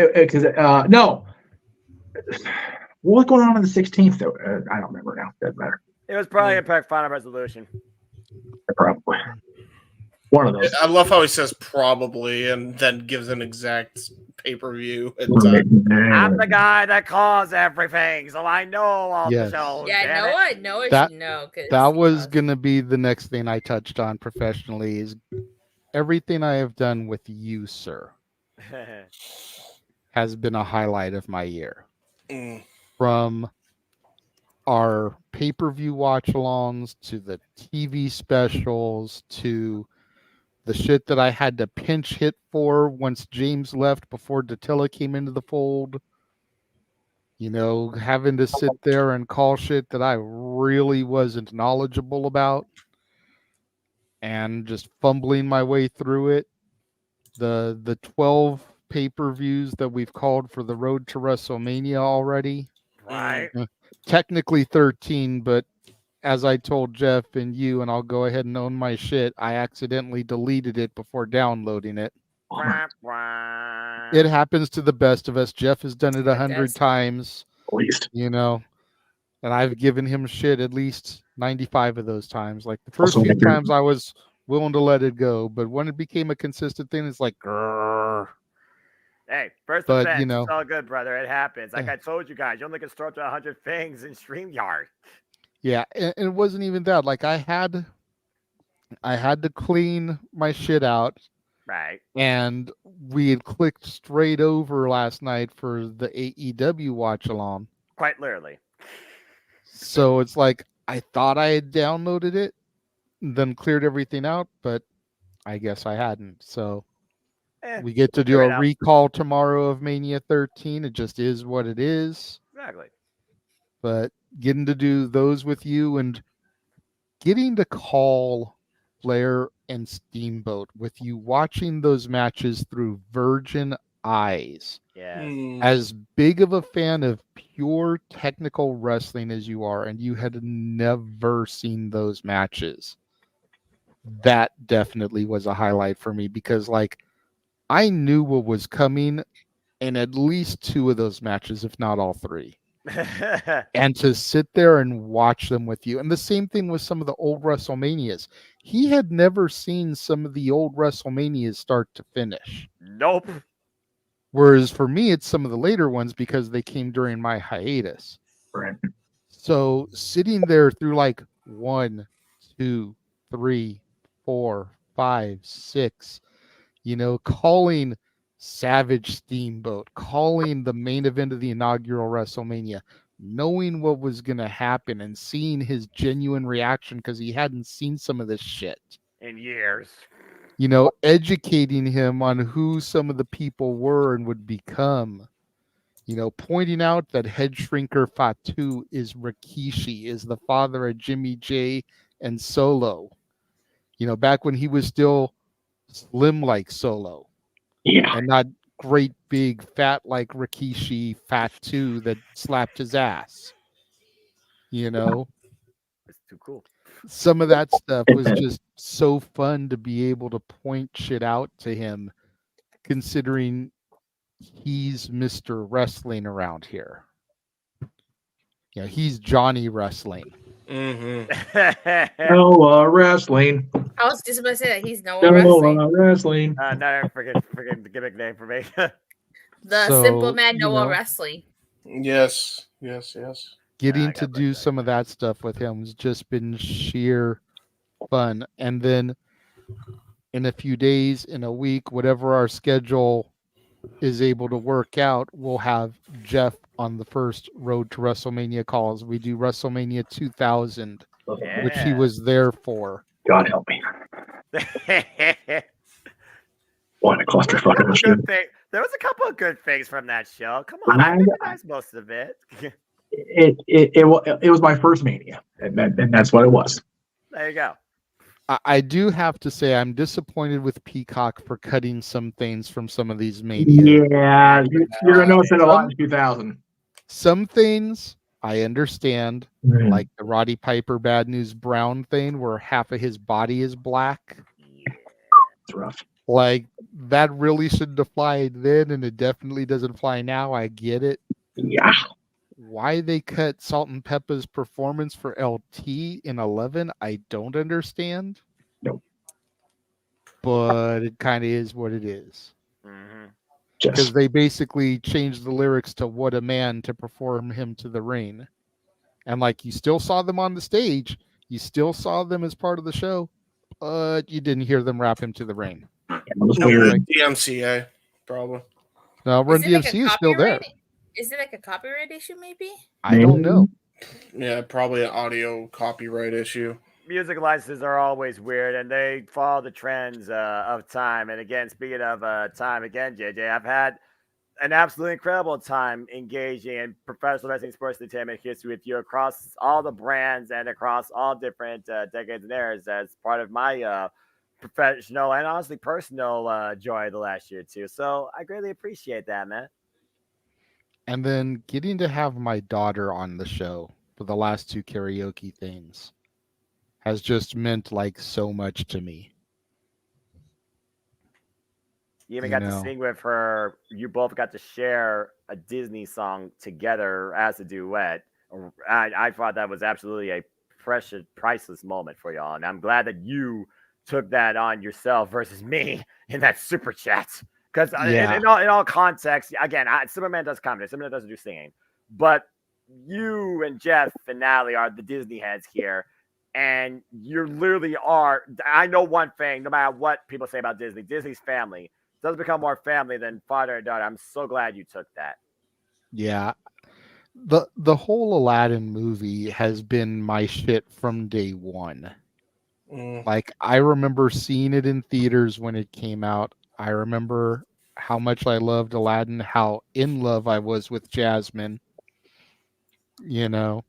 What's going on the 16th? Though I don't remember now. Doesn't matter. It was probably Impact Final Resolution. Probably one of those. I love how he says probably and then gives an exact pay-per-view. I'm the guy that calls everything, so I know all Yes. the shows. Yeah, damn it. Noah That, should know. 'Cause that was going to be the next thing I touched on professionally is everything I have done with you, sir, has been a highlight of my year. From our pay-per-view watch-alongs to the TV specials to the shit that I had to pinch hit for once James left before Datilla came into the fold. Having to sit there and call shit that I really wasn't knowledgeable about and just fumbling my way through it. The 12 pay-per-views that we've called for the road to WrestleMania already. Right. Technically 13, but as I told Jeff and you, and I'll go ahead and own my shit, I accidentally deleted it before downloading it. It happens to the best of us. Jeff has done it 100 times. At least. And I've given him shit at least 95 of those times. Like the first Also, few Victor- times I was willing to let it go, but when it became a consistent thing, it's like, grrr. Hey, first But, offense, you know. it's all good, brother. It happens. Like I told you guys, you only can store up to 100 things in StreamYard. Yeah, and it wasn't even that. Like I had to clean my shit out. Right. And we had clicked straight over last night for the AEW watch along. Quite literally. So it's like I thought I had downloaded it, then cleared everything out, but I guess I hadn't. So we get to do figure it a out. recall tomorrow of Mania 13. It just is what it is. Exactly. But getting to do those with you and getting to call Flair and Steamboat with you watching those matches through virgin eyes. Yes. As big of a fan of pure technical wrestling as you are, and you had never seen those matches, that definitely was a highlight for me because, like, I knew what was coming in at least two of those matches, if not all three. And to sit there and watch them with you. And the same thing with some of the old WrestleManias. He had never seen some of the old WrestleManias start to finish. Nope. Whereas for me, it's some of the later ones because they came during my hiatus. Right. So sitting there through like 1, 2, 3, 4, 5, 6, calling Savage Steamboat, calling the main event of the inaugural WrestleMania, knowing what was going to happen and seeing his genuine reaction because he hadn't seen some of this shit. In years. Educating him on who some of the people were and would become. Pointing out that head shrinker Fatu is Rikishi, is the father of Jimmy J and Solo. Back when he was still slim like Solo. Yeah. And not great big fat like Rikishi Fatu that slapped his ass. It's too cool. Some of that stuff was just so fun to be able to point shit out to him, considering he's Mr. Wrestling around here. He's Johnny Wrestling. Mm-hmm. Noah Wrestling. I was just about to say that he's Noah Wrestling. Noah Wrestling. Never forget the gimmick name for me. The So, Simple Man Noah Wrestling. Yes. Getting to do some of that stuff with him has just been sheer fun. And then in a few days, in a week, whatever our schedule is able to work out, we'll have Jeff on the first Road to WrestleMania calls. We do WrestleMania 2000, which he was there for. God help me. What a clusterfuck of a show. There was a couple of good things from that show. Come on, I recognized most of it. It was my first Mania, and that's what it was. There you go. I do have to say I'm disappointed with Peacock for cutting some things from some of these Mania. Yeah, you're gonna notice it a lot in 2000. Some things I understand, like the Roddy Piper Bad News Brown thing, where half of his body is black. It's rough. Like that really shouldn't have applied then, and it definitely doesn't fly now. I get it. Yeah. Why they cut Salt and Peppa's performance for LT in 11, I don't understand. Nope. But it kind of is what it is. Mm-hmm. Because they basically changed the lyrics to "What a Man" to perform him to the ring. And like you still saw them on the stage, you still saw them as part of the show, but you didn't hear them rap him to the ring. DMCA, probably. No, Run DMC is still there. Is it like a copyright issue, maybe? I don't know. Yeah, probably an audio copyright issue. Music licenses are always weird, and they follow the trends of time. And again, speaking of time, again, JJ, I've had an absolutely incredible time engaging in professional wrestling sports entertainment history with you across all the brands and across all different decades and eras as part of my professional and honestly personal joy of the last year too. So I greatly appreciate that, man. And then getting to have my daughter on the show for the last two karaoke things has just meant like so much to me. You even got to sing with her. You both got to share a Disney song together as a duet. I thought that was absolutely a precious, priceless moment for y'all, and I'm glad that you took that on yourself versus me in that super chat. Because in all context, again, Superman does comedy, Superman doesn't do singing, but you and Jeff and Natalie are the Disney heads here, and you literally are. I know one thing: no matter what people say about Disney, Disney's family does become more family than father and daughter. I'm so glad you took that. Yeah. The whole Aladdin movie has been my shit from day one. Like, I remember seeing it in theaters when it came out. I remember how much I loved Aladdin, how in love I was with Jasmine. You know,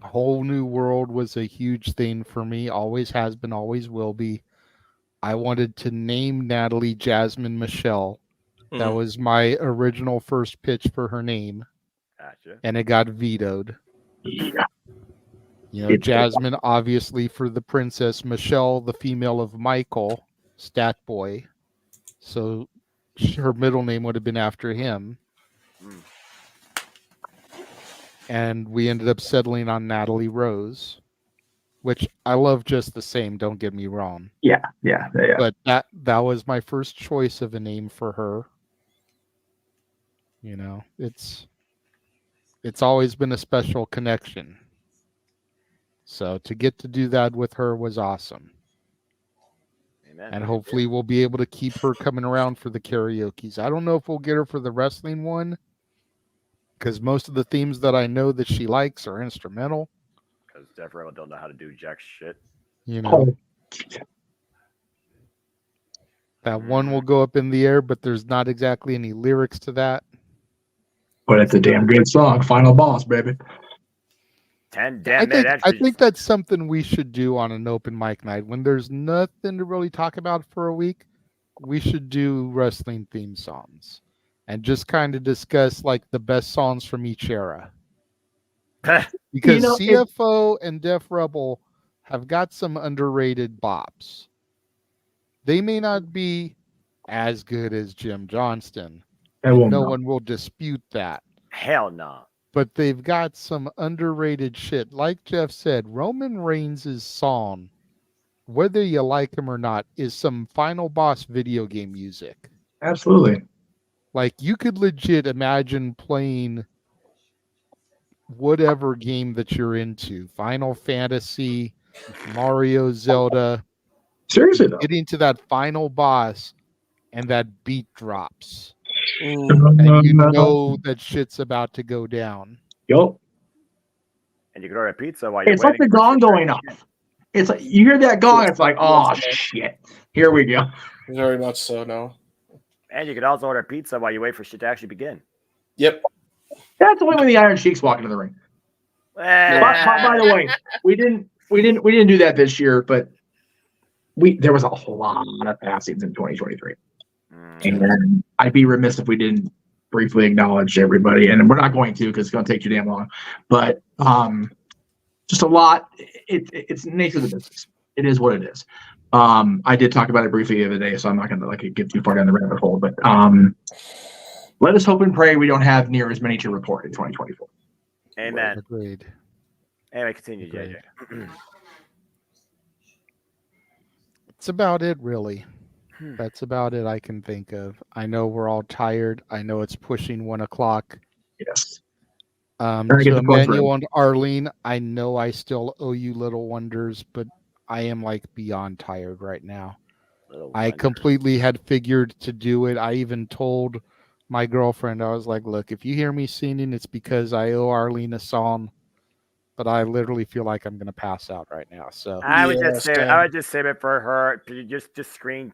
A Whole New World was a huge thing for me. Always has been, always will be. I wanted to name Natalie Jasmine Michelle. That was my original first pitch for her name. Gotcha. And it got vetoed. Yeah. You know, Jasmine, obviously, for the princess. Michelle, the female of Michael, Stat Boy. So her middle name would have been after him. And we ended up settling on Natalie Rose, which I love just the same, don't get me wrong. Yeah. But that was my first choice of a name for her. You know, it's always been a special connection. So to get to do that with her was awesome. Amen. And hopefully we'll be able to keep her coming around for the karaoke's. I don't know if we'll get her for the wrestling one, because most of the themes that I know that she likes are instrumental. Because Jeff Rebel don't know how to do jack shit. You know, that one will go up in the air, but there's not exactly any lyrics to that. But it's a damn good song. Final boss, baby. 10 I damn think, minute I think that's something we should do on an open mic night. When there's nothing to really talk about for a week, we should do wrestling theme songs and just kind of discuss like the best songs from each era. Because CFO and Def Rebel have got some underrated bops. They may not be as good as Jim Johnston. And no one will dispute that. Hell no. But they've got some underrated shit. Like Jeff said, Roman Reigns' song, whether you like him or not, is some final boss video game music. Absolutely. Like, you could legit imagine playing whatever game that you're into. Final Fantasy, Mario, Zelda. Seriously, though. Getting to that final boss and that beat drops. And you know that shit's about to go down. Yup. And you can order a pizza while you're It's like waiting. the gong going off. It's like you hear that gong, it's like, oh shit. Here we go. Very much so, no. And you could also order pizza while you wait for shit to actually begin. Yep. That's only when the Iron Sheiks walk into the ring. By the way, we didn't do that this year, but there was a whole lot of passings in 2023. And I'd be remiss if we didn't briefly acknowledge everybody, and we're not going to because it's going to take too damn long. But just a lot. It's the nature of the business. It is what it is. I did talk about it briefly the other day, so I'm not going to get too far down the rabbit hole. But let us hope and pray we don't have near as many to report in 2024. Amen. Agreed. Anyway, continue, JJ. That's about it, really. That's about it I can think of. I know we're all tired. I know it's pushing 1 o'clock. Yes. To Emmanuel and Arlene, I know I still owe you Little Wonders, but I am like beyond tired right now. I completely had figured to do it. I even told my girlfriend, I was like, look, if you hear me singing, it's because I owe Arlene a song. But I literally feel like I'm going to pass out right now. So I would just save it for her. Just screenshot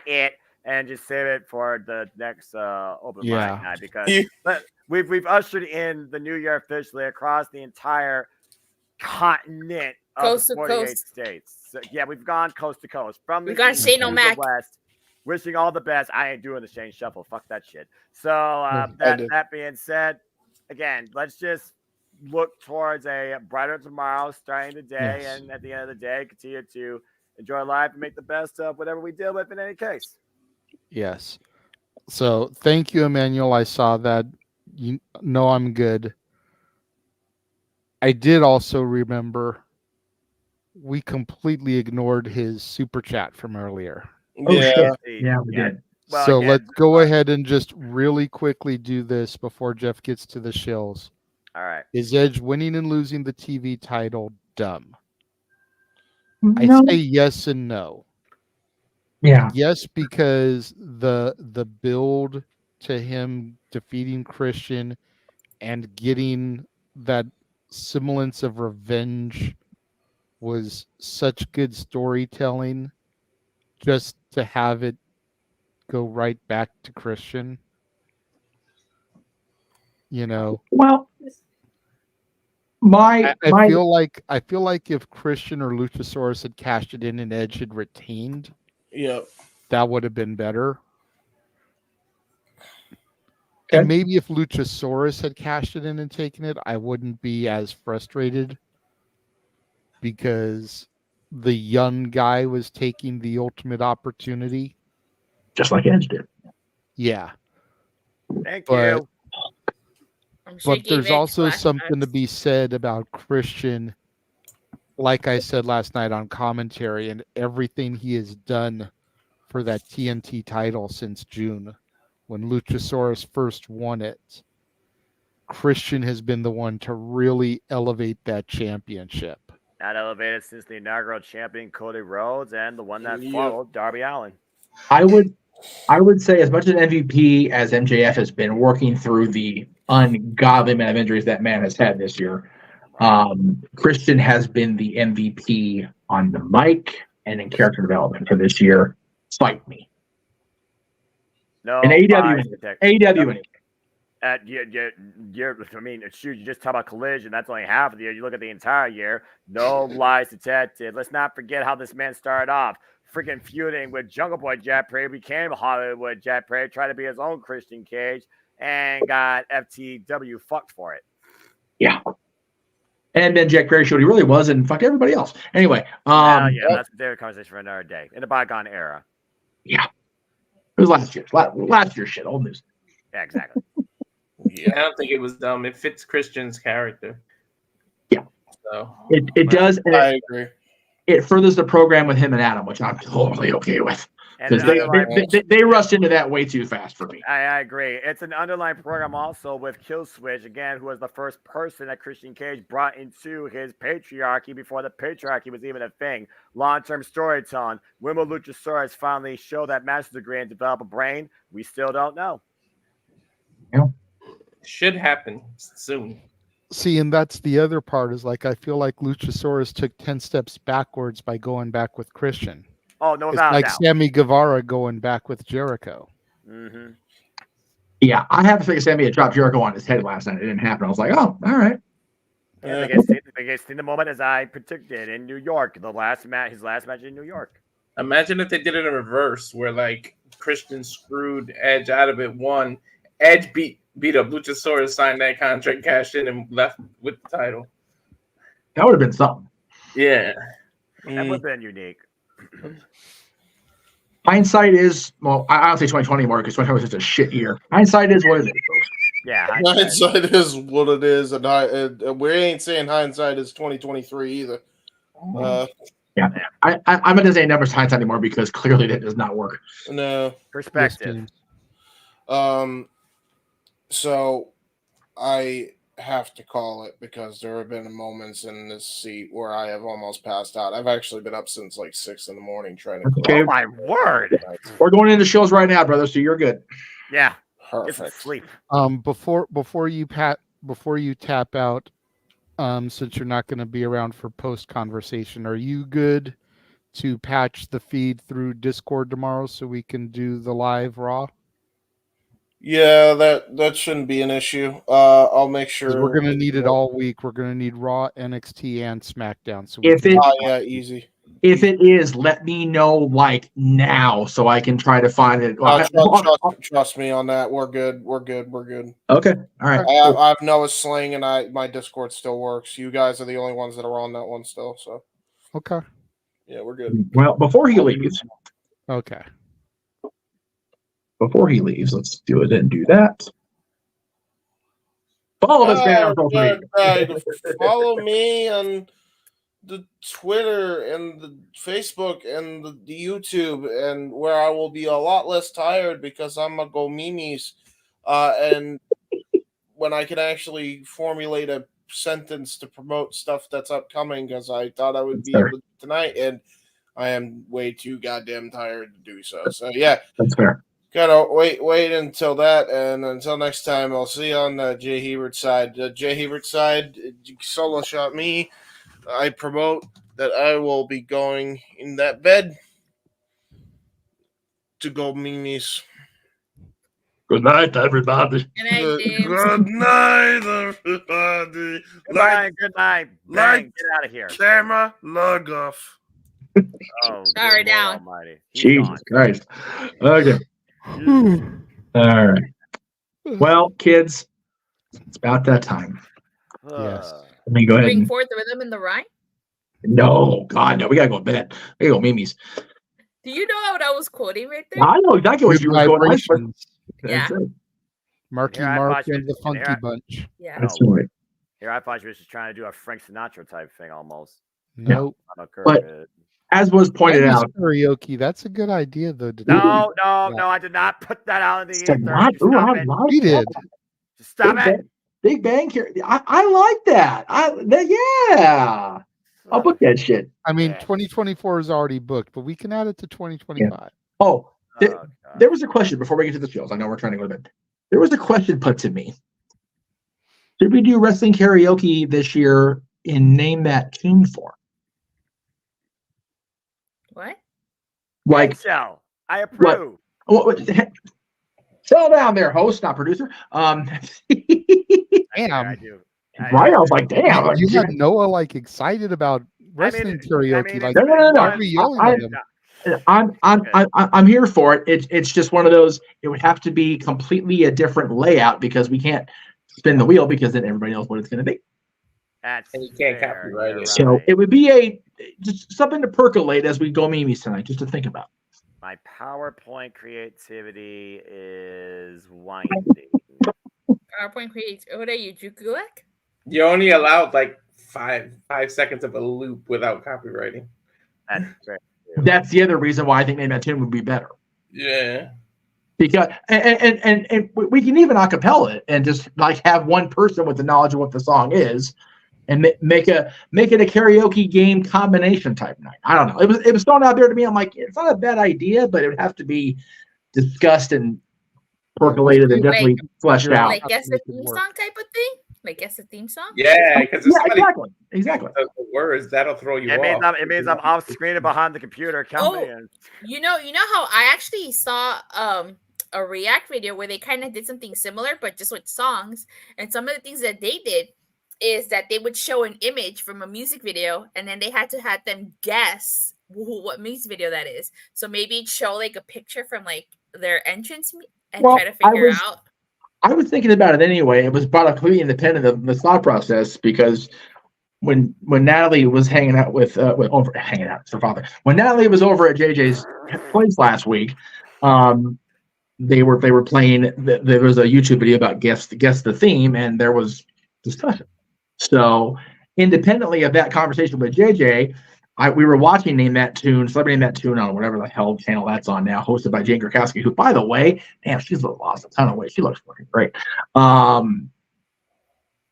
it and just save it for the next open mic night, because we've ushered in the new year officially across the entire continent of the 48 states. So, yeah, we've gone coast to coast from the east to the west. Wishing all the best. I ain't doing the Shane Shuffle. Fuck that shit. So that being said, again, let's just look towards a brighter tomorrow starting today, and at the end of the day, continue to enjoy life and make the best of whatever we deal with in any case. Yes. So thank you, Emmanuel. I saw that No, I'm good. I did also remember we completely ignored his super chat from earlier. Oh shit! Yeah, we did. Well, So again, let's go ahead and just really quickly do this before Jeff gets to the shills. All right. Is Edge winning and losing the TV title dumb? No. I say yes and no. Yeah. Yes, because the build to him defeating Christian and getting that semblance of revenge was such good storytelling just to have it go right back to Christian. You know. Well, I feel like if Christian or Luchasaurus had cashed it in and Edge had retained, that would have been better. And maybe if Luchasaurus had cashed it in and taken it, I wouldn't be as frustrated because the young guy was taking the ultimate opportunity. Just like Edge did. Yeah. Thank you. But there's Edge also flashbacks. something to be said about Christian, like I said last night on commentary, and everything he has done for that TNT title since June, when Luchasaurus first won it. Christian has been the one to really elevate that championship. Not elevated since the inaugural champion Cody Rhodes and the one that followed Darby Allin. I would say, as much as MVP as MJF has been working through the ungodly amount of injuries that man has had this year, Christian has been the MVP on the mic and in character development for this year. Fight me. No, and AEW anyway. I mean, shoot, you just talk about Collision. That's only half of the year. You look at the entire year. No lies detected. Let's not forget how this man started off. Freaking feuding with Jungle Boy Jack Perry, became Hollywood Jack Perry, tried to be his own Christian Cage, and got FTW fucked for it. Yeah. And then Jack Perry showed he really was and fucked everybody else. Anyway. That's a different conversation for another day. In the bygone era. Yeah. It was last year. Last year's shit. Old news. Yeah, exactly. I don't think it was dumb. It fits Christian's character. Yeah. So it does. And I agree. It furthers the program with him and Adam, which I'm totally okay with. Because they rushed into that way too fast for me. I agree. It's an underlying program also with Killswitch, again, who was the first person that Christian Cage brought into his patriarchy before the patriarchy was even a thing. Long-term storytelling. When will Luchasaurus finally show that master degree and develop a brain? We still don't know. Yeah. Should happen soon. See, and that's the other part is like I feel like Luchasaurus took 10 steps backwards by going back with Christian. Oh, no it's doubt. like Sammy Guevara going back with Jericho. Mm-hmm. Yeah, I have to think Sammy had dropped Jericho on his head last night. It didn't happen. I was like, oh, all right. Yeah, they get seen the moment as I predicted in New York. His last match in New York. Imagine if they did it in reverse, where like Christian screwed Edge out of it. One, Edge beat up Luchasaurus, signed that contract, cashed in, and left with the title. That would have been something. Yeah, that would have been unique. Hindsight is, well, I don't say 2020 anymore because 2020 was just a shit year. Hindsight is what it is, folks. Yeah, hindsight is what it is, and we ain't saying hindsight is 2023 either. Yeah, I'm not going to say numbers hindsight anymore because clearly that does not work. No perspective. So I have to call it because there have been moments in this seat where I have almost passed out. I've actually been up since like 6 a.m. trying to. Okay. Oh my word! We're going into shows right now, brother. So you're good. Yeah, perfect. Sleep. Before you tap out, since you're not going to be around for post conversation, are you good to patch the feed through Discord tomorrow so we can do the live Raw? Yeah, that shouldn't be an issue. I'll make sure we're going to need it all week. We're going to need Raw, NXT, and SmackDown. So easy. If it is, let me know like now so I can try to find it. Trust me on that. We're good. Okay. All right. I have Noah Sling and my Discord still works. You guys are the only ones that are on that one still. So okay. Yeah, we're good. Well, before he leaves. Okay. Before he leaves, let's do it and do that. Follow this man on social media. Follow me on the Twitter and the Facebook and the YouTube, and where I will be a lot less tired because I'm a go memes, and when I can actually formulate a sentence to promote stuff that's upcoming, because I thought I would be able to do tonight, and I am way too goddamn tired to do so. So yeah, that's fair. Gotta wait until that, and until next time, I'll see you on Jay Hebert's side. Jay Hebert's side, solo shot me. I promote that I will be going in that bed to go memes. Good night, everybody. Good night, everybody. Good night. Bang, get out of here. Camera, log off. Oh, Sorry, good Lord down. Almighty. He's Jesus gone. Christ. Okay. All right. Well, kids, it's about that time. Yes. Let me go ahead Bring and forth the rhythm and the rhyme. no, God, no, we gotta go to bed. We gotta go memes. Do you know what I was quoting right there? I know exactly what you were going on. Yeah. Marky Here I Mark thought you- and the Funky here I- Bunch. Yeah. That's right. Here I thought you were just trying to do a Frank Sinatra type thing almost. Nope. I'm a But Kirk. as was pointed Elvis out, karaoke. That's a good idea, though. to do. No, I did not put that out in the Said ether. not- ooh, Stop I it. like He did. Just stop Big it. Bang, Big Bang Theory. I like that. Yeah. I'll book that shit. I mean, 2024 is already booked, but we can add it to 2025. Oh, there was a question before we get to the shows. I know we're trying to go to bed. There was a question put to me. Should we do wrestling karaoke this year in Name That Tune form? What? Like, so. I approve. what, settle down there, host, not producer. Damn. I do. Right? I was like, damn. Like, You had Noah like excited about wrestling karaoke. Like, no. why are we yelling at him? I'm here for it. It's just one of those. It would have to be completely a different layout because we can't spin the wheel because then everybody knows what it's going to be. That's and you can't copyright it. So it would be just something to percolate as we go memes tonight, just to think about. My PowerPoint creativity is winding. PowerPoint creates. What are you, Jukulek? You only allowed like five seconds of a loop without copywriting. That's fair. That's the other reason why I think Name That Tune would be better. Yeah. Because and we can even acapella it and just like have one person with the knowledge of what the song is, and make it a karaoke game combination type night. I don't know. It was thrown out there to me. I'm like, it's not a bad idea, but it would have to be discussed and percolated and definitely fleshed out. Like guess the theme song type of thing. Like guess the theme song. Yeah, because exactly. The words that'll throw you It off. means I'm off screen and behind the computer. Count me in. You know how I actually saw a React video where they kind of did something similar, but just with songs. And some of the things that they did is that they would show an image from a music video, and then they had to have them guess what music video that is. So maybe show like a picture from like their entrance and try to figure out. I was thinking about it anyway. It was brought up completely independent of the thought process because when Natalie was hanging out with her father, when Natalie was over at JJ's place last week, they were playing. There was a YouTube video about guess the theme, and there was discussion. So independently of that conversation with JJ, we were watching Name That Tune, Celebrity Name That Tune on whatever the hell channel that's on now, hosted by Jane Krakowski, who, by the way, damn, she's lost a ton of weight. She looks fucking great.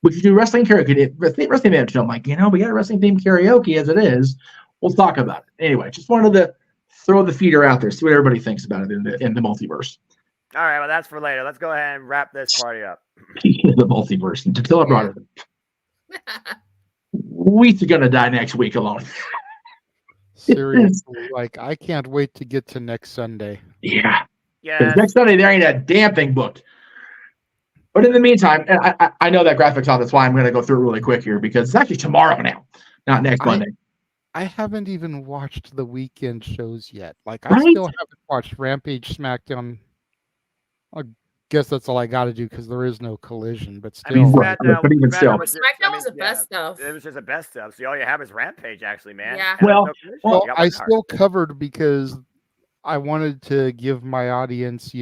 We should do wrestling karaoke. Wrestling Name That Tune. I'm like, we got a wrestling themed karaoke as it is. We'll talk about it. Anyway, just wanted to throw the feeder out there, see what everybody thinks about it in the multiverse. All right, well, that's for later. Let's go ahead and wrap this party up. The multiverse. And Tatilla brought it up. We're gonna die next week alone. Seriously, like I can't wait to get to next Sunday. Yeah. Next Sunday there ain't a damn thing booked. But in the meantime, I know that graphics off. That's why I'm going to go through it really quick here because it's actually tomorrow now, not next Monday. I haven't even watched the weekend shows yet. Like I still haven't watched Rampage, SmackDown. I guess that's all I got to do because there is no collision. But still, SmackDown was the best stuff. It was just the best stuff. So all you have is Rampage, actually, man. Yeah. Well, I still covered because I wanted to give my audience,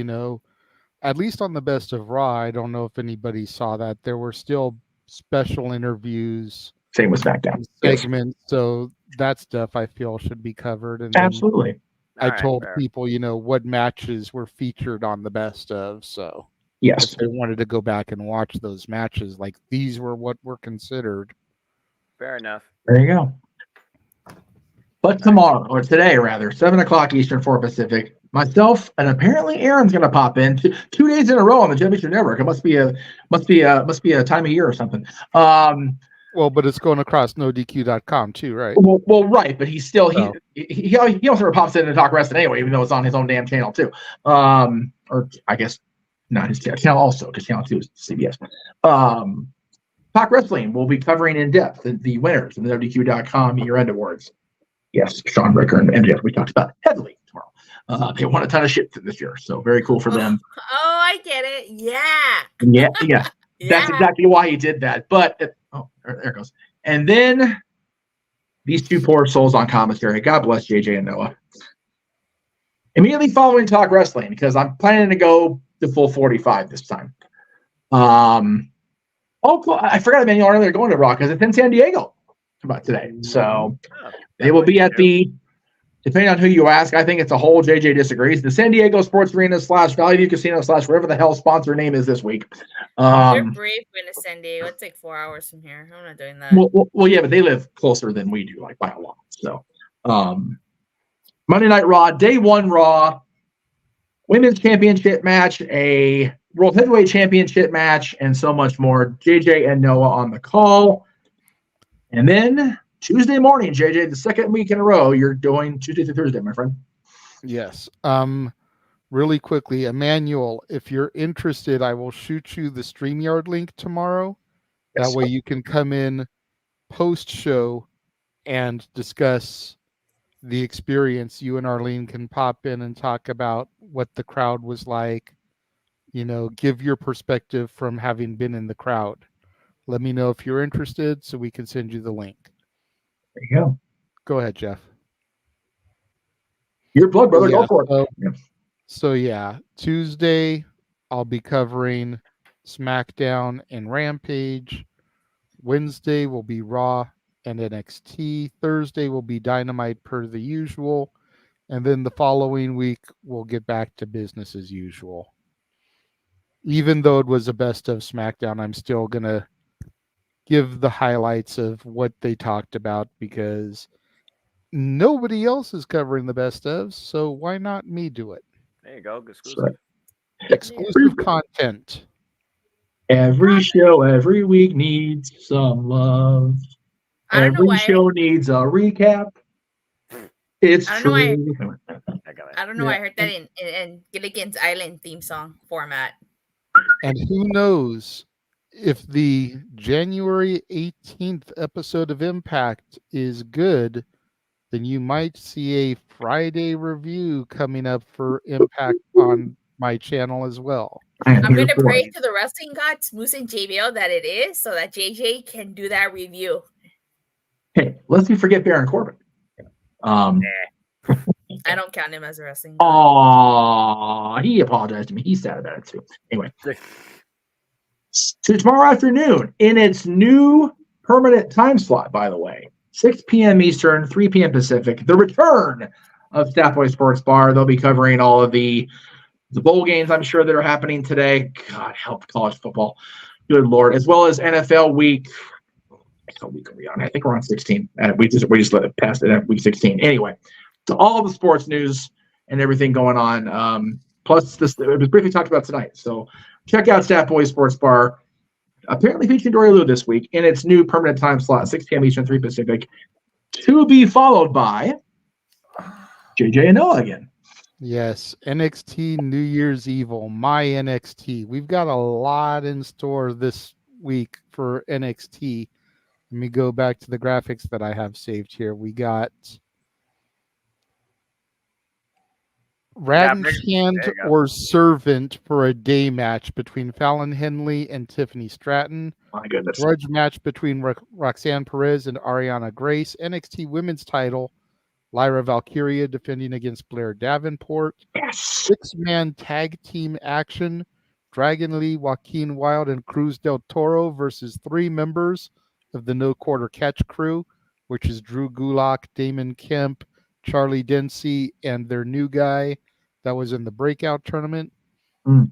at least on the Best of Raw, I don't know if anybody saw that. There were still special interviews. Same with SmackDown. Segments. Yes. So that stuff I feel should be covered. And absolutely. I told people, what matches were featured on the Best of. So yes, if they wanted to go back and watch those matches, like these were what were considered. Fair enough. There you go. But tomorrow, or today rather, 7:00 Eastern, 4 Pacific, myself and apparently Aaron's going to pop in 2 days in a row on the Jeff Meacham Network. It must be a time of year or something. Well, but it's going across NoDQ.com too, right? Well, right, but he's still he also pops in to talk wrestling anyway, even though it's on his own damn channel too. Or I guess not his channel also, because channel 2 is CBS. Talk Wrestling will be covering in depth the winners of the NoDQ.com year-end awards. Yes, Sean Ricker and MJF we talked about heavily tomorrow. They won a ton of shit this year, so very cool for them. Oh, I get it. Yeah. Yeah. That's exactly why he did that. But there it goes. And then these two poor souls on commentary. God bless JJ and Noah. Immediately following Talk Wrestling, because I'm planning to go to full 45 this time. I forgot to mention earlier going to Raw because it's in San Diego about today. So they will be at depending on who you ask, I think it's a whole JJ disagrees. The San Diego Sports Arena / Valley View Casino / whatever the hell sponsor name is this week. You're brave going to San Diego. It's like 4 hours from here. I'm not doing that. Well, yeah, but they live closer than we do, like by a lot. So Monday Night Raw, Day 1 Raw, Women's Championship match, a World Heavyweight Championship match, and so much more. JJ and Noah on the call. And then Tuesday morning, JJ, the second week in a row, you're doing Tuesday to Thursday, my friend. Yes. Really quickly, Emmanuel, if you're interested, I will shoot you the StreamYard link tomorrow. Yes. That way you can come in post-show and discuss the experience. You and Arlene can pop in and talk about what the crowd was like. Give your perspective from having been in the crowd. Let me know if you're interested so we can send you the link. There you go. Go ahead, Jeff. Your blood, brother. Go for it. So, Tuesday, I'll be covering SmackDown and Rampage. Wednesday will be Raw and NXT. Thursday will be Dynamite per the usual. And then the following week, we'll get back to business as usual. Even though it was a best of SmackDown, I'm still going to give the highlights of what they talked about because nobody else is covering the best of, so why not me do it? There you go. Exclusive. Exclusive content. Every show, every week needs some love. Every show needs a recap. It's true. I don't know. I heard that in Gilligan's Island theme song format. And who knows if the January 18th episode of Impact is good, then you might see a Friday review coming up for Impact on my channel as well. I'm going to pray to the wrestling gods, Moose and JBL, that it is so that JJ can do that review. Hey, lest we forget Baron Corbin. I don't count him as a wrestling god. He apologized to me. He's sad about it too. Anyway. So tomorrow afternoon, in its new permanent time slot, by the way, 6 p.m. Eastern, 3 p.m. Pacific, the return of Staff Boy Sports Bar. They'll be covering all of the bowl games, I'm sure, that are happening today. God help college football. Good Lord. As well as NFL week. What week are we on? I think we're on 16. We just let it pass it at week 16. Anyway, so all of the sports news and everything going on. Plus, it was briefly talked about tonight. So check out Staff Boy Sports Bar. Apparently featuring Dory Lou this week in its new permanent time slot, 6 p.m. Eastern, 3 Pacific, to be followed by JJ and Noah again. Yes, NXT New Year's Evil, my NXT. We've got a lot in store this week for NXT. Let me go back to the graphics that I have saved here. We got Rat and Hand or Servant for a day match between Fallon Henley and Tiffany Stratton. My goodness. Grudge match between Roxanne Perez and Ariana Grace. NXT Women's title Lyra Valkyria defending against Blair Davenport. Yes. 6-man tag team action. Dragon Lee, Joaquin Wilde, and Cruz del Toro versus 3 members of the No Quarter Catch crew, which is Drew Gulak, Damon Kemp, Charlie Dempsey, and their new guy that was in the breakout tournament.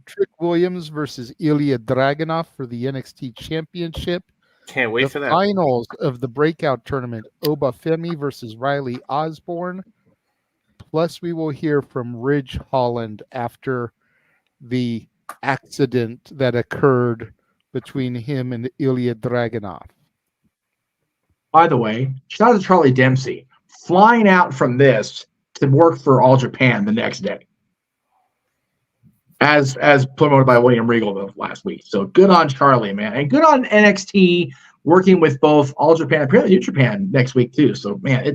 Trick Williams versus Ilya Dragunov for the NXT Championship. Can't wait for that. Finals of the breakout tournament, Oba Femi versus Riley Osborne. Plus, we will hear from Ridge Holland after the accident that occurred between him and Ilya Dragunov. By the way, shout out to Charlie Dempsey flying out from this to work for All Japan the next day, as promoted by William Regal last week. So good on Charlie, man, and good on NXT working with both All Japan and apparently New Japan next week too. So man,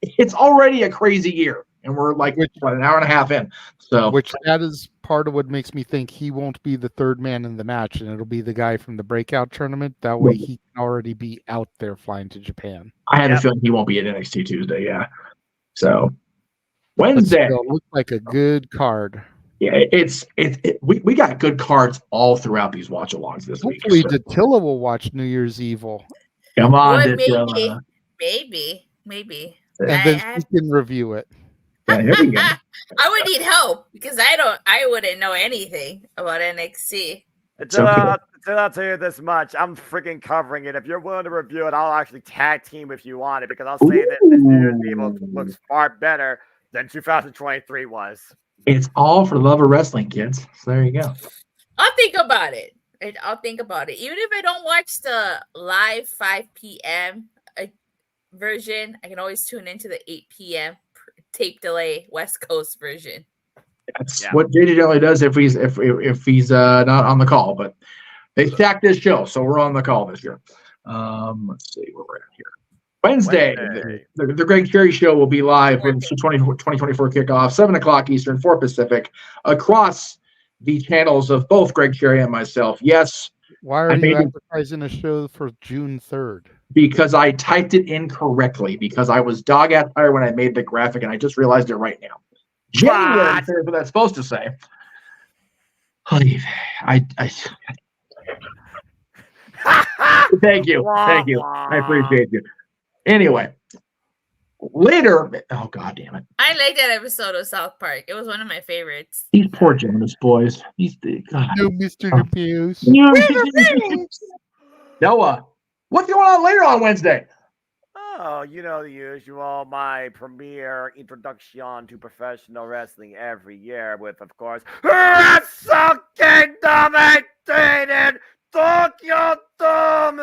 it's already a crazy year, and we're like an hour and a half in. So which that is part of what makes me think he won't be the third man in the match, and it'll be the guy from the breakout tournament. That way he can already be out there flying to Japan. I have a feeling he won't be at NXT Tuesday. Yeah. So Wednesday looks like a good card. Yeah, we got good cards all throughout these watch-alongs this week. Hopefully, Dattila will watch New Year's Evil. Come on, Boy, Dattila. Maybe. And then he can review it. Yeah, here we go. I would need help because I wouldn't know anything about NXT. I'll tell you this much. I'm freaking covering it. If you're willing to review it, I'll actually tag team with you on it because I'll say that this New Year's Evil looks far better than 2023 was. It's all for the love of wrestling, kids. So there you go. I'll think about it. Even if I don't watch the live 5 p.m. version, I can always tune into the 8 p.m. tape delay West Coast version. That's what JJ generally does if he's not on the call. But they stacked this show, so we're on the call this year. Let's see where we're at here. Wednesday. The Greg Cherry Show will be live with 2024 kickoff, 7 o'clock Eastern, 4 Pacific, across the channels of both Greg Cherry and myself. Yes. Why are you advertising a show for June 3rd? Because I typed it incorrectly, because I was dog-ass tired when I made the graphic, and I just realized it right now. January 3rd, what that's supposed to say. Thank you. I appreciate you. Anyway, later. Oh, God damn it. I like that episode of South Park. It was one of my favorites. These poor Jonas boys. He's the God. No, Mr. Abuse. Noah, what's going on later on Wednesday? Oh, you know the usual. My premiere introduction to professional wrestling every year with, of course, Wrestle Kingdom 18 in Tokyo Dome,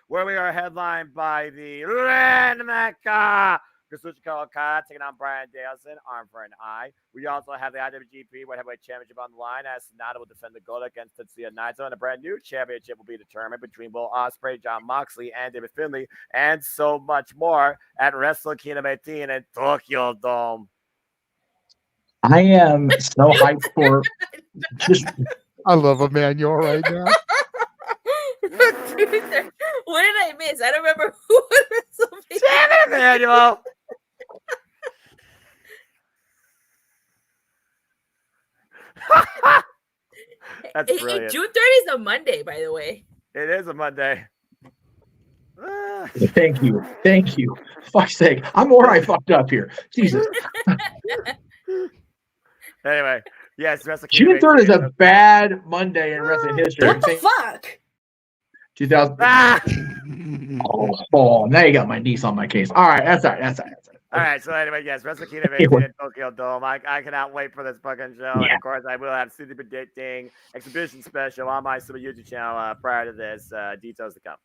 where we are headlined by the Rainmaker, Kazuchika Okada taking on Brian Danielson, arm for an eye. We also have the IWGP World Heavyweight Championship on the line, as Sonata will defend the gold against Tetsuya Naito, and a brand new championship will be determined between Will Ospreay, Jon Moxley, and David Finlay, and so much more at Wrestle Kingdom 18 in Tokyo Dome. I am so hyped for just. I love Emmanuel right now. What did I miss? I don't remember who was Damn it, Emmanuel! That's brilliant. June 30th is a Monday, by the way. It is a Monday. Thank you. Fuck's sake. I'm where I fucked up here. Jesus. Anyway, yes, Wrestle June 3rd is a bad Monday in wrestling history. What the fuck? 2000. Oh, now you got my niece on my case. All right, that's all right. All right, so anyway, yes, Wrestle Kingdom 18 in Tokyo Dome. I cannot wait for this fucking show. And of course, I will have City Predicting exhibition special on my Super YouTube channel prior to this. Details to come.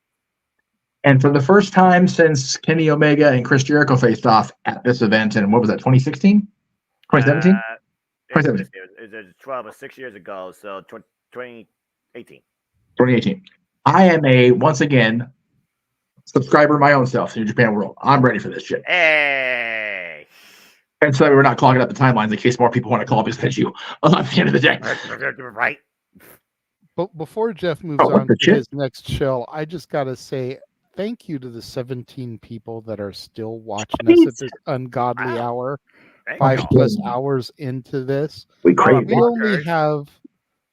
And for the first time since Kenny Omega and Chris Jericho faced off at this event, and what was that, 2016? 2017? 2017. It was 12 or 6 years ago, so 2018. 2018. I am once again, subscriber my own self to New Japan World. I'm ready for this shit. Hey! And so we're not clogging up the timelines in case more people want to call up and send you at the end of the day. Right. But before Jeff moves on to his next show, I just got to say, thank you to the 17 people that are still watching us at this ungodly hour, Thank 5+ y'all. hours into this. We crave we it.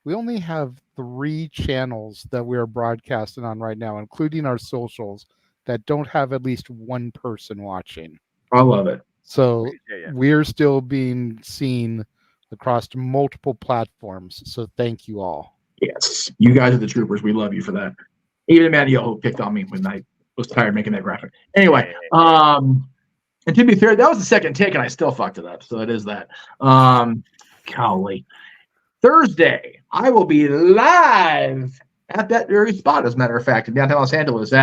only have 3 channels that we are broadcasting on right now, including our socials, that don't have at least one person watching. I love it. So we're still being seen across multiple platforms. So thank you all. Yes, you guys are the troopers. We love you for that. Even Emmanuel who picked on me when I was tired making that graphic. Anyway, and to be fair, that was the second take, and I still fucked it up. So it is that. Golly. Thursday, I will be live at that very spot, as a matter of fact, in downtown Los Angeles.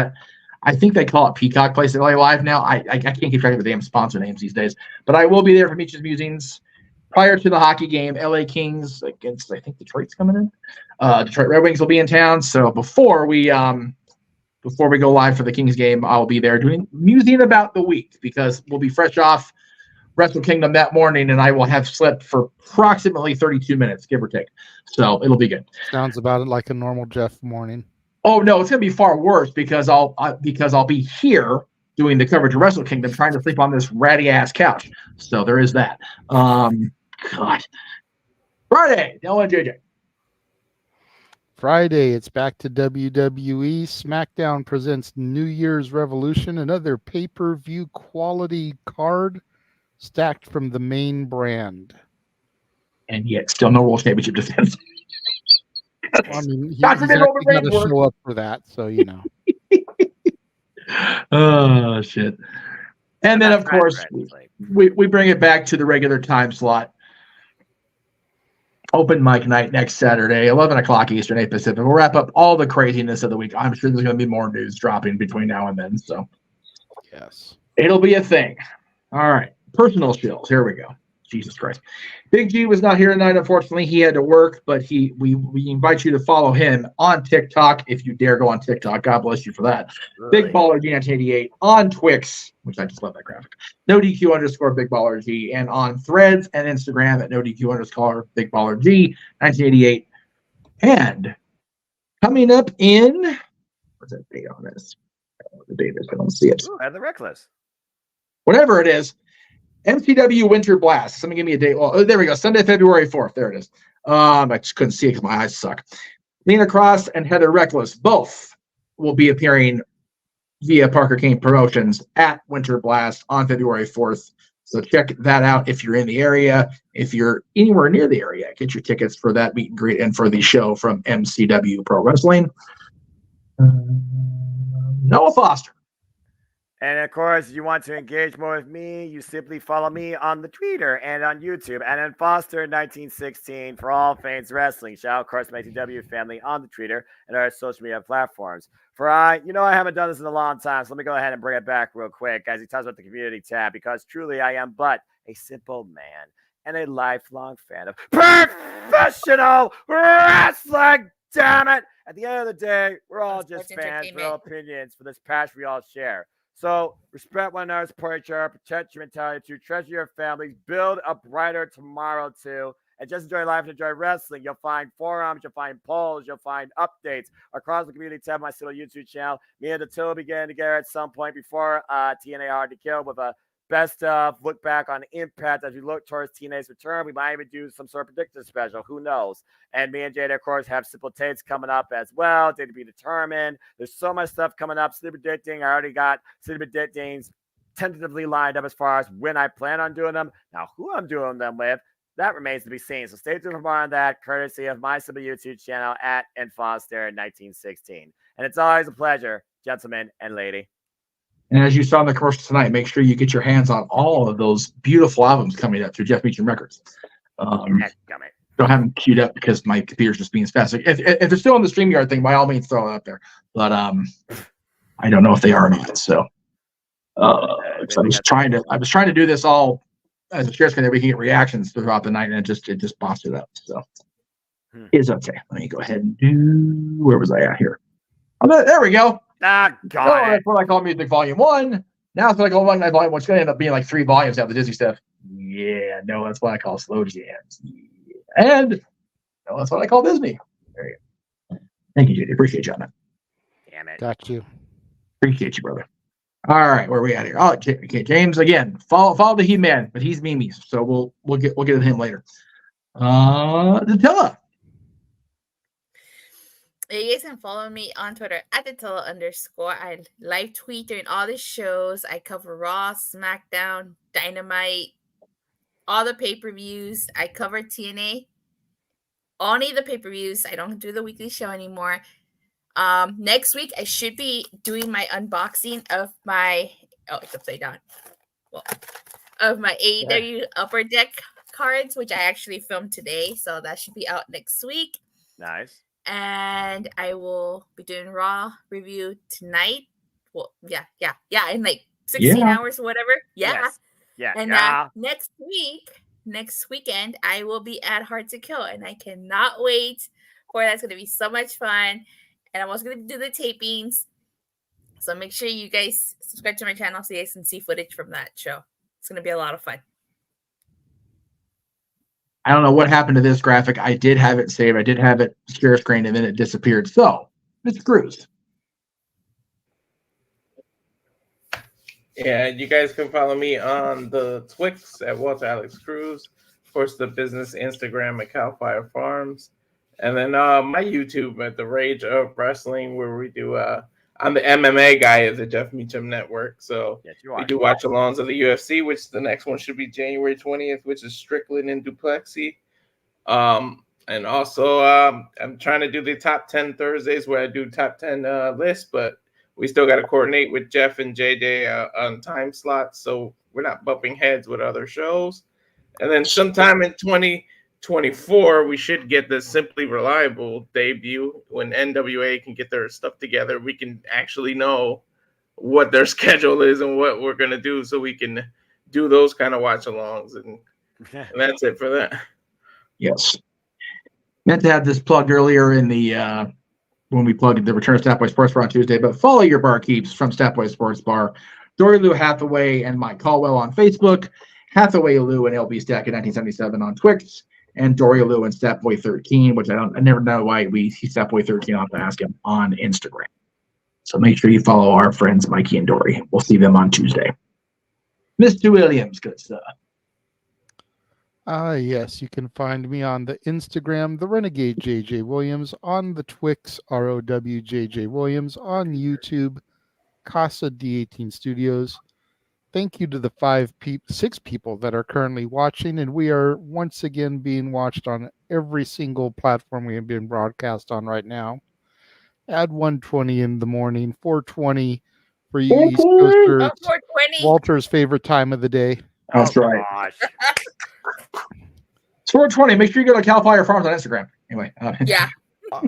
I think they call it Peacock Place at LA Live now. I can't keep track of the damn sponsor names these days. But I will be there for Meach's Musings prior to the hockey game. LA Kings against, I think, Detroit's coming in. Detroit Red Wings will be in town. So before we go live for the Kings game, I'll be there doing musing about the week, because we'll be fresh off Wrestle Kingdom that morning, and I will have slept for approximately 32 minutes, give or take. So it'll be good. Sounds about it like a normal Jeff morning. Oh no, it's gonna be far worse, because I'll be here doing the coverage of Wrestle Kingdom, trying to sleep on this ratty ass couch. So there is that. God. Friday, Dell and JJ. Friday, it's back to WWE. SmackDown presents New Year's Revolution, another pay-per-view quality card stacked from the main brand. And yet, still no World Championship defense. I mean, he's actually got to show up for that, so you know. Oh shit! And then, of course, we bring it back to the regular time slot. Open mic night next Saturday, 11 o'clock Eastern, 8 Pacific. We'll wrap up all the craziness of the week. I'm sure there's going to be more news dropping between now and then. So, yes, it'll be a thing. All right, personal shills. Here we go. Jesus Christ. Big G was not here tonight, unfortunately. He had to work, but we invite you to follow him on TikTok, if you dare go on TikTok. God bless you for that. Really? Big Baller G 1988 on Twix, which I just love that graphic. No DQ _ Big Baller G, and on Threads and Instagram at no DQ _ Big Baller G 1988. And coming up in, what's that date on this? The date is, I don't see it. Ooh, and the Reckless. Whatever it is. MCW Winter Blast. Somebody give me a date. Oh, there we go. Sunday, February 4th. There it is. I just couldn't see it because my eyes suck. Lena Cross and Heather Reckless both will be appearing via Parker Kane Promotions at Winter Blast on February 4th. So check that out if you're in the area. If you're anywhere near the area, get your tickets for that meet and greet and for the show from MCW Pro Wrestling. Noah Foster. And of course, you want to engage more with me, you simply follow me on the Twitter and on YouTube, and then Foster1916 for all things wrestling. Shout out, of course, my TW family on the Twitter and our social media platforms. I haven't done this in a long time, so let me go ahead and bring it back real quick as he talks about the community tab, because truly I am but a simple man and a lifelong fan of professional wrestling. Damn it! At the end of the day, we're all just fans for all opinions for this passion we all share. So respect one another, support each other, protect your mentality too, treasure your families, build a brighter tomorrow too, and just enjoy life and enjoy wrestling. You'll find forums, you'll find polls, you'll find updates across the community tab, my little YouTube channel. Me and the two will be getting together at some point before TNA Hard to Kill with a best of look back on Impact as we look towards TNA's return. We might even do some sort of predictive special. Who knows? And me and Jada, of course, have Simple Tates coming up as well. Date to be determined. There's so much stuff coming up. City predicting. I already got city predictings tentatively lined up as far as when I plan on doing them. Now, who I'm doing them with, that remains to be seen. So stay tuned for more on that, courtesy of my Simple YouTube channel at @Foster1916. And it's always a pleasure, gentlemen and lady. And as you saw in the commercial tonight, make sure you get your hands on all of those beautiful albums coming up through Jeff Meacham Records. Don't have them queued up because my computer's just being fast. If they're still on the StreamYard thing, by all means, throw it up there. But I don't know if they are or not. So I was trying to do this all as a share screen that we can get reactions throughout the night, and it just busted up. So it's okay. Let me go ahead and do. Where was I at here? Oh, there we go. That's what I call Music Volume 1. Now it's what I call One Night Volume 1. It's going to end up being like 3 volumes out of the Disney stuff. Yeah, no, that's what I call slow jams. Yeah. And no, that's what I call Disney. There you go. Thank you, JD. Appreciate you on that. Damn it. Got you. Appreciate you, brother. All right, where are we at here? Oh, okay, James again. Follow the He-Man, but he's Mimi, so we'll get to him later. Nutella. You guys can follow me on Twitter at @Nutella_. I live tweet during all the shows. I cover Raw, SmackDown, Dynamite, all the pay-per-views. I cover TNA. Only the pay-per-views. I don't do the weekly show anymore. Next week I should be doing my unboxing of my it's upside down. Well, of my AEW Upper Deck cards, which I actually filmed today, so that should be out next week. Nice. And I will be doing Raw review tonight. Well, yeah, in like 16 hours or whatever. Yeah. Yes. Yeah. And next weekend, I will be at Hard to Kill, and I cannot wait for that. It's going to be so much fun. And I'm also going to do the tapings. So make sure you guys subscribe to my channel so you guys can see footage from that show. It's going to be a lot of fun. I don't know what happened to this graphic. I did have it saved. I did have it share screen, and then it disappeared. So, Mr. Cruz. Yeah, you guys can follow me on the Twix at Walter Alex Cruz. Of course, the business Instagram at Cal Fire Farms. And then my YouTube at The Rage of Wrestling, where we do, I'm the MMA guy at the Jeff Meacham Network. So we do watch-alongs of the UFC, which the next one should be January 20th, which is Strickland and Duplexi. And also I'm trying to do the top 10 Thursdays where I do top 10 lists, but we still got to coordinate with Jeff and JJ on time slots, so we're not bumping heads with other shows. And then sometime in 2024, we should get the Simply Reliable debut. When NWA can get their stuff together, we can actually know what their schedule is and what we're going to do, so we can do those kind of watch-alongs. And that's it for that. Yes. Meant to have this plugged earlier in the when we plugged the Return of Statboy Sports Bar on Tuesday, but follow your barkeeps from Statboy Sports Bar. Dory Lou Hathaway and Mike Caldwell on Facebook, Hathaway Lou and LB Stack in 1977 on Twix, and Dory Lou and Statboy 13, which I never know why we see Statboy 13. I'll have to ask him on Instagram. So make sure you follow our friends Mikey and Dory. We'll see them on Tuesday. Mr. Williams, good stuff. Yes, you can find me on the Instagram, the Renegade JJ Williams, on the Twix, ROWJJ Williams, on YouTube, Casa D18 Studios. Thank you to the 6 people that are currently watching, and we are once again being watched on every single platform we have been broadcast on right now. At 1:20 in the morning, 4:20 for you East Coasters. 4:20. Walter's favorite time of the day. That's right. It's 4:20. Make sure you go to Cal Fire Farms on Instagram. Anyway. Yeah.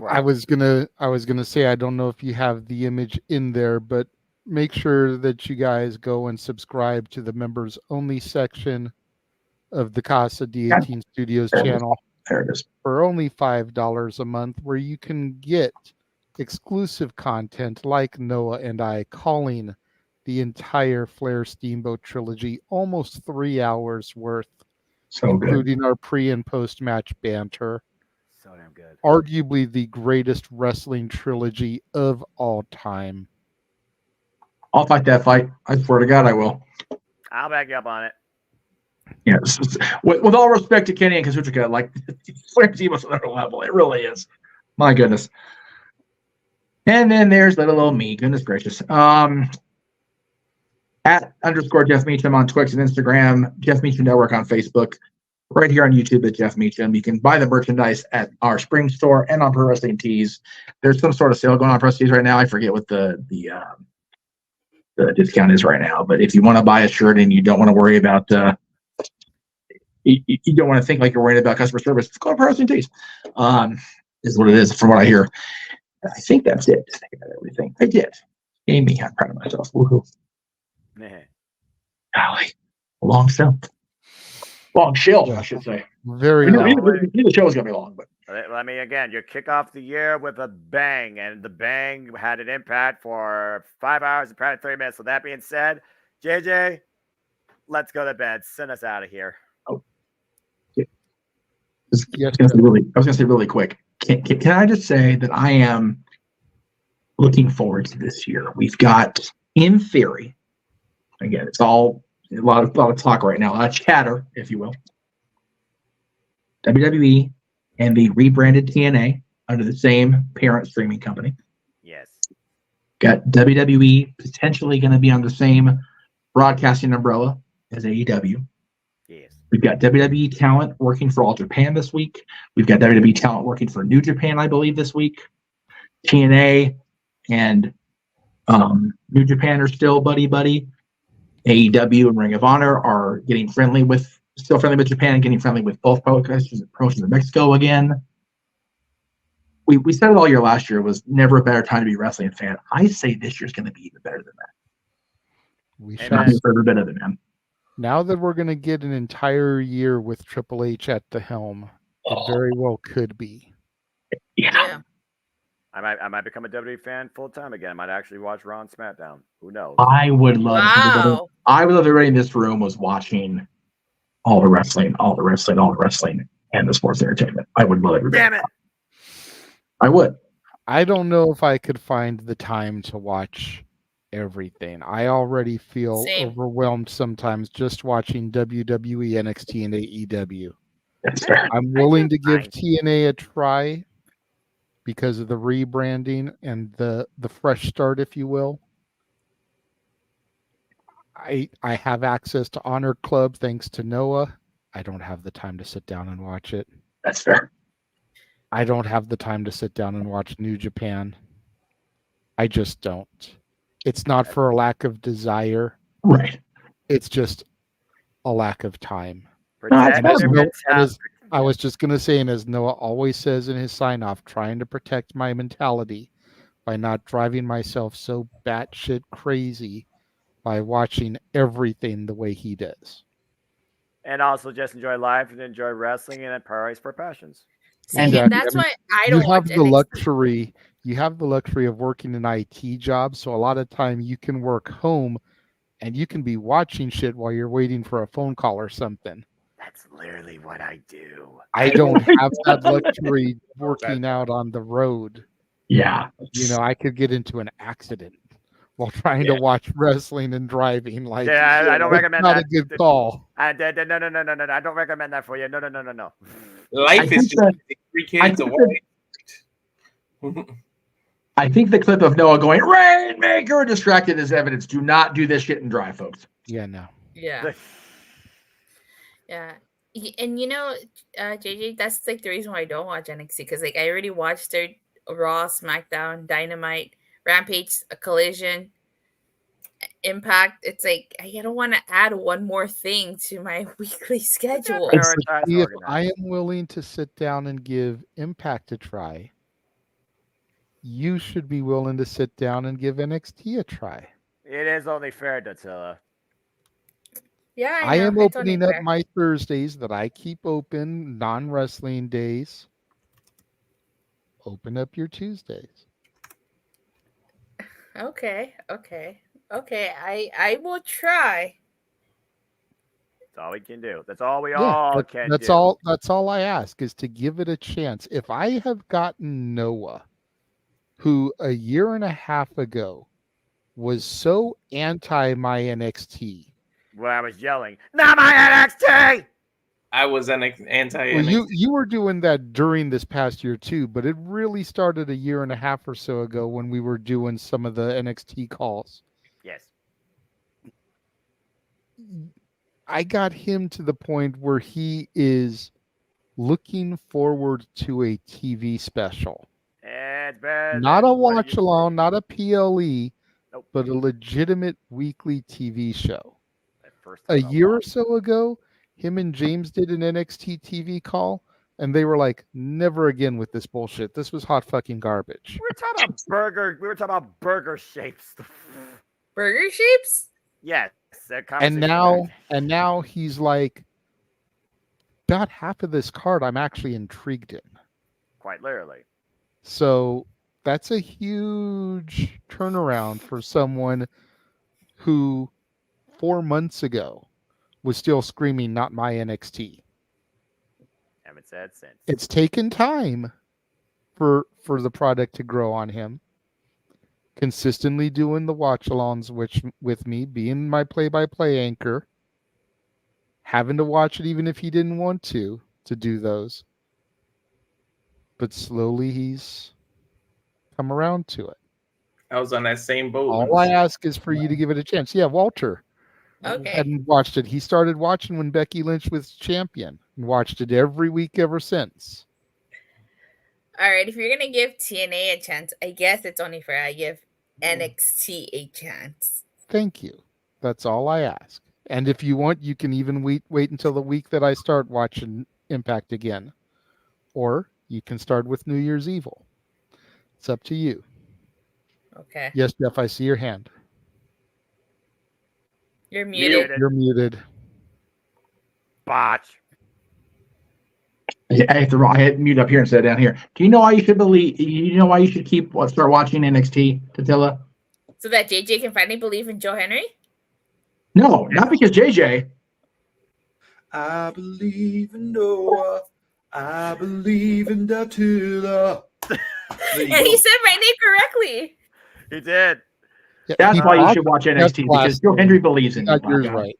I was gonna say, I don't know if you have the image in there, but make sure that you guys go and subscribe to the members only section of the Casa D18 Studios channel. There it is. For only $5 a month, where you can get exclusive content like Noah and I calling the entire Flair Steamboat trilogy, almost 3 hours worth, including our pre and post match banter. So damn good. Arguably the greatest wrestling trilogy of all time. I'll fight that fight. I swear to God, I will. I'll back you up on it. Yes. With all respect to Kenny and Kazuchika, like, Flair Steamboat's another level. It really is. My goodness. And then there's little old me. Goodness gracious. At _Jeff Meacham on Twix and Instagram, Jeff Meacham Network on Facebook, right here on YouTube at Jeff Meacham. You can buy the merchandise at our spring store and on Pro Wrestling Tees. There's some sort of sale going on Pro Wrestling Tees right now. I forget what the discount is right now. But if you want to buy a shirt and you don't want to worry about you don't want to think like you're worried about customer service, go to Pro Wrestling Tees. Is what it is from what I hear. I think that's it. Just think about everything. I did. Amy, I'm proud of myself. Woohoo. Golly. Long show. Long shill, I should say. Very long. The show is going to be long, but. Let me again, you kick off the year with a bang, and the bang had an impact for 5 hours and probably 30 minutes. So that being said, JJ, let's go to bed. Send us out of here. Oh. I was going to say really quick. Can I just say that I am looking forward to this year. We've got, in theory, again, it's all a lot of talk right now, a lot of chatter, if you will. WWE and the rebranded TNA under the same parent streaming company. Yes. Got WWE potentially going to be on the same broadcasting umbrella as AEW. Yes. We've got WWE talent working for All Japan this week. We've got WWE talent working for New Japan, I believe, this week. TNA and New Japan are still buddy-buddy. AEW and Ring of Honor are getting friendly with Japan, getting friendly with both promotions in Mexico again. We said it all year last year. It was never a better time to be a wrestling fan. I say this year's going to be even better than that. We should. Not for every bit of it, man. Now that we're going to get an entire year with Triple H at the helm, it very well could be. Yeah. I might become a WWE fan full time again. I might actually watch Raw and SmackDown. Who knows? I would love. Wow. I would love if everybody in this room was watching all the wrestling, and the sports entertainment. I would love everybody. Damn it! I would. I don't know if I could find the time to watch everything. I already feel overwhelmed sometimes just watching WWE, NXT, and AEW. I'm willing to give TNA a try because of the rebranding and the fresh start, if you will. I have access to Honor Club thanks to Noah. I don't have the time to sit down and watch it. That's fair. I don't have the time to sit down and watch New Japan. I just don't. It's not for a lack of desire. Right. It's just a lack of time. I was just going to say, and as Noah always says in his sign-off, trying to protect my mentality by not driving myself so batshit crazy by watching everything the way he does. And also just enjoy life and enjoy wrestling and prioritize for passions. See, and that's why I don't watch NXT. You have the luxury of working an IT job, so a lot of time you can work home and you can be watching shit while you're waiting for a phone call or something. That's literally what I do. I don't have that luxury working out on the road. Yeah. You know, I could get into an accident while trying to watch wrestling and driving. Like, yeah, I don't recommend not that. a good call. No. I don't recommend that for you. No. Life is just 3 kids away. I think the clip of Noah going, Rainmaker, distracted is evidence. Do not do this shit and drive, folks. Yeah, no. Yeah. Yeah. And you know, JJ, that's like the reason why I don't watch NXT, because like I already watched their Raw, SmackDown, Dynamite, Rampage, a Collision, Impact. It's like I don't want to add one more thing to my weekly schedule. If I am willing to sit down and give Impact a try, you should be willing to sit down and give NXT a try. It is only fair, Dattila. Yeah, I am opening up my Thursdays that I keep open, non-wrestling days. Open up your Tuesdays. Okay. I will try. That's all we can do. That's all we all can do. That's all I ask is to give it a chance. If I have gotten Noah, who a year and a half ago was so anti my NXT. Well, I was yelling, "Not my NXT!" I was anti-NXT. Well, you were doing that during this past year too, but it really started a year and a half or so ago when we were doing some of the NXT calls. Yes. I got him to the point where he is looking forward to a TV special. Not a watch along, not a PLE, but a legitimate weekly TV show. A year or so ago, him and James did an NXT TV call, and they were like, "Never again with this bullshit. This was hot fucking garbage." We were talking about burger shapes. Burger shapes? Yes. And now he's like, about half of this card I'm actually intrigued in. Quite literally. So that's a huge turnaround for someone who 4 months ago was still screaming, "Not my NXT." Haven't said since. It's taken time for the product to grow on him. consistently doing the watch-alongs with me, being my play-by-play anchor, having to watch it even if he didn't want to do those. But slowly he's come around to it. I was on that same boat. All I ask is for you to give it a chance. Yeah, Walter hadn't watched it. He started watching when Becky Lynch was champion and watched it every week ever since. All right, if you're gonna give TNA a chance, I guess it's only fair I give NXT a chance. Thank you. That's all I ask. And if you want, you can even wait until the week that I start watching Impact again. Or you can start with New Year's Evil. It's up to you. Okay. Yes, Jeff, I see your hand. You're muted. You're muted. Botch. I hit mute up here instead of down here. Do you know why you should believe? You know why you should start watching NXT, Tatilla? So that JJ can finally believe in Joe Henry? No, not because JJ. I believe in Noah. I believe in Datula. And he said my name correctly. He did. That's why you should watch NXT, because Joe Henry believes in you. Yours right.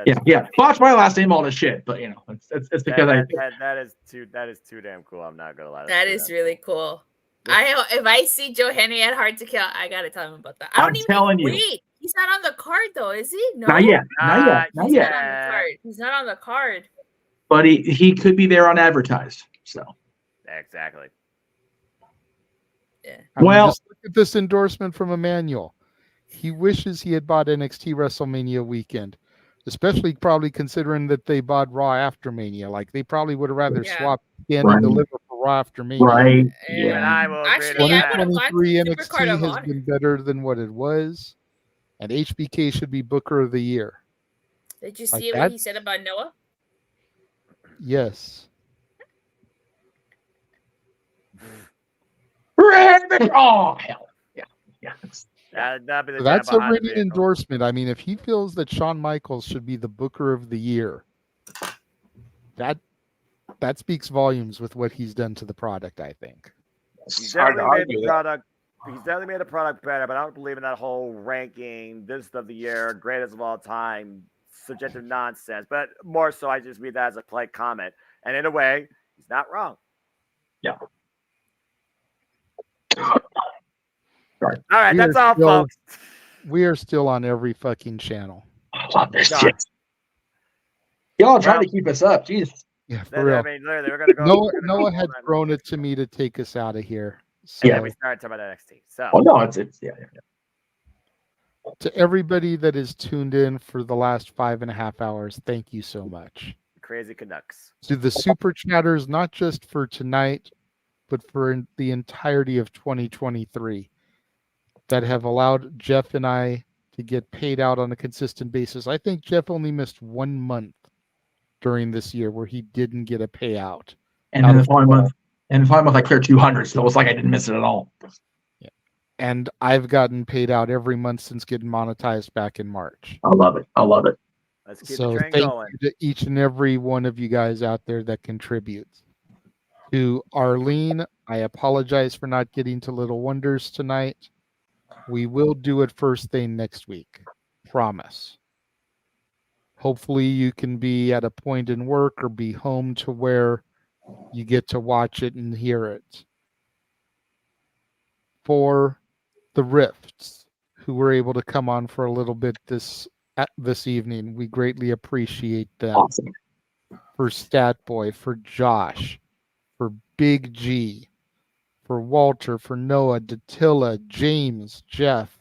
Yeah. Watch my last name all this shit, but it's because that is too damn cool. I'm not gonna lie. That is really cool. If I see Joe Henry at Hard to Kill, I gotta tell him about that. I'm telling you. Wait, he's not on the card though, is he? No, Not yet. Not He's yet. not on the card. He's not on the card. But he could be there on advertised. So exactly. Yeah. Well, just look at this endorsement from Emmanuel. He wishes he had bought NXT WrestleMania weekend, especially probably considering that they bought Raw after Mania. Like they probably would have rather swapped in and deliver for Raw after Mania. Right. I will Actually, I would have gone to 2023 Supercard of NXT has Honor. been better than what it was, and HBK should be Booker of the Year. Did you Like see what he said about Noah? Yes. Oh hell. Yeah. That's a written endorsement. I mean, if he feels that Shawn Michaels should be the Booker of the Year, that speaks volumes with what he's done to the product, I think. He's definitely made the product better, but I don't believe in that whole ranking, this of the year, greatest of all time, subjective nonsense. But more so, I just read that as a polite comment. And in a way, he's not wrong. Yeah. All right, that's all, folks. We are still on every fucking channel. Love this shit. Y'all trying to keep us up. Jesus. Yeah, for real. I mean, literally, we're gonna go. Noah had thrown it to me to take us out of here. So, Yeah, we started talking about NXT. So. Oh no, it's yeah. To everybody that is tuned in for the last 5.5 hours, thank you so much. Crazy Canucks. To the super chatters, not just for tonight, but for the entirety of 2023, that have allowed Jeff and I to get paid out on a consistent basis. I think Jeff only missed 1 month during this year where he didn't get a payout. And then the following month, I cleared 200, so it was like I didn't miss it at all. Yeah. And I've gotten paid out every month since getting monetized back in March. I love it. Let's keep So the train thank going. you to each and every one of you guys out there that contributes. To Arlene, I apologize for not getting to Little Wonders tonight. We will do it first thing next week. Promise. Hopefully you can be at a point in work or be home to where you get to watch it and hear it. For the Rifts, who were able to come on for a little bit this evening, we greatly appreciate them. Awesome. For Statboy, for Josh, for Big G, for Walter, for Noah, Datilla, James, Jeff,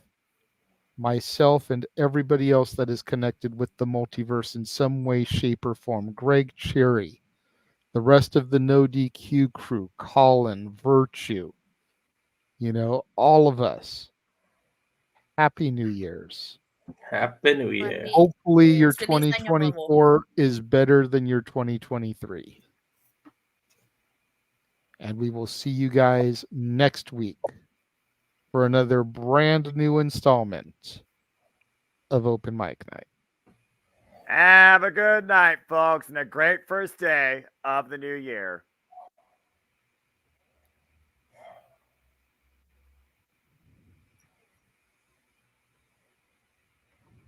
myself, and everybody else that is connected with the multiverse in some way, shape, or form. Greg Cherry, the rest of the No DQ crew, Colin, Virtue, all of us. Happy New Year's. Happy New Year. Hopefully your 2024 is better than your 2023. And we will see you guys next week for another brand new installment of Open Mic Night. Have a good night, folks, and a great first day of the new year.